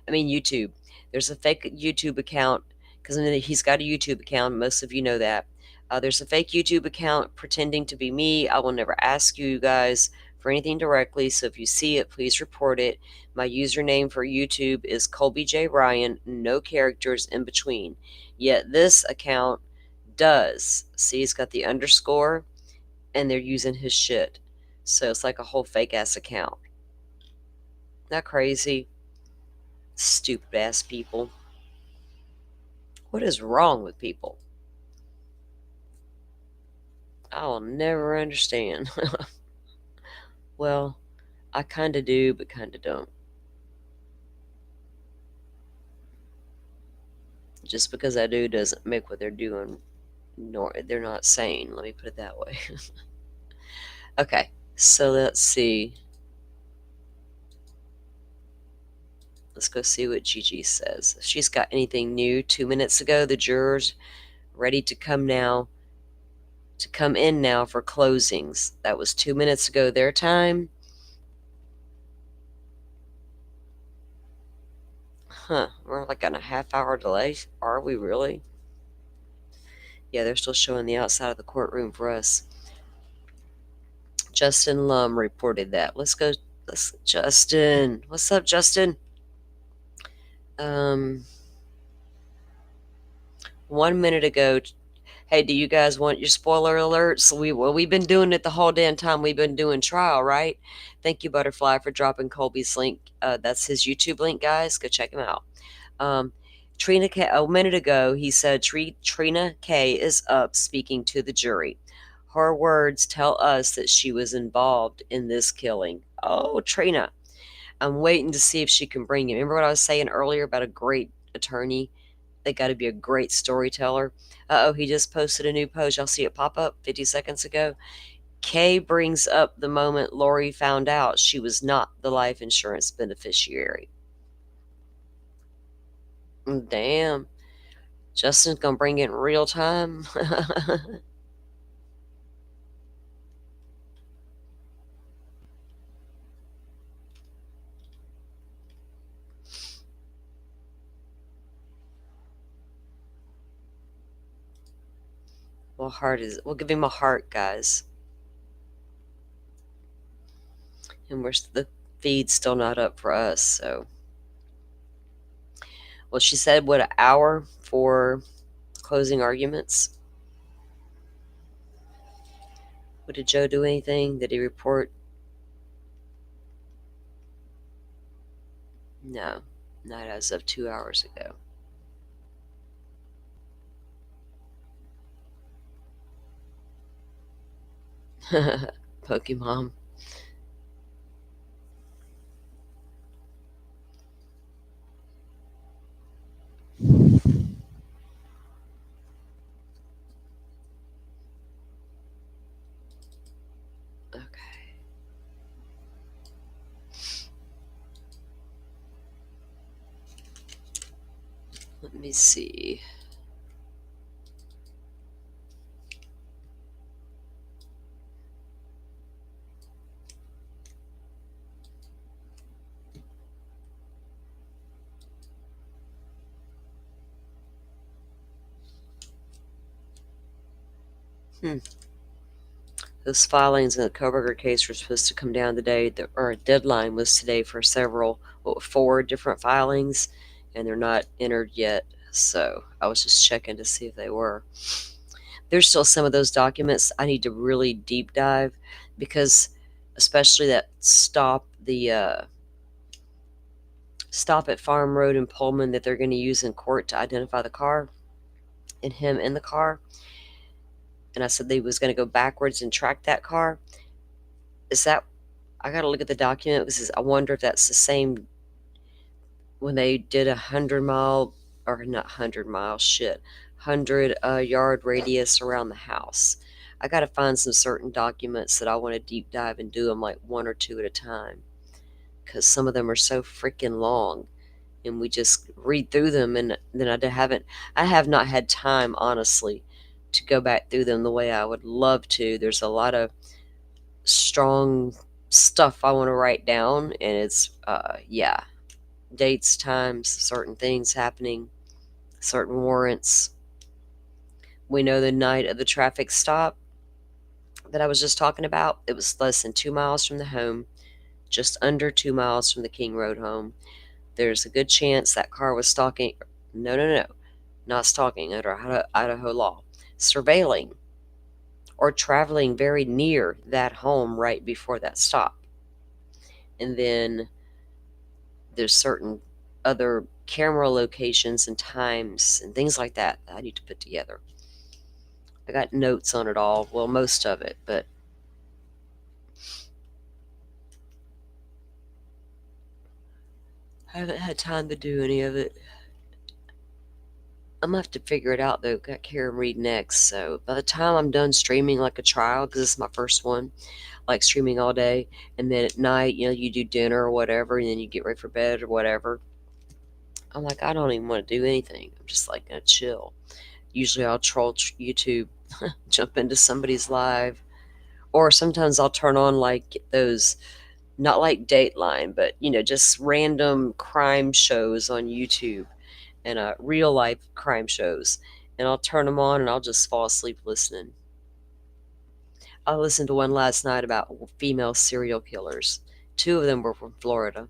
YouTube. There's a fake YouTube account because he's got a YouTube account. Most of you know that. There's a fake YouTube account pretending to be me. I will never ask you guys for anything directly, so if you see it, please report it. My username for YouTube is Colby J. Ryan, no characters in between. Yet this account does. See, it's got the underscore, and they're using his shit. So it's like a whole fake-ass account. Not crazy? Stupid ass people. What is wrong with people? I will never understand. Well, I kind of do, but kind of don't. Just because I do doesn't make what they're doing, nor they're not sane. Let me put it that way. Okay, so let's see. Let's go see what Gigi says. If she's got anything new. 2 minutes ago, the jurors ready to come in now for closings. That was 2 minutes ago their time. We're like on a half-hour delay. Are we really? Yeah, they're still showing the outside of the courtroom for us. Justin Lum reported that. Justin. What's up, Justin? 1 minute ago. Hey, do you guys want your spoiler alerts? We've been doing it the whole damn time we've been doing trial, right? Thank you, Butterfly, for dropping Colby's link. That's his YouTube link, guys. Go check him out. Trina K. A minute ago, he said Trina K. is up speaking to the jury. Her words tell us that she was involved in this killing. Oh, Trina. I'm waiting to see if she can bring it. Remember what I was saying earlier about a great attorney? They got to be a great storyteller. He just posted a new post. Y'all see it pop up 50 seconds ago? Kay brings up the moment Lori found out she was not the life insurance beneficiary. Damn. Justin's going to bring it in real time. What heart is it? We'll give him a heart, guys. And the feed's still not up for us, so. Well, she said, what, an hour for closing arguments? What, did Joe do anything? Did he report? No, not as of 2 hours ago. Pokemon. Okay. Let me see. Those filings in the Koberger case were supposed to come down today. Our deadline was today for 4 different filings, and they're not entered yet. So I was just checking to see if they were. There's still some of those documents I need to really deep dive, because especially that stop at Farm Road in Pullman that they're going to use in court to identify the car and him in the car. and I said they was going to go backwards and track that car. Is that, I got to look at the document because I wonder if that's the same when they did 100-mile, or not 100-mile, 100-yard radius around the house. I got to find some certain documents that I want to deep dive and do them like one or two at a time, because some of them are so freaking long, and we just read through them, and then I have not had time, honestly, to go back through them the way I would love to. There's a lot of strong stuff I want to write down, and it's yeah, dates, times, certain things happening, certain warrants. We know the night of the traffic stop that I was just talking about, it was less than 2 miles from the home, just under 2 miles from the King Road home. There's a good chance that car was stalking, no, not stalking under Idaho law, surveilling or traveling very near that home right before that stop. And then there's certain other camera locations and times and things like that I need to put together. I got notes on it all, well, most of it, but I haven't had time to do any of it. I'm gonna have to figure it out though. Got Karen Reed next, so by the time I'm done streaming like a child, because this is my first one, like streaming all day, and then at night, you do dinner or whatever, and then you get ready for bed or whatever. I'm like, I don't even want to do anything. I'm just like gonna chill. Usually I'll troll YouTube, jump into somebody's live, or sometimes I'll turn on like those, not like Dateline, but just random crime shows on YouTube and real life crime shows, and I'll turn them on and I'll just fall asleep listening. I listened to one last night about female serial killers. 2 of them were from Florida.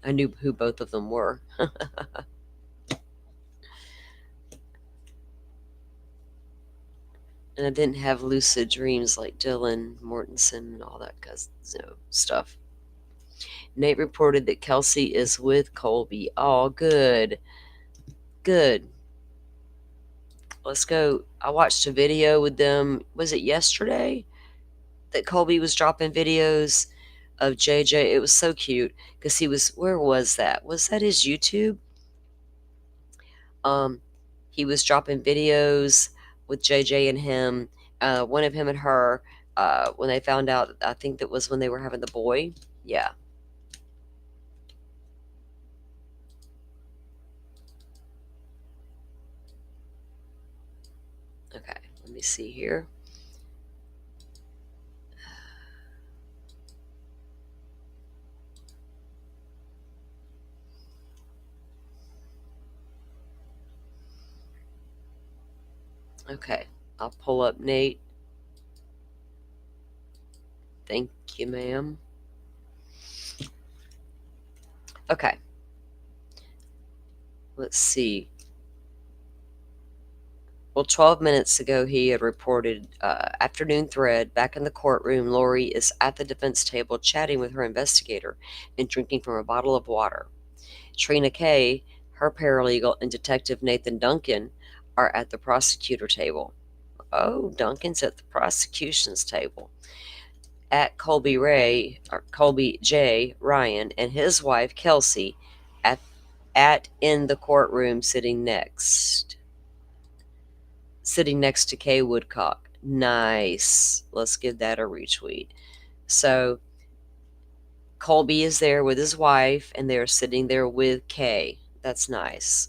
I knew who both of them were. And I didn't have lucid dreams like Dylan Mortensen and all that stuff. Nate reported that Kelsey is with Colby. Oh, good. Good. Let's go. I watched a video with them. Was it yesterday that Colby was dropping videos of JJ? It was so cute because he was, where was that? Was that his YouTube? He was dropping videos with JJ and him, one of him and her, when they found out, I think that was when they were having the boy. Yeah. Okay, let me see here. Okay, I'll pull up Nate. Thank you, ma'am. Okay. Let's see. Well, 12 minutes ago, he had reported, afternoon thread, back in the courtroom, Lori is at the defense table chatting with her investigator and drinking from a bottle of water. Trina Kay, her paralegal, and Detective Nathan Duncan are at the prosecutor table. Oh, Duncan's at the prosecution's table. At Colby J. Ryan and his wife, Kelsey, in the courtroom sitting next to Kay Woodcock. Nice. Let's give that a retweet. So Colby is there with his wife, and they're sitting there with Kay. That's nice.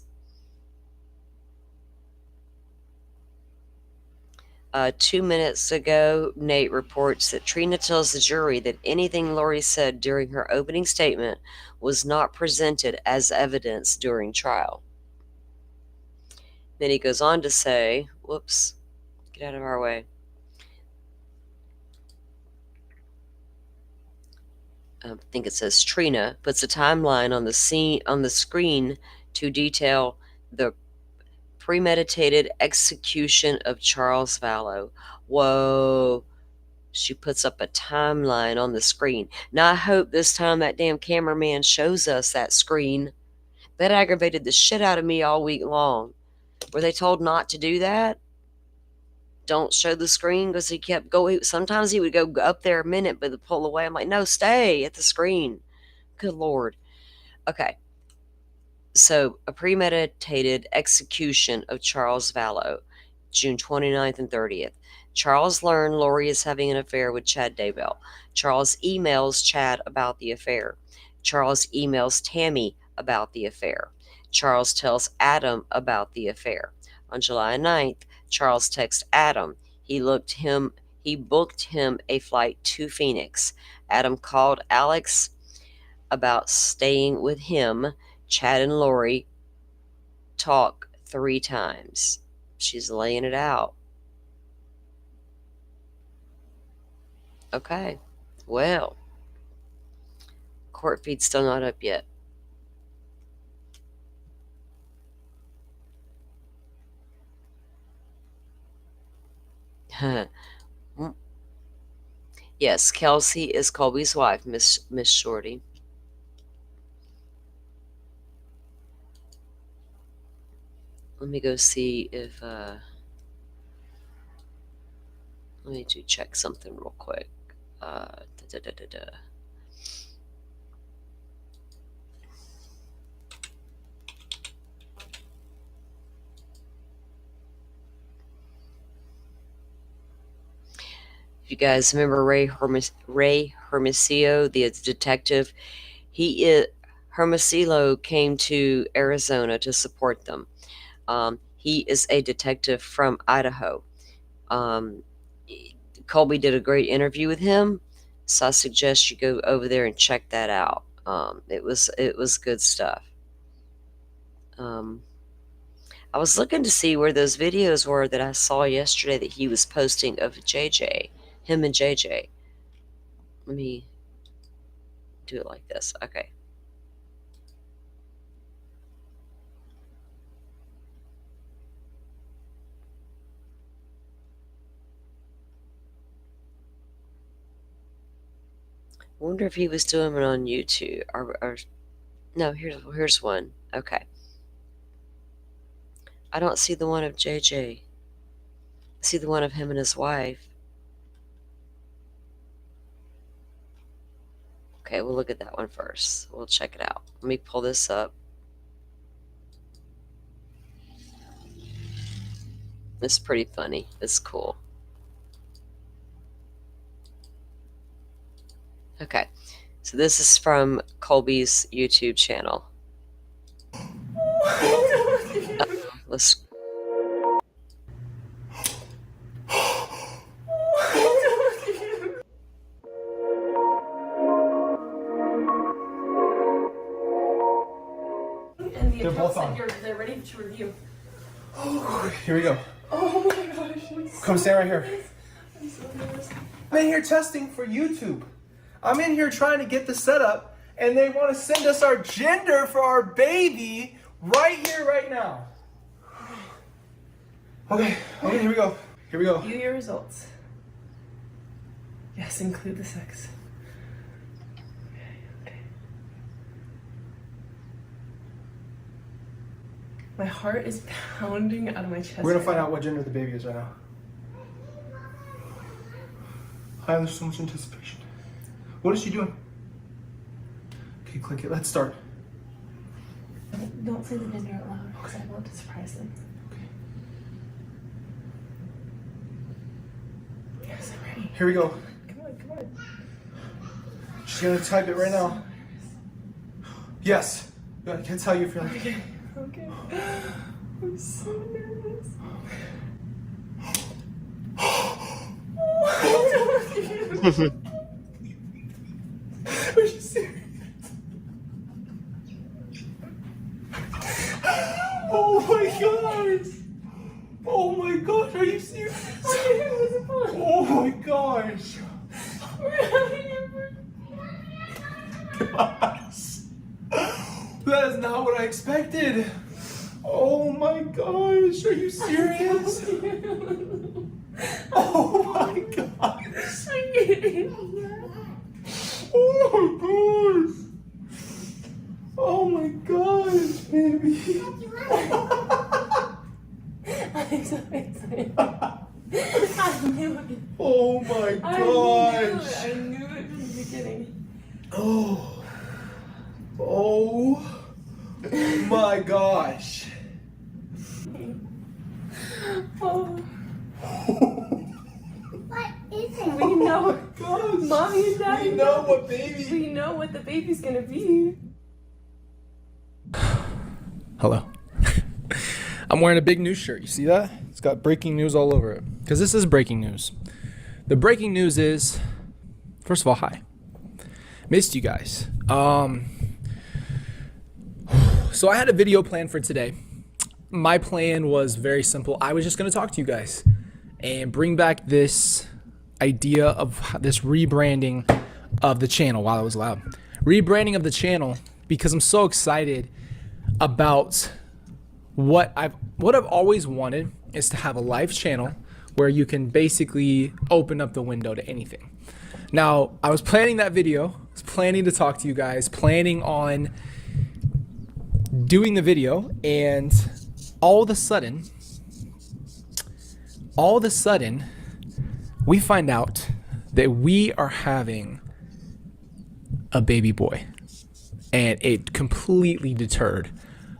2 minutes ago, Nate reports that Trina tells the jury that anything Lori said during her opening statement was not presented as evidence during trial. Then he goes on to say, whoops, get out of our way. I think it says Trina puts a timeline on the screen to detail the premeditated execution of Charles Vallow. Whoa. She puts up a timeline on the screen. Now, I hope this time that damn cameraman shows us that screen. That aggravated the shit out of me all week long. Were they told not to do that? don't show the screen because he kept going. Sometimes he would go up there a minute, but pull away. I'm like, no, stay at the screen. Good Lord. Okay. So, a premeditated execution of Charles Vallow, June 29th and 30th. Charles learned Lori is having an affair with Chad Daybell. Charles emails Chad about the affair. Charles emails Tammy about the affair. Charles tells Adam about the affair. On July 9th, Charles texts Adam. He booked him a flight to Phoenix. Adam called Alex about staying with him. Chad and Lori talk 3 times. She's laying it out. Okay. Well, court feed's still not up yet. Yes, Kelsey is Colby's wife, Miss Shorty. Let me go see if let me check something real quick. If you guys remember Ray Hermosillo, the detective, Hermosillo came to Arizona to support them. He is a detective from Idaho. Colby did a great interview with him, so I suggest you go over there and check that out. It was good stuff. I was looking to see where those videos were that I saw yesterday that he was posting of JJ, him and JJ. Let me do it like this. Okay. I wonder if he was doing it on YouTube or no, here's one. Okay. I don't see the one of JJ. I see the one of him and his wife. Okay, we'll look at that one first. We'll check it out. Let me pull this up. It's pretty funny. It's cool. Okay, so this is from Colby's YouTube channel. Let's. And the They're both on. They're ready to review. Oh, here we go. Oh my gosh. Come stand right here. I'm so nervous. I'm in here testing for YouTube. I'm in here trying to get the setup, and they want to send us our gender for our baby right here, right now. Okay, here we go. Here we go. View your results. Yes, include the sex. Okay. My heart is pounding out of my chest. We're gonna find out what gender the baby is right now. I have so much anticipation. What is she doing? Okay, click it. Let's start. Don't say the gender out loud because I want to surprise them. Okay. Yes, I'm ready. Here we go. Come on. She's gonna type it right now. Yes. I can't tell you if you're like. Okay. I'm so nervous. Are you serious? Oh my gosh! Oh my gosh, are you serious? Oh my gosh! Gosh! That is not what I expected! Oh my gosh, are you serious? Oh my gosh! Oh my gosh! Oh my gosh, baby! I'm so excited. Oh my gosh. I knew it from the beginning. Oh. Oh my gosh. Oh. What is it? We know. Mommy and Daddy We know what baby. We know what the baby's gonna be. Hello. I'm wearing a big news shirt. You see that? It's got breaking news all over it. Because this is breaking news. The breaking news is, first of all, hi. Missed you guys. So I had a video planned for today. My plan was very simple. I was just going to talk to you guys and bring back this idea of this rebranding of the channel. Wow, that was loud. Rebranding of the channel because I'm so excited about what I've always wanted is to have a live channel where you can basically open up the window to anything. Now, I was planning that video, I was planning to talk to you guys, planning on doing the video, and all of a sudden, we find out that we are having a baby boy. And it completely deterred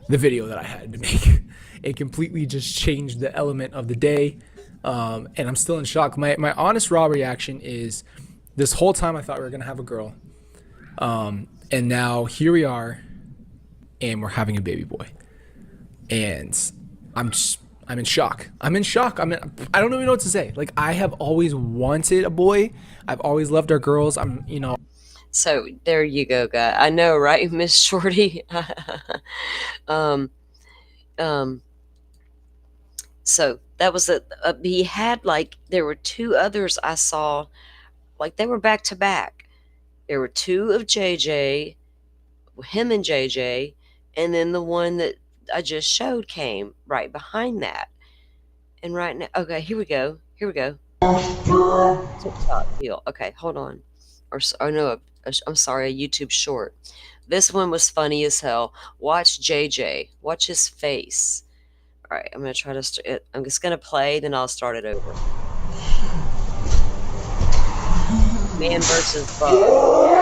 the video that I had to make. It completely just changed the element of the day. And I'm still in shock. My honest raw reaction is this whole time I thought we were going to have a girl. And now here we are and we're having a baby boy. And I'm in shock. I don't even know what to say. Like, I have always wanted a boy. I've always loved our girls. So there you go, guy. I know, right, Miss Shorty? So that was he had, like, there were two others I saw, like, they were back to back. There were two of JJ, him and JJ, and then the one that I just showed came right behind that. And right now, okay, here we go. TikTok deal. Okay, hold on. Or no, I'm sorry, a YouTube short. This one was funny as hell. Watch JJ. Watch his face. All right, I'm going to try to I'm just going to play, then I'll start it over. Man versus Bug.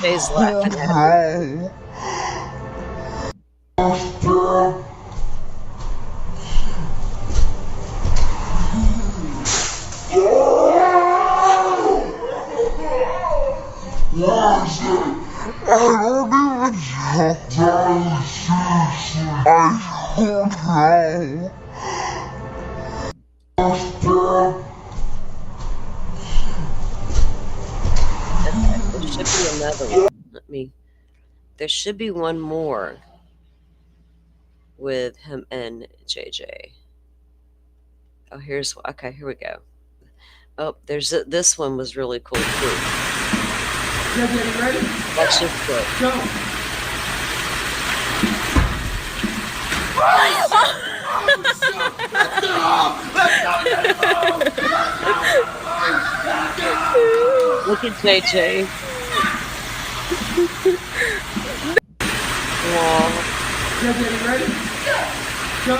JJ's laughing at him. There should be another one. There should be one more with him and JJ. Oh, okay, here we go. Oh, this one was really cool too. JJ, you ready? Watch this clip. Go. Look at JJ. Wow. JJ, you ready? Go.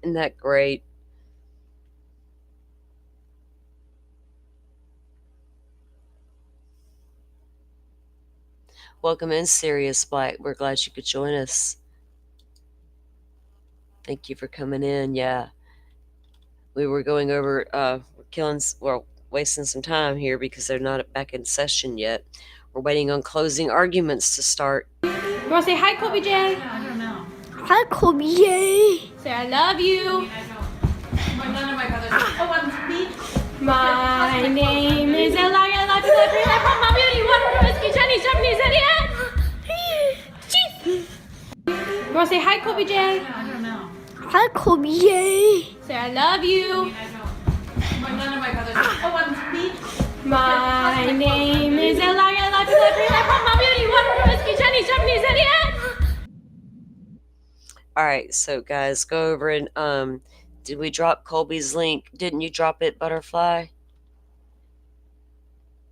Isn't that great? Welcome in, Sirius Black. We're glad you could join us. Thank you for coming in. Yeah. We were going over, we're wasting some time here because they're not back in session yet. We're waiting on closing arguments to start. You want to say hi, Kobe J? I don't know. Hi, Kobe J. Say I love you. None of my brothers. Oh, I'm me. My name is Elia. Life is every life from my beauty. Water, whiskey, Chinese, Japanese, Indian. You want to say hi, Kobe J? I don't know. Hi, Kobe J. Say I love you. None of my brothers. Oh, I'm me. My name is Elia. Life is every life from my beauty. Water, All right, so guys, go over and did we drop Colby's link? Didn't you drop it, Butterfly?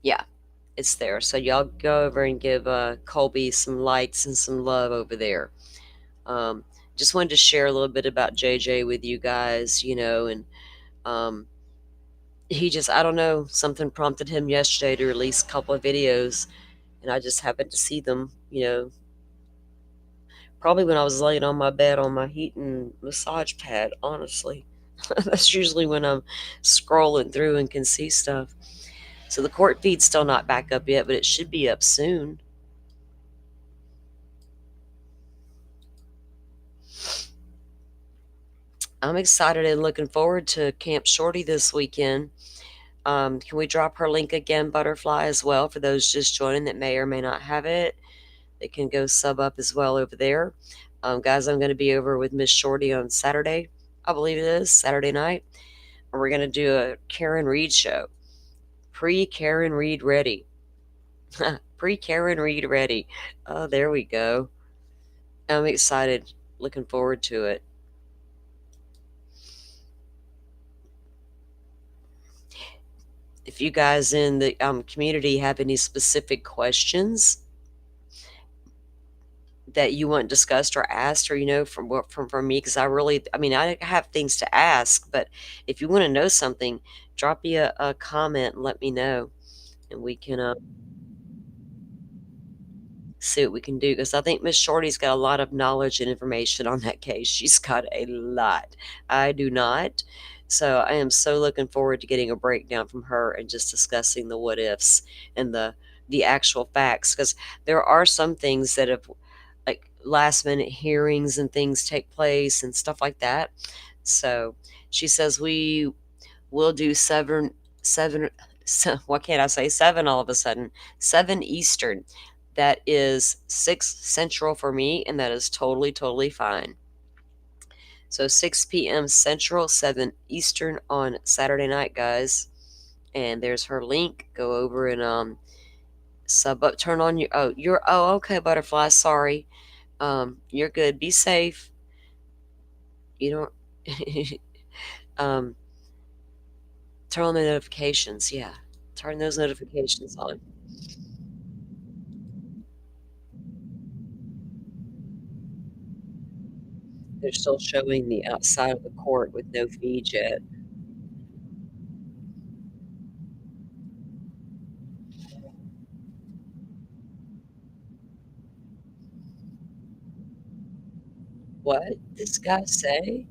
Yeah, it's there. So y'all go over and give Colby some likes and some love over there. Just wanted to share a little bit about JJ with you guys, and he just, I don't know, something prompted him yesterday to release a couple of videos, and I just happened to see them, probably when I was laying on my bed on my heat and massage pad, honestly. That's usually when I'm scrolling through and can see stuff. So the court feed's still not back up yet, but it should be up soon. I'm excited and looking forward to Camp Shorty this weekend. Can we drop her link again, Butterfly, as well, for those just joining that may or may not have it? They can go sub up as well over there. Guys, I'm going to be over with Miss Shorty on Saturday, I believe it is, Saturday night. And we're going to do a Karen Reed show. Pre-Karen Reed ready. Pre-Karen Reed ready. Oh, there we go. I'm excited. Looking forward to it. If you guys in the community have any specific questions that you want discussed or asked, or from me, because I have things to ask, but if you want to know something, drop me a comment and let me know, and we can see what we can do, because I think Miss Shorty's got a lot of knowledge and information on that case. She's got a lot. I do not. So I am so looking forward to getting a breakdown from her and just discussing the what ifs and the actual facts, because there are some things that have, like, last minute hearings and things take place and stuff like that. So she says we will do seven what can't I say, 7 all of a sudden, 7 Eastern. That is 6 Central for me, and that is totally fine. So 6 p.m. Central, 7 Eastern on Saturday night, guys. And there's her link. Go over and sub up. Turn on your okay, Butterfly. Sorry. You're good. Be safe. You don't turn on the notifications. Yeah. Turn those notifications on. They're still showing the outside of the court with no feed yet. What did this guy say?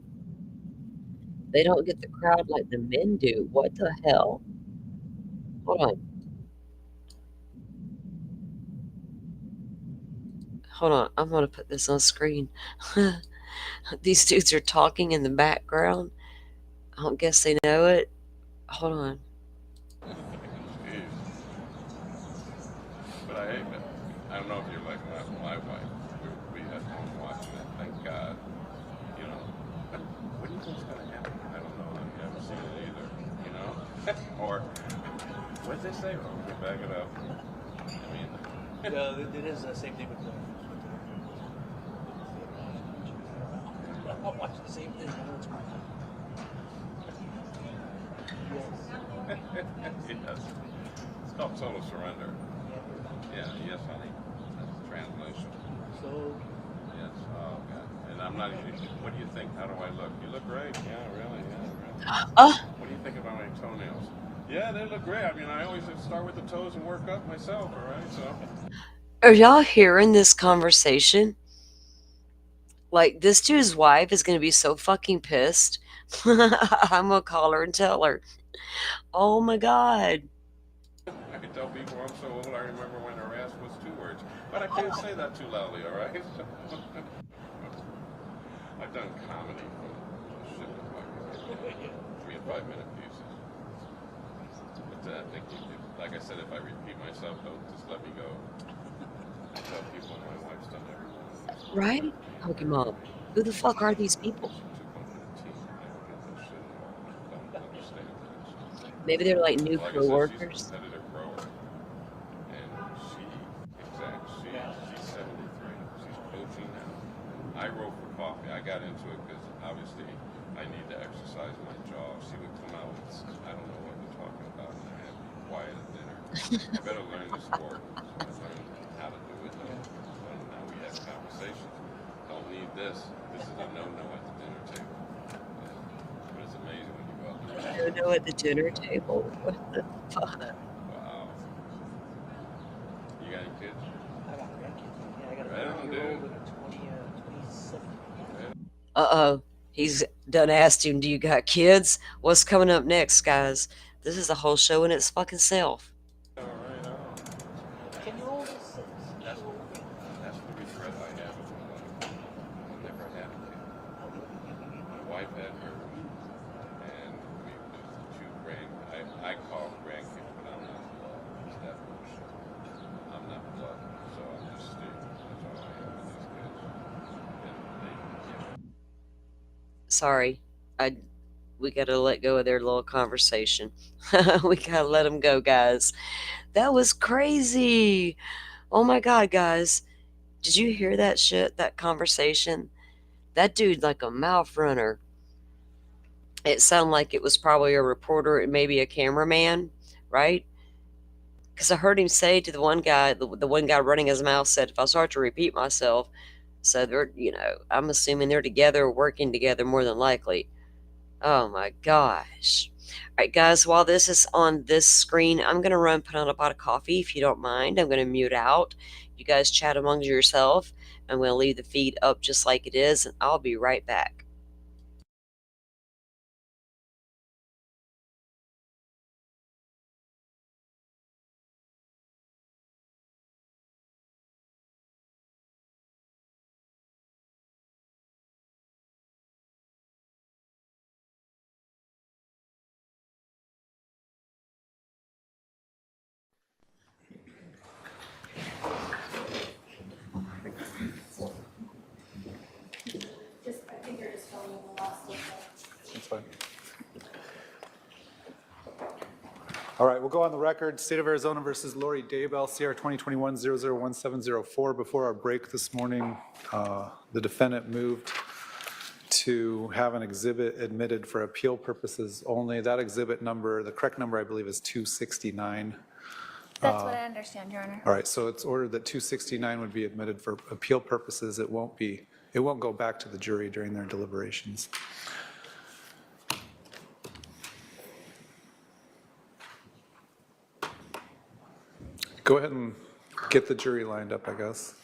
They don't get the crowd like the men do. What the hell? Hold on. Hold on. I'm going to put this on screen. These dudes are talking in the background. I don't guess they know it. Hold on. But I don't know if you're like my wife. We had fun watching it. Thank God. What do you think's going to happen? I don't know. I haven't seen it either. Or what did they say? Well, we back it up. It is the same thing with I'll watch the same thing. Yes. It's called Total Surrender. Yeah, yes, honey. That's the translation. So? Yes, oh, God. And I'm not even, what do you think? How do I look? You look great. Yeah, really, What do you think about my toenails? Yeah, they look great. I always start with the toes and work up myself, all right? So. Are y'all hearing this conversation? Like, this dude's wife is going to be so fucking pissed. I'm going to call her and tell her. Oh, my God. I can tell people I'm so old, I remember when harass was 2 words. But I can't say that too loudly, all right? I've done comedy for shit like 3 and 5 minute pieces. But I think, like I said, if I repeat myself, don't just let me go. I tell people my wife's done everything. Right? Okay, Mom. Who the fuck are these people? Maybe they're like new co-workers. She's 73. She's coaching now. I wrote for coffee. I got into it because obviously I need to exercise my jaw. She would come out with, I don't know what we're talking about, and I had to be quiet at dinner. I better learn the sport. So I learned how to do it. And now we have conversations. Don't need this. This is a no-no at the dinner table. But it's amazing when you go out there. No, at the dinner table. What the fuck? Wow. You got any kids? I got grandkids. Yeah, I got a Right on, 30-year-old dude. and a 27. Uh-oh. He's done asked him, do you got kids? What's coming up next, guys? This is a whole show in its fucking self. Can you hold this? That's the regret I have of my life. I never had a kid. My wife had her, and we there's 2 I call grandkids, but I'm not blood. It's that bullshit. I'm not blood, so I'm just Steve. That's all I have with these kids. And they, Sorry. We gotta let go of their little conversation. We gotta let them go, guys. That was crazy. Oh my god, guys. Did you hear that shit? That conversation? That dude like a mouth runner. It sounded like it was probably a reporter and maybe a cameraman, right? Because I heard him say to the one guy, the one guy running his mouth said, if I start to repeat myself, so they're, I'm assuming they're together, working together more than likely. Oh my gosh. All right, guys, while this is on this screen, I'm going to run put on a pot of coffee if you don't mind. I'm going to mute out. You guys chat amongst yourself. I'm going to leave the feed up just like it is, and I'll be right back. I think you're just filling in the last little bit. That's fine. All right, we'll go on the record. State of Arizona versus Lori Daybell, CR 2021-001704. Before our break this morning, the defendant moved to have an exhibit admitted for appeal purposes only. That exhibit number, the correct number, I believe, is 269. That's what I understand, Your Honor. All right, so it's ordered that 269 would be admitted for appeal purposes. It won't go back to the jury during their deliberations. Go ahead and get the jury lined up, I guess.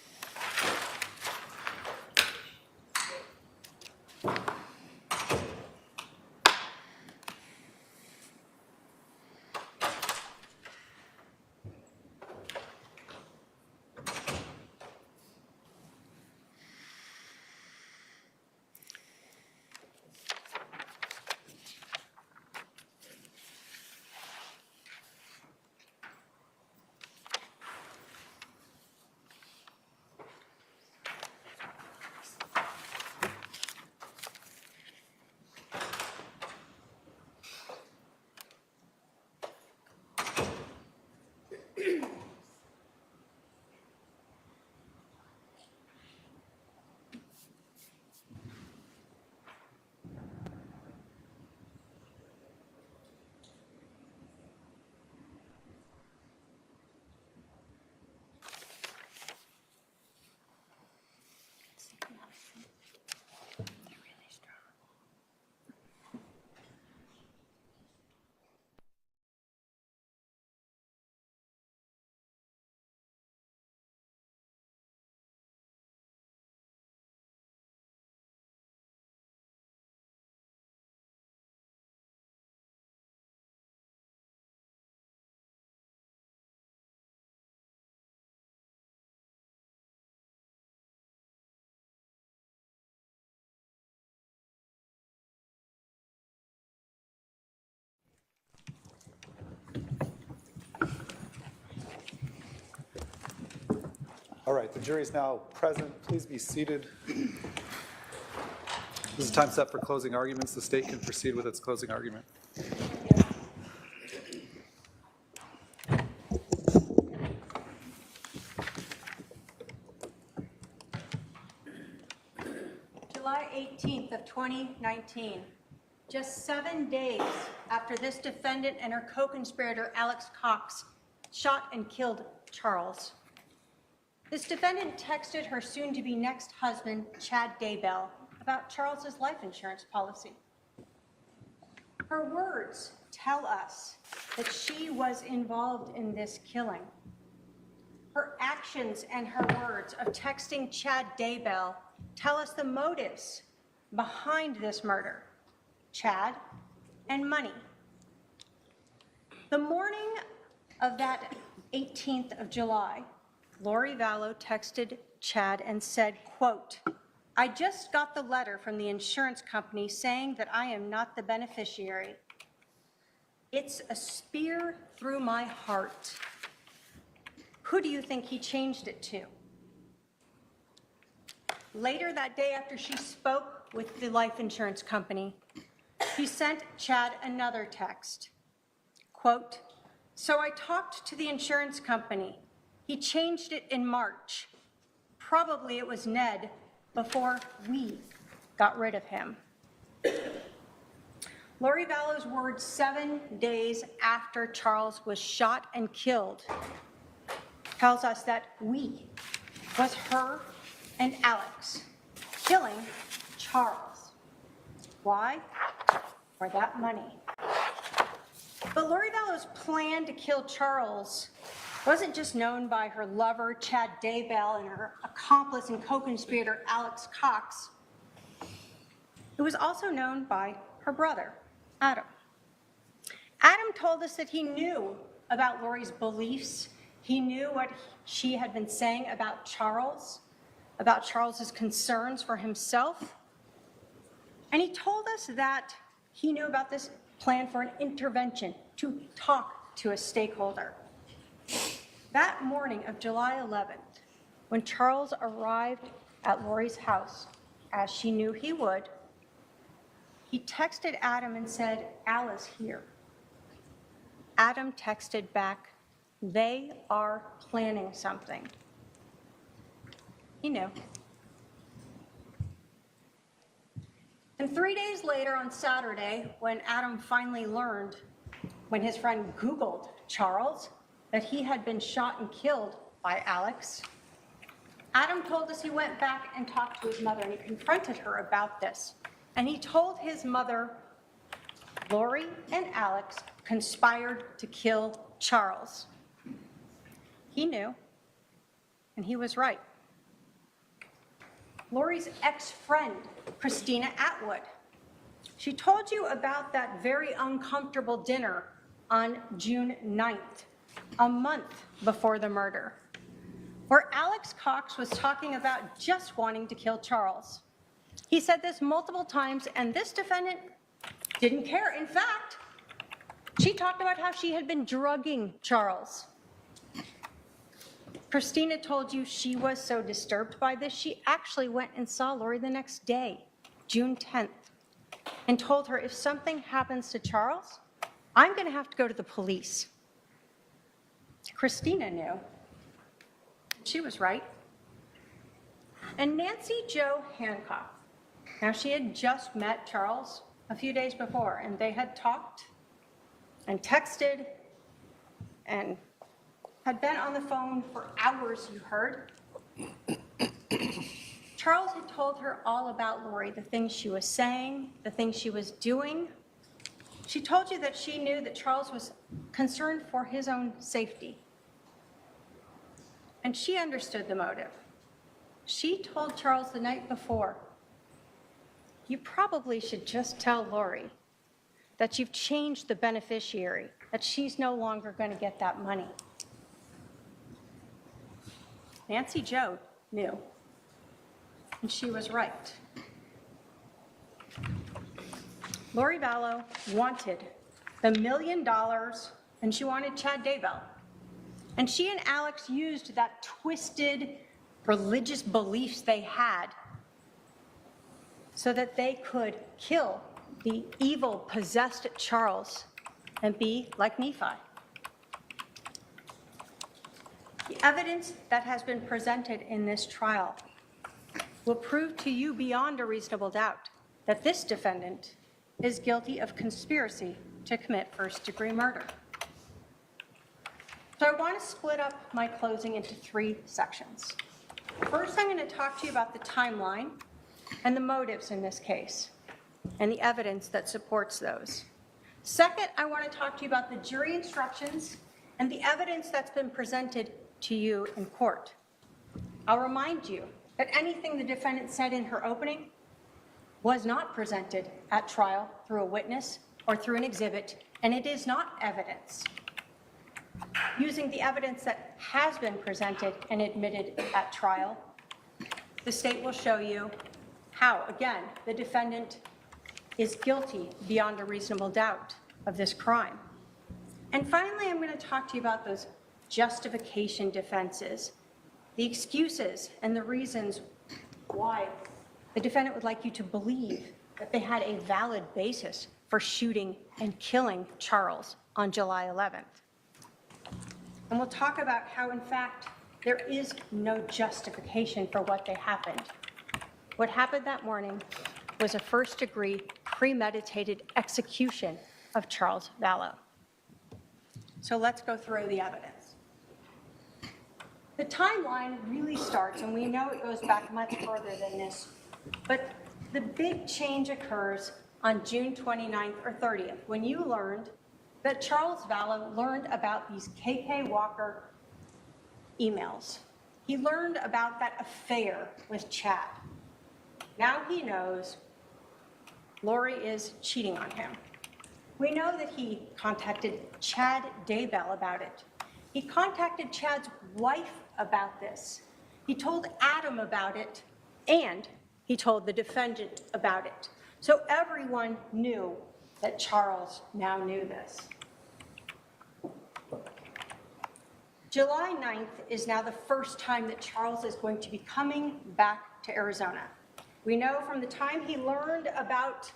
All right, the jury is now present. Please be seated. This is time set for closing arguments. The state can proceed with its closing argument. July 18th of 2019, just 7 days after this defendant and her co-conspirator Alex Cox shot and killed Charles. This defendant texted her soon-to-be next husband, Chad Daybell, about Charles's life insurance policy. Her words tell us that she was involved in this killing. Her actions and her words of texting Chad Daybell tell us the motives behind this murder: Chad and money. The morning of that 18th of July, Lori Vallow texted Chad and said, quote, "I just got the letter from the insurance company saying that I am not the beneficiary. It's a spear through my heart. Who do you think he changed it to?" Later that day, after she spoke with the life insurance company, she sent Chad another text. Quote, "So I talked to the insurance company. He changed it in March. Probably it was Ned before we got rid of him." Lori Vallow's words 7 days after Charles was shot and killed tells us that we was her and Alex killing Charles. Why? For that money. But Lori Vallow's plan to kill Charles wasn't just known by her lover, Chad Daybell, and her accomplice and co-conspirator, Alex Cox. It was also known by her brother, Adam. Adam told us that he knew about Lori's beliefs. He knew what she had been saying about Charles's concerns for himself. And he told us that he knew about this plan for an intervention, to talk to a stakeholder. That morning of July 11th, when Charles arrived at Lori's house, as she knew he would, he texted Adam and said, "Al is here." Adam texted back, "They are planning something." He knew. And 3 days later, on Saturday, when Adam finally learned, when his friend Googled Charles, that he had been shot and killed by Alex, Adam told us he went back and talked to his mother, and he confronted her about this. And he told his mother, Lori and Alex conspired to kill Charles. He knew, and he was right. Lori's ex-friend, Christina Atwood, she told you about that very uncomfortable dinner on June 9th, a month before the murder, where Alex Cox was talking about just wanting to kill Charles. He said this multiple times, and this defendant didn't care. In fact, she talked about how she had been drugging Charles. Christina told you she was so disturbed by this, she actually went and saw Lori the next day, June 10th, and told her, "If something happens to Charles, I'm going to have to go to the police." Christina knew. She was right. And Nancy Jo Hancock, now she had just met Charles a few days before, and they had talked and texted and had been on the phone for hours, you heard. Charles had told her all about Lori, the things she was saying, the things she was doing. She told you that she knew that Charles was concerned for his own safety. And she understood the motive. She told Charles the night before, "You probably should just tell Lori that you've changed the beneficiary, that she's no longer going to get that money." Nancy Jo knew, and she was right. Lori Vallow wanted the $1 million, and she wanted Chad Daybell. And she and Alex used that twisted religious beliefs they had so that they could kill the evil, possessed Charles and be like Nephi. The evidence that has been presented in this trial will prove to you beyond a reasonable doubt that this defendant is guilty of conspiracy to commit first-degree murder. So I want to split up my closing into 3 sections. First, I'm going to talk to you about the timeline and the motives in this case, and the evidence that supports those. Second, I want to talk to you about the jury instructions and the evidence that's been presented to you in court. I'll remind you that anything the defendant said in her opening was not presented at trial through a witness or through an exhibit, and it is not evidence. Using the evidence that has been presented and admitted at trial, the state will show you how, again, the defendant is guilty beyond a reasonable doubt of this crime. And finally, I'm going to talk to you about those justification defenses, the excuses and the reasons why the defendant would like you to believe that they had a valid basis for shooting and killing Charles on July 11th. And we'll talk about how, in fact, there is no justification for what they happened. What happened that morning was a first-degree premeditated execution of Charles Vallow. So let's go through the evidence. The timeline really starts, and we know it goes back much further than this, but the big change occurs on June 29th or 30th, when you learned that Charles Vallow learned about these KK Walker emails. He learned about that affair with Chad. Now he knows Lori is cheating on him. We know that he contacted Chad Daybell about it. He contacted Chad's wife about this. He told Adam about it, and he told the defendant about it. So everyone knew that Charles now knew this. July 9th is now the first time that Charles is going to be coming back to Arizona. We know from the time he learned about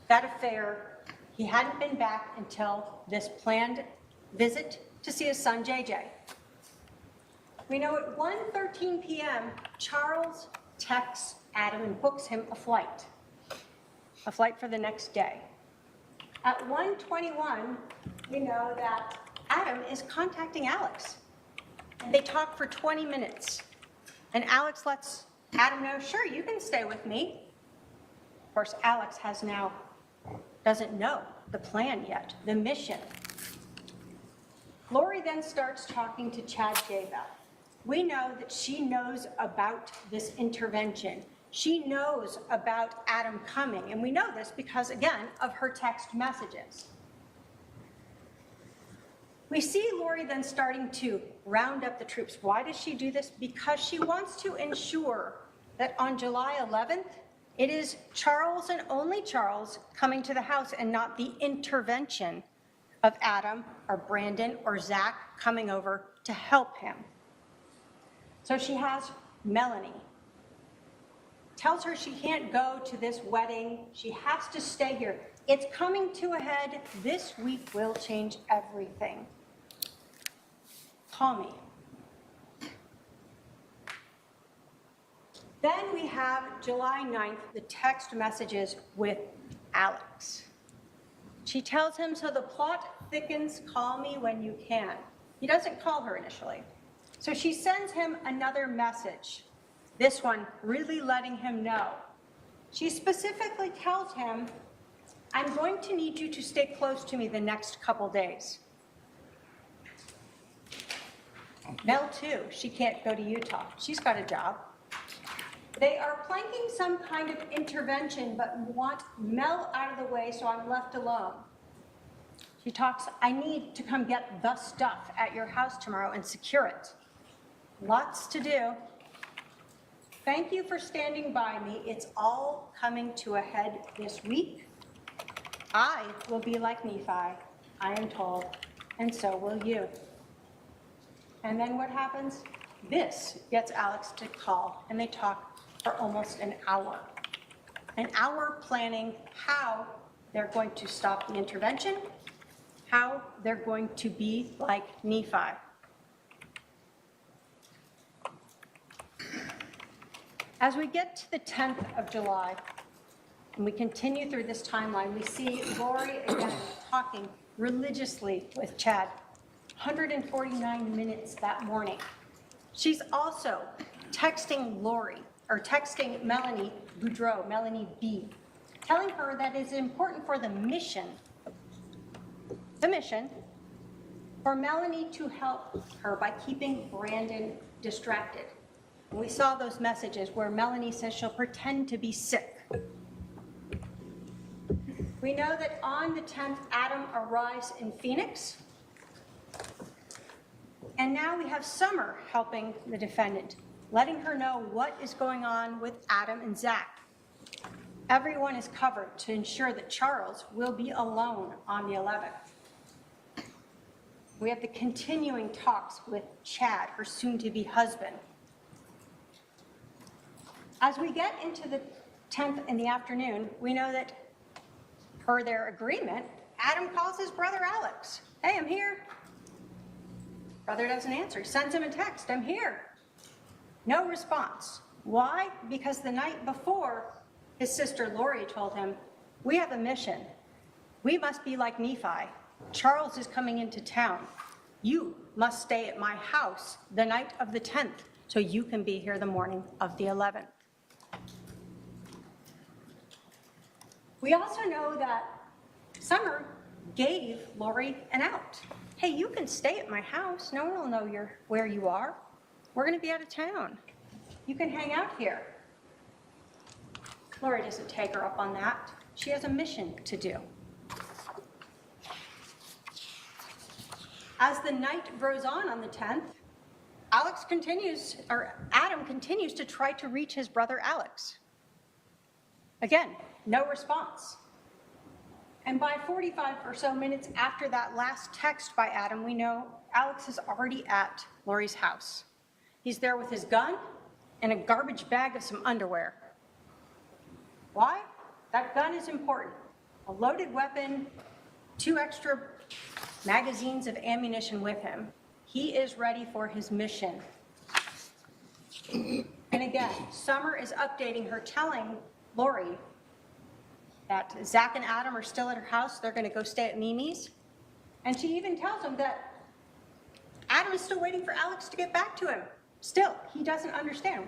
that affair, he hadn't been back until this planned visit to see his son, JJ. We know at 1:13 p.m., Charles texts Adam and books him a flight for the next day. At 1:21, we know that Adam is contacting Alex. And they talk for 20 minutes. And Alex lets Adam know, sure, you can stay with me. Of course, Alex doesn't know the plan yet, the mission. Lori then starts talking to Chad Daybell. We know that she knows about this intervention. She knows about Adam coming, and we know this because, again, of her text messages. We see Lori then starting to round up the troops. Why does she do this? Because she wants to ensure that on July 11th, it is Charles and only Charles coming to the house and not the intervention of Adam or Brandon or Zach coming over to help him. So she has Melanie. Tells her she can't go to this wedding. She has to stay here. It's coming to a head. This week will change everything. Call me. Then we have July 9th, the text messages with Alex. She tells him, so the plot thickens, call me when you can. He doesn't call her initially. So she sends him another message, this one really letting him know. She specifically tells him, I'm going to need you to stay close to me the next couple days. Mel, too, she can't go to Utah. She's got a job. They are planning some kind of intervention, but want Mel out of the way, so I'm left alone. She talks, I need to come get the stuff at your house tomorrow and secure it. Lots to do. Thank you for standing by me. It's all coming to a head this week. I will be like Nephi, I am told, and so will you. And then what happens? This gets Alex to call, and they talk for almost an hour. An hour planning how they're going to stop the intervention, how they're going to be like Nephi. As we get to the 10th of July, and we continue through this timeline, we see Lori again talking religiously with Chad. 149 minutes that morning. She's also texting Melanie Boudreau, Melanie B, telling her that it's important for the mission, for Melanie to help her by keeping Brandon distracted. And we saw those messages where Melanie says she'll pretend to be sick. We know that on the 10th, Adam arrives in Phoenix. And now we have Summer helping the defendant, letting her know what is going on with Adam and Zach. Everyone is covered to ensure that Charles will be alone on the 11th. We have the continuing talks with Chad, her soon-to-be husband. As we get into the 10th in the afternoon, we know that per their agreement, Adam calls his brother Alex. Hey, I'm here. Brother doesn't answer. He sends him a text. I'm here. No response. Why? Because the night before, his sister Lori told him, we have a mission. We must be like Nephi. Charles is coming into town. You must stay at my house the night of the 10th so you can be here the morning of the 11th. We also know that Summer gave Lori an out. Hey, you can stay at my house. No one will know where you are. We're going to be out of town. You can hang out here. Lori doesn't take her up on that. She has a mission to do. As the night grows on the 10th, Adam continues to try to reach his brother Alex. Again, no response. And by 45 or so minutes after that last text by Adam, we know Alex is already at Lori's house. He's there with his gun and a garbage bag of some underwear. Why? That gun is important. A loaded weapon, 2 extra magazines of ammunition with him. He is ready for his mission. And again, Summer is updating her, telling Lori that Zach and Adam are still at her house. They're going to go stay at Mimi's. And she even tells him that Adam is still waiting for Alex to get back to him. Still, he doesn't understand.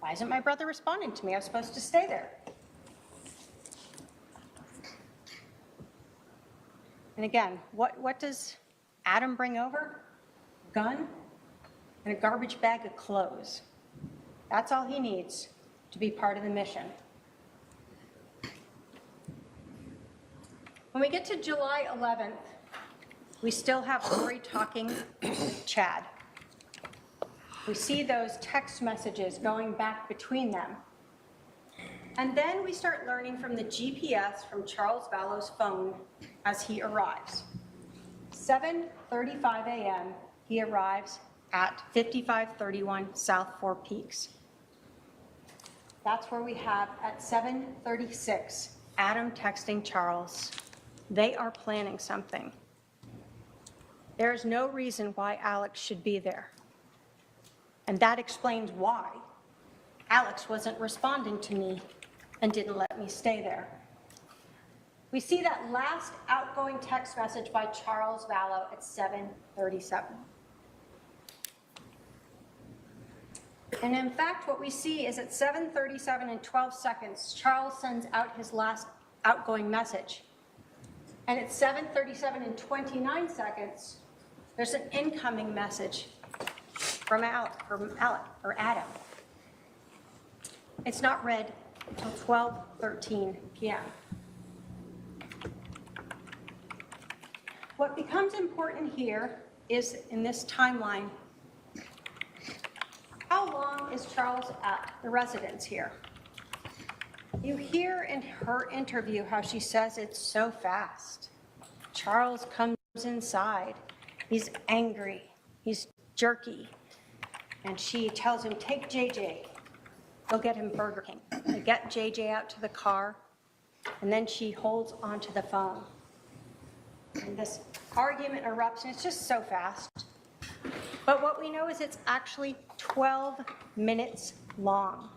Why isn't my brother responding to me? I was supposed to stay there. And again, what does Adam bring over? Gun and a garbage bag of clothes. That's all he needs to be part of the mission. When we get to July 11th, we still have Lori talking with Chad. We see those text messages going back between them. And then we start learning from the GPS from Charles Vallow's phone as he arrives. 7:35 a.m., he arrives at 5531 South Four Peaks. That's where we have at 7:36, Adam texting Charles. They are planning something. There is no reason why Alex should be there. And that explains why Alex wasn't responding to me and didn't let me stay there. We see that last outgoing text message by Charles Vallow at 7:37. And in fact, what we see is at 7:37 and 12 seconds, Charles sends out his last outgoing message. And at 7:37 and 29 seconds, there's an incoming message from Adam. It's not read until 12:13 p.m. What becomes important here is, in this timeline, how long is Charles at the residence here? You hear in her interview how she says it's so fast. Charles comes inside. He's angry. He's jerky. And she tells him, take JJ. Go get him Burger King. They get JJ out to the car, and then she holds onto the phone. And this argument erupts, and it's just so fast. But what we know is it's actually 12 minutes long.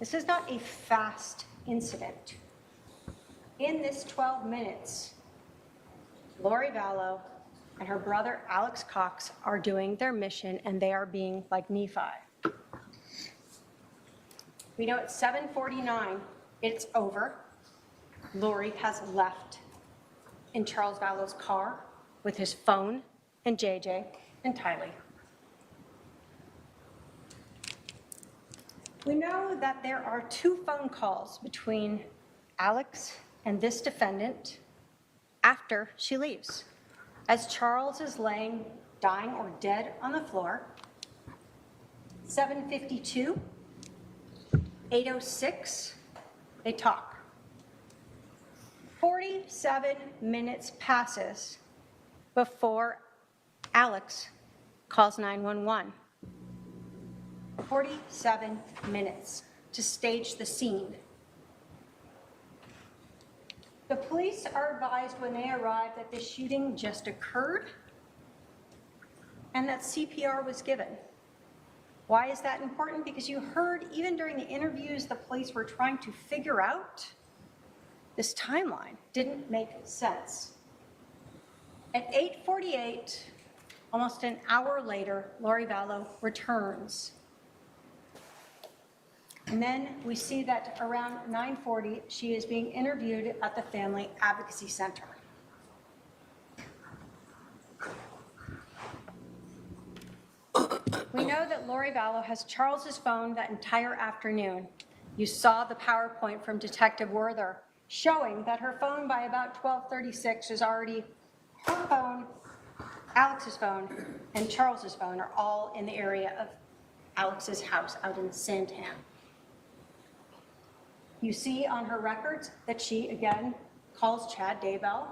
This is not a fast incident. In this 12 minutes, Lori Vallow and her brother Alex Cox are doing their mission, and they are being like Nephi. We know at 7:49, it's over. Lori has left in Charles Vallow's car with his phone and JJ and Tylee. We know that there are 2 phone calls between Alex and this defendant after she leaves. As Charles is laying, dying or dead on the floor, 7:52, 8:06, they talk. 47 minutes passes before Alex calls 911. 47 minutes to stage the scene. The police are advised when they arrive that the shooting just occurred and that CPR was given. Why is that important? Because you heard even during the interviews the police were trying to figure out this timeline. Didn't make sense. At 8:48, almost an hour later, Lori Vallow returns. And then we see that around 9:40, she is being interviewed at the Family Advocacy Center. We know that Lori Vallow has Charles's phone that entire afternoon. You saw the PowerPoint from Detective Werther showing that her phone by about 12:36 is already her phone, Alex's phone, and Charles's phone are all in the area of Alex's house out in Sandham. You see on her records that she, again, calls Chad Daybell.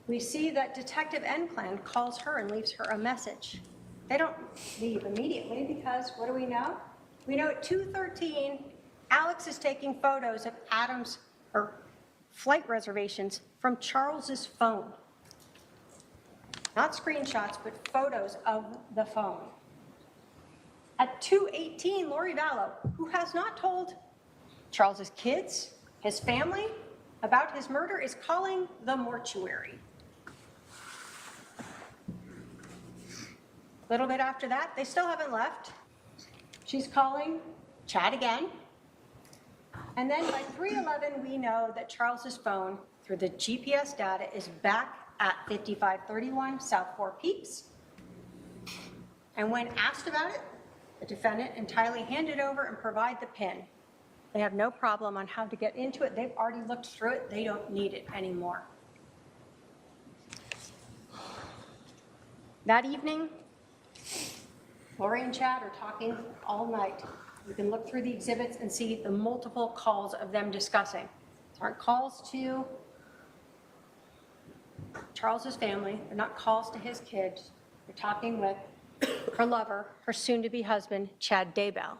We see that Detective Enclan calls her and leaves her a message. They don't leave immediately because what do we know? We know at 2:13, Alex is taking photos of Adam's flight reservations from Charles's phone. Not screenshots, but photos of the phone. At 2:18, Lori Vallow, who has not told Charles's kids, his family, about his murder, is calling the mortuary. A little bit after that, they still haven't left. She's calling Chad again. And then by 3:11, we know that Charles's phone, through the GPS data, is back at 5531 South Four Peaks. And when asked about it, the defendant and Tylee hand it over and provide the PIN. They have no problem on how to get into it. They've already looked through it. They don't need it anymore. That evening, Lori and Chad are talking all night. You can look through the exhibits and see the multiple calls of them discussing. These aren't calls to Charles's family. They're not calls to his kids. They're talking with her lover, her soon-to-be husband, Chad Daybell.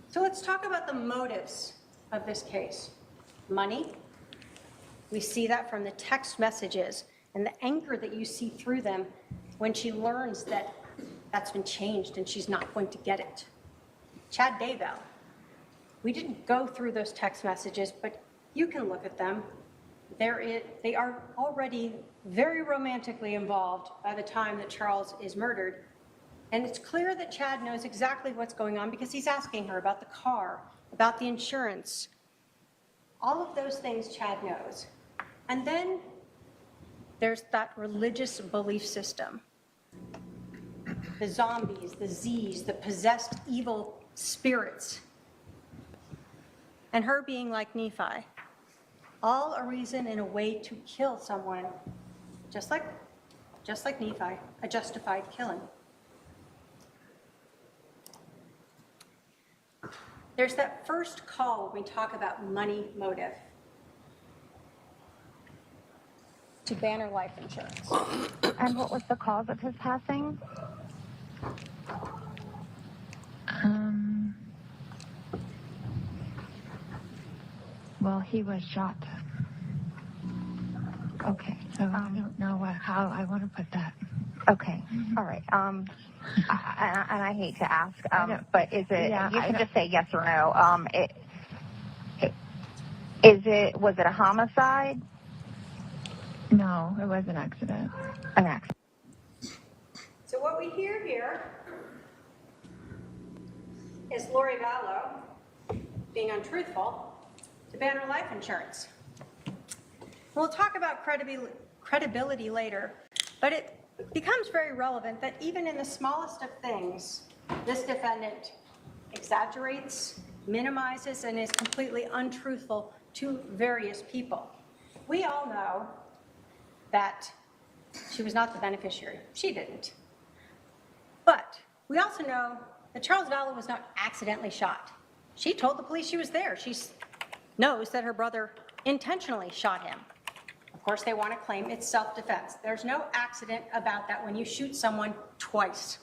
So let's talk about the motives of this case. Money. We see that from the text messages and the anger that you see through them when she learns that that's been changed and she's not going to get it. Chad Daybell. We didn't go through those text messages, but you can look at them. They are already very romantically involved by the time that Charles is murdered. And it's clear that Chad knows exactly what's going on because he's asking her about the car, about the insurance. All of those things Chad knows. And then there's that religious belief system. The zombies, the Z's, the possessed evil spirits. And her being like Nephi. All a reason and a way to kill someone, just like Nephi, a justified killing. There's that first call when we talk about money motive to Banner Life Insurance. And what was the cause of his passing? Well, he was shot. Okay, so I don't know how I want to put that. Okay, all right. And I hate to ask, but is it? Yeah, You I can don't- just say yes or no. Was it a homicide? No, it was an accident. An accident. So what we hear here is Lori Vallow being untruthful to ban her life insurance. We'll talk about credibility later, but it becomes very relevant that even in the smallest of things, this defendant exaggerates, minimizes, and is completely untruthful to various people. We all know that she was not the beneficiary. She didn't. But we also know that Charles Vallow was not accidentally shot. She told the police she was there. She knows that her brother intentionally shot him. Of course, they want to claim it's self-defense. There's no accident about that when you shoot someone twice.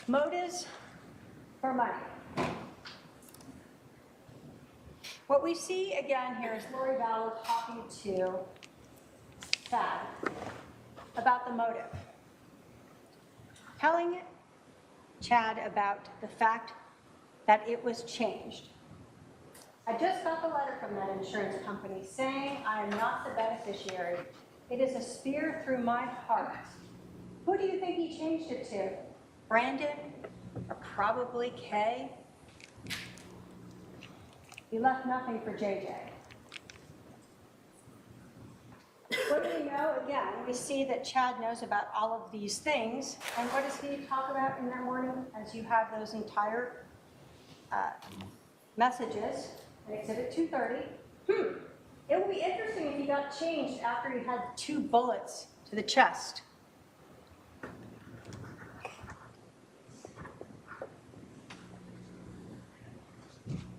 Motives for money. What we see again here is Lori Vallow talking to Chad about the motive. Telling Chad about the fact that it was changed. I just got the letter from that insurance company saying I am not the beneficiary. It is a spear through my heart. Who do you think he changed it to? Brandon? Or probably Kay? He left nothing for JJ. What do we know? Again, we see that Chad knows about all of these things. And what does he talk about in that morning as you have those entire messages in Exhibit 230? It will be interesting if he got changed after he had 2 bullets to the chest.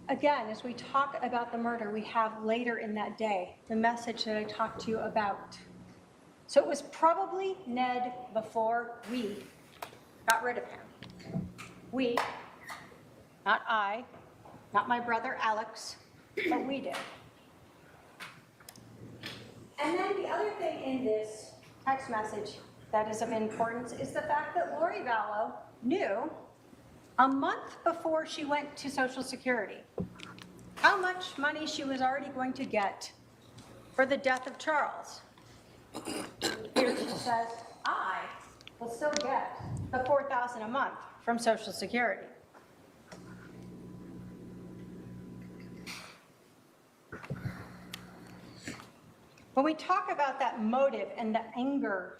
Again, as we talk about the murder, we have later in that day the message that I talked to you about. So it was probably Ned before we got rid of him. We, not I, not my brother Alex, but we did. And then the other thing in this text message that is of importance is the fact that Lori Vallow knew a month before she went to Social Security how much money she was already going to get for the death of Charles. Here she says, I will still get the $4,000 a month from Social Security. When we talk about that motive and the anger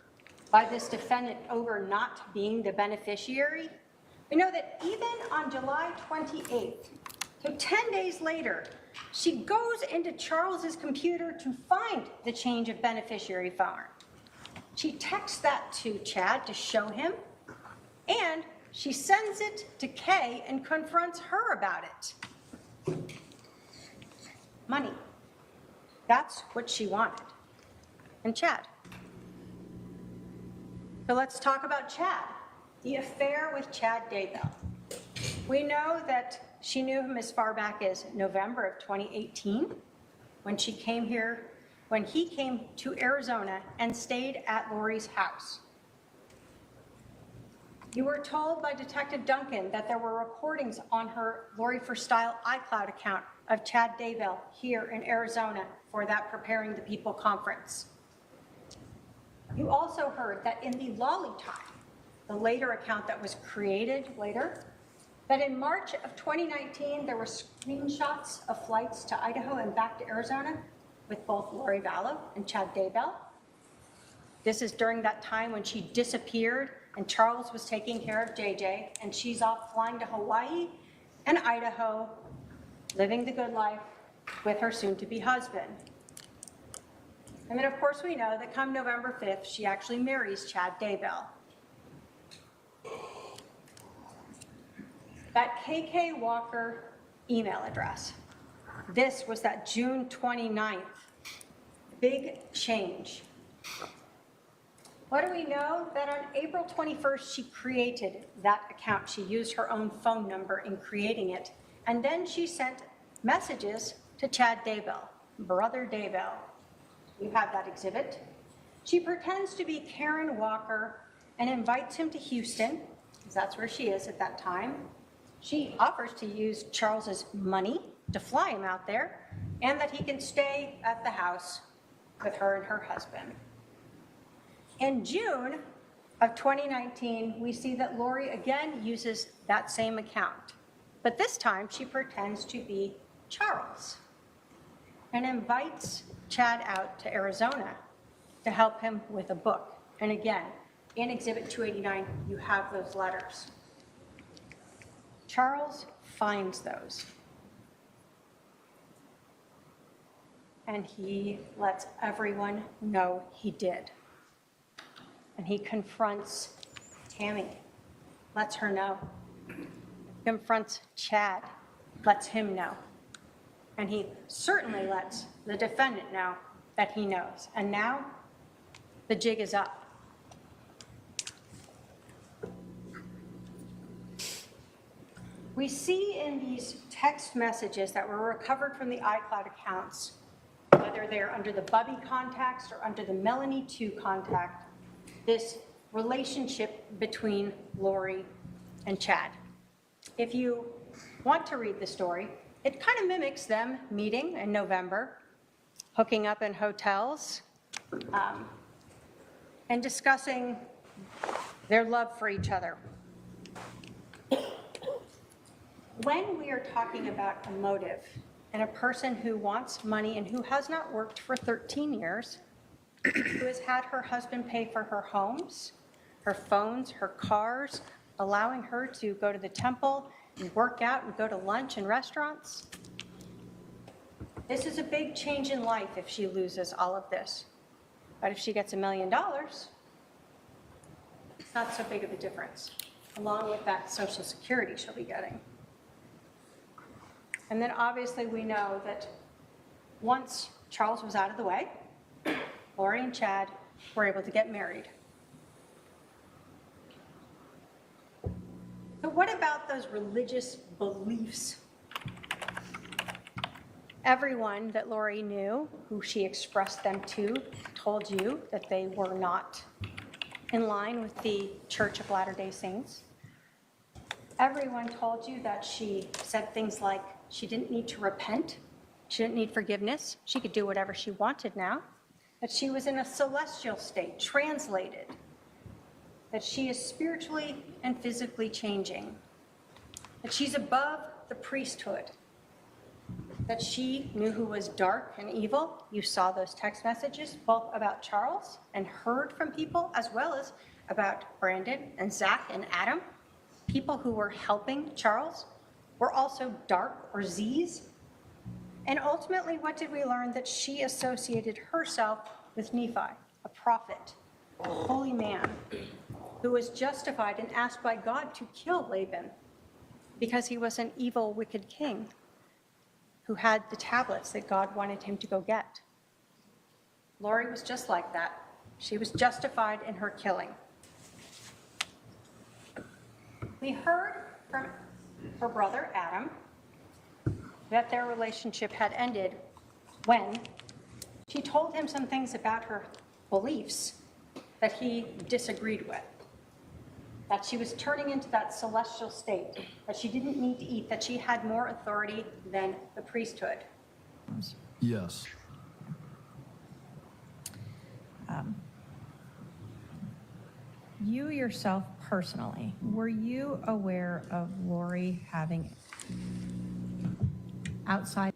by this defendant over not being the beneficiary, we know that even on July 28th, so 10 days later, she goes into Charles's computer to find the change of beneficiary form. She texts that to Chad to show him, and she sends it to Kay and confronts her about it. Money. That's what she wanted. And Chad. So let's talk about Chad. The affair with Chad Daybell. We know that she knew him as far back as November of 2018 when he came to Arizona and stayed at Lori's house. You were told by Detective Duncan that there were recordings on her Lori for Style iCloud account of Chad Daybell here in Arizona for that Preparing the People conference. You also heard that in the Lolly Time, the later account that was created later, that in March of 2019, there were screenshots of flights to Idaho and back to Arizona with both Lori Vallow and Chad Daybell. This is during that time when she disappeared and Charles was taking care of JJ, and she's off flying to Hawaii and Idaho, living the good life with her soon-to-be husband. And then, of course, we know that come November 5th, she actually marries Chad Daybell. That KK Walker email address, this was that June 29th big change. What do we know? That on April 21st, she created that account. She used her own phone number in creating it. And then she sent messages to Chad Daybell, brother Daybell. You have that exhibit. She pretends to be Karen Walker and invites him to Houston, because that's where she is at that time. She offers to use Charles's money to fly him out there, and that he can stay at the house with her and her husband. In June of 2019, we see that Lori again uses that same account, but this time she pretends to be Charles and invites Chad out to Arizona to help him with a book. And again, in Exhibit 289, you have those letters. Charles finds those. And he lets everyone know he did. And he confronts Tammy, lets her know. Confronts Chad, lets him know. And he certainly lets the defendant know that he knows. And now, the jig is up. We see in these text messages that were recovered from the iCloud accounts, whether they're under the Bubby context or under the Melanie 2 contact, this relationship between Lori and Chad. If you want to read the story, it kind of mimics them meeting in November, hooking up in hotels, and discussing their love for each other. When we are talking about a motive and a person who wants money and who has not worked for 13 years, who has had her husband pay for her homes, her phones, her cars, allowing her to go to the temple and work out and go to lunch and restaurants, this is a big change in life if she loses all of this. But if she gets $1 million, it's not so big of a difference, along with that Social Security she'll be getting. And then obviously we know that once Charles was out of the way, Lori and Chad were able to get married. So what about those religious beliefs? Everyone that Lori knew, who she expressed them to, told you that they were not in line with the Church of Latter-day Saints. Everyone told you that she said things like she didn't need to repent, she didn't need forgiveness, she could do whatever she wanted now, that she was in a celestial state, translated, that she is spiritually and physically changing, that she's above the priesthood, that she knew who was dark and evil. You saw those text messages, both about Charles and heard from people, as well as about Brandon and Zach and Adam. People who were helping Charles were also dark or Z's. And ultimately, what did we learn? That she associated herself with Nephi, a prophet, a holy man, who was justified and asked by God to kill Laban because he was an evil, wicked king who had the tablets that God wanted him to go get. Lori was just like that. She was justified in her killing. We heard from her brother, Adam, that their relationship had ended when she told him some things about her beliefs that he disagreed with. That she was turning into that celestial state, that she didn't need to eat, that she had more authority than the priesthood. Yes. You yourself personally, were you aware of Lori having outside?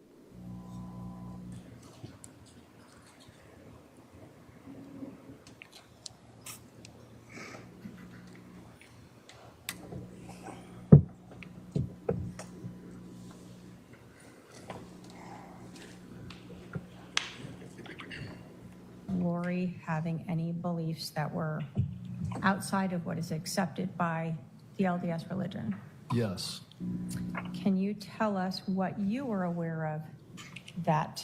Lori having any beliefs that were outside of what is accepted by the LDS religion? Yes. Can you tell us what you were aware of that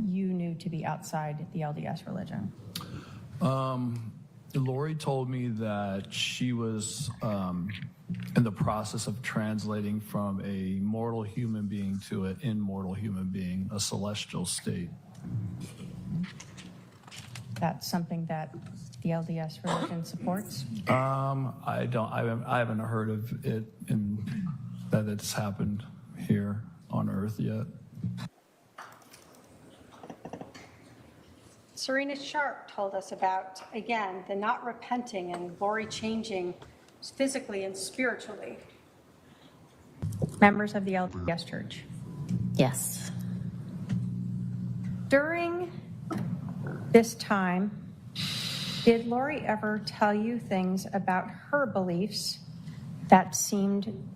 you knew to be outside the LDS religion? Lori told me that she was in the process of translating from a mortal human being to an immortal human being, a celestial state. that's something that the LDS religion supports? I haven't heard of it that it's happened here on Earth yet. Serena Sharp told us about, again, the not repenting and Lori changing physically and spiritually. Members of the LDS Church. Yes. During this time, did Lori ever tell you things about her beliefs that seemed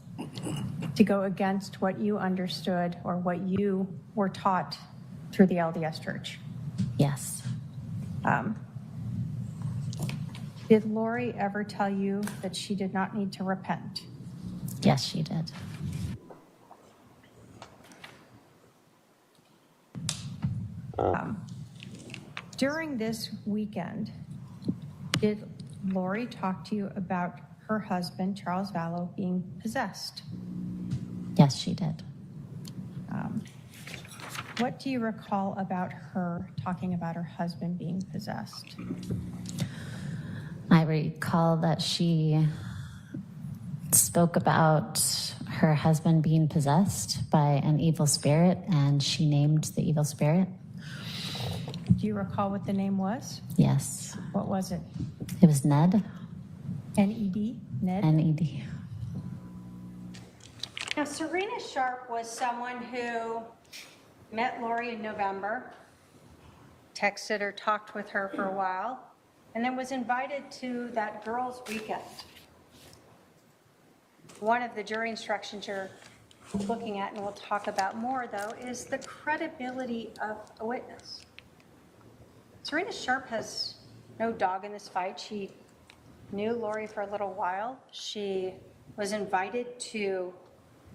to go against what you understood or what you were taught through the LDS Church? Yes. Did Lori ever tell you that she did not need to repent? Yes, she did. During this weekend, did Lori talk to you about her husband, Charles Vallow, being possessed? Yes, she did. What do you recall about her talking about her husband being possessed? I recall that she spoke about her husband being possessed by an evil spirit, and she named the evil spirit. Do you recall what the name was? Yes. What was it? It was Ned. N-E-D? Ned? N-E-D. Now, Serena Sharp was someone who met Lori in November, texted or talked with her for a while, and then was invited to that girls' weekend. One of the jury instructions you're looking at, and we'll talk about more, though, is the credibility of a witness. Serena Sharp has no dog in this fight. She knew Lori for a little while. She was invited to,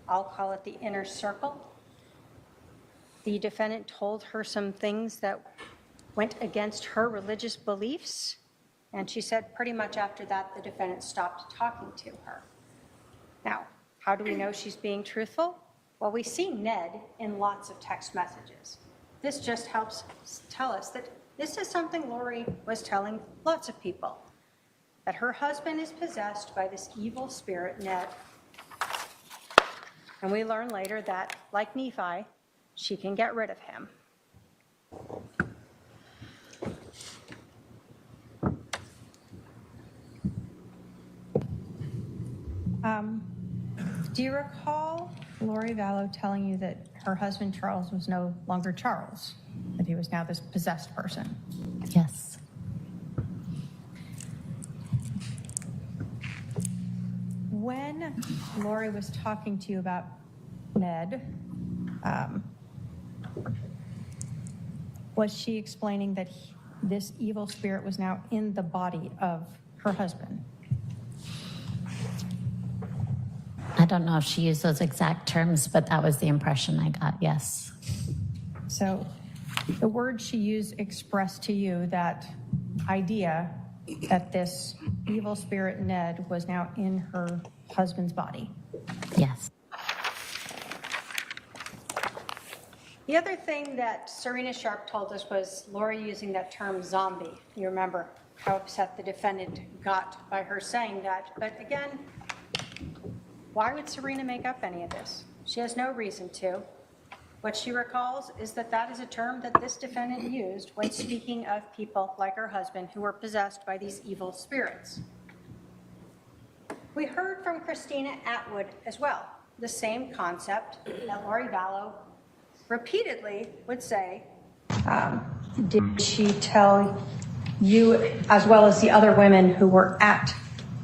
I'll call it the inner circle. The defendant told her some things that went against her religious beliefs, and she said pretty much after that the defendant stopped talking to her. Now, how do we know she's being truthful? Well, we see Ned in lots of text messages. This just helps tell us that this is something Lori was telling lots of people, that her husband is possessed by this evil spirit, Ned. And we learn later that, like Nephi, she can get rid of him. Do you recall Lori Vallow telling you that her husband Charles was no longer Charles, that he was now this possessed person? Yes. When Lori was talking to you about Ned, was she explaining that this evil spirit was now in the body of her husband? I don't know if she used those exact terms, but that was the impression I got, yes. So the word she used expressed to you that idea that this evil spirit Ned was now in her husband's body. Yes. The other thing that Serena Sharp told us was Lori using that term zombie. You remember how upset the defendant got by her saying that. But again, why would Serena make up any of this? She has no reason to. What she recalls is that that is a term that this defendant used when speaking of people like her husband who were possessed by these evil spirits. We heard from Christina Atwood as well, the same concept that Lori Vallow repeatedly would say. Did she tell you, as well as the other women who were at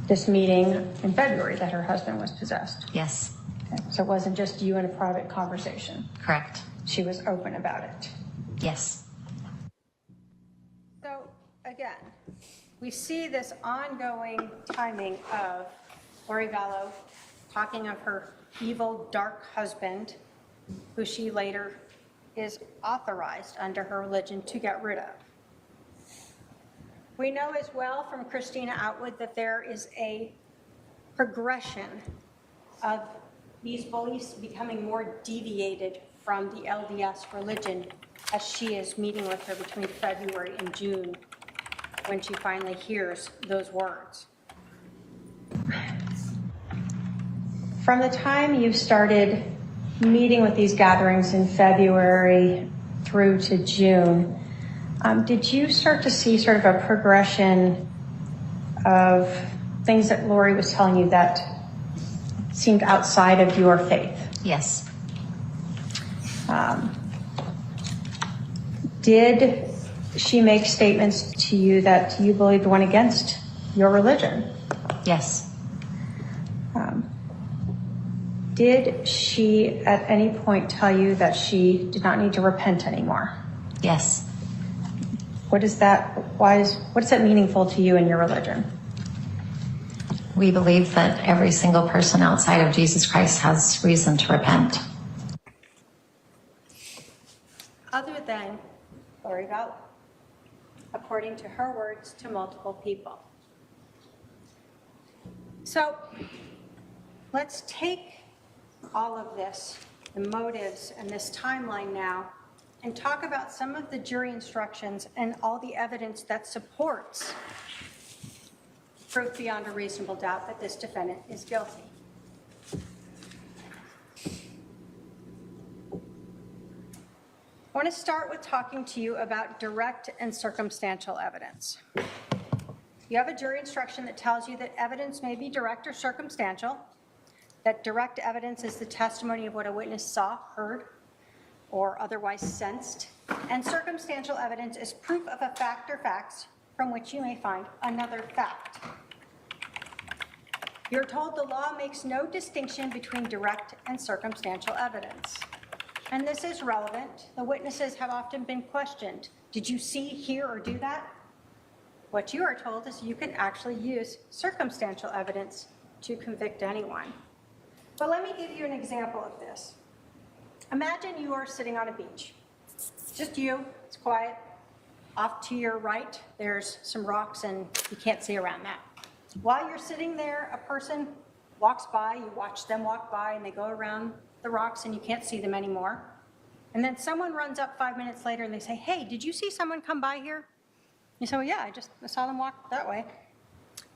this meeting in February, that her husband was possessed? Yes. Okay. So it wasn't just you in a private conversation? Correct. She was open about it? Yes. So again, we see this ongoing timing of Lori Vallow talking of her evil, dark husband, who she later is authorized under her religion to get rid of. We know as well from Christina Atwood that there is a progression of these beliefs becoming more deviated from the LDS religion as she is meeting with her between February and June when she finally hears those words. From the time you started meeting with these gatherings in February through to June, did you start to see sort of a progression of things that Lori was telling you that seemed outside of your faith? Yes. Did she make statements to you that you believed went against your religion? Yes. Did she at any point tell you that she did not need to repent anymore? Yes. What is that meaningful to you in your religion? We believe that every single person outside of Jesus Christ has reason to repent. Other than Lori Vallow, according to her words to multiple people. So let's take all of this, the motives and this timeline now, and talk about some of the jury instructions and all the evidence that supports proof beyond a reasonable doubt that this defendant is guilty. I want to start with talking to you about direct and circumstantial evidence. You have a jury instruction that tells you that evidence may be direct or circumstantial, that direct evidence is the testimony of what a witness saw, heard, or otherwise sensed, and circumstantial evidence is proof of a fact or facts from which you may find another fact. You're told the law makes no distinction between direct and circumstantial evidence. And this is relevant. The witnesses have often been questioned. Did you see, hear, or do that? What you are told is you can actually use circumstantial evidence to convict anyone. But let me give you an example of this. Imagine you are sitting on a beach. Just you, it's quiet. Off to your right, there's some rocks and you can't see around that. While you're sitting there, a person walks by, you watch them walk by and they go around the rocks and you can't see them anymore. And then someone runs up 5 minutes later and they say, hey, did you see someone come by here? You say, well, yeah, I saw them walk that way.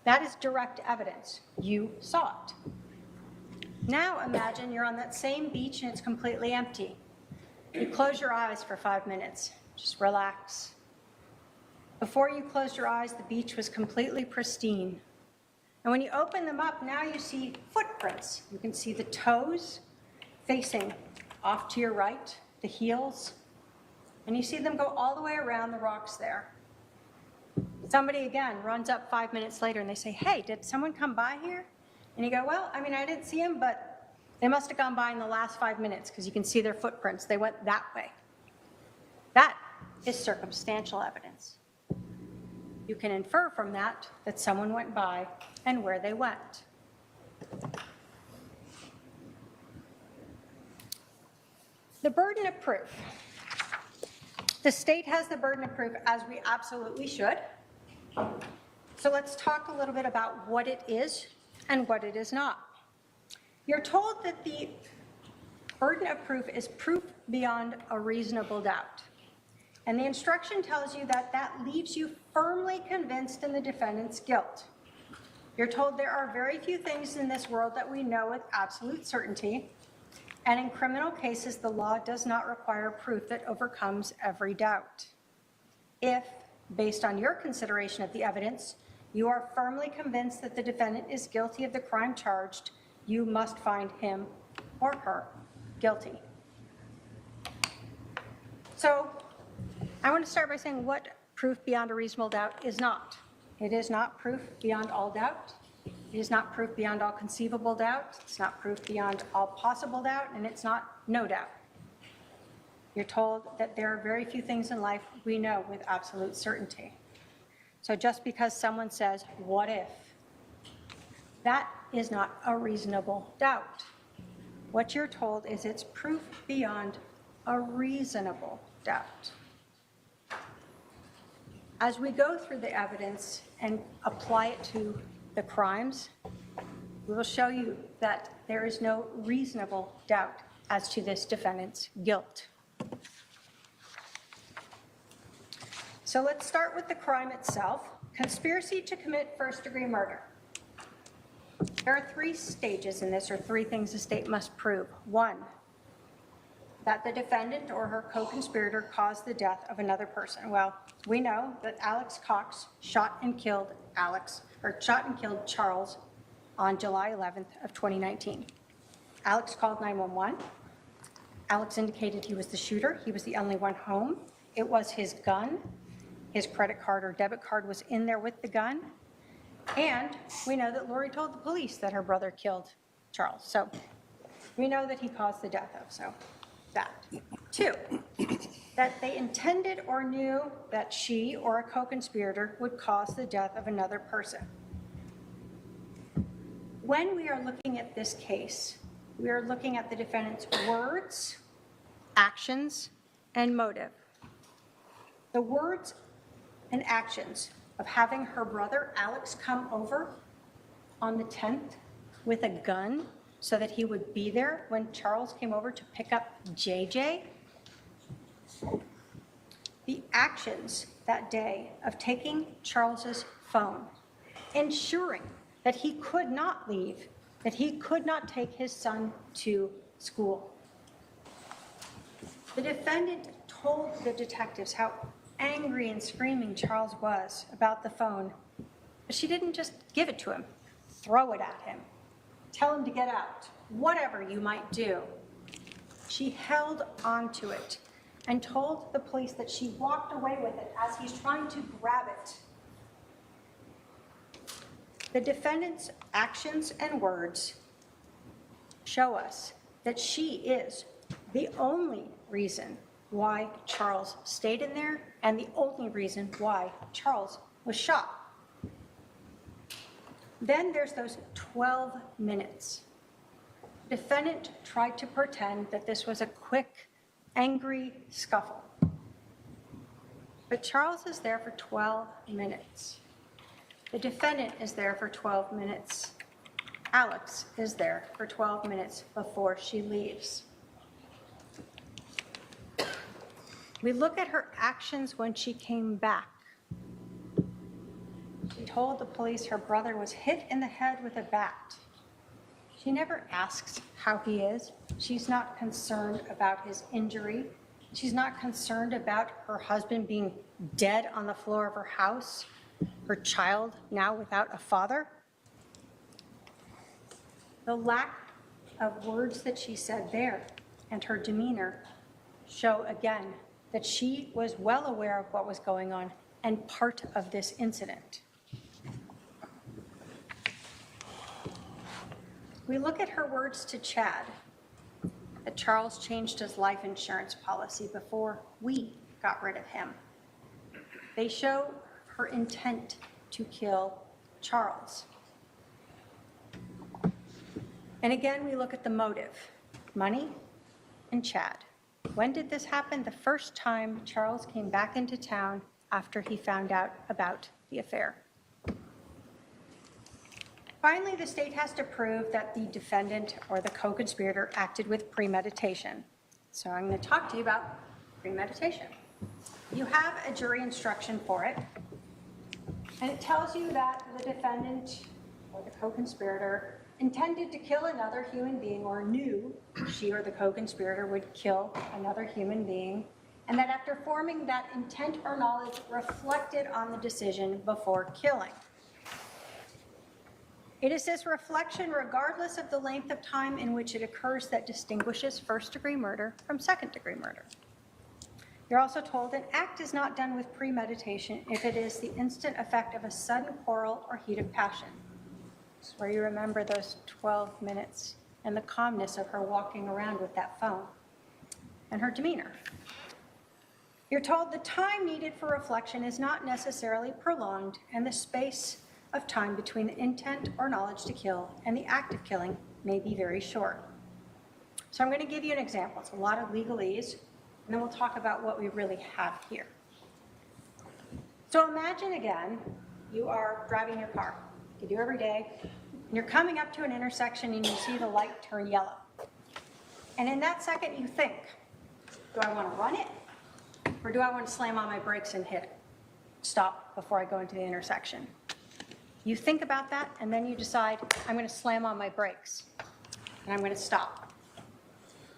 That is direct evidence. You saw it. Now imagine you're on that same beach and it's completely empty. You close your eyes for 5 minutes. Just relax. Before you closed your eyes, the beach was completely pristine. And when you open them up, now you see footprints. You can see the toes facing off to your right, the heels, and you see them go all the way around the rocks there. Somebody again runs up 5 minutes later and they say, hey, did someone come by here? And you go, well, I mean, I didn't see them, but they must have gone by in the last 5 minutes because you can see their footprints. They went that way. That is circumstantial evidence. You can infer from that that someone went by and where they went. The burden of proof. The state has the burden of proof, as we absolutely should. So let's talk a little bit about what it is and what it is not. You're told that the burden of proof is proof beyond a reasonable doubt. And the instruction tells you that that leaves you firmly convinced in the defendant's guilt. You're told there are very few things in this world that we know with absolute certainty. And in criminal cases, the law does not require proof that overcomes every doubt. If, based on your consideration of the evidence, you are firmly convinced that the defendant is guilty of the crime charged, you must find him or her guilty. So I want to start by saying what proof beyond a reasonable doubt is not. It is not proof beyond all doubt. It is not proof beyond all conceivable doubt. It's not proof beyond all possible doubt, and it's not no doubt. You're told that there are very few things in life we know with absolute certainty. So just because someone says, what if? That is not a reasonable doubt. What you're told is it's proof beyond a reasonable doubt. As we go through the evidence and apply it to the crimes, we will show you that there is no reasonable doubt as to this defendant's guilt. So let's start with the crime itself. Conspiracy to commit first-degree murder. There are 3 stages in this, or 3 things the state must prove. 1, that the defendant or her co-conspirator caused the death of another person. Well, we know that Alex Cox shot and killed Charles on July 11th of 2019. Alex called 911. Alex indicated he was the shooter. He was the only one home. It was his gun. His credit card or debit card was in there with the gun. And we know that Lori told the police that her brother killed Charles. So we know that he caused the death of, so that. 2, that they intended or knew that she or a co-conspirator would cause the death of another person. When we are looking at this case, we are looking at the defendant's words, actions, and motive. The words and actions of having her brother Alex come over on the 10th with a gun so that he would be there when Charles came over to pick up JJ. The actions that day of taking Charles's phone, ensuring that he could not leave, that he could not take his son to school. The defendant told the detectives how angry and screaming Charles was about the phone, but she didn't just give it to him, throw it at him, tell him to get out, whatever you might do. She held on to it and told the police that she walked away with it as he's trying to grab it. The defendant's actions and words show us that she is the only reason why Charles stayed in there and the only reason why Charles was shot. Then there's those 12 minutes. Defendant tried to pretend that this was a quick, angry scuffle. But Charles is there for 12 minutes. The defendant is there for 12 minutes. Alex is there for 12 minutes before she leaves. We look at her actions when she came back. She told the police her brother was hit in the head with a bat. She never asks how he is. She's not concerned about his injury. She's not concerned about her husband being dead on the floor of her house, her child now without a father. The lack of words that she said there and her demeanor show again that she was well aware of what was going on and part of this incident. We look at her words to Chad, that Charles changed his life insurance policy before we got rid of him. They show her intent to kill Charles. And again, we look at the motive, money and Chad. When did this happen? The first time Charles came back into town after he found out about the affair. Finally, the state has to prove that the defendant or the co-conspirator acted with premeditation. So I'm going to talk to you about premeditation. You have a jury instruction for it, and it tells you that the defendant or the co-conspirator intended to kill another human being or knew she or the co-conspirator would kill another human being, and that after forming that intent or knowledge reflected on the decision before killing. It is this reflection, regardless of the length of time in which it occurs, that distinguishes first-degree murder from second-degree murder. You're also told an act is not done with premeditation if it is the instant effect of a sudden quarrel or heat of passion. It's where you remember those 12 minutes and the calmness of her walking around with that phone and her demeanor. You're told the time needed for reflection is not necessarily prolonged, and the space of time between the intent or knowledge to kill and the act of killing may be very short. So I'm going to give you an example. It's a lot of legalese, and then we'll talk about what we really have here. So imagine again, you are driving your car. You do every day, and you're coming up to an intersection and you see the light turn yellow. And in that second you think, do I want to run it? Or do I want to slam on my brakes and hit it? stop before I go into the intersection. You think about that, and then you decide, I'm going to slam on my brakes, and I'm going to stop.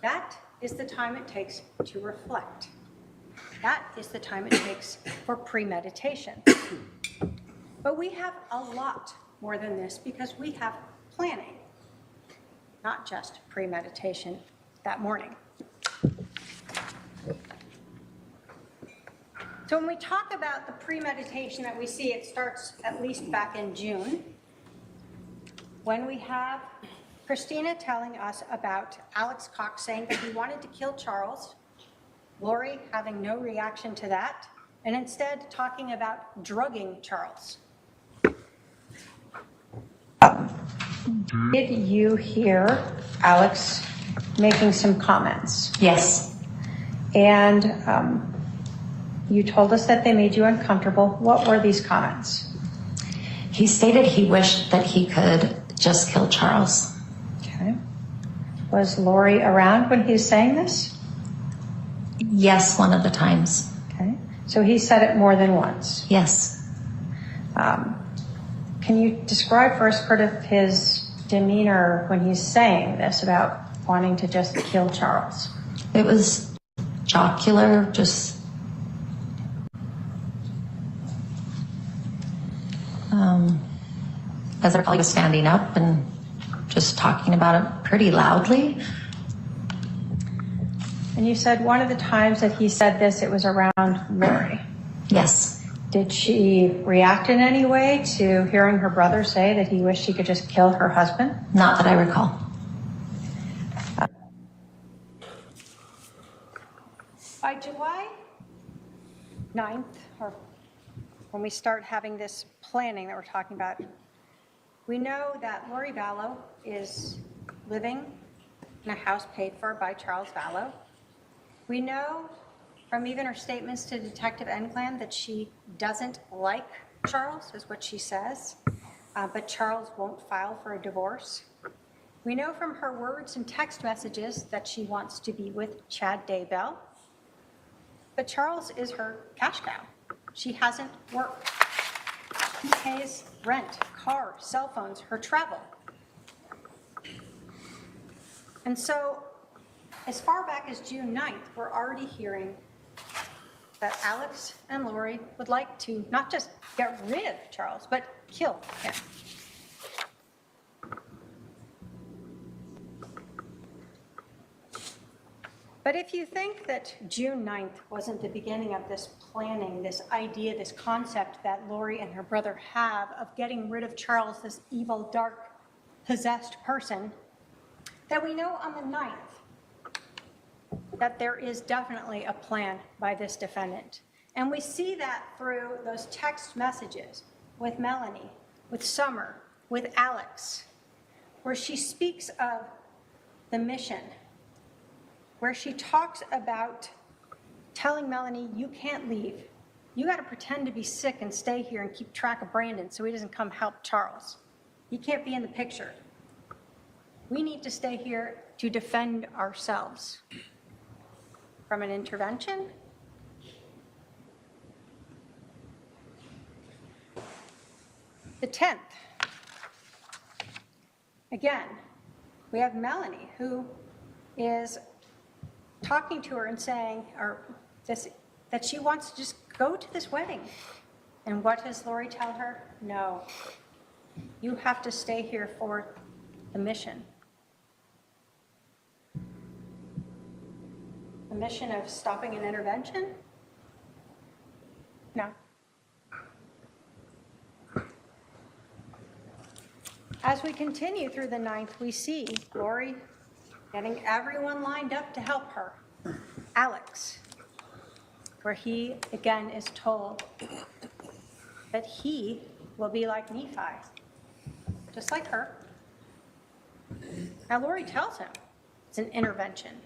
That is the time it takes to reflect. That is the time it takes for premeditation. But we have a lot more than this because we have planning, not just premeditation that morning. So when we talk about the premeditation that we see, it starts at least back in June, when we have Christina telling us about Alex Cox saying that he wanted to kill Charles, Lori having no reaction to that, and instead talking about drugging Charles. Did you hear Alex making some comments? Yes. And you told us that they made you uncomfortable. What were these comments? He stated he wished that he could just kill Charles. Okay. Was Lori around when he was saying this? Yes, one of the times. Okay. So he said it more than once? Yes. Can you describe for us part of his demeanor when he's saying this about wanting to just kill Charles? It was jocular, just as I recall, he was standing up and just talking about it pretty loudly. And you said one of the times that he said this, it was around Lori. Yes. Did she react in any way to hearing her brother say that he wished he could just kill her husband? Not that I recall. By July 9th, or when we start having this planning that we're talking about, we know that Lori Vallow is living in a house paid for by Charles Vallow. We know from even her statements to Detective Enclan that she doesn't like Charles, is what she says, but Charles won't file for a divorce. We know from her words and text messages that she wants to be with Chad Daybell, but Charles is her cash cow. She hasn't worked. He pays rent, car, cell phones, her travel. And so, as far back as June 9th, we're already hearing that Alex and Lori would like to not just get rid of Charles, but kill him. But if you think that June 9th wasn't the beginning of this planning, this idea, this concept that Lori and her brother have of getting rid of Charles, this evil, dark, possessed person, that we know on the 9th that there is definitely a plan by this defendant. And we see that through those text messages with Melanie, with Summer, with Alex, where she speaks of the mission, where she talks about telling Melanie, you can't leave. You got to pretend to be sick and stay here and keep track of Brandon so he doesn't come help Charles. He can't be in the picture. We need to stay here to defend ourselves from an intervention. The 10th. Again, we have Melanie, who is talking to her and saying, that she wants to just go to this wedding. And what does Lori tell her? No, you have to stay here for the mission. The mission of stopping an intervention? No. As we continue through the 9th, we see Lori getting everyone lined up to help her. Alex, where he again is told that he will be like Nephi, just like her. Now Lori tells him it's an intervention.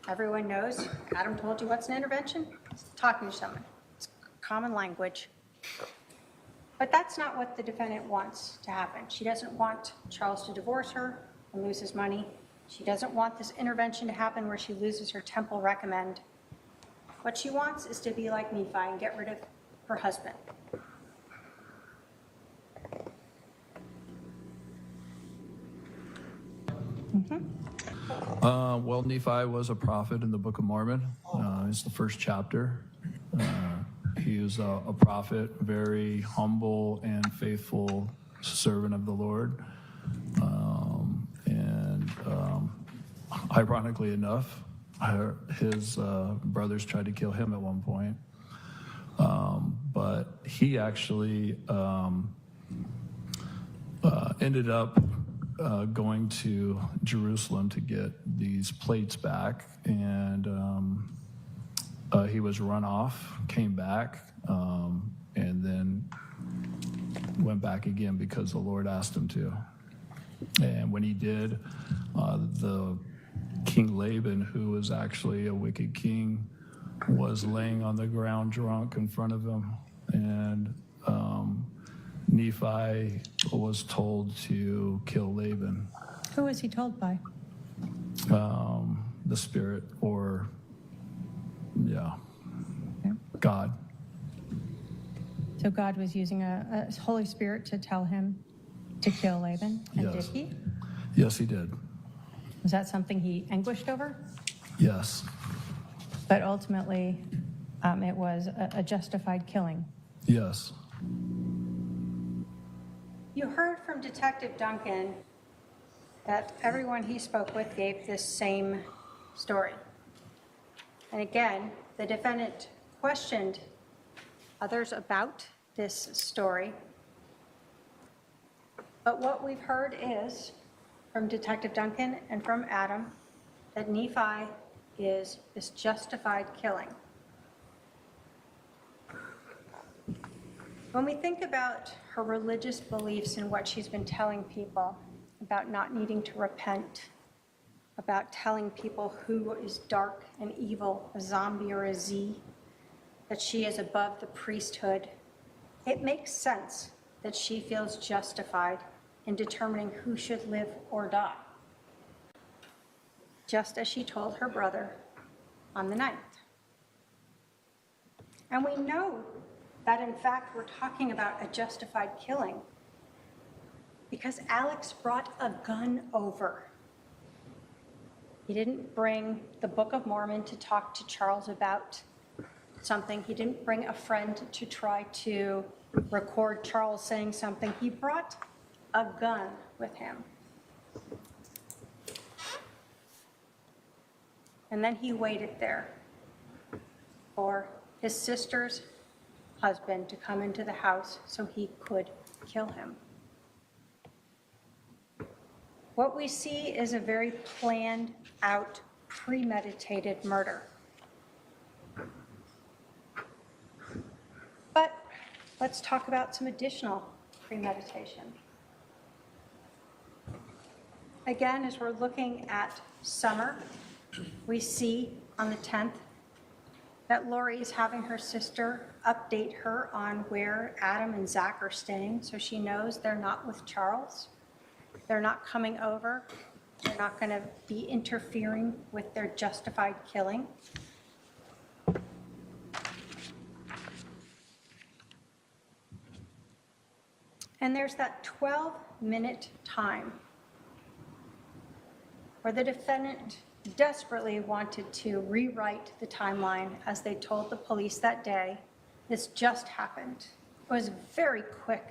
Everyone knows, Adam told you what's an intervention? It's talking to someone. It's common language. But that's not what the defendant wants to happen. She doesn't want Charles to divorce her and lose his money. She doesn't want this intervention to happen where she loses her temple recommend. What she wants is to be like Nephi and get rid of her husband. Well, Nephi was a prophet in the Book of Mormon. It's the first chapter. He was a prophet, very humble and faithful servant of the Lord. Ironically enough, his brothers tried to kill him at one point. But he actually ended up going to Jerusalem to get these plates back, and he was run off, came back, and then went back again because the Lord asked him to. And when he did, the King Laban, who was actually a wicked king, was laying on the ground drunk in front of him, and Nephi was told to kill Laban. Who was he told by? The spirit, or God. So God was using a Holy Spirit to tell him to kill Laban, and Yes. did he? Yes, he did. Was that something he anguished over? Yes. But ultimately, it was a justified killing. Yes. You heard from Detective Duncan that everyone he spoke with gave this same story. And again, the defendant questioned others about this story. But what we've heard is, from Detective Duncan and from Adam, that Nephi is this justified killing. When we think about her religious beliefs and what she's been telling people about not needing to repent, about telling people who is dark and evil, a zombie or a Z, that she is above the priesthood, it makes sense that she feels justified in determining who should live or die, just as she told her brother on the 9th. And we know that, in fact, we're talking about a justified killing because Alex brought a gun over. He didn't bring the Book of Mormon to talk to Charles about something. He didn't bring a friend to try to record Charles saying something. He brought a gun with him. And then he waited there for his sister's husband to come into the house so he could kill him. What we see is a very planned out, premeditated murder. But let's talk about some additional premeditation. Again, as we're looking at Summer, we see on the 10th that Lori is having her sister update her on where Adam and Zach are staying, so she knows they're not with Charles. They're not coming over. They're not going to be interfering with their justified killing. And there's that 12-minute time where the defendant desperately wanted to rewrite the timeline as they told the police that day. This just happened. It was very quick,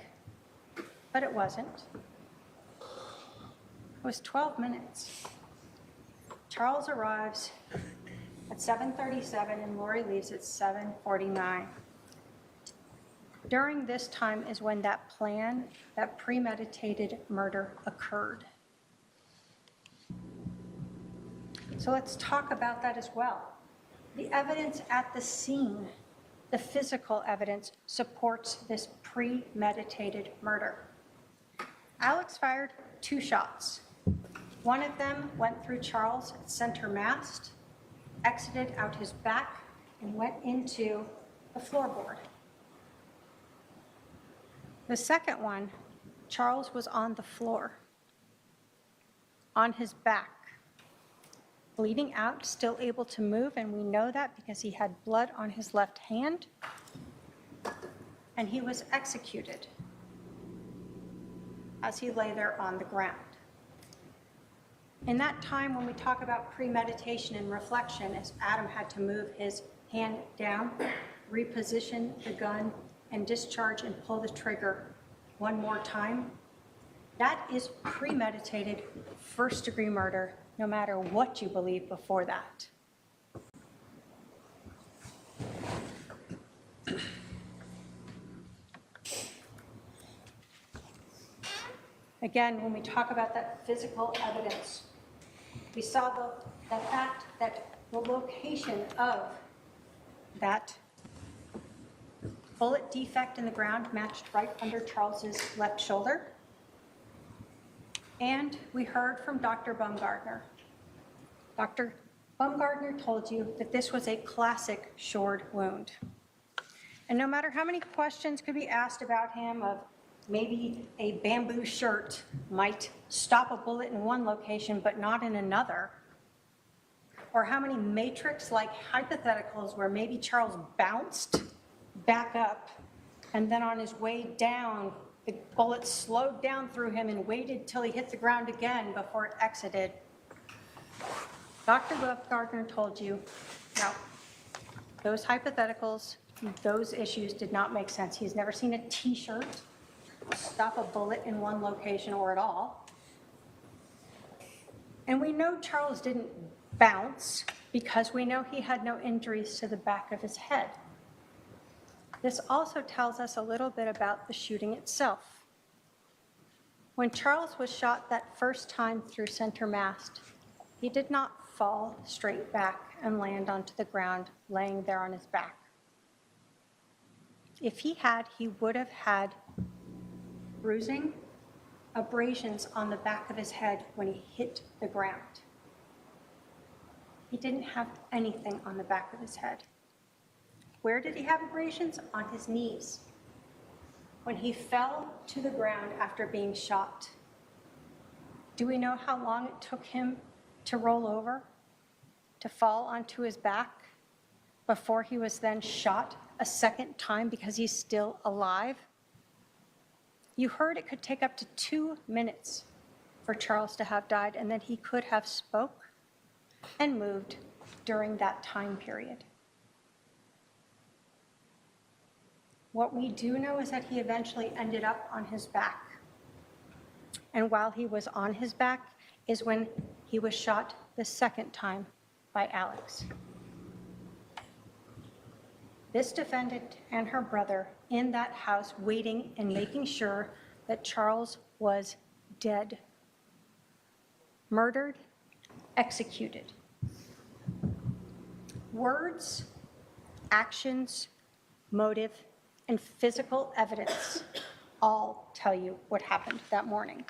but it wasn't. It was 12 minutes. Charles arrives at 7:37 and Lori leaves at 7:49. During this time is when that plan, that premeditated murder occurred. So let's talk about that as well. The evidence at the scene, the physical evidence, supports this premeditated murder. Alex fired 2 shots. One of them went through Charles' center mast, exited out his back, and went into the floorboard. The second one, Charles was on the floor, on his back, bleeding out, still able to move, and we know that because he had blood on his left hand. and he was executed as he lay there on the ground. In that time, when we talk about premeditation and reflection, as Adam had to move his hand down, reposition the gun, and discharge and pull the trigger one more time, that is premeditated first-degree murder, no matter what you believe before that. Again, when we talk about that physical evidence, we saw the fact that the location of that bullet defect in the ground matched right under Charles's left shoulder. And we heard from Dr. Baumgartner. Dr. Baumgartner told you that this was a classic shored wound. And no matter how many questions could be asked about him of maybe a bamboo shirt might stop a bullet in one location but not in another, or how many matrix-like hypotheticals where maybe Charles bounced back up and then on his way down, the bullet slowed down through him and waited till he hit the ground again before it exited. Dr. Baumgartner told you, no, those hypotheticals, those issues did not make sense. He's never seen a t-shirt stop a bullet in one location or at all. And we know Charles didn't bounce because we know he had no injuries to the back of his head. This also tells us a little bit about the shooting itself. When Charles was shot that first time through center mast, he did not fall straight back and land onto the ground, laying there on his back. If he had, he would have had bruising, abrasions on the back of his head when he hit the ground. He didn't have anything on the back of his head. Where did he have abrasions? On his knees. When he fell to the ground after being shot, do we know how long it took him to roll over, to fall onto his back, before he was then shot a second time because he's still alive? You heard it could take up to 2 minutes for Charles to have died, and that he could have spoke and moved during that time period. What we do know is that he eventually ended up on his back. And while he was on his back is when he was shot the second time by Alex. This defendant and her brother in that house waiting and making sure that Charles was dead, murdered, executed. Words, actions, motive, and physical evidence all tell you what happened that morning.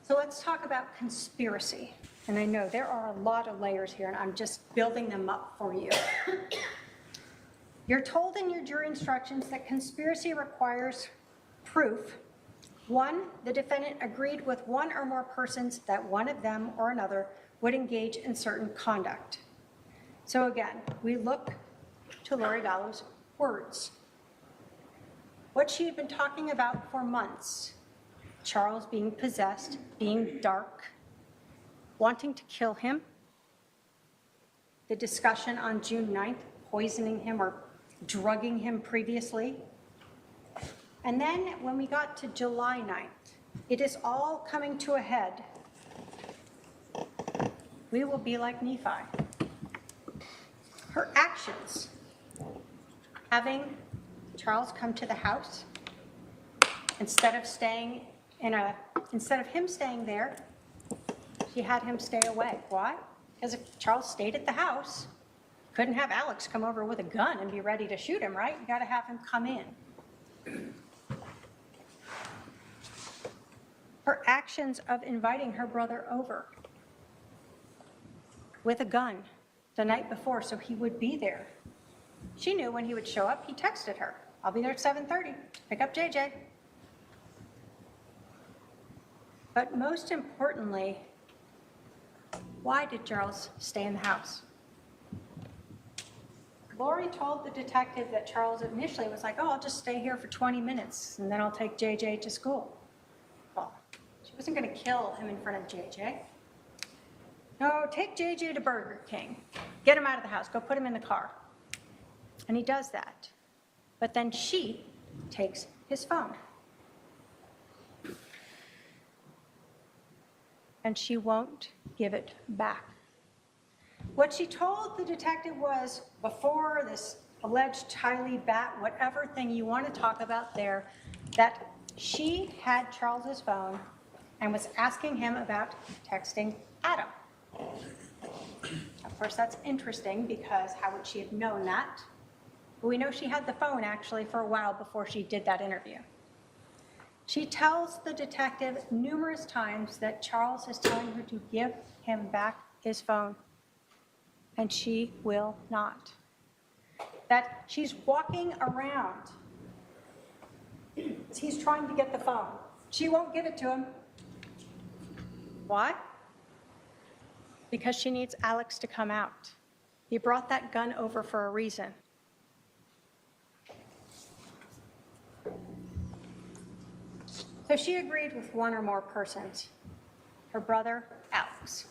So let's talk about conspiracy. And I know there are a lot of layers here, and I'm just building them up for you. You're told in your jury instructions that conspiracy requires proof. 1, the defendant agreed with one or more persons that one of them or another would engage in certain conduct. So again, we look to Lori Vallow's words. What she had been talking about for months, Charles being possessed, being dark, wanting to kill him, the discussion on June 9th, poisoning him or drugging him previously. And then when we got to July 9th, it is all coming to a head. We will be like Nephi. Her actions, having Charles come to the house, instead of him staying there, she had him stay away. Why? Because if Charles stayed at the house, couldn't have Alex come over with a gun and be ready to shoot him, right? You got to have him come in. Her actions of inviting her brother over with a gun the night before so he would be there. She knew when he would show up. He texted her, "I'll be there at 7:30. Pick up JJ." But most importantly, why did Charles stay in the house? Lori told the detective that Charles initially was like, oh, I'll just stay here for 20 minutes and then I'll take JJ to school. Well, she wasn't going to kill him in front of JJ. No, take JJ to Burger King. Get him out of the house. Go put him in the car. And he does that. But then she takes his phone. And she won't give it back. What she told the detective was, before this alleged Tylee bat, whatever thing you want to talk about there, that she had Charles's phone and was asking him about texting Adam. Of course, that's interesting because how would she have known that? But we know she had the phone actually for a while before she did that interview. She tells the detective numerous times that Charles is telling her to give him back his phone, and she will not. That she's walking around. He's trying to get the phone. She won't give it to him. Why? Because she needs Alex to come out. He brought that gun over for a reason. So she agreed with one or more persons, her brother, Alex,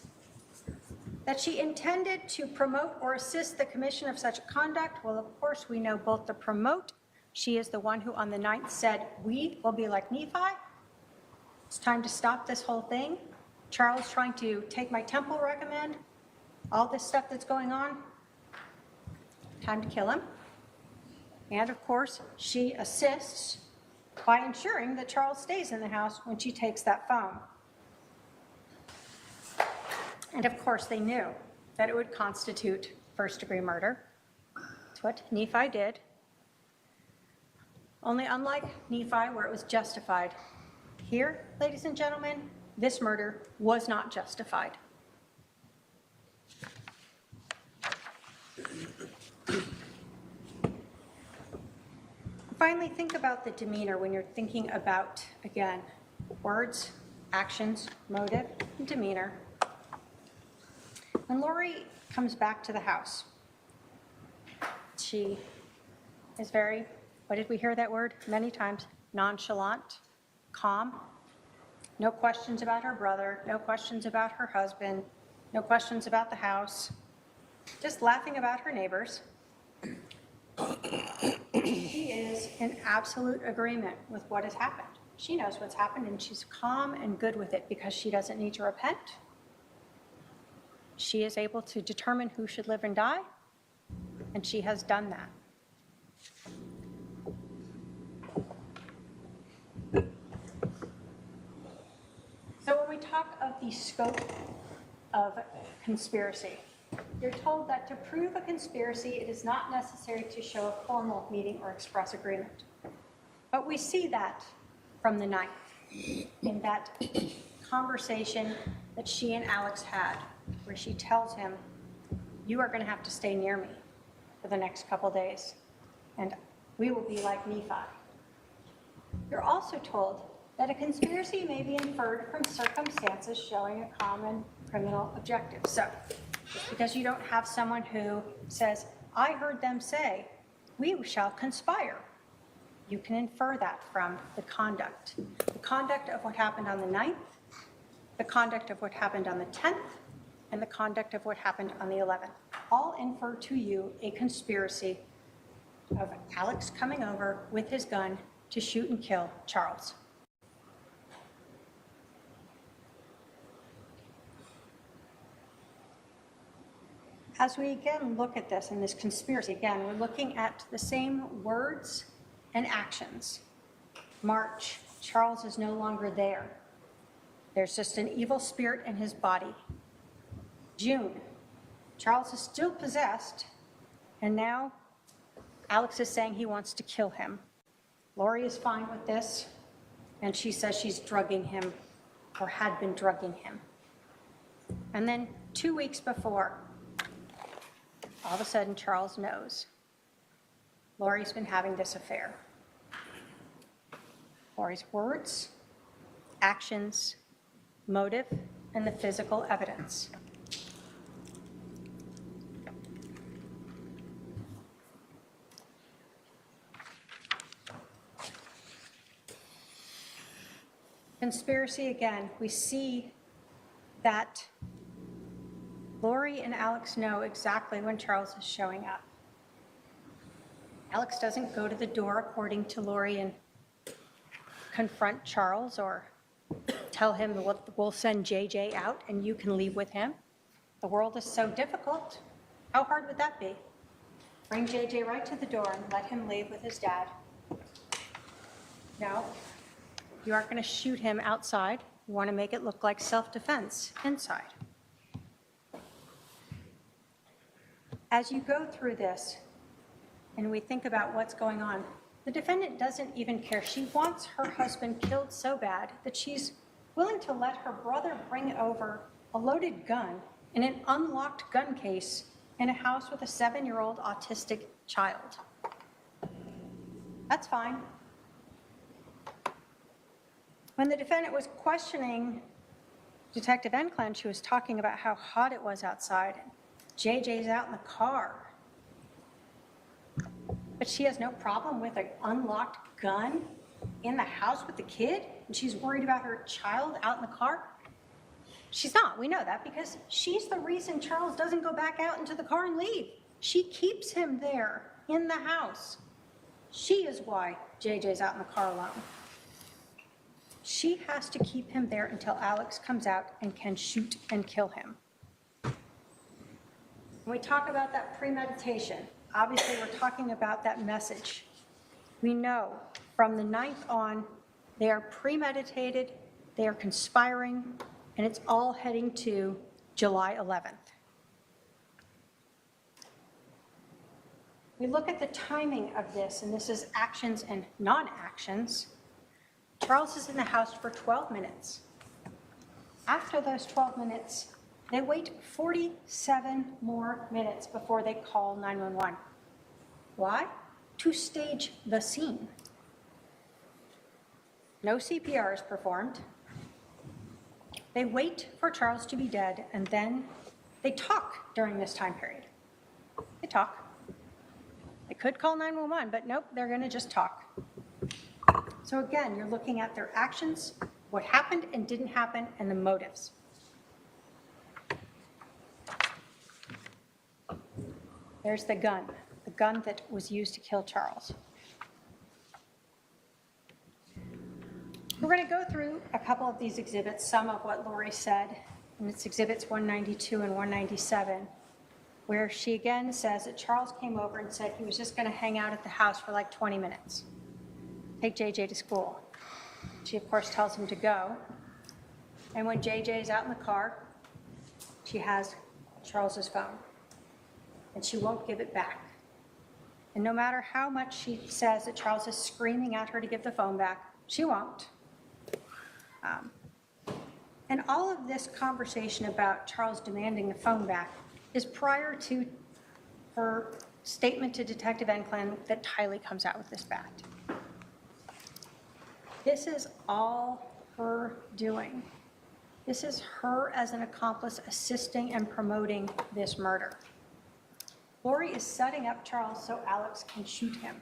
that she intended to promote or assist the commission of such conduct. Well, of course, we know both the promote. She is the one who on the 9th said, we will be like Nephi. It's time to stop this whole thing. Charles trying to take my temple recommend, all this stuff that's going on. Time to kill him. And of course, she assists by ensuring that Charles stays in the house when she takes that phone. And of course, they knew that it would constitute first-degree murder. That's what Nephi did. Only unlike Nephi, where it was justified, here, ladies and gentlemen, this murder was not justified. Finally, think about the demeanor when you're thinking about, again, words, actions, motive, and demeanor. When Lori comes back to the house, she is very, what did we hear that word? Many times, nonchalant, calm, no questions about her brother, no questions about her husband, no questions about the house, just laughing about her neighbors. She is in absolute agreement with what has happened. She knows what's happened and she's calm and good with it because she doesn't need to repent. She is able to determine who should live and die, and she has done that. So when we talk of the scope of conspiracy, you're told that to prove a conspiracy, it is not necessary to show a formal meeting or express agreement. But we see that from the 9th, in that conversation that she and Alex had, where she tells him, you are going to have to stay near me for the next couple days, and we will be like Nephi. You're also told that a conspiracy may be inferred from circumstances showing a common criminal objective. So, just because you don't have someone who says, I heard them say, we shall conspire, you can infer that from the conduct. The conduct of what happened on the 9th, the conduct of what happened on the 10th, and the conduct of what happened on the 11th. All infer to you a conspiracy of Alex coming over with his gun to shoot and kill Charles. As we again look at this in this conspiracy, again, we're looking at the same words and actions. March, Charles is no longer there. There's just an evil spirit in his body. June, Charles is still possessed, and now Alex is saying he wants to kill him. Lori is fine with this, and she says she's drugging him, or had been drugging him. And then 2 weeks before, all of a sudden, Charles knows Lori's been having this affair. Lori's words, actions, motive, and the physical evidence. Conspiracy again. We see that Lori and Alex know exactly when Charles is showing up. Alex doesn't go to the door, according to Lori, and confront Charles or tell him, we'll send JJ out and you can leave with him. The world is so difficult. How hard would that be? Bring JJ right to the door and let him leave with his dad. No, you aren't going to shoot him outside. You want to make it look like self-defense inside. As you go through this and we think about what's going on, the defendant doesn't even care. She wants her husband killed so bad that she's willing to let her brother bring over a loaded gun in an unlocked gun case in a house with a 7-year-old autistic child. That's fine. When the defendant was questioning Detective Enclan, she was talking about how hot it was outside. JJ's out in the car. But she has no problem with an unlocked gun in the house with the kid, and she's worried about her child out in the car? She's not. We know that because she's the reason Charles doesn't go back out into the car and leave. She keeps him there in the house. She is why JJ's out in the car alone. She has to keep him there until Alex comes out and can shoot and kill him. When we talk about that premeditation, obviously we're talking about that message. We know from the 9th on, they are premeditated, they are conspiring, and it's all heading to July 11th. We look at the timing of this, and this is actions and non-actions. Charles is in the house for 12 minutes. After those 12 minutes, they wait 47 more minutes before they call 911. Why? To stage the scene. No CPR is performed. They wait for Charles to be dead, and then they talk during this time period. They talk. They could call 911, but nope, they're going to just talk. So again, you're looking at their actions, what happened and didn't happen, and the motives. There's the gun that was used to kill Charles. We're going to go through a couple of these exhibits, some of what Lori said, and it's exhibits 192 and 197, where she again says that Charles came over and said he was just going to hang out at the house for like 20 minutes, take JJ to school. She, of course, tells him to go. And when JJ is out in the car, she has Charles's phone, and she won't give it back. And no matter how much she says that Charles is screaming at her to give the phone back, she won't. And all of this conversation about Charles demanding the phone back is prior to her statement to Detective Enclan that Tylee comes out with this bat. This is all her doing. This is her as an accomplice assisting and promoting this murder. Lori is setting up Charles so Alex can shoot him.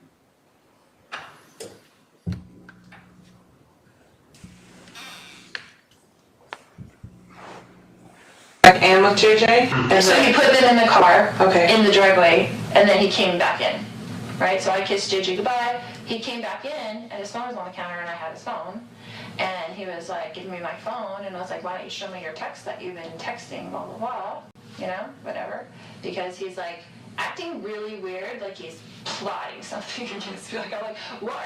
And with JJ? And so he put them in the car, Okay. in the driveway, and then he came back in, right? So I kissed JJ goodbye. He came back in, and his phone was on the counter, and I had his phone. And he was like, give me my phone, and I was like, why don't you show me your text that you've been texting, blah, blah, blah, you know, whatever. Because he's like acting really weird, like he's plotting something against me. Like, I'm like, why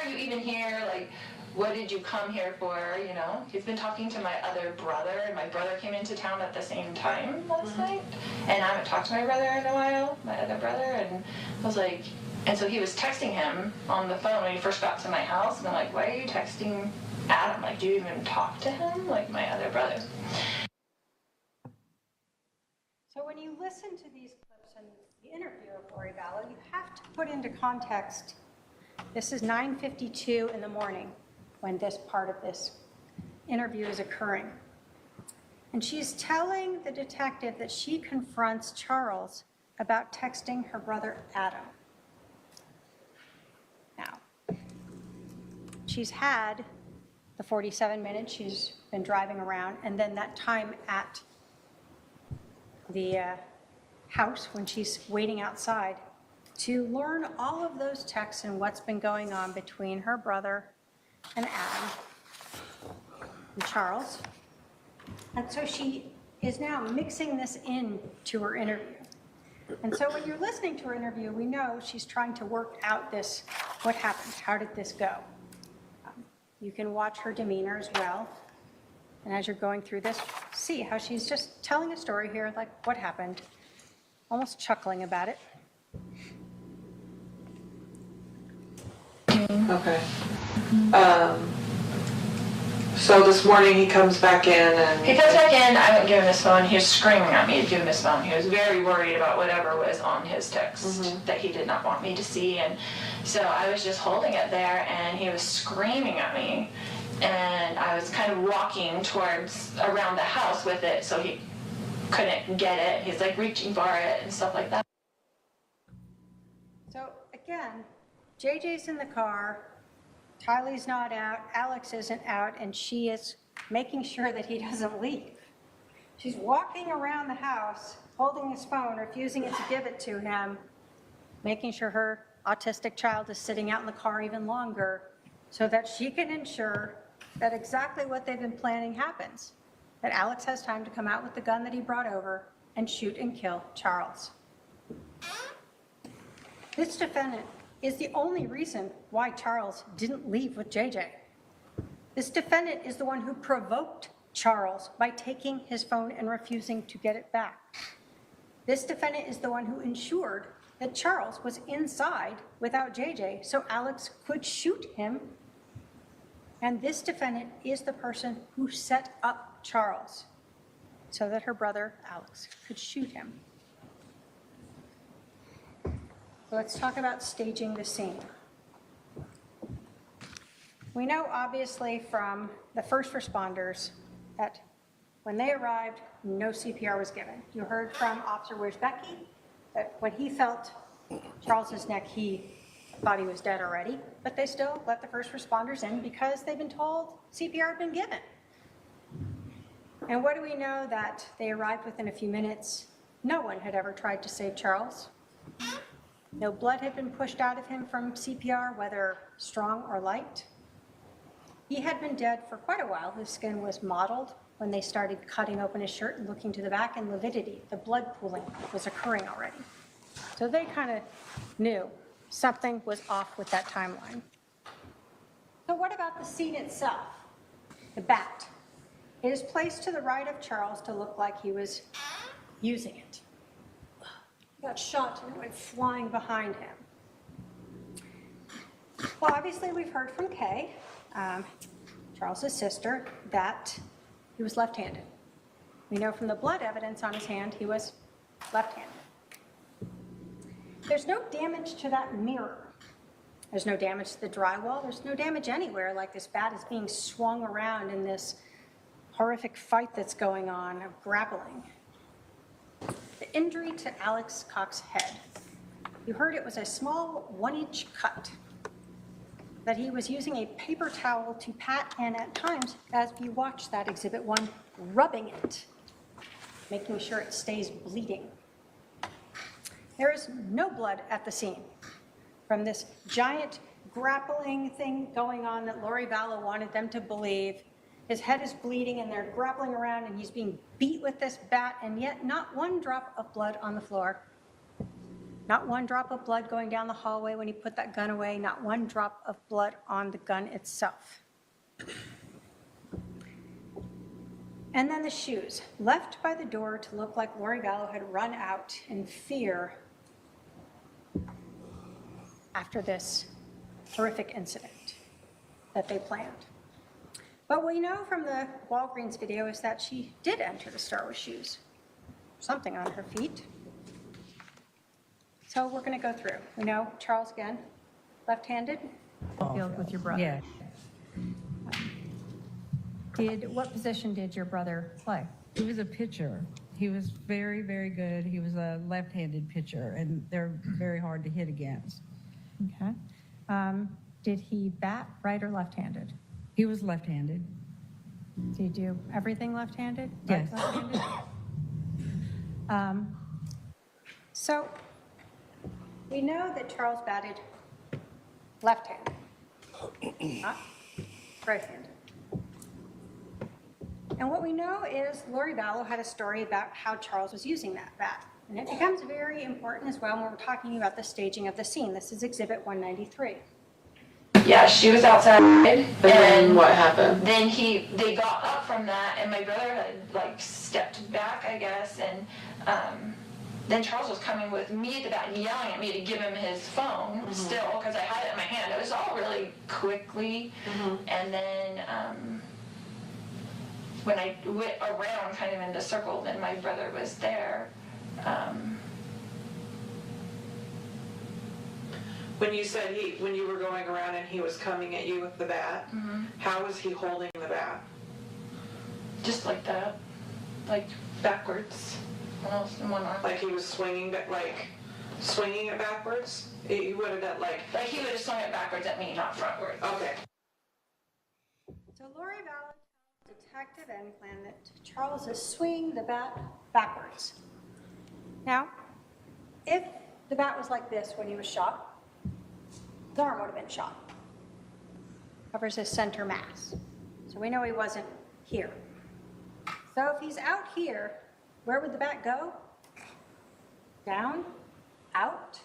are you even here? Like, what did you come here for, you know? He's been talking to my other brother, and my brother came into town at the same time last night. And I haven't talked to my brother in a while, my other brother, and I was like, and so he was texting him on the phone when he first got to my house, and I'm like, why are you texting Adam? Like, do you even talk to him? Like my other brother. So when you listen to these clips and the interview of Lori Vallow, you have to put into context, this is 9:52 in the morning when this part of this interview is occurring. And she's telling the detective that she confronts Charles about texting her brother Adam. Now, she's had the 47 minutes she's been driving around, and then that time at the house when she's waiting outside, to learn all of those texts and what's been going on between her brother and Adam and Charles. And so she is now mixing this in to her interview. And so when you're listening to her interview, we know she's trying to work out this, what happened, how did this go? You can watch her demeanor as well. And as you're going through this, see how she's just telling a story here, like what happened, almost chuckling about it. Okay. So this morning he comes back in and... He comes back in, I wouldn't give him his phone, he was screaming at me to give him his phone. He was very worried about whatever was on his text that he did not want me to see. And so I was just holding it there and he was screaming at me. And I was kind of walking towards around the house with it so he couldn't get it. He's like reaching for it and stuff like that. So again, JJ's in the car, Tylee's not out, Alex isn't out, and she is making sure that he doesn't leave. She's walking around the house, holding his phone, refusing to give it to him, making sure her autistic child is sitting out in the car even longer so that she can ensure that exactly what they've been planning happens, that Alex has time to come out with the gun that he brought over and shoot and kill Charles. This defendant is the only reason why Charles didn't leave with JJ. This defendant is the one who provoked Charles by taking his phone and refusing to get it back. This defendant is the one who ensured that Charles was inside without JJ so Alex could shoot him. And this defendant is the person who set up Charles so that her brother, Alex, could shoot him. Let's talk about staging the scene. We know obviously from the first responders that when they arrived, no CPR was given. You heard from Officer Wierzbicki that when he felt Charles's neck, he thought he was dead already, but they still let the first responders in because they've been told CPR had been given. And what do we know? That they arrived within a few minutes. No one had ever tried to save Charles. No blood had been pushed out of him from CPR, whether strong or light. He had been dead for quite a while. His skin was mottled when they started cutting open his shirt and looking to the back, and lividity, the blood pooling, was occurring already. So they kind of knew something was off with that timeline. So what about the scene itself? The bat. It is placed to the right of Charles to look like he was using it. He got shot and it went flying behind him. Well, obviously we've heard from Kay, Charles's sister, that he was left-handed. We know from the blood evidence on his hand he was left-handed. There's no damage to that mirror. There's no damage to the drywall. There's no damage anywhere, like this bat is being swung around in this horrific fight that's going on of grappling. The injury to Alex Cox's head. You heard it was a small 1-inch cut that he was using a paper towel to pat, and at times, as we watch that Exhibit 1, rubbing it, making sure it stays bleeding. There is no blood at the scene from this giant grappling thing going on that Lori Vallow wanted them to believe. His head is bleeding and they're grappling around and he's being beat with this bat, and yet not one drop of blood on the floor. Not one drop of blood going down the hallway when he put that gun away. Not one drop of blood on the gun itself. And then the shoes, left by the door to look like Lori Vallow had run out in fear after this horrific incident that they planned. But we know from the Walgreens video is that she did enter the store with shoes. Something on her feet. So we're going to go through. We know Charles, again, left-handed. Field with your brother. Yeah. What position did your brother play? He was a pitcher. He was very, very good. He was a left-handed pitcher, and they're very hard to hit against. Okay. Did he bat right or left-handed? He was left-handed. Do you do everything left-handed? Yes. Left-handed? So we know that Charles batted left-handed, not right-handed. And what we know is Lori Vallow had a story about how Charles was using that bat. And it becomes very important as well when we're talking about the staging of the scene. This is Exhibit 193. Yeah, she was outside, and then what happened? Then they got up from that, and my brother had like stepped back, I guess, and then Charles was coming with me at the bat and yelling at me to give him his phone still, because I had it in my hand. It was all really quickly, and then when I went around kind of in the circle, then my brother was there. When you said when you were going around and he was coming at you with the bat, how was he holding the bat? Just like that, like backwards, almost in one arm. Like he was swinging it backwards? He would have done like he would have swung it backwards at me, not frontwards. Okay. So Lori Vallow tells Detective Enclan that Charles is swinging the bat backwards. Now, if the bat was like this when he was shot, the arm would have been shot. Covers his center mass. So we know he wasn't here. So if he's out here, where would the bat go? Down? Out?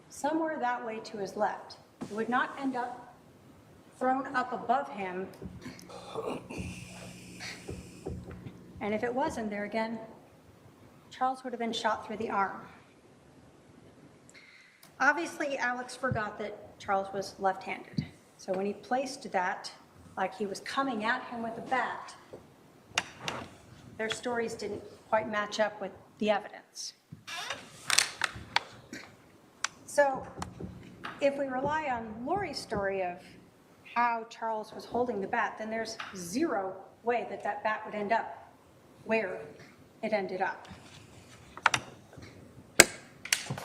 Somewhere that way to his left. It would not end up thrown up above him. And if it wasn't there again, Charles would have been shot through the arm. Obviously, Alex forgot that Charles was left-handed. So when he placed that, like he was coming at him with a bat, their stories didn't quite match up with the evidence. So if we rely on Lori's story of how Charles was holding the bat, then there's zero way that that bat would end up where it ended up.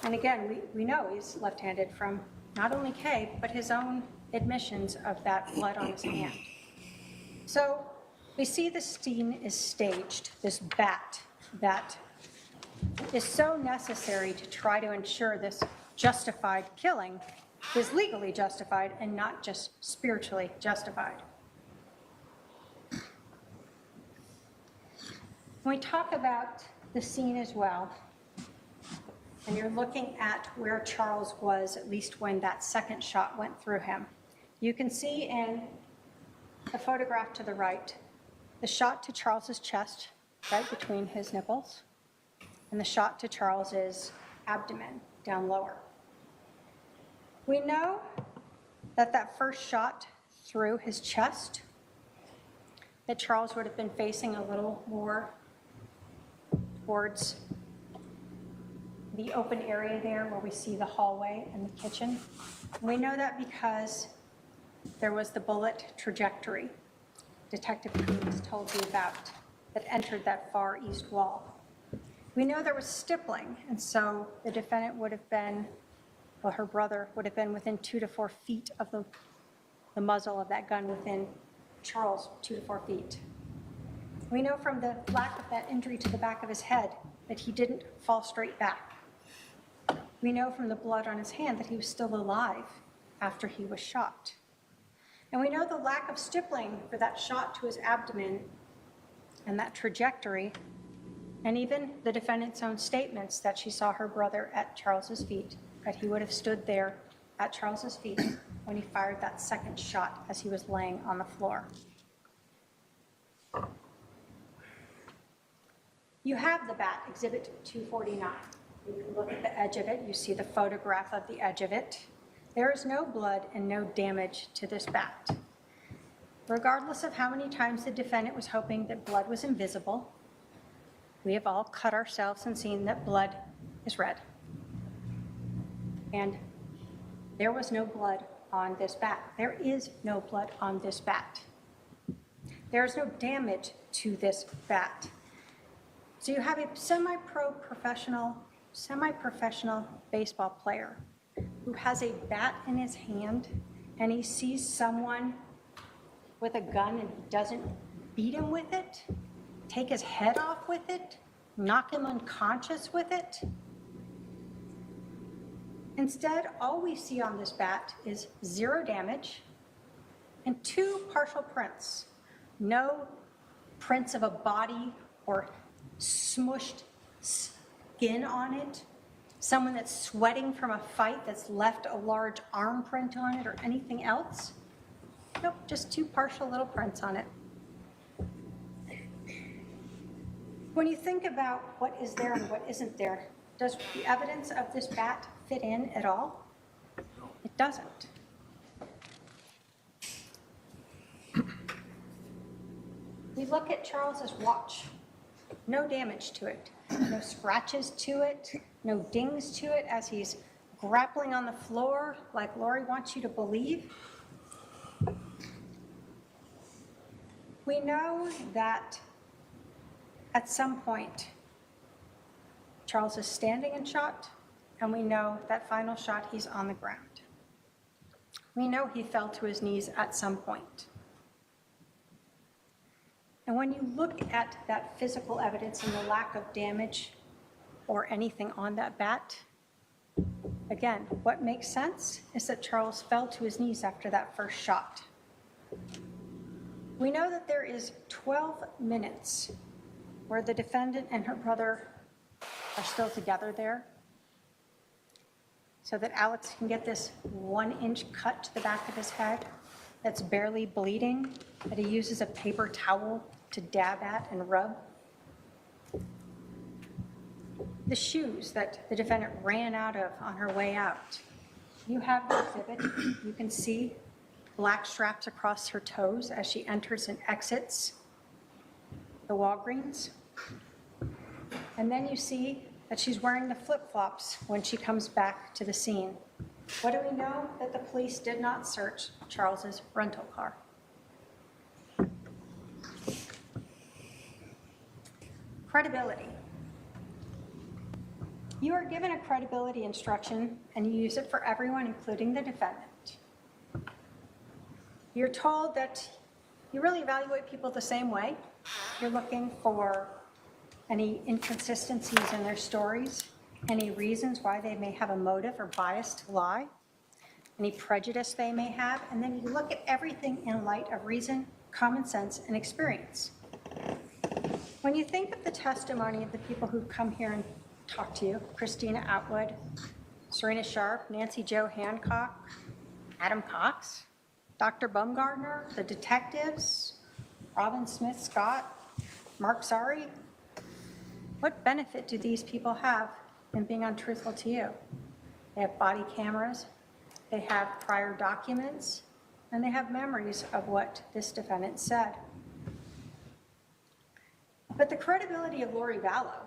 And again, we know he's left-handed from not only Kay, but his own admissions of that blood on his hand. So we see the scene is staged, this bat that is so necessary to try to ensure this justified killing is legally justified and not just spiritually justified. When we talk about the scene as well, and you're looking at where Charles was, at least when that second shot went through him, you can see in the photograph to the right, the shot to Charles's chest, right between his nipples, and the shot to Charles's abdomen, down lower. We know that that first shot through his chest, that Charles would have been facing a little more towards the open area there where we see the hallway and the kitchen. We know that because there was the bullet trajectory Detective Coombs told you about that entered that far east wall. We know there was stippling, and so the defendant would have been, well, her brother would have been within 2 to 4 feet of the muzzle of that gun, within Charles 2 to 4 feet. We know from the lack of that injury to the back of his head that he didn't fall straight back. We know from the blood on his hand that he was still alive after he was shot. And we know the lack of stippling for that shot to his abdomen and that trajectory, and even the defendant's own statements that she saw her brother at Charles's feet, that he would have stood there at Charles's feet when he fired that second shot as he was laying on the floor. You have the bat, Exhibit 249. You can look at the edge of it. You see the photograph of the edge of it. There is no blood and no damage to this bat. Regardless of how many times the defendant was hoping that blood was invisible, we have all cut ourselves and seen that blood is red. And there was no blood on this bat. There is no blood on this bat. There is no damage to this bat. So you have a semi-professional baseball player who has a bat in his hand, and he sees someone with a gun and doesn't beat him with it, take his head off with it, knock him unconscious with it. Instead, all we see on this bat is 0 damage and 2 partial prints. No prints of a body or smushed skin on it. Someone that's sweating from a fight that's left a large arm print on it or anything else. Nope, just 2 partial little prints on it. When you think about what is there and what isn't there, does the evidence of this bat fit in at all? It doesn't. We look at Charles's watch. No damage to it. No scratches to it. No dings to it as he's grappling on the floor like Lori wants you to believe. We know that at some point, Charles is standing and shot, and we know that final shot, he's on the ground. We know he fell to his knees at some point. And when you look at that physical evidence and the lack of damage or anything on that bat, again, what makes sense is that Charles fell to his knees after that first shot. We know that there is 12 minutes where the defendant and her brother are still together there, so that Alex can get this 1-inch cut to the back of his head that's barely bleeding, that he uses a paper towel to dab at and rub. The shoes that the defendant ran out of on her way out. You have the exhibit. You can see black straps across her toes as she enters and exits the Walgreens. And then you see that she's wearing the flip-flops when she comes back to the scene. What do we know? That the police did not search Charles's rental car. Credibility. You are given a credibility instruction and you use it for everyone, including the defendant. You're told that you really evaluate people the same way. You're looking for any inconsistencies in their stories, any reasons why they may have a motive or bias to lie, any prejudice they may have, and then you look at everything in light of reason, common sense, and experience. When you think of the testimony of the people who come here and talk to you, Christina Atwood, Serena Sharp, Nancy Jo Hancock, Adam Cox, Dr. Bumgardner, the detectives, Robin Smith Scott, Mark Zari, what benefit do these people have in being untruthful to you? They have body cameras, they have prior documents, and they have memories of what this defendant said. But the credibility of Lori Vallow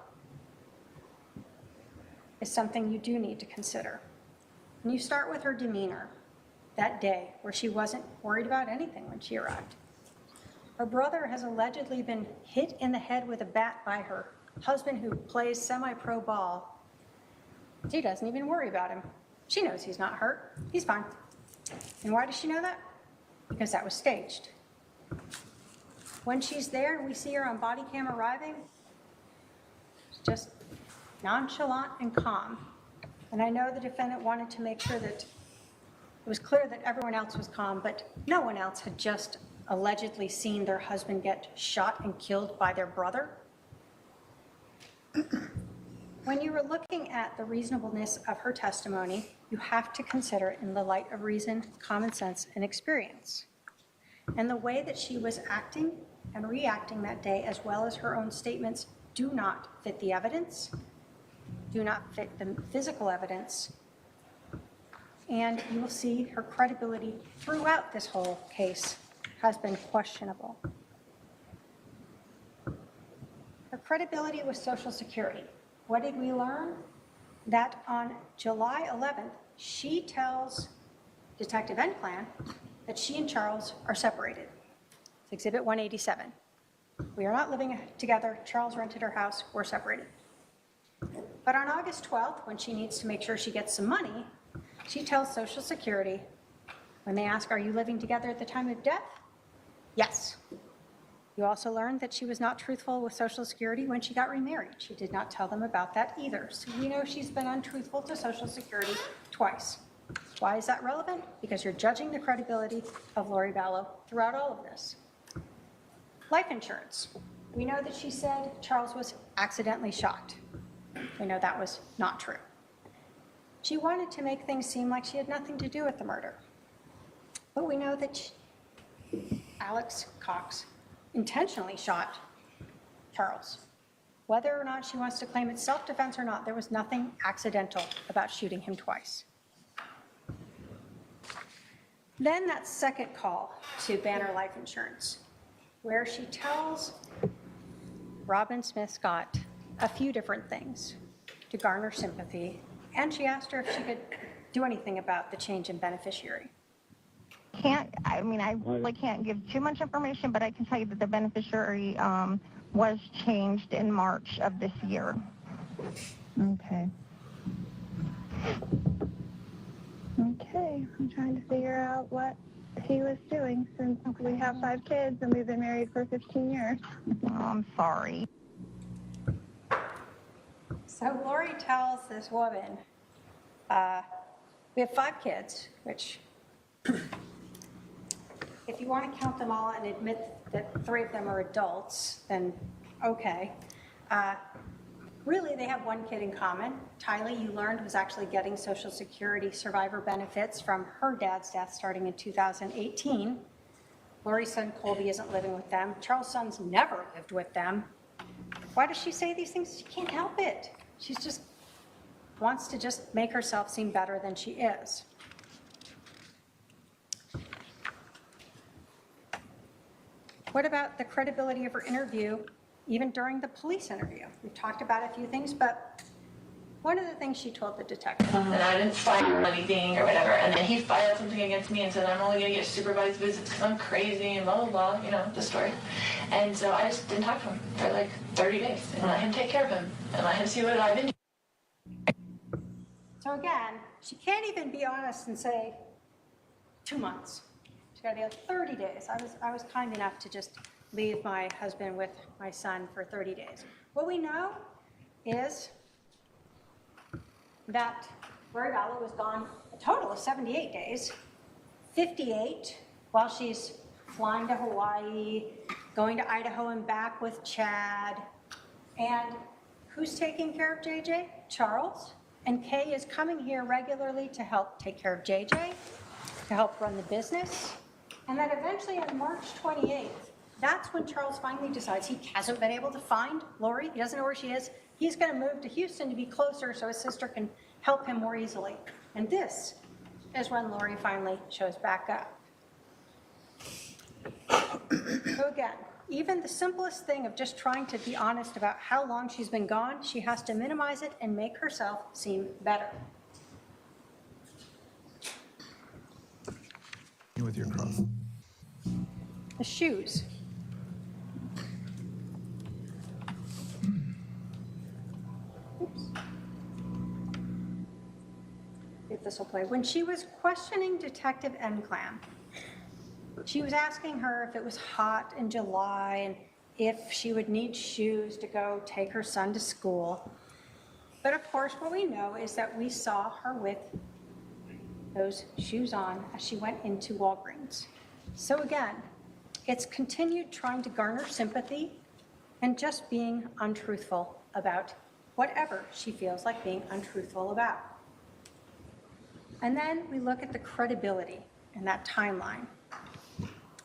is something you do need to consider. And you start with her demeanor that day, where she wasn't worried about anything when she arrived. Her brother has allegedly been hit in the head with a bat by her husband who plays semi-pro ball. She doesn't even worry about him. She knows he's not hurt. He's fine. And why does she know that? Because that was staged. When she's there and we see her on body cam arriving, she's just nonchalant and calm. And I know the defendant wanted to make sure that it was clear that everyone else was calm, but no one else had just allegedly seen their husband get shot and killed by their brother. When you were looking at the reasonableness of her testimony, you have to consider it in the light of reason, common sense, and experience. And the way that she was acting and reacting that day, as well as her own statements, do not fit the evidence, do not fit the physical evidence, and you will see her credibility throughout this whole case has been questionable. Her credibility with Social Security. What did we learn? That on July 11th, she tells Detective Enclan that she and Charles are separated. It's Exhibit 187. We are not living together. Charles rented her house. We're separated. But on August 12th, when she needs to make sure she gets some money, she tells Social Security, when they ask, are you living together at the time of death? You also learned that she was not truthful with Social Security when she got remarried. She did not tell them about that either. So we know she's been untruthful to Social Security twice. Why is that relevant? Because you're judging the credibility of Lori Vallow throughout all of this. Life insurance. We know that she said Charles was accidentally shot. We know that was not true. She wanted to make things seem like she had nothing to do with the murder. But we know that Alex Cox intentionally shot Charles. Whether or not she wants to claim it's self-defense or not, there was nothing accidental about shooting him twice. Then that second call to Banner Life Insurance, where she tells Robin Smith Scott a few different things to garner sympathy, and she asked her if she could do anything about the change in beneficiary. I really can't give too much information, but I can tell you that the beneficiary was changed in March of this year. Okay. Okay, I'm trying to figure out what he was doing since we have 5 kids and we've been married for 15 years. Oh, I'm sorry. So Lori tells this woman, we have 5 kids, which if you want to count them all and admit that 3 of them are adults, then okay. Really, they have 1 kid in common. Tylee, you learned, was actually getting Social Security survivor benefits from her dad's death starting in 2018. Lori's son, Colby, isn't living with them. Charles' son's never lived with them. Why does she say these things? She can't help it. She just wants to just make herself seem better than she is. What about the credibility of her interview, even during the police interview? We've talked about a few things, but one of the things she told the detective. And I didn't file anything or whatever. And then he filed something against me and said, I'm only going to get supervised visits because I'm crazy and blah, blah, blah, you know, the story. And so I just didn't talk to him for like 30 days and let him take care of him and let him see what I've been doing. So again, she can't even be honest and say 2 months. It's got to be like 30 days. I was kind enough to just leave my husband with my son for 30 days. What we know is that Lori Vallow was gone a total of 78 days, 58 while she's flying to Hawaii, going to Idaho and back with Chad. And who's taking care of JJ? Charles. And Kay is coming here regularly to help take care of JJ, to help run the business. And then eventually on March 28th, that's when Charles finally decides he hasn't been able to find Lori. He doesn't know where she is. He's going to move to Houston to be closer so his sister can help him more easily. And this is when Lori finally shows back up. So again, even the simplest thing of just trying to be honest about how long she's been gone, she has to minimize it and make herself seem better. With your cross. The shoes. Oops. If this will play. When she was questioning Detective Enclam, she was asking her if it was hot in July and if she would need shoes to go take her son to school. But of course, what we know is that we saw her with those shoes on as she went into Walgreens. So again, it's continued trying to garner sympathy and just being untruthful about whatever she feels like being untruthful about. And then we look at the credibility and that timeline,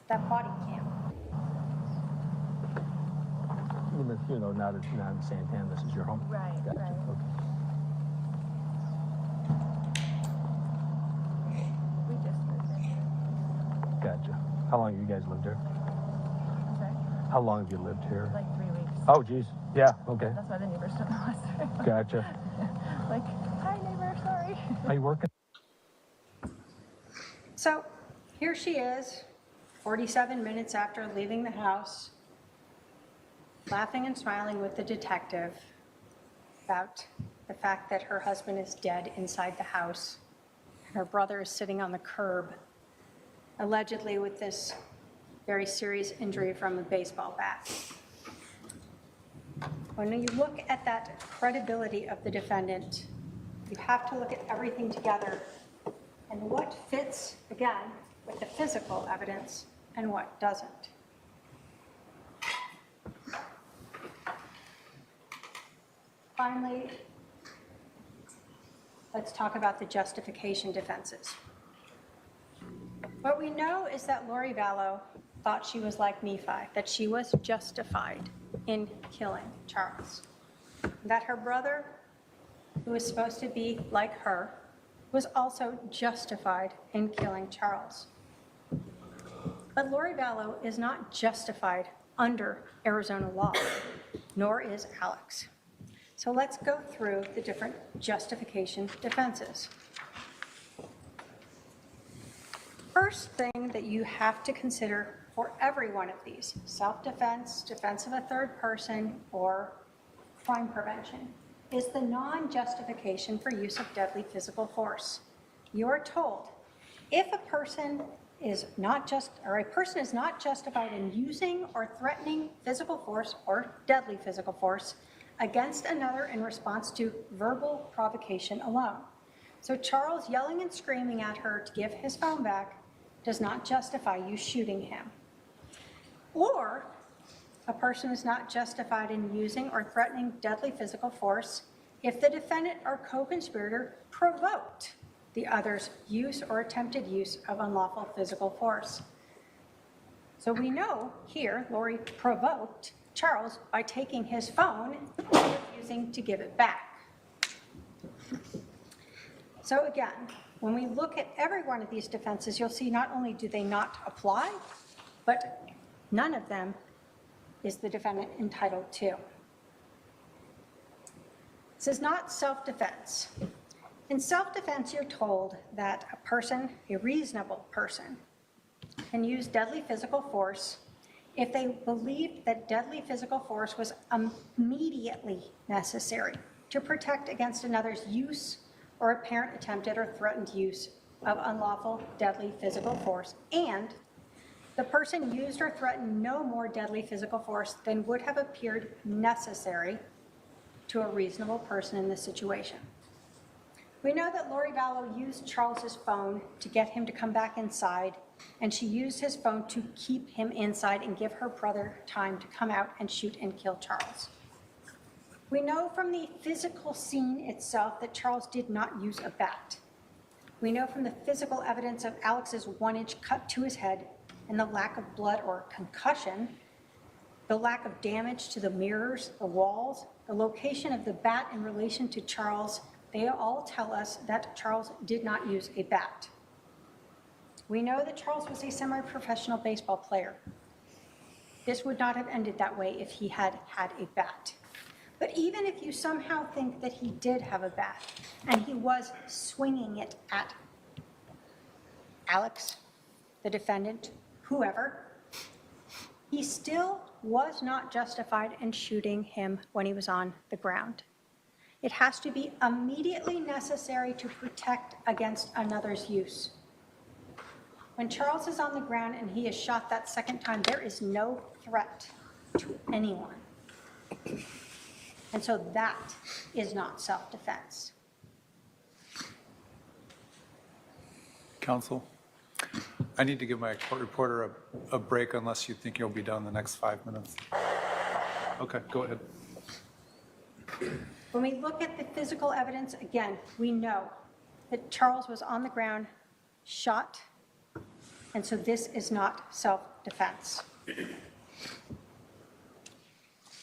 that body cam. You live here though, not in Santana, this is your home? Right, Gotcha. right. Okay. We just moved in here. Gotcha. How long have you guys lived here? I'm sorry? How long have you lived here? Like 3 weeks. Oh, geez. Yeah, okay. That's why the neighbors don't know us. Gotcha. Like, hi neighbor, sorry. Are you working? So here she is, 47 minutes after leaving the house, laughing and smiling with the detective about the fact that her husband is dead inside the house. And her brother is sitting on the curb, allegedly with this very serious injury from a baseball bat. When you look at that credibility of the defendant, you have to look at everything together and what fits, again, with the physical evidence and what doesn't. Finally, let's talk about the justification defenses. What we know is that Lori Vallow thought she was like Nephi, that she was justified in killing Charles. That her brother, who was supposed to be like her, was also justified in killing Charles. But Lori Vallow is not justified under Arizona law, nor is Alex. So let's go through the different justification defenses. First thing that you have to consider for every one of these, self-defense, defense of a third person, or crime prevention, is the non-justification for use of deadly physical force. You're told if a person is not justified in using or threatening physical force or deadly physical force against another in response to verbal provocation alone. So Charles yelling and screaming at her to give his phone back does not justify you shooting him. Or a person is not justified in using or threatening deadly physical force if the defendant or co-conspirator provoked the other's use or attempted use of unlawful physical force. So we know here Lori provoked Charles by taking his phone and refusing to give it back. So again, when we look at every one of these defenses, you'll see not only do they not apply, but none of them is the defendant entitled to. This is not self-defense. In self-defense, you're told that a person, a reasonable person, can use deadly physical force if they believed that deadly physical force was immediately necessary to protect against another's use or apparent attempted or threatened use of unlawful deadly physical force, and the person used or threatened no more deadly physical force than would have appeared necessary to a reasonable person in this situation. We know that Lori Vallow used Charles's phone to get him to come back inside, and she used his phone to keep him inside and give her brother time to come out and shoot and kill Charles. We know from the physical scene itself that Charles did not use a bat. We know from the physical evidence of Alex's 1-inch cut to his head and the lack of blood or concussion, the lack of damage to the mirrors, the walls, the location of the bat in relation to Charles, they all tell us that Charles did not use a bat. We know that Charles was a semi-professional baseball player. This would not have ended that way if he had had a bat. But even if you somehow think that he did have a bat and he was swinging it at Alex, the defendant, whoever, he still was not justified in shooting him when he was on the ground. It has to be immediately necessary to protect against another's use. When Charles is on the ground and he is shot that second time, there is no threat to anyone. And so that is not self-defense. Counsel, I need to give my court reporter a break unless you think you'll be done in the next 5 minutes. Okay, go ahead. When we look at the physical evidence, again, we know that Charles was on the ground, shot, and so this is not self-defense.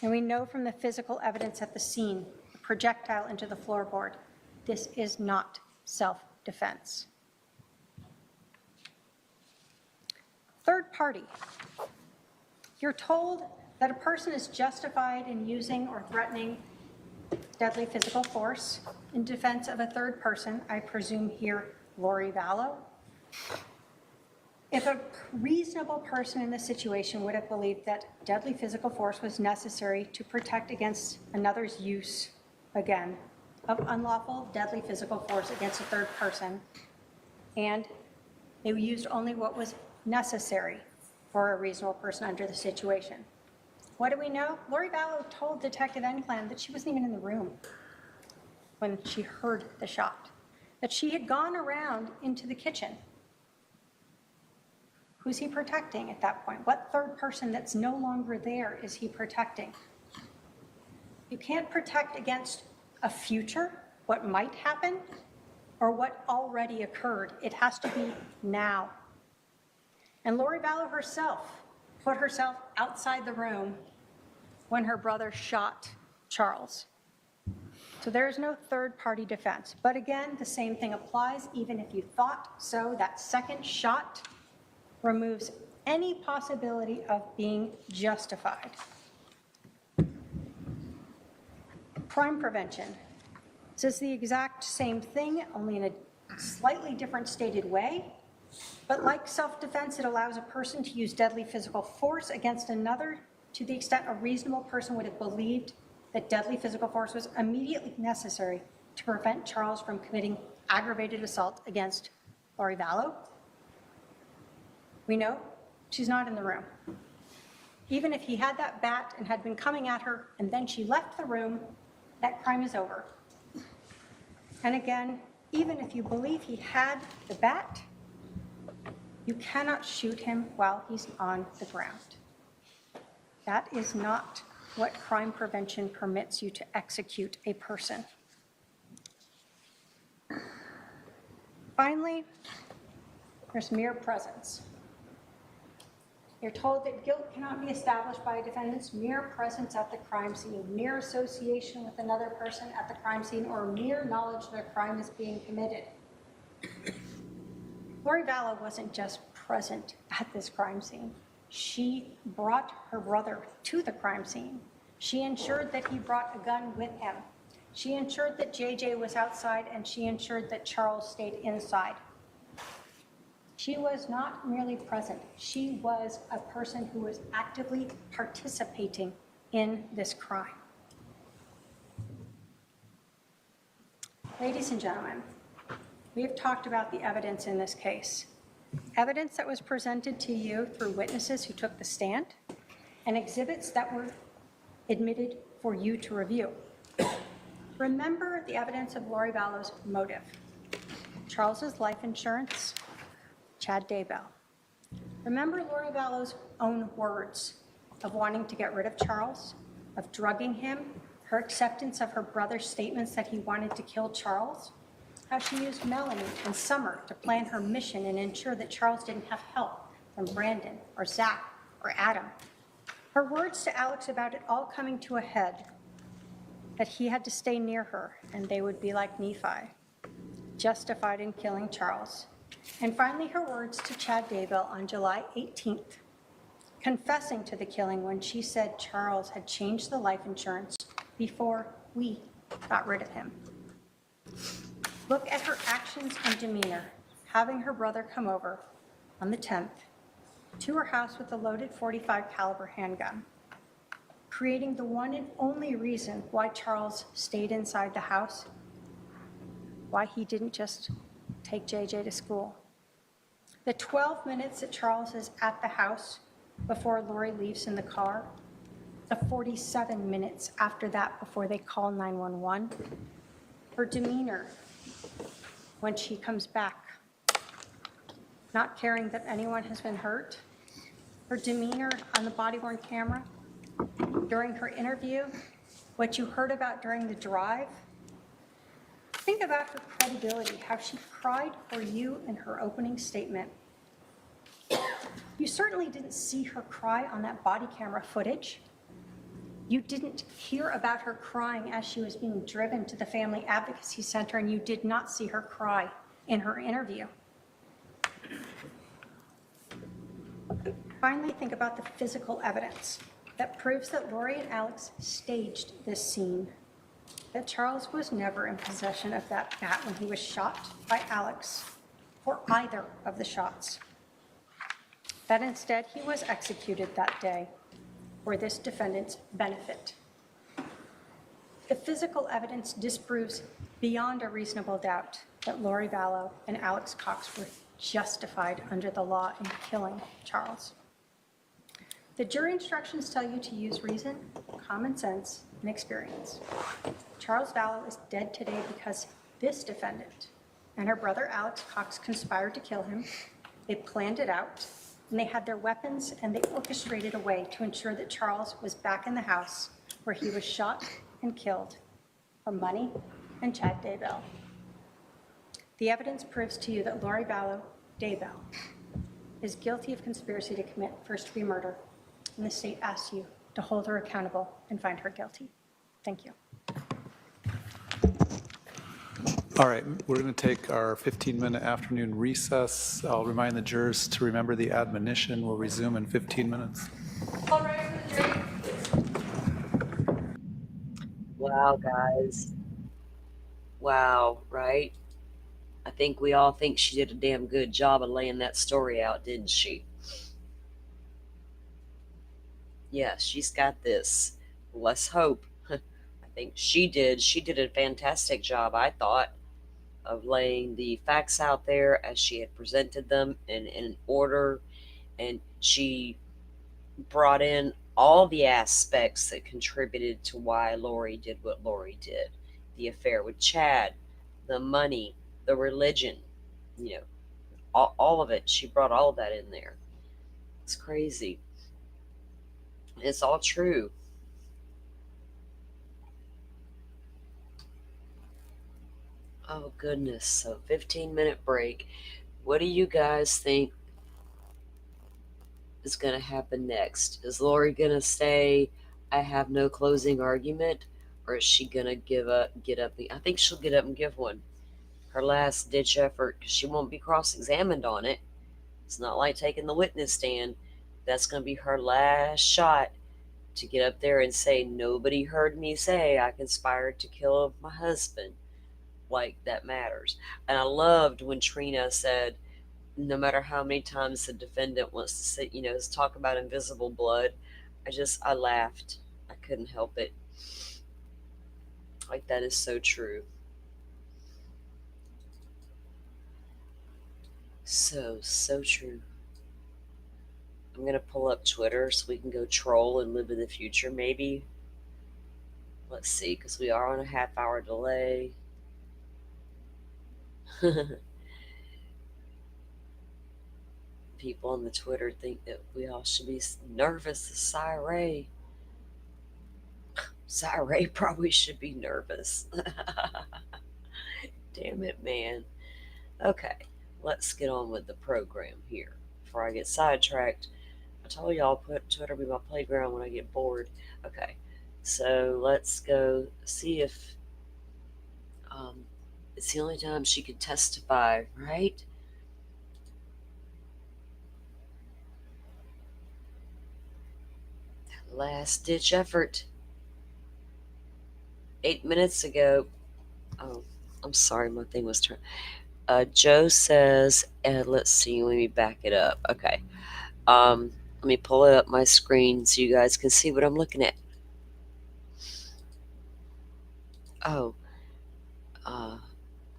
And we know from the physical evidence at the scene, the projectile into the floorboard, this is not self-defense. Third party. You're told that a person is justified in using or threatening deadly physical force in defense of a third person, I presume here Lori Vallow. If a reasonable person in this situation would have believed that deadly physical force was necessary to protect against another's use, again, of unlawful deadly physical force against a third person, and they used only what was necessary or a reasonable person under the situation. What do we know? Lori Vallow told Detective Enclan that she wasn't even in the room when she heard the shot, that she had gone around into the kitchen. Who's he protecting at that point? What third person that's no longer there is he protecting? You can't protect against a future, what might happen, or what already occurred. It has to be now. And Lori Vallow herself put herself outside the room when her brother shot Charles. So there is no third-party defense. But again, the same thing applies. Even if you thought so, that second shot removes any possibility of being justified. Crime prevention. This is the exact same thing, only in a slightly different stated way. But like self-defense, it allows a person to use deadly physical force against another to the extent a reasonable person would have believed that deadly physical force was immediately necessary to prevent Charles from committing aggravated assault against Lori Vallow. We know she's not in the room. Even if he had that bat and had been coming at her and then she left the room, that crime is over. And again, even if you believe he had the bat, you cannot shoot him while he's on the ground. That is not what crime prevention permits you to execute a person. Finally, there's mere presence. You're told that guilt cannot be established by a defendant's mere presence at the crime scene, mere association with another person at the crime scene, or mere knowledge that a crime is being committed. Lori Vallow wasn't just present at this crime scene. She brought her brother to the crime scene. She ensured that he brought a gun with him. She ensured that JJ was outside, and she ensured that Charles stayed inside. She was not merely present. She was a person who was actively participating in this crime. Ladies and gentlemen, we have talked about the evidence in this case. Evidence that was presented to you through witnesses who took the stand, and exhibits that were admitted for you to review. Remember the evidence of Lori Vallow's motive. Charles's life insurance, Chad Daybell. Remember Lori Vallow's own words of wanting to get rid of Charles, of drugging him, her acceptance of her brother's statements that he wanted to kill Charles, how she used Melanie and Summer to plan her mission and ensure that Charles didn't have help from Brandon or Zach or Adam. Her words to Alex about it all coming to a head, that he had to stay near her and they would be like Nephi, justified in killing Charles. And finally, her words to Chad Daybell on July 18th, confessing to the killing when she said Charles had changed the life insurance before we got rid of him. Look at her actions and demeanor, having her brother come over on the 10th to her house with a loaded .45 caliber handgun, creating the one and only reason why Charles stayed inside the house, why he didn't just take JJ to school. The 12 minutes that Charles is at the house before Lori leaves in the car, the 47 minutes after that before they call 911, her demeanor when she comes back, not caring that anyone has been hurt, her demeanor on the body-worn camera, during her interview, what you heard about during the drive. Think about her credibility, how she cried for you in her opening statement. You certainly didn't see her cry on that body camera footage. You didn't hear about her crying as she was being driven to the Family Advocacy Center, and you did not see her cry in her interview. Finally, think about the physical evidence that proves that Lori and Alex staged this scene, that Charles was never in possession of that bat when he was shot by Alex, or either of the shots, that instead he was executed that day for this defendant's benefit. The physical evidence disproves beyond a reasonable doubt that Lori Vallow and Alex Cox were justified under the law in killing Charles. The jury instructions tell you to use reason, common sense, and experience. Charles Vallow is dead today because this defendant and her brother Alex Cox conspired to kill him. They planned it out, and they had their weapons, and they orchestrated a way to ensure that Charles was back in the house where he was shot and killed for money and Chad Daybell. The evidence proves to you that Lori Vallow Daybell is guilty of conspiracy to commit first-degree murder, and the state asks you to hold her accountable and find her guilty. Thank you. All right, we're going to take our 15-minute afternoon recess. I'll remind the jurors to remember the admonition. We'll resume in 15 minutes. Wow, guys. Wow, right? I think we all think she did a damn good job of laying that story out, didn't she? Yeah, she's got this. Let's hope. I think she did. She did a fantastic job, I thought, of laying the facts out there as she had presented them in order. And she brought in all the aspects that contributed to why Lori did what Lori did. The affair with Chad, the money, the religion, you know, all of it. She brought all of that in there. It's crazy. It's all true. Oh, goodness. So 15-minute break. What do you guys think is going to happen next? Is Lori going to say, I have no closing argument? Or is she going to get up? I think she'll get up and give one. Her last ditch effort, because she won't be cross-examined on it. It's not like taking the witness stand. That's going to be her last shot to get up there and say, nobody heard me say I conspired to kill my husband. Like, that matters. And I loved when Trina said, no matter how many times the defendant wants to say, you know, talk about invisible blood, I laughed. I couldn't help it. Like, that is so true. So true. I'm going to pull up Twitter so we can go troll and live in the future, maybe. Let's see, because we are on a half-hour delay. People on the Twitter think that we all should be nervous as Cy Ray. Cy Ray probably should be nervous. Damn it, man. Okay, let's get on with the program here before I get sidetracked. I told you I'll put Twitter be my playground when I get bored. Okay, so let's go see if it's the only time she could testify, right? Last ditch effort. 8 minutes ago. Oh, I'm sorry, my thing was turned. Joe says, and let's see, let me back it up. Okay. Let me pull it up my screen so you guys can see what I'm looking at. Oh.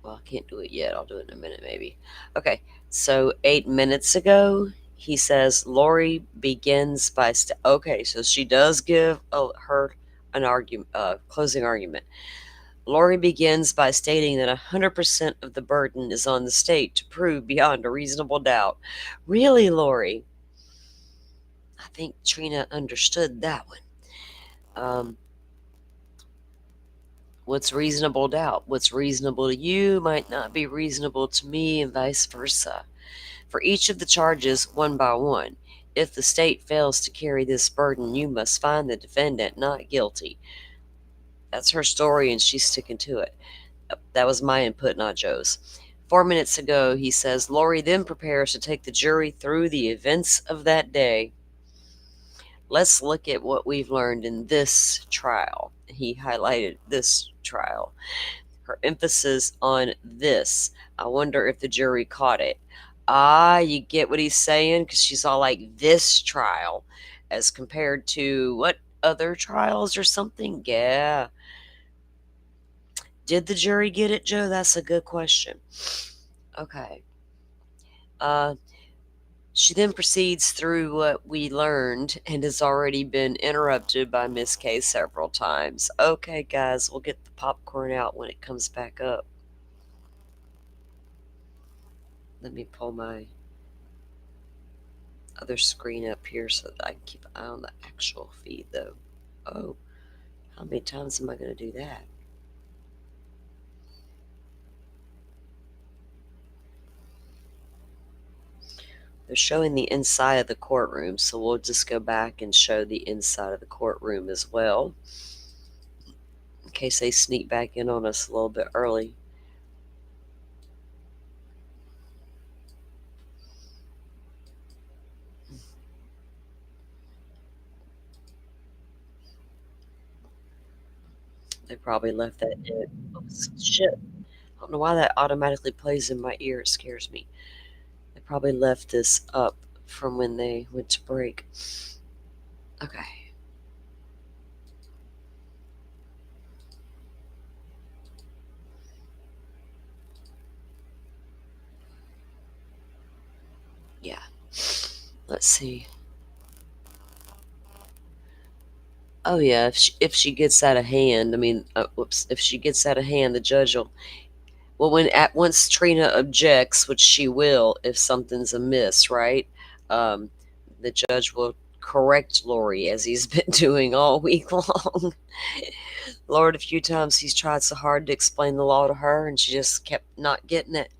Well, I can't do it yet. I'll do it in a minute, maybe. Okay. So 8 minutes ago, he says Lori begins by okay, so she does give her an argument, closing argument. Lori begins by stating that 100% of the burden is on the state to prove beyond a reasonable doubt. Really, Lori? I think Trina understood that one. What's reasonable doubt? What's reasonable to you might not be reasonable to me, and vice versa. For each of the charges, one by one, if the state fails to carry this burden, you must find the defendant not guilty. That's her story, and she's sticking to it. That was my input, not Joe's. 4 minutes ago, he says, Lori then prepares to take the jury through the events of that day. Let's look at what we've learned in this trial. He highlighted this trial. Her emphasis on this. I wonder if the jury caught it. You get what he's saying? Because she's all like, this trial, as compared to what, other trials or something? Yeah. Did the jury get it, Joe? That's a good question. Okay. She then proceeds through what we learned and has already been interrupted by Miss K several times. Okay, guys, we'll get the popcorn out when it comes back up. Let me pull my other screen up here so that I can keep an eye on the actual feed, though. Oh, how many times am I going to do that? They're showing the inside of the courtroom, so we'll just go back and show the inside of the courtroom as well, in case they sneak back in on us a little bit early. They probably left that in. Oh, shit. I don't know why that automatically plays in my ear. It scares me. They probably left this up from when they went to break. Okay. Yeah. Let's see. Oh yeah, if she gets out of hand, I mean, whoops, if she gets out of hand, the judge will. Well, when once Trina objects, which she will, if something's amiss, right? The judge will correct Lori as he's been doing all week long. Lord, a few times he's tried so hard to explain the law to her, and she just kept not getting it.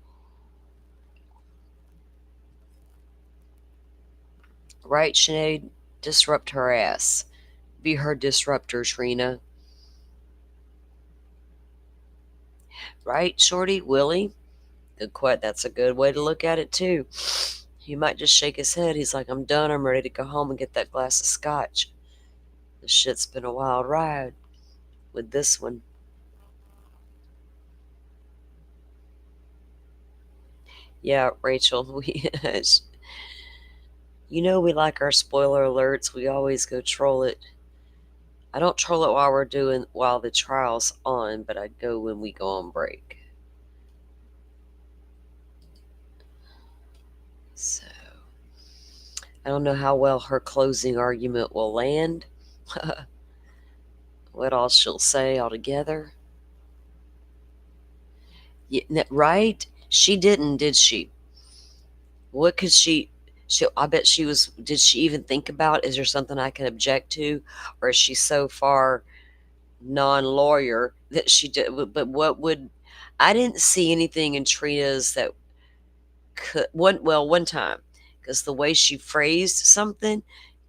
Right, Sinead? Disrupt her ass. Be her disruptor, Trina. Right, Shorty? Willie? That's a good way to look at it, too. He might just shake his head. He's like, I'm done. I'm ready to go home and get that glass of scotch. This shit's been a wild ride with this one. Yeah, Rachel, we you know we like our spoiler alerts. We always go troll it. I don't troll it while the trial's on, but I go when we go on break. So, I don't know how well her closing argument will land. What all she'll say altogether. Yeah, right? She didn't, did she? What could she I bet she was, did she even think about, is there something I can object to? Or is she so far non-lawyer that she did, but what would, I didn't see anything in Trina's that could, one time, because the way she phrased something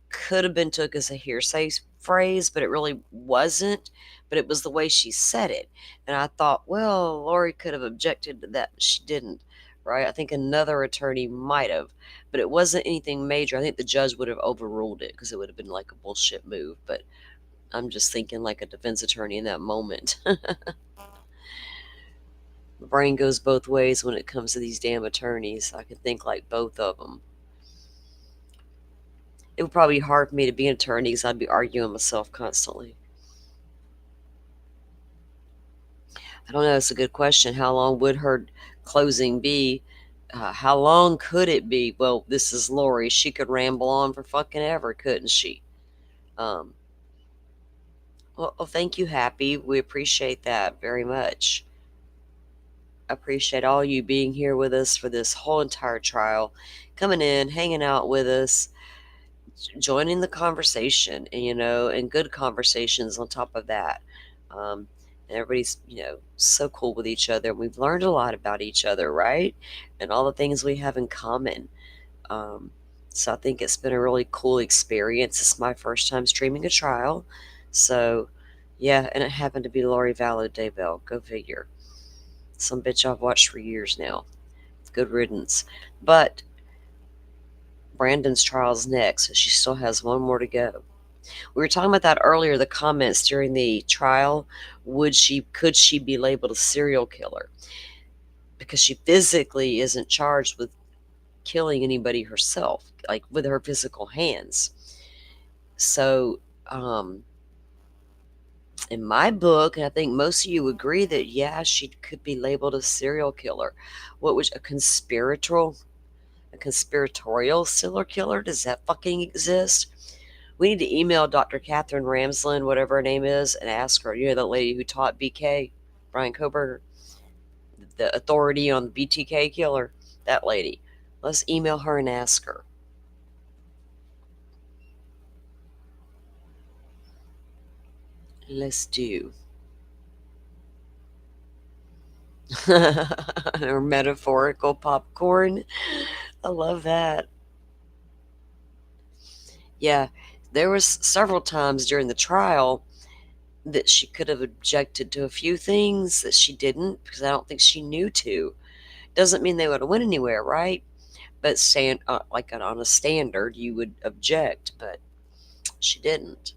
could have been took as a hearsay phrase, but it really wasn't. But it was the way she said it. And I thought, well, Lori could have objected to that, but she didn't, right? I think another attorney might have, but it wasn't anything major. I think the judge would have overruled it because it would have been like a bullshit move. But I'm just thinking like a defense attorney in that moment. The brain goes both ways when it comes to these damn attorneys. I could think like both of them. It would probably be hard for me to be an attorney because I'd be arguing myself constantly. I don't know. It's a good question. How long would her closing be? How long could it be? Well, this is Lori. She could ramble on for fucking ever, couldn't she? Well, thank you, Happy. We appreciate that very much. I appreciate all you being here with us for this whole entire trial, coming in, hanging out with us, joining the conversation, and, and good conversations on top of that. And everybody's, so cool with each other. We've learned a lot about each other, right? And all the things we have in common. So I think it's been a really cool experience. It's my first time streaming a trial. So, yeah, and it happened to be Lori Vallow Daybell. Go figure. Some bitch I've watched for years now. Good riddance. But Brandon's trial's next, so she still has one more to go. We were talking about that earlier, the comments during the trial. Could she be labeled a serial killer? Because she physically isn't charged with killing anybody herself, like with her physical hands. So, in my book, and I think most of you agree that, yeah, she could be labeled a serial killer. What was a conspirator? A conspiratorial serial killer? Does that fucking exist? We need to email Dr. Catherine Ramsland, whatever her name is, and ask her. You know, that lady who taught BK, Brian Koberger, the authority on the BTK killer, that lady. Let's email her and ask her. Let's do. Or metaphorical popcorn. I love that. Yeah, there was several times during the trial that she could have objected to a few things that she didn't because I don't think she knew to. Doesn't mean they would have went anywhere, right? But like on a standard, you would object, but she didn't.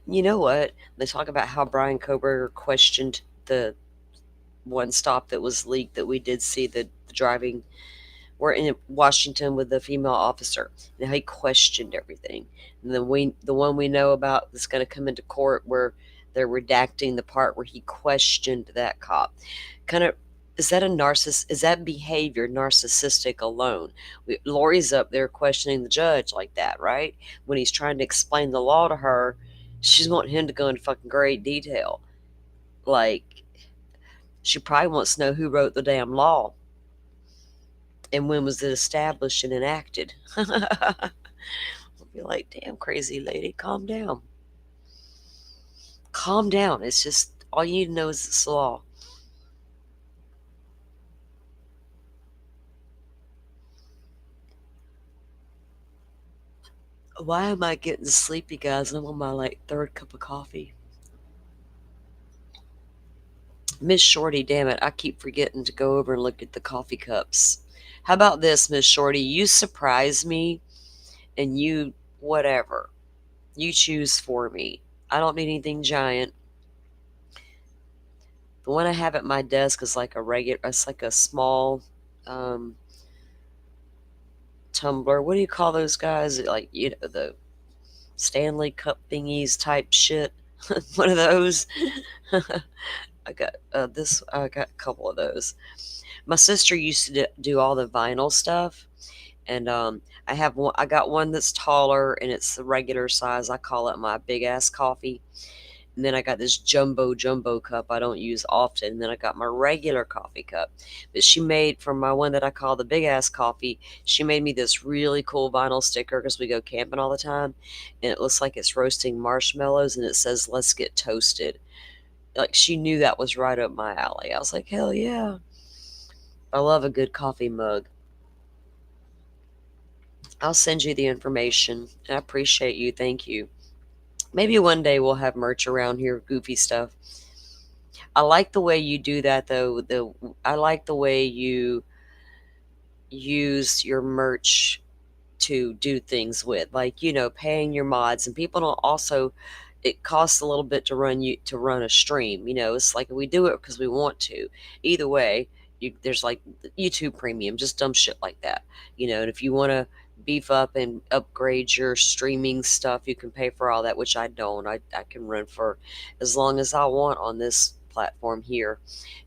You know what? They talk about how Brian Koberger questioned the one stop that was leaked that we did see the driving. We're in Washington with the female officer, and how he questioned everything. And then the one we know about that's going to come into court where they're redacting the part where he questioned that cop. Kind of, is that a narcissist? Is that behavior narcissistic alone? Lori's up there questioning the judge like that, right? When he's trying to explain the law to her, she's wanting him to go into fucking great detail. Like, she probably wants to know who wrote the damn law. And when was it established and enacted? I'll be like, damn, crazy lady, calm down. Calm down. It's just, all you need to know is it's the law. Why am I getting sleepy, guys? I'm on my third cup of coffee. Miss Shorty, damn it, I keep forgetting to go over and look at the coffee cups. How about this, Miss Shorty? You surprise me and you, whatever. You choose for me. I don't need anything giant. The one I have at my desk is like it's like a small tumbler. What do you call those guys? Like, you know, the Stanley Cup thingies type shit. One of those. I got I got a couple of those. My sister used to do all the vinyl stuff, and I got one that's taller and it's the regular size. I call it my big ass coffee. And then I got this jumbo cup I don't use often. And then I got my regular coffee cup. But she made, from my one that I call the big ass coffee, she made me this really cool vinyl sticker because we go camping all the time. And it looks like it's roasting marshmallows and it says, "Let's get toasted." Like, she knew that was right up my alley. I was like, hell yeah. I love a good coffee mug. I'll send you the information. I appreciate you. Thank you. Maybe one day we'll have merch around here, goofy stuff. I like the way you do that, though. I like the way you use your merch to do things with, like, you know, paying your mods. And people don't also, it costs a little bit to run a stream. You know, it's like we do it because we want to. Either way, there's like YouTube Premium, just dumb shit like that. You know, and if you want to beef up and upgrade your streaming stuff, you can pay for all that, which I don't. I can run for as long as I want on this platform here,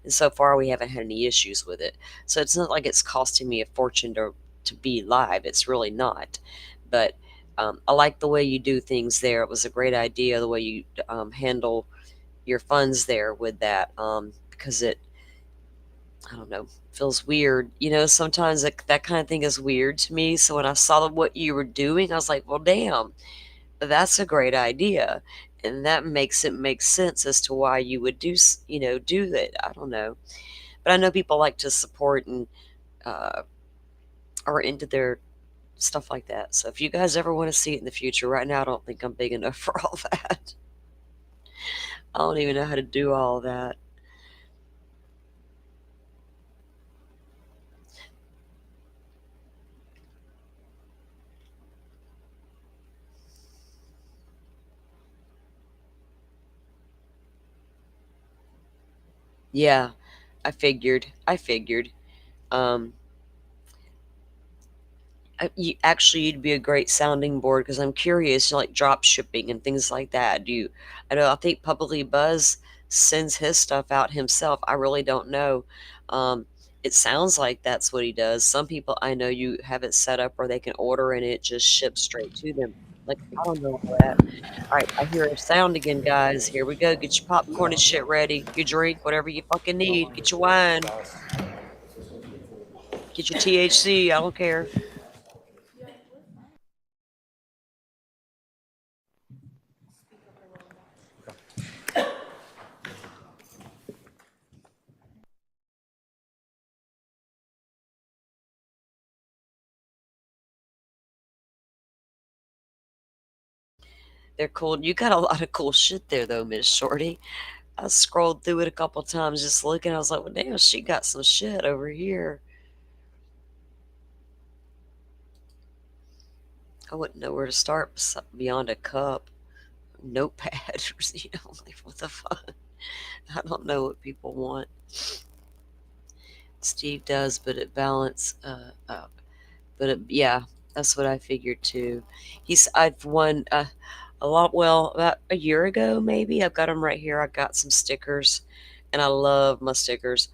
and so far we haven't had any issues with it. So it's not like it's costing me a fortune to be live. It's really not. But I like the way you do things there. It was a great idea the way you handle your funds there with that, because it, I don't know, feels weird. You know, sometimes that kind of thing is weird to me. So when I saw what you were doing, I was like, well, damn, that's a great idea. And that makes it make sense as to why you would do that. I don't know. But I know people like to support and are into their stuff like that. So if you guys ever want to see it in the future, right now I don't think I'm big enough for all that. I don't even know how to do all that. Yeah, I figured. You'd be a great sounding board because I'm curious, like drop shipping and things like that. I think Publicly Buzz sends his stuff out himself. I really don't know. It sounds like that's what he does. Some people I know you have it set up where they can order and it just ships straight to them. Like, I don't know all that. All right, I hear a sound again, guys. Here we go. Get your popcorn and shit ready. Your drink, whatever you fucking need. Get your wine. Get your THC. I don't care. They're cool. You got a lot of cool shit there, though, Miss Shorty. I scrolled through it a couple times just looking. I was like, well, damn, she got some shit over here. I wouldn't know where to start beyond a cup, notepad. You know, like, what the fuck? I don't know what people want. Steve does, but it balance up. But it, yeah, that's what I figured too. I've won a lot. Well, about a year ago, maybe. I've got them right here. I got some stickers, and I love my stickers.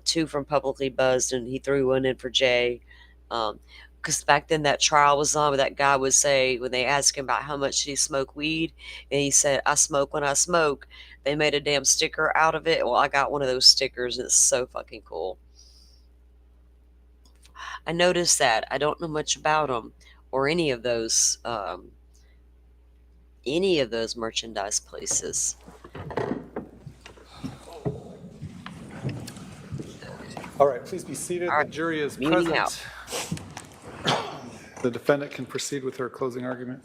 2 from Publicly Buzzed, and he threw one in for Jay. Because back then that trial was on, where that guy would say, when they asked him about how much did he smoke weed, and he said, I smoke when I smoke. They made a damn sticker out of it. Well, I got one of those stickers, and it's so fucking cool. I noticed that. I don't know much about them or any of those merchandise places. All right, please be seated. The jury is present. Out. The defendant can proceed with her closing argument.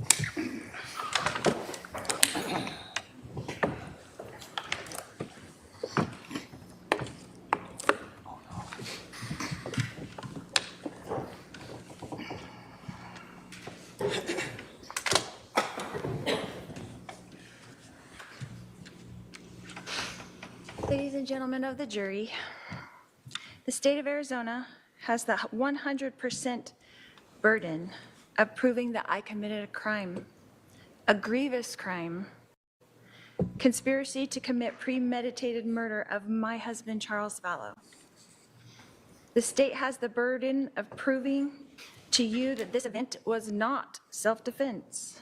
Ladies and gentlemen of the jury, the state of Arizona has the 100% burden of proving that I committed a crime, a grievous crime, conspiracy to commit premeditated murder of my husband, Charles Vallow. The state has the burden of proving to you that this event was not self-defense.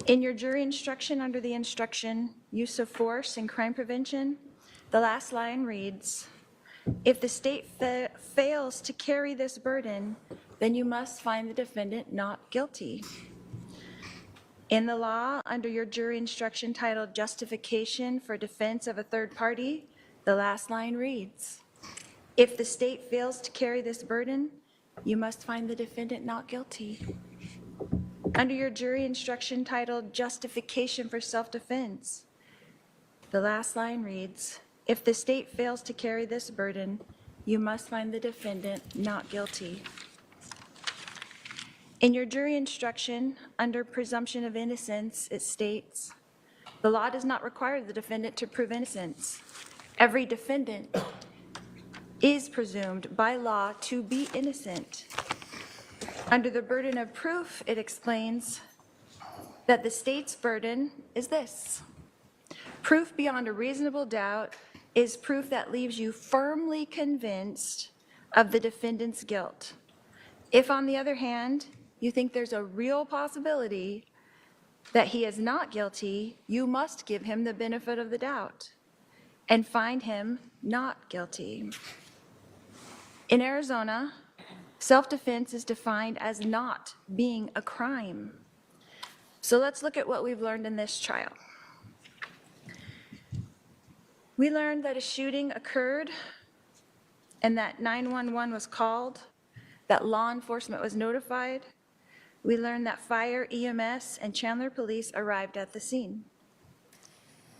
In your jury instruction under the instruction, use of force and crime prevention, the last line reads, if the state fails to carry this burden, then you must find the defendant not guilty. In the law, under your jury instruction titled Justification for Defense of a Third Party, the last line reads, if the state fails to carry this burden, you must find the defendant not guilty. Under your jury instruction titled Justification for Self-Defense, the last line reads, if the state fails to carry this burden, you must find the defendant not guilty. In your jury instruction, under presumption of innocence, it states, the law does not require the defendant to prove innocence. Every defendant is presumed by law to be innocent. Under the burden of proof, it explains that the state's burden is this. Proof beyond a reasonable doubt is proof that leaves you firmly convinced of the defendant's guilt. If, on the other hand, you think there's a real possibility that he is not guilty, you must give him the benefit of the doubt and find him not guilty. In Arizona, self-defense is defined as not being a crime. So let's look at what we've learned in this trial. We learned that a shooting occurred and that 911 was called, that law enforcement was notified. We learned that fire, EMS, and Chandler Police arrived at the scene.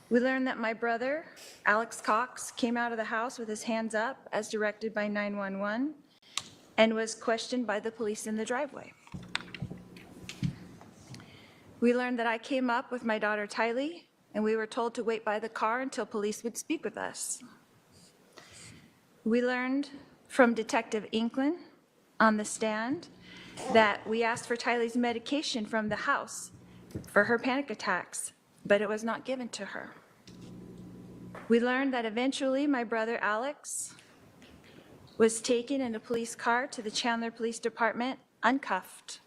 We learned that my brother, Alex Cox, came out of the house with his hands up as directed by 911 and was questioned by the police in the driveway. We learned that I came up with my daughter Tylee, and we were told to wait by the car until police would speak with us. We learned from Detective Inklin on the stand that we asked for Tylee's medication from the house for her panic attacks, but it was not given to her. We learned that eventually my brother Alex was taken in a police car to the Chandler Police Department uncuffed.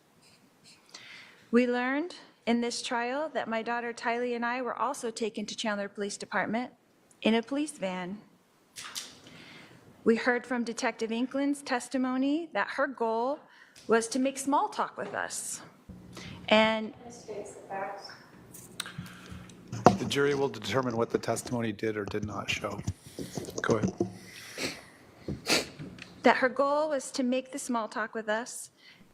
We learned in this trial that my daughter Tylee and I were also taken to Chandler Police Department in a police van. We heard from Detective Inklin's testimony that her goal was to make small talk with us. And The jury will determine what the testimony did or did not show. Go ahead. that her goal was to make the small talk with us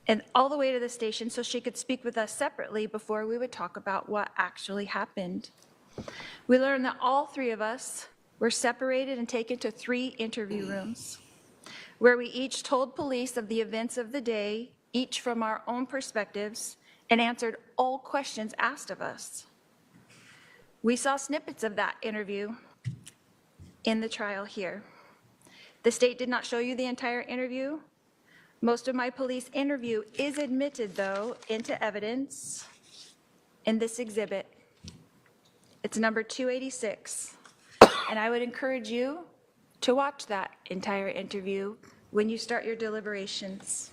and all the way to the station so she could speak with us separately before we would talk about what actually happened. We learned that all three of us were separated and taken to 3 interview rooms, where we each told police of the events of the day, each from our own perspectives, and answered all questions asked of us. We saw snippets of that interview in the trial here. The state did not show you the entire interview. Most of my police interview is admitted, though, into evidence in this exhibit. It's number 286. And I would encourage you to watch that entire interview when you start your deliberations.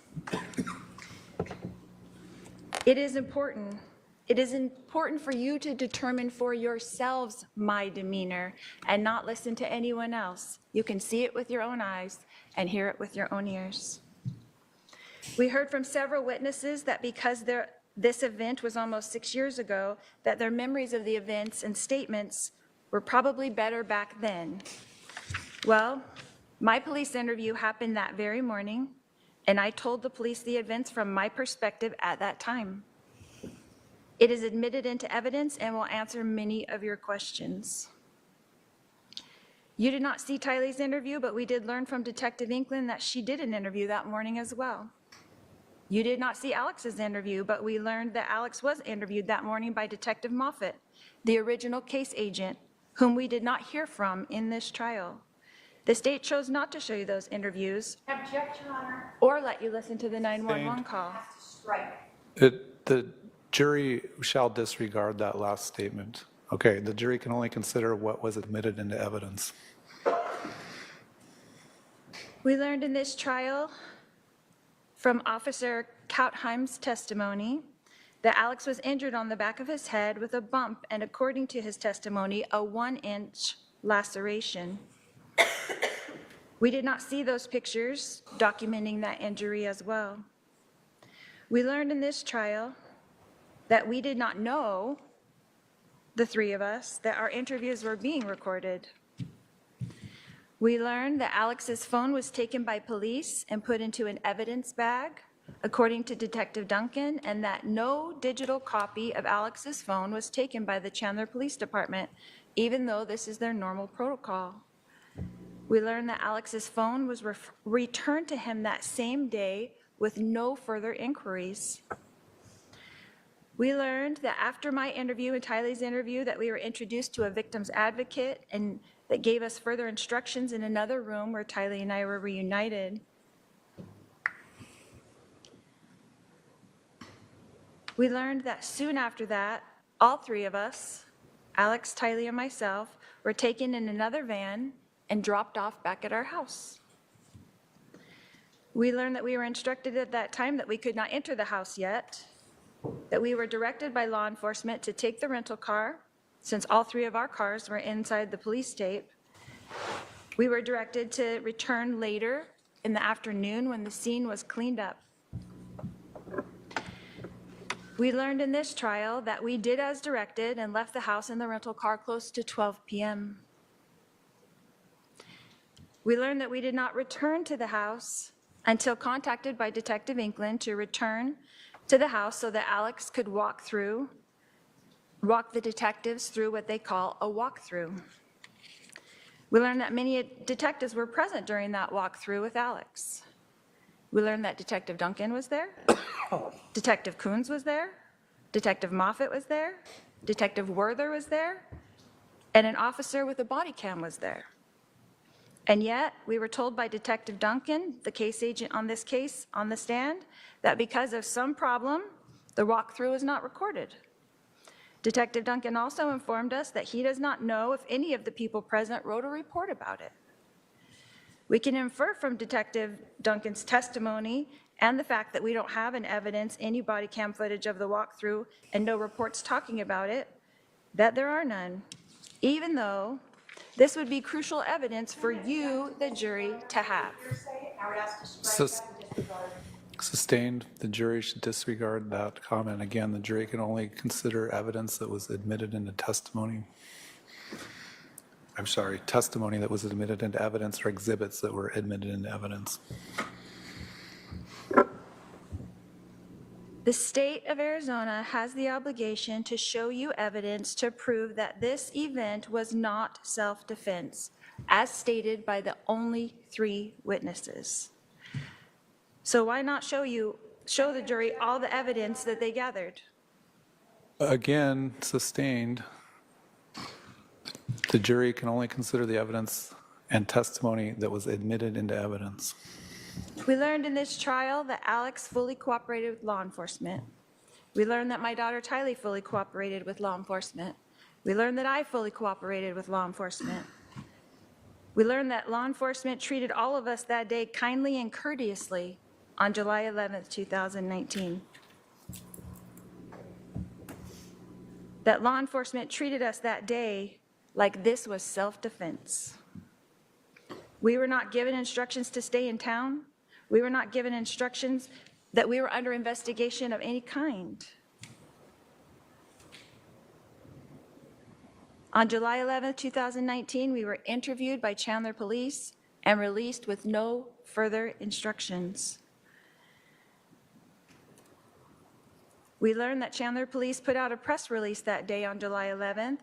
It is important. It is important for you to determine for yourselves my demeanor and not listen to anyone else. You can see it with your own eyes and hear it with your own ears. We heard from several witnesses that because this event was almost 6 years ago, that their memories of the events and statements were probably better back then. Well, my police interview happened that very morning, and I told the police the events from my perspective at that time. It is admitted into evidence and will answer many of your questions. You did not see Tylee's interview, but we did learn from Detective Inklin that she did an interview that morning as well. You did not see Alex's interview, but we learned that Alex was interviewed that morning by Detective Moffett, the original case agent, whom we did not hear from in this trial. The state chose not to show you those interviews. Objection, Honor. Or let you listen to the 911 call. Strike. The jury shall disregard that last statement. Okay, the jury can only consider what was admitted into evidence. We learned in this trial from Officer Kautheim's testimony that Alex was injured on the back of his head with a bump and, according to his testimony, a 1-inch laceration. We did not see those pictures documenting that injury as well. We learned in this trial that we did not know, the 3 of us, that our interviews were being recorded. We learned that Alex's phone was taken by police and put into an evidence bag, according to Detective Duncan, and that no digital copy of Alex's phone was taken by the Chandler Police Department, even though this is their normal protocol. We learned that Alex's phone was returned to him that same day with no further inquiries. We learned that after my interview and Tylee's interview that we were introduced to a victim's advocate and that gave us further instructions in another room where Tylee and I were reunited. We learned that soon after that, all 3 of us, Alex, Tylee, and myself, were taken in another van and dropped off back at our house. We learned that we were instructed at that time that we could not enter the house yet, that we were directed by law enforcement to take the rental car, since all 3 of our cars were inside the police tape. We were directed to return later in the afternoon when the scene was cleaned up. We learned in this trial that we did as directed and left the house in the rental car close to 12 p.m. We learned that we did not return to the house until contacted by Detective Inklin to return to the house so that Alex could walk the detectives through what they call a walkthrough. We learned that many detectives were present during that walkthrough with Alex. We learned that Detective Duncan was there, Detective Coons was there, Detective Moffett was there, Detective Werther was there, and an officer with a body cam was there. And yet, we were told by Detective Duncan, the case agent on this case on the stand, that because of some problem, the walkthrough was not recorded. Detective Duncan also informed us that he does not know if any of the people present wrote a report about it. We can infer from Detective Duncan's testimony and the fact that we don't have an evidence any body cam footage of the walkthrough and no reports talking about it, that there are none, even though this would be crucial evidence for you, the jury, to have. Sustained. The jury should disregard that comment. Again, the jury can only consider evidence that was admitted into testimony. I'm sorry, testimony that was admitted into evidence or exhibits that were admitted into evidence. The state of Arizona has the obligation to show you evidence to prove that this event was not self-defense, as stated by the only 3 witnesses. So why not show the jury all the evidence that they gathered? Again, sustained. The jury can only consider the evidence and testimony that was admitted into evidence. We learned in this trial that Alex fully cooperated with law enforcement. We learned that my daughter Tylee fully cooperated with law enforcement. We learned that I fully cooperated with law enforcement. We learned that law enforcement treated all of us that day kindly and courteously on July 11th, 2019. That law enforcement treated us that day like this was self-defense. We were not given instructions to stay in town. We were not given instructions that we were under investigation of any kind. On July 11th, 2019, we were interviewed by Chandler Police and released with no further instructions. We learned that Chandler Police put out a press release that day on July 11th.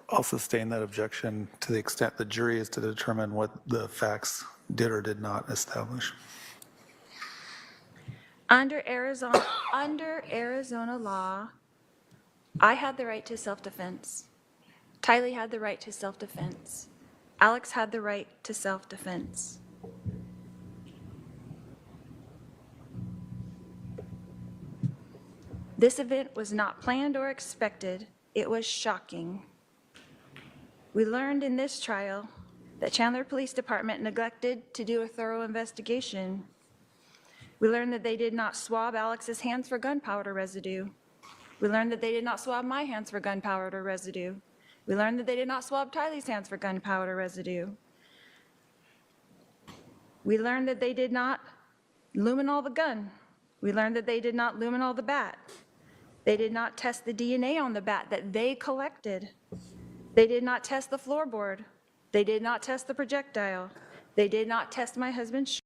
I'll sustain that objection to the extent the jury is to determine what the facts did or did not establish. Under Arizona law, I had the right to self-defense. Tylee had the right to self-defense. Alex had the right to self-defense. This event was not planned or expected. It was shocking. We learned in this trial that Chandler Police Department neglected to do a thorough investigation. We learned that they did not swab Alex's hands for gunpowder residue. We learned that they did not swab my hands for gunpowder residue. We learned that they did not swab Tylee's hands for gunpowder residue. We learned that they did not luminol the gun. We learned that they did not luminol the bat. They did not test the DNA on the bat that they collected. They did not test the floorboard. They did not test the projectile. They did not test my husband's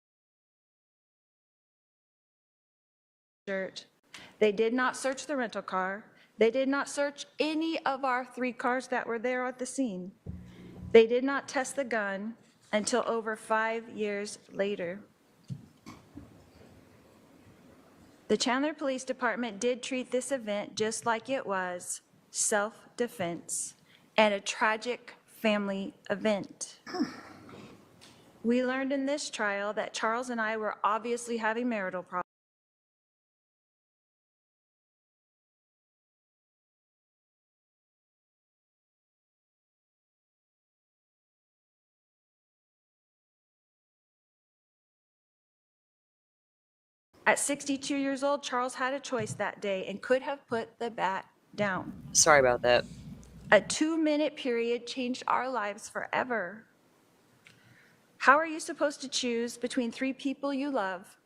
shirt. They did not search the rental car. They did not search any of our 3 cars that were there at the scene. They did not test the gun until over 5 years later. The Chandler Police Department did treat this event just like it was self-defense and a tragic family event. We learned in this trial that Charles and I were obviously having marital problems. At 62 years old, Charles had a choice that day and could have put the bat down. Sorry about that. A 2-minute period changed our lives forever. How are you supposed to choose between 3 people you love?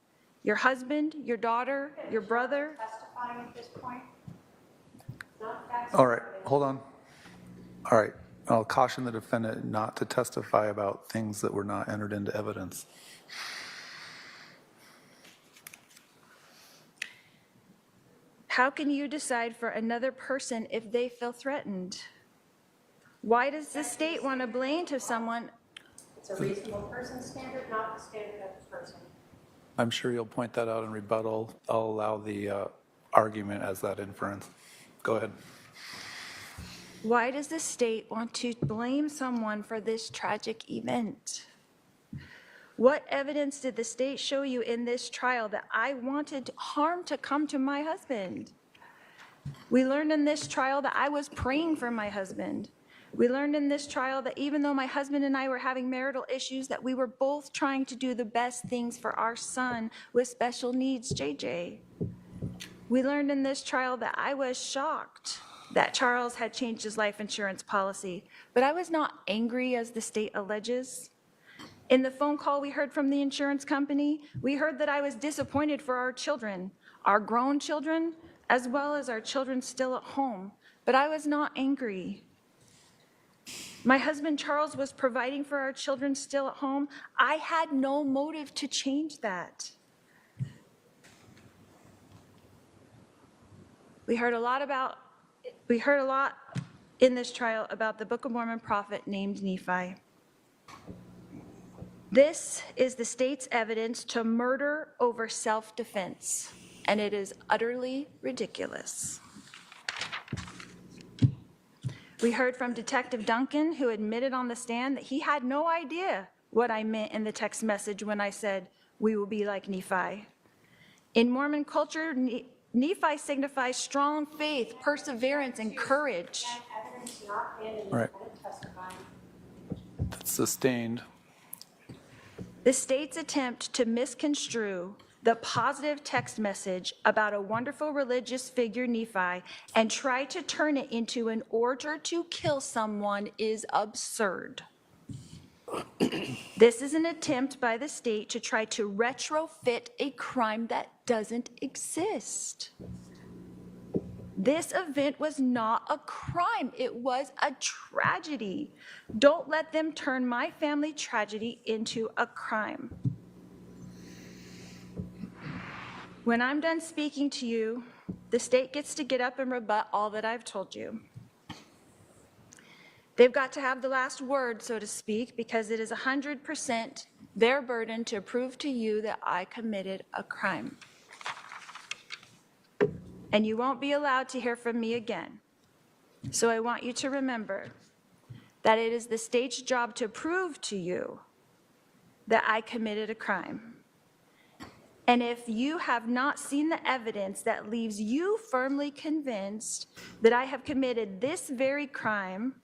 Your husband, your daughter, your brother? Testifying at this point? Not facts. All right, hold on. All right, I'll caution the defendant not to testify about things that were not entered into evidence. How can you decide for another person if they feel threatened? Why does the state want to blame to someone? It's a reasonable person standard, not the standard of the person. I'm sure you'll point that out in rebuttal. I'll allow the argument as that inference. Go ahead. Why does the state want to blame someone for this tragic event? What evidence did the state show you in this trial that I wanted harm to come to my husband? We learned in this trial that I was praying for my husband. We learned in this trial that even though my husband and I were having marital issues, that we were both trying to do the best things for our son with special needs, JJ. We learned in this trial that I was shocked that Charles had changed his life insurance policy, but I was not angry as the state alleges. In the phone call we heard from the insurance company, we heard that I was disappointed for our children, our grown children, as well as our children still at home, but I was not angry. My husband Charles was providing for our children still at home. I had no motive to change that. We heard a lot in this trial about the Book of Mormon prophet named Nephi. This is the state's evidence to murder over self-defense, and it is utterly ridiculous. We heard from Detective Duncan, who admitted on the stand that he had no idea what I meant in the text message when I said, "We will be like Nephi." In Mormon culture, Nephi signifies strong faith, perseverance, and courage. Right. That's sustained. The state's attempt to misconstrue the positive text message about a wonderful religious figure, Nephi, and try to turn it into an order to kill someone is absurd. This is an attempt by the state to try to retrofit a crime that doesn't exist. This event was not a crime, it was a tragedy. Don't let them turn my family tragedy into a crime. When I'm done speaking to you, the state gets to get up and rebut all that I've told you. They've got to have the last word, so to speak, because it is 100% their burden to prove to you that I committed a crime. And you won't be allowed to hear from me again. So I want you to remember that it is the state's job to prove to you that I committed a crime. And if you have not seen the evidence that leaves you firmly convinced that I have committed this very crime,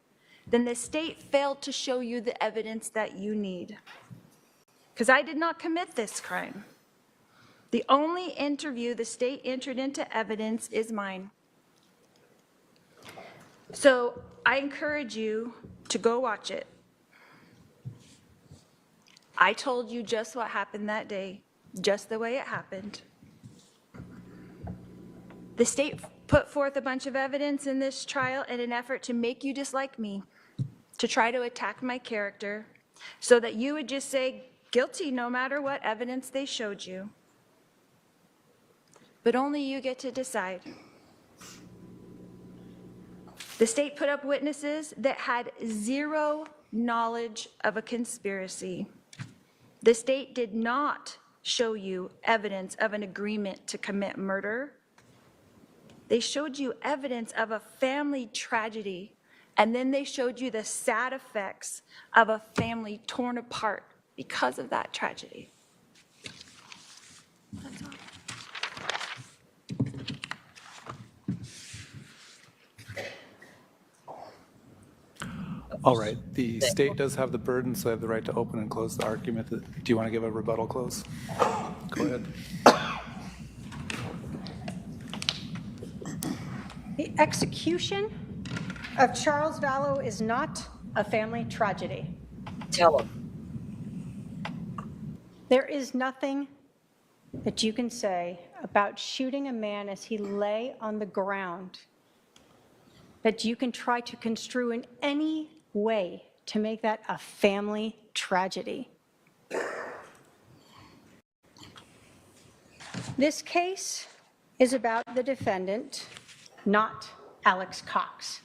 then the state failed to show you the evidence that you need. Because I did not commit this crime. The only interview the state entered into evidence is mine. So I encourage you to go watch it. I told you just what happened that day, just the way it happened. The state put forth a bunch of evidence in this trial in an effort to make you dislike me, to try to attack my character, so that you would just say guilty no matter what evidence they showed you. But only you get to decide. The state put up witnesses that had zero knowledge of a conspiracy. The state did not show you evidence of an agreement to commit murder. They showed you evidence of a family tragedy, and then they showed you the sad effects of a family torn apart because of that tragedy. That's all. All right, the state does have the burden, so they have the right to open and close the argument. Do you want to give a rebuttal close? Go ahead. The execution of Charles Vallow is not a family tragedy. Tell him. There is nothing that you can say about shooting a man as he lay on the ground that you can try to construe in any way to make that a family tragedy. This case is about the defendant, not Alex Cox.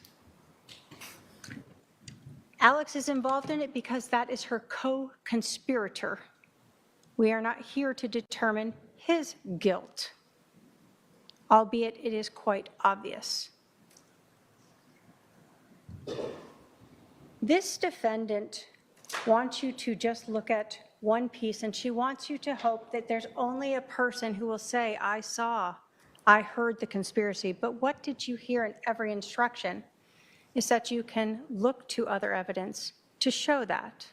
Alex is involved in it because that is her co-conspirator. We are not here to determine his guilt, albeit it is quite obvious. This defendant wants you to just look at one piece, and she wants you to hope that there's only a person who will say, I saw, I heard the conspiracy. But what did you hear in every instruction is that you can look to other evidence to show that.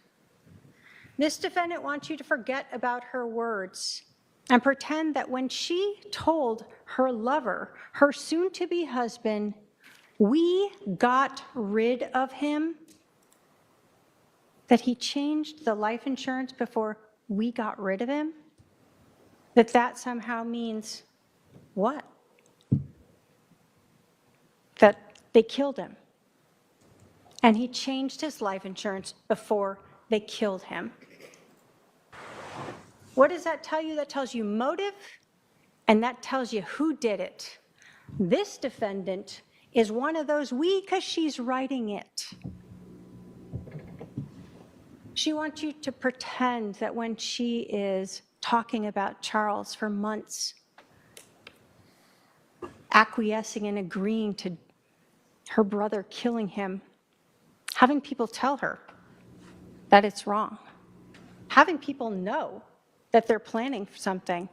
This defendant wants you to forget about her words and pretend that when she told her lover, her soon-to-be husband, we got rid of him, that he changed the life insurance before we got rid of him, that somehow means what? That they killed him. And he changed his life insurance before they killed him. What does that tell you? That tells you motive, and that tells you who did it. This defendant is one of those we because she's writing it. She wants you to pretend that when she is talking about Charles for months, acquiescing and agreeing to her brother killing him, having people tell her that it's wrong, having people know that they're planning something,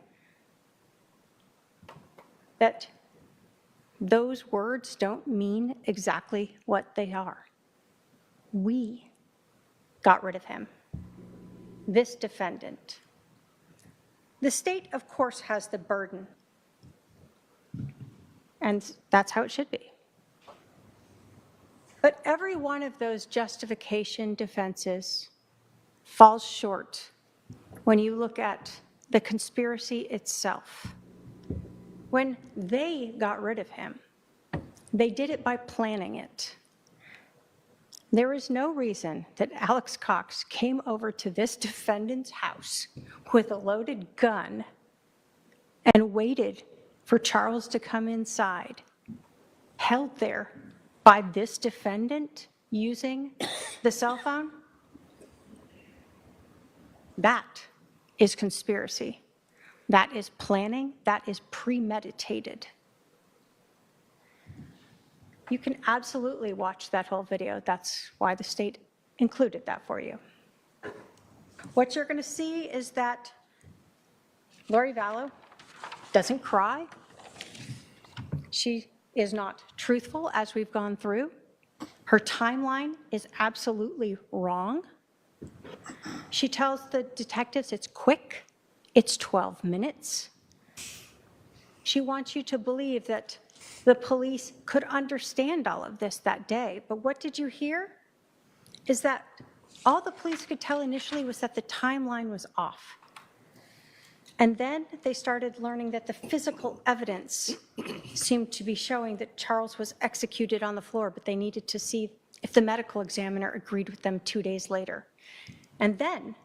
that those words don't mean exactly what they are. We got rid of him, this defendant. The state, of course, has the burden, and that's how it should be. But every one of those justification defenses falls short when you look at the conspiracy itself. When they got rid of him, they did it by planning it. There is no reason that Alex Cox came over to this defendant's house with a loaded gun and waited for Charles to come inside, held there by this defendant using the cell phone. That is conspiracy. That is planning. That is premeditated. You can absolutely watch that whole video. That's why the state included that for you. What you're going to see is that Lori Vallow doesn't cry. She is not truthful, as we've gone through. Her timeline is absolutely wrong. She tells the detectives it's quick, it's 12 minutes. She wants you to believe that the police could understand all of this that day. But what did you hear? Is that all the police could tell initially was that the timeline was off. And then they started learning that the physical evidence seemed to be showing that Charles was executed on the floor, but they needed to see if the medical examiner agreed with them 2 days later. And then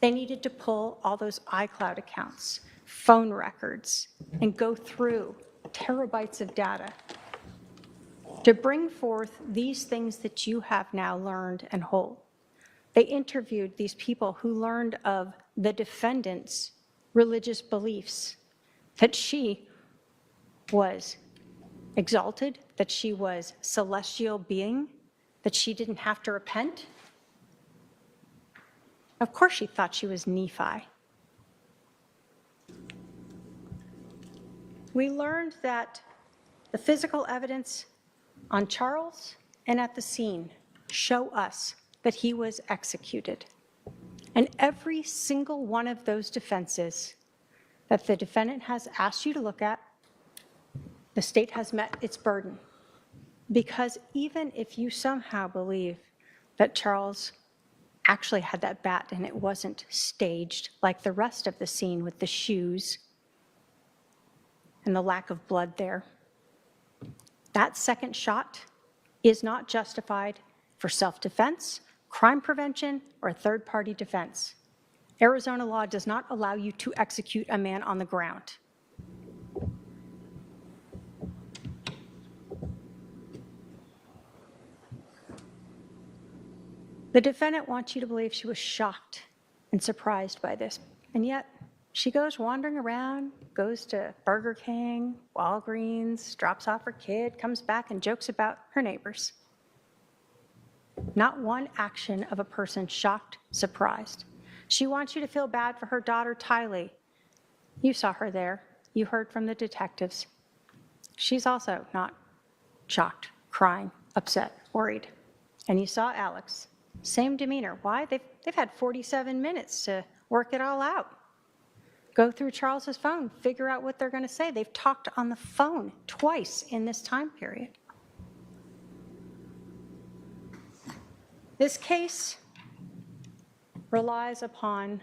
they needed to pull all those iCloud accounts, phone records, and go through terabytes of data to bring forth these things that you have now learned and hold. They interviewed these people who learned of the defendant's religious beliefs, that she was exalted, that she was celestial being, that she didn't have to repent. Of course she thought she was Nephi. We learned that the physical evidence on Charles and at the scene show us that he was executed. And every single one of those defenses that the defendant has asked you to look at, the state has met its burden. Because even if you somehow believe that Charles actually had that bat and it wasn't staged like the rest of the scene with the shoes and the lack of blood there, that second shot is not justified for self-defense, crime prevention, or third-party defense. Arizona law does not allow you to execute a man on the ground. The defendant wants you to believe she was shocked and surprised by this, and yet she goes wandering around, goes to Burger King, Walgreens, drops off her kid, comes back and jokes about her neighbors. Not one action of a person shocked, surprised. She wants you to feel bad for her daughter, Tylee. You saw her there. You heard from the detectives. She's also not shocked, crying, upset, worried. And you saw Alex. Same demeanor. Why? They've had 47 minutes to work it all out. Go through Charles's phone, figure out what they're going to say. They've talked on the phone twice in this time period. This case relies upon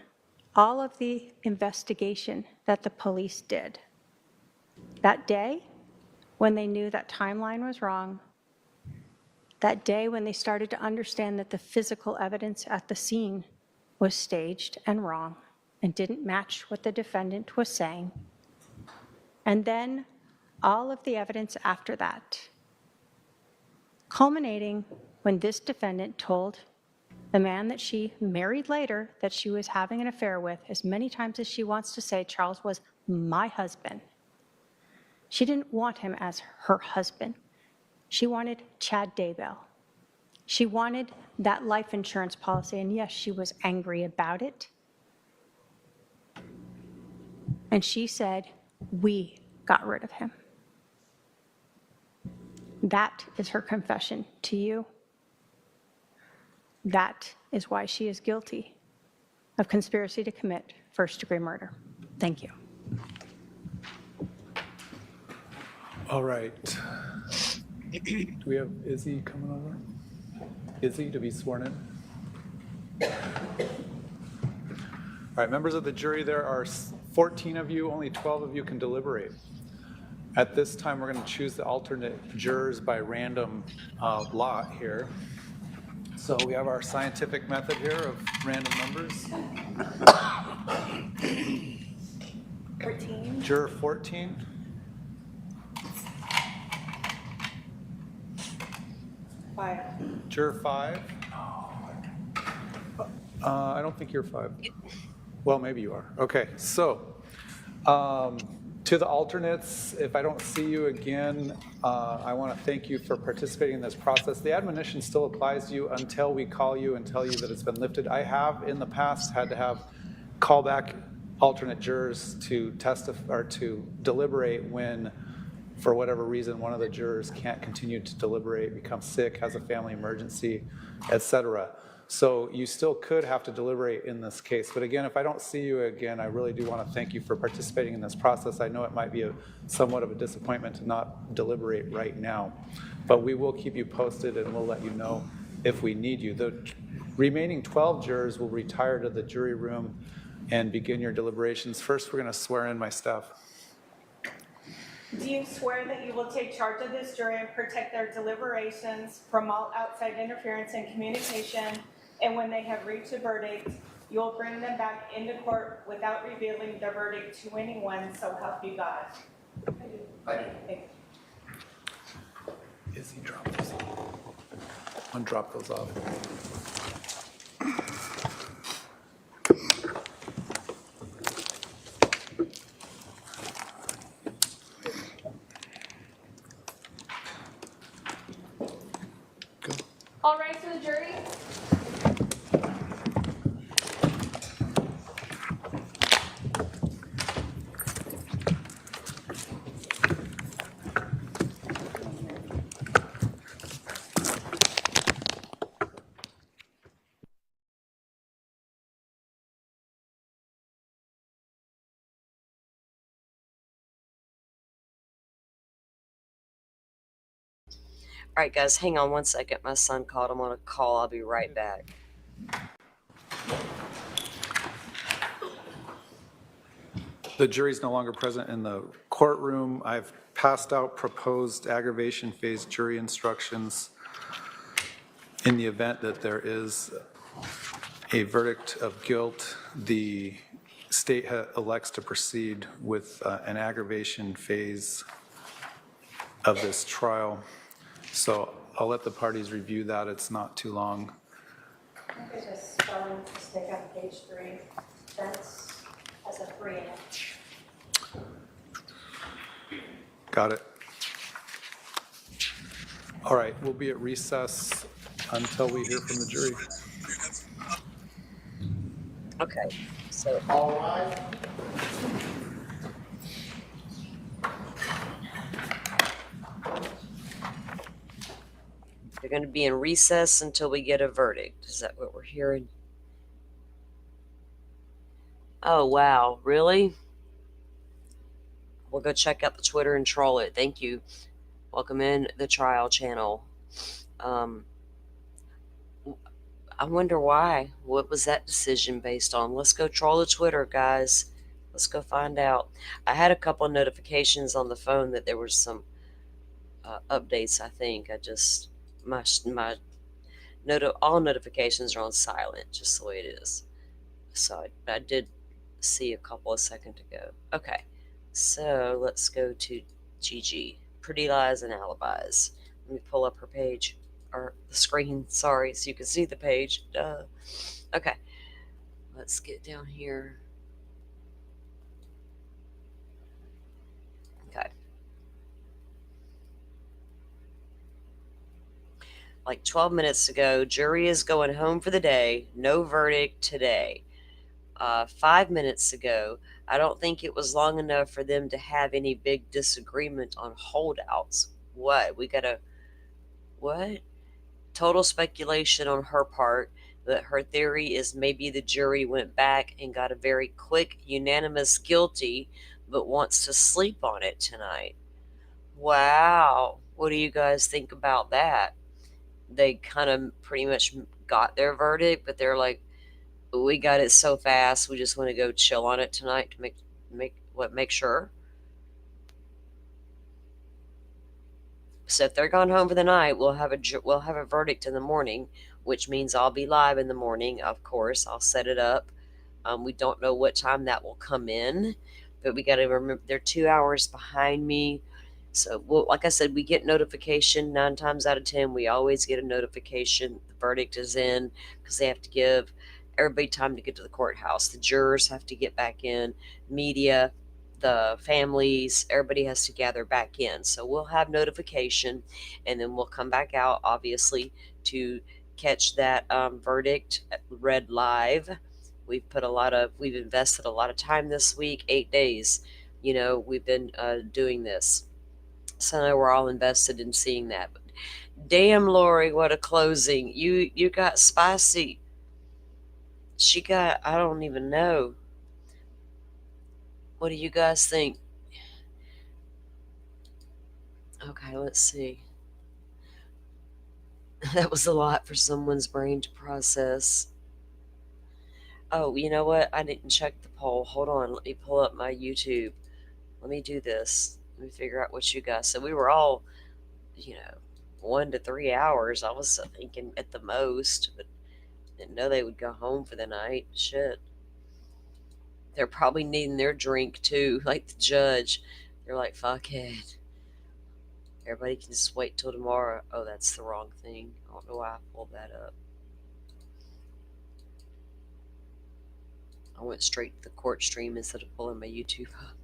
all of the investigation that the police did. That day, when they knew that timeline was wrong, that day when they started to understand that the physical evidence at the scene was staged and wrong and didn't match what the defendant was saying, and then all of the evidence after that, culminating when this defendant told the man that she married later that she was having an affair with, as many times as she wants to say Charles was my husband. She didn't want him as her husband. She wanted Chad Daybell. She wanted that life insurance policy, and yes, she was angry about it. And she said, we got rid of him. That is her confession to you. That is why she is guilty of conspiracy to commit first-degree murder. Thank you. All right. Do we have Izzy coming over? Izzy to be sworn in? All right, members of the jury, there are 14 of you, only 12 of you can deliberate. At this time, we're going to choose the alternate jurors by random lot here. So we have our scientific method here of random numbers. 14. Juror 14. Juror 5. I don't think you're 5. Well, maybe you are. Okay, so to the alternates, if I don't see you again, I want to thank you for participating in this process. The admonition still applies to you until we call you and tell you that it's been lifted. I have in the past had to have callback alternate jurors to testify or to deliberate when, for whatever reason, one of the jurors can't continue to deliberate, becomes sick, has a family emergency, etc. So you still could have to deliberate in this case. But again, if I don't see you again, I really do want to thank you for participating in this process. I know it might be somewhat of a disappointment to not deliberate right now, but we will keep you posted and we'll let you know if we need you. The remaining 12 jurors will retire to the jury room and begin your deliberations. First, we're going to swear in my staff. Do you swear that you will take charge of this jury and protect their deliberations from all outside interference and communication, and when they have reached a verdict, you will bring them back into court without revealing the verdict to anyone, so help you God? I do. Izzy, drop those. Undrop those off. All right, so the jury. All right, guys, hang on one second. My son called. I'm on a call. I'll be right back. The jury's no longer present in the courtroom. I've passed out proposed aggravation phase jury instructions. In the event that there is a verdict of guilt, the state elects to proceed with an aggravation phase of this trial. So I'll let the parties review that. It's not too long. I think there's a spelling mistake on page 3. That's as a 3 in it. Got it. All right, we'll be at recess until we hear from the jury. Okay, so All right. they're going to be in recess until we get a verdict. Is that what we're hearing? Oh, wow. Really? We'll go check out the Twitter and troll it. Thank you. Welcome in the trial channel. I wonder why. What was that decision based on? Let's go troll the Twitter, guys. Let's go find out. I had a couple of notifications on the phone that there was some updates. I think I just all notifications are on silent, just the way it is. So I did see a couple a second ago. Okay, so let's go to Gigi. Pretty Lies and Alibis. Let me pull up her page, or the screen, sorry, so you can see the page. Duh. Okay, let's get down here. Okay. Like 12 minutes ago, jury is going home for the day. No verdict today. 5 minutes ago, I don't think it was long enough for them to have any big disagreement on holdouts. What? What? Total speculation on her part that her theory is maybe the jury went back and got a very quick, unanimous guilty, but wants to sleep on it tonight. Wow. What do you guys think about that? They kind of pretty much got their verdict, but they're like, we got it so fast, we just want to go chill on it tonight to make sure. So if they're gone home for the night, we'll have a verdict in the morning, which means I'll be live in the morning. Of course, I'll set it up. We don't know what time that will come in, but we got to remember they're 2 hours behind me. So, like I said, we get notification 9 times out of 10. We always get a notification. The verdict is in, because they have to give everybody time to get to the courthouse. The jurors have to get back in, media, the families, everybody has to gather back in. So we'll have notification, and then we'll come back out, obviously, to catch that verdict read live. We've invested a lot of time this week, 8 days. We've been doing this. So now we're all invested in seeing that. But damn, Lori, what a closing. You got spicy. She got, I don't even know. What do you guys think? Okay, let's see. That was a lot for someone's brain to process. Oh, you know what? I didn't check the poll. Hold on. Let me pull up my YouTube. Let me do this. Let me figure out what you guys said. We were all, 1 to 3 hours. I was thinking at the most, but didn't know they would go home for the night. Shit. They're probably needing their drink too, like the judge. They're like, fuck it. Everybody can just wait till tomorrow. Oh, that's the wrong thing. I don't know why I pulled that up. I went straight to the court stream instead of pulling my YouTube up.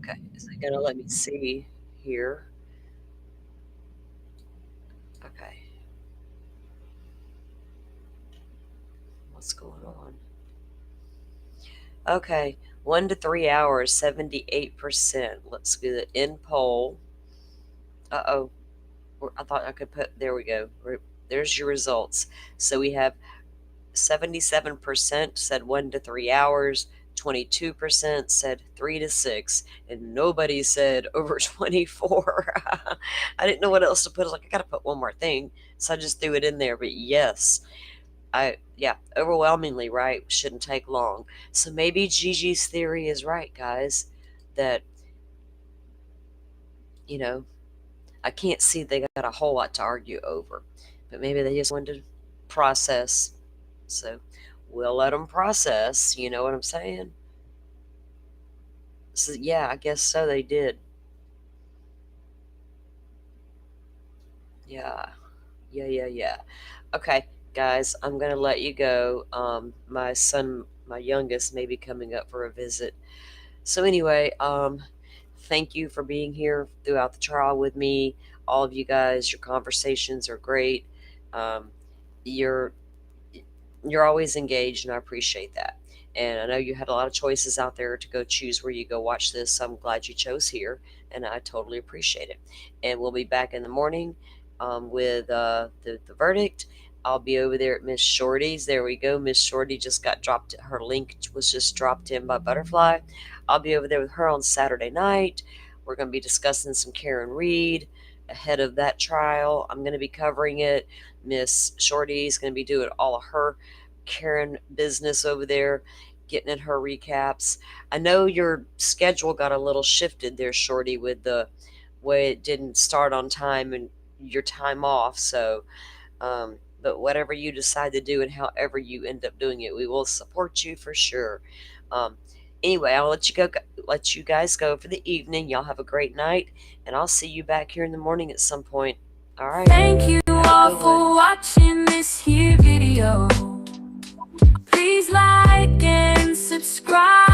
Okay, is it gonna let me see here? Okay. What's going on? Okay, 1 to 3 hours, 78%. Let's do the end poll. Uh-oh. I thought I could put, there we go. There's your results. So we have 77% said 1 to 3 hours, 22% said 3 to 6, and nobody said over 24. I didn't know what else to put. I was like, I gotta put one more thing. So I just threw it in there. But yes, overwhelmingly right. Shouldn't take long. So maybe Gigi's theory is right, guys. That, I can't see they got a whole lot to argue over. But maybe they just wanted to process. So we'll let them process. You know what I'm saying? So yeah, I guess so. They did. Yeah. Okay, guys, I'm going to let you go. My son, my youngest, may be coming up for a visit. So anyway, thank you for being here throughout the trial with me. All of you guys, your conversations are great. you're always engaged, and I appreciate that. And I know you had a lot of choices out there to go choose where you go watch this. So I'm glad you chose here, and I totally appreciate it. And we'll be back in the morning with the verdict. I'll be over there at Miss Shorty's. There we go. Miss Shorty just got dropped. Her link was just dropped in by Butterfly. I'll be over there with her on Saturday night. We're going to be discussing some Karen Reed ahead of that trial. I'm going to be covering it. Miss Shorty's going to be doing all of her Karen business over there, getting in her recaps. I know your schedule got a little shifted there, Shorty, with the way it didn't start on time and your time off. So, but whatever you decide to do and however you end up doing it, we will support you for sure. Anyway, I'll let you guys go for the evening. Y'all have a great night, and I'll see you back here in the morning at some point. All right. Thank you all for watching this here video. Please like and subscribe.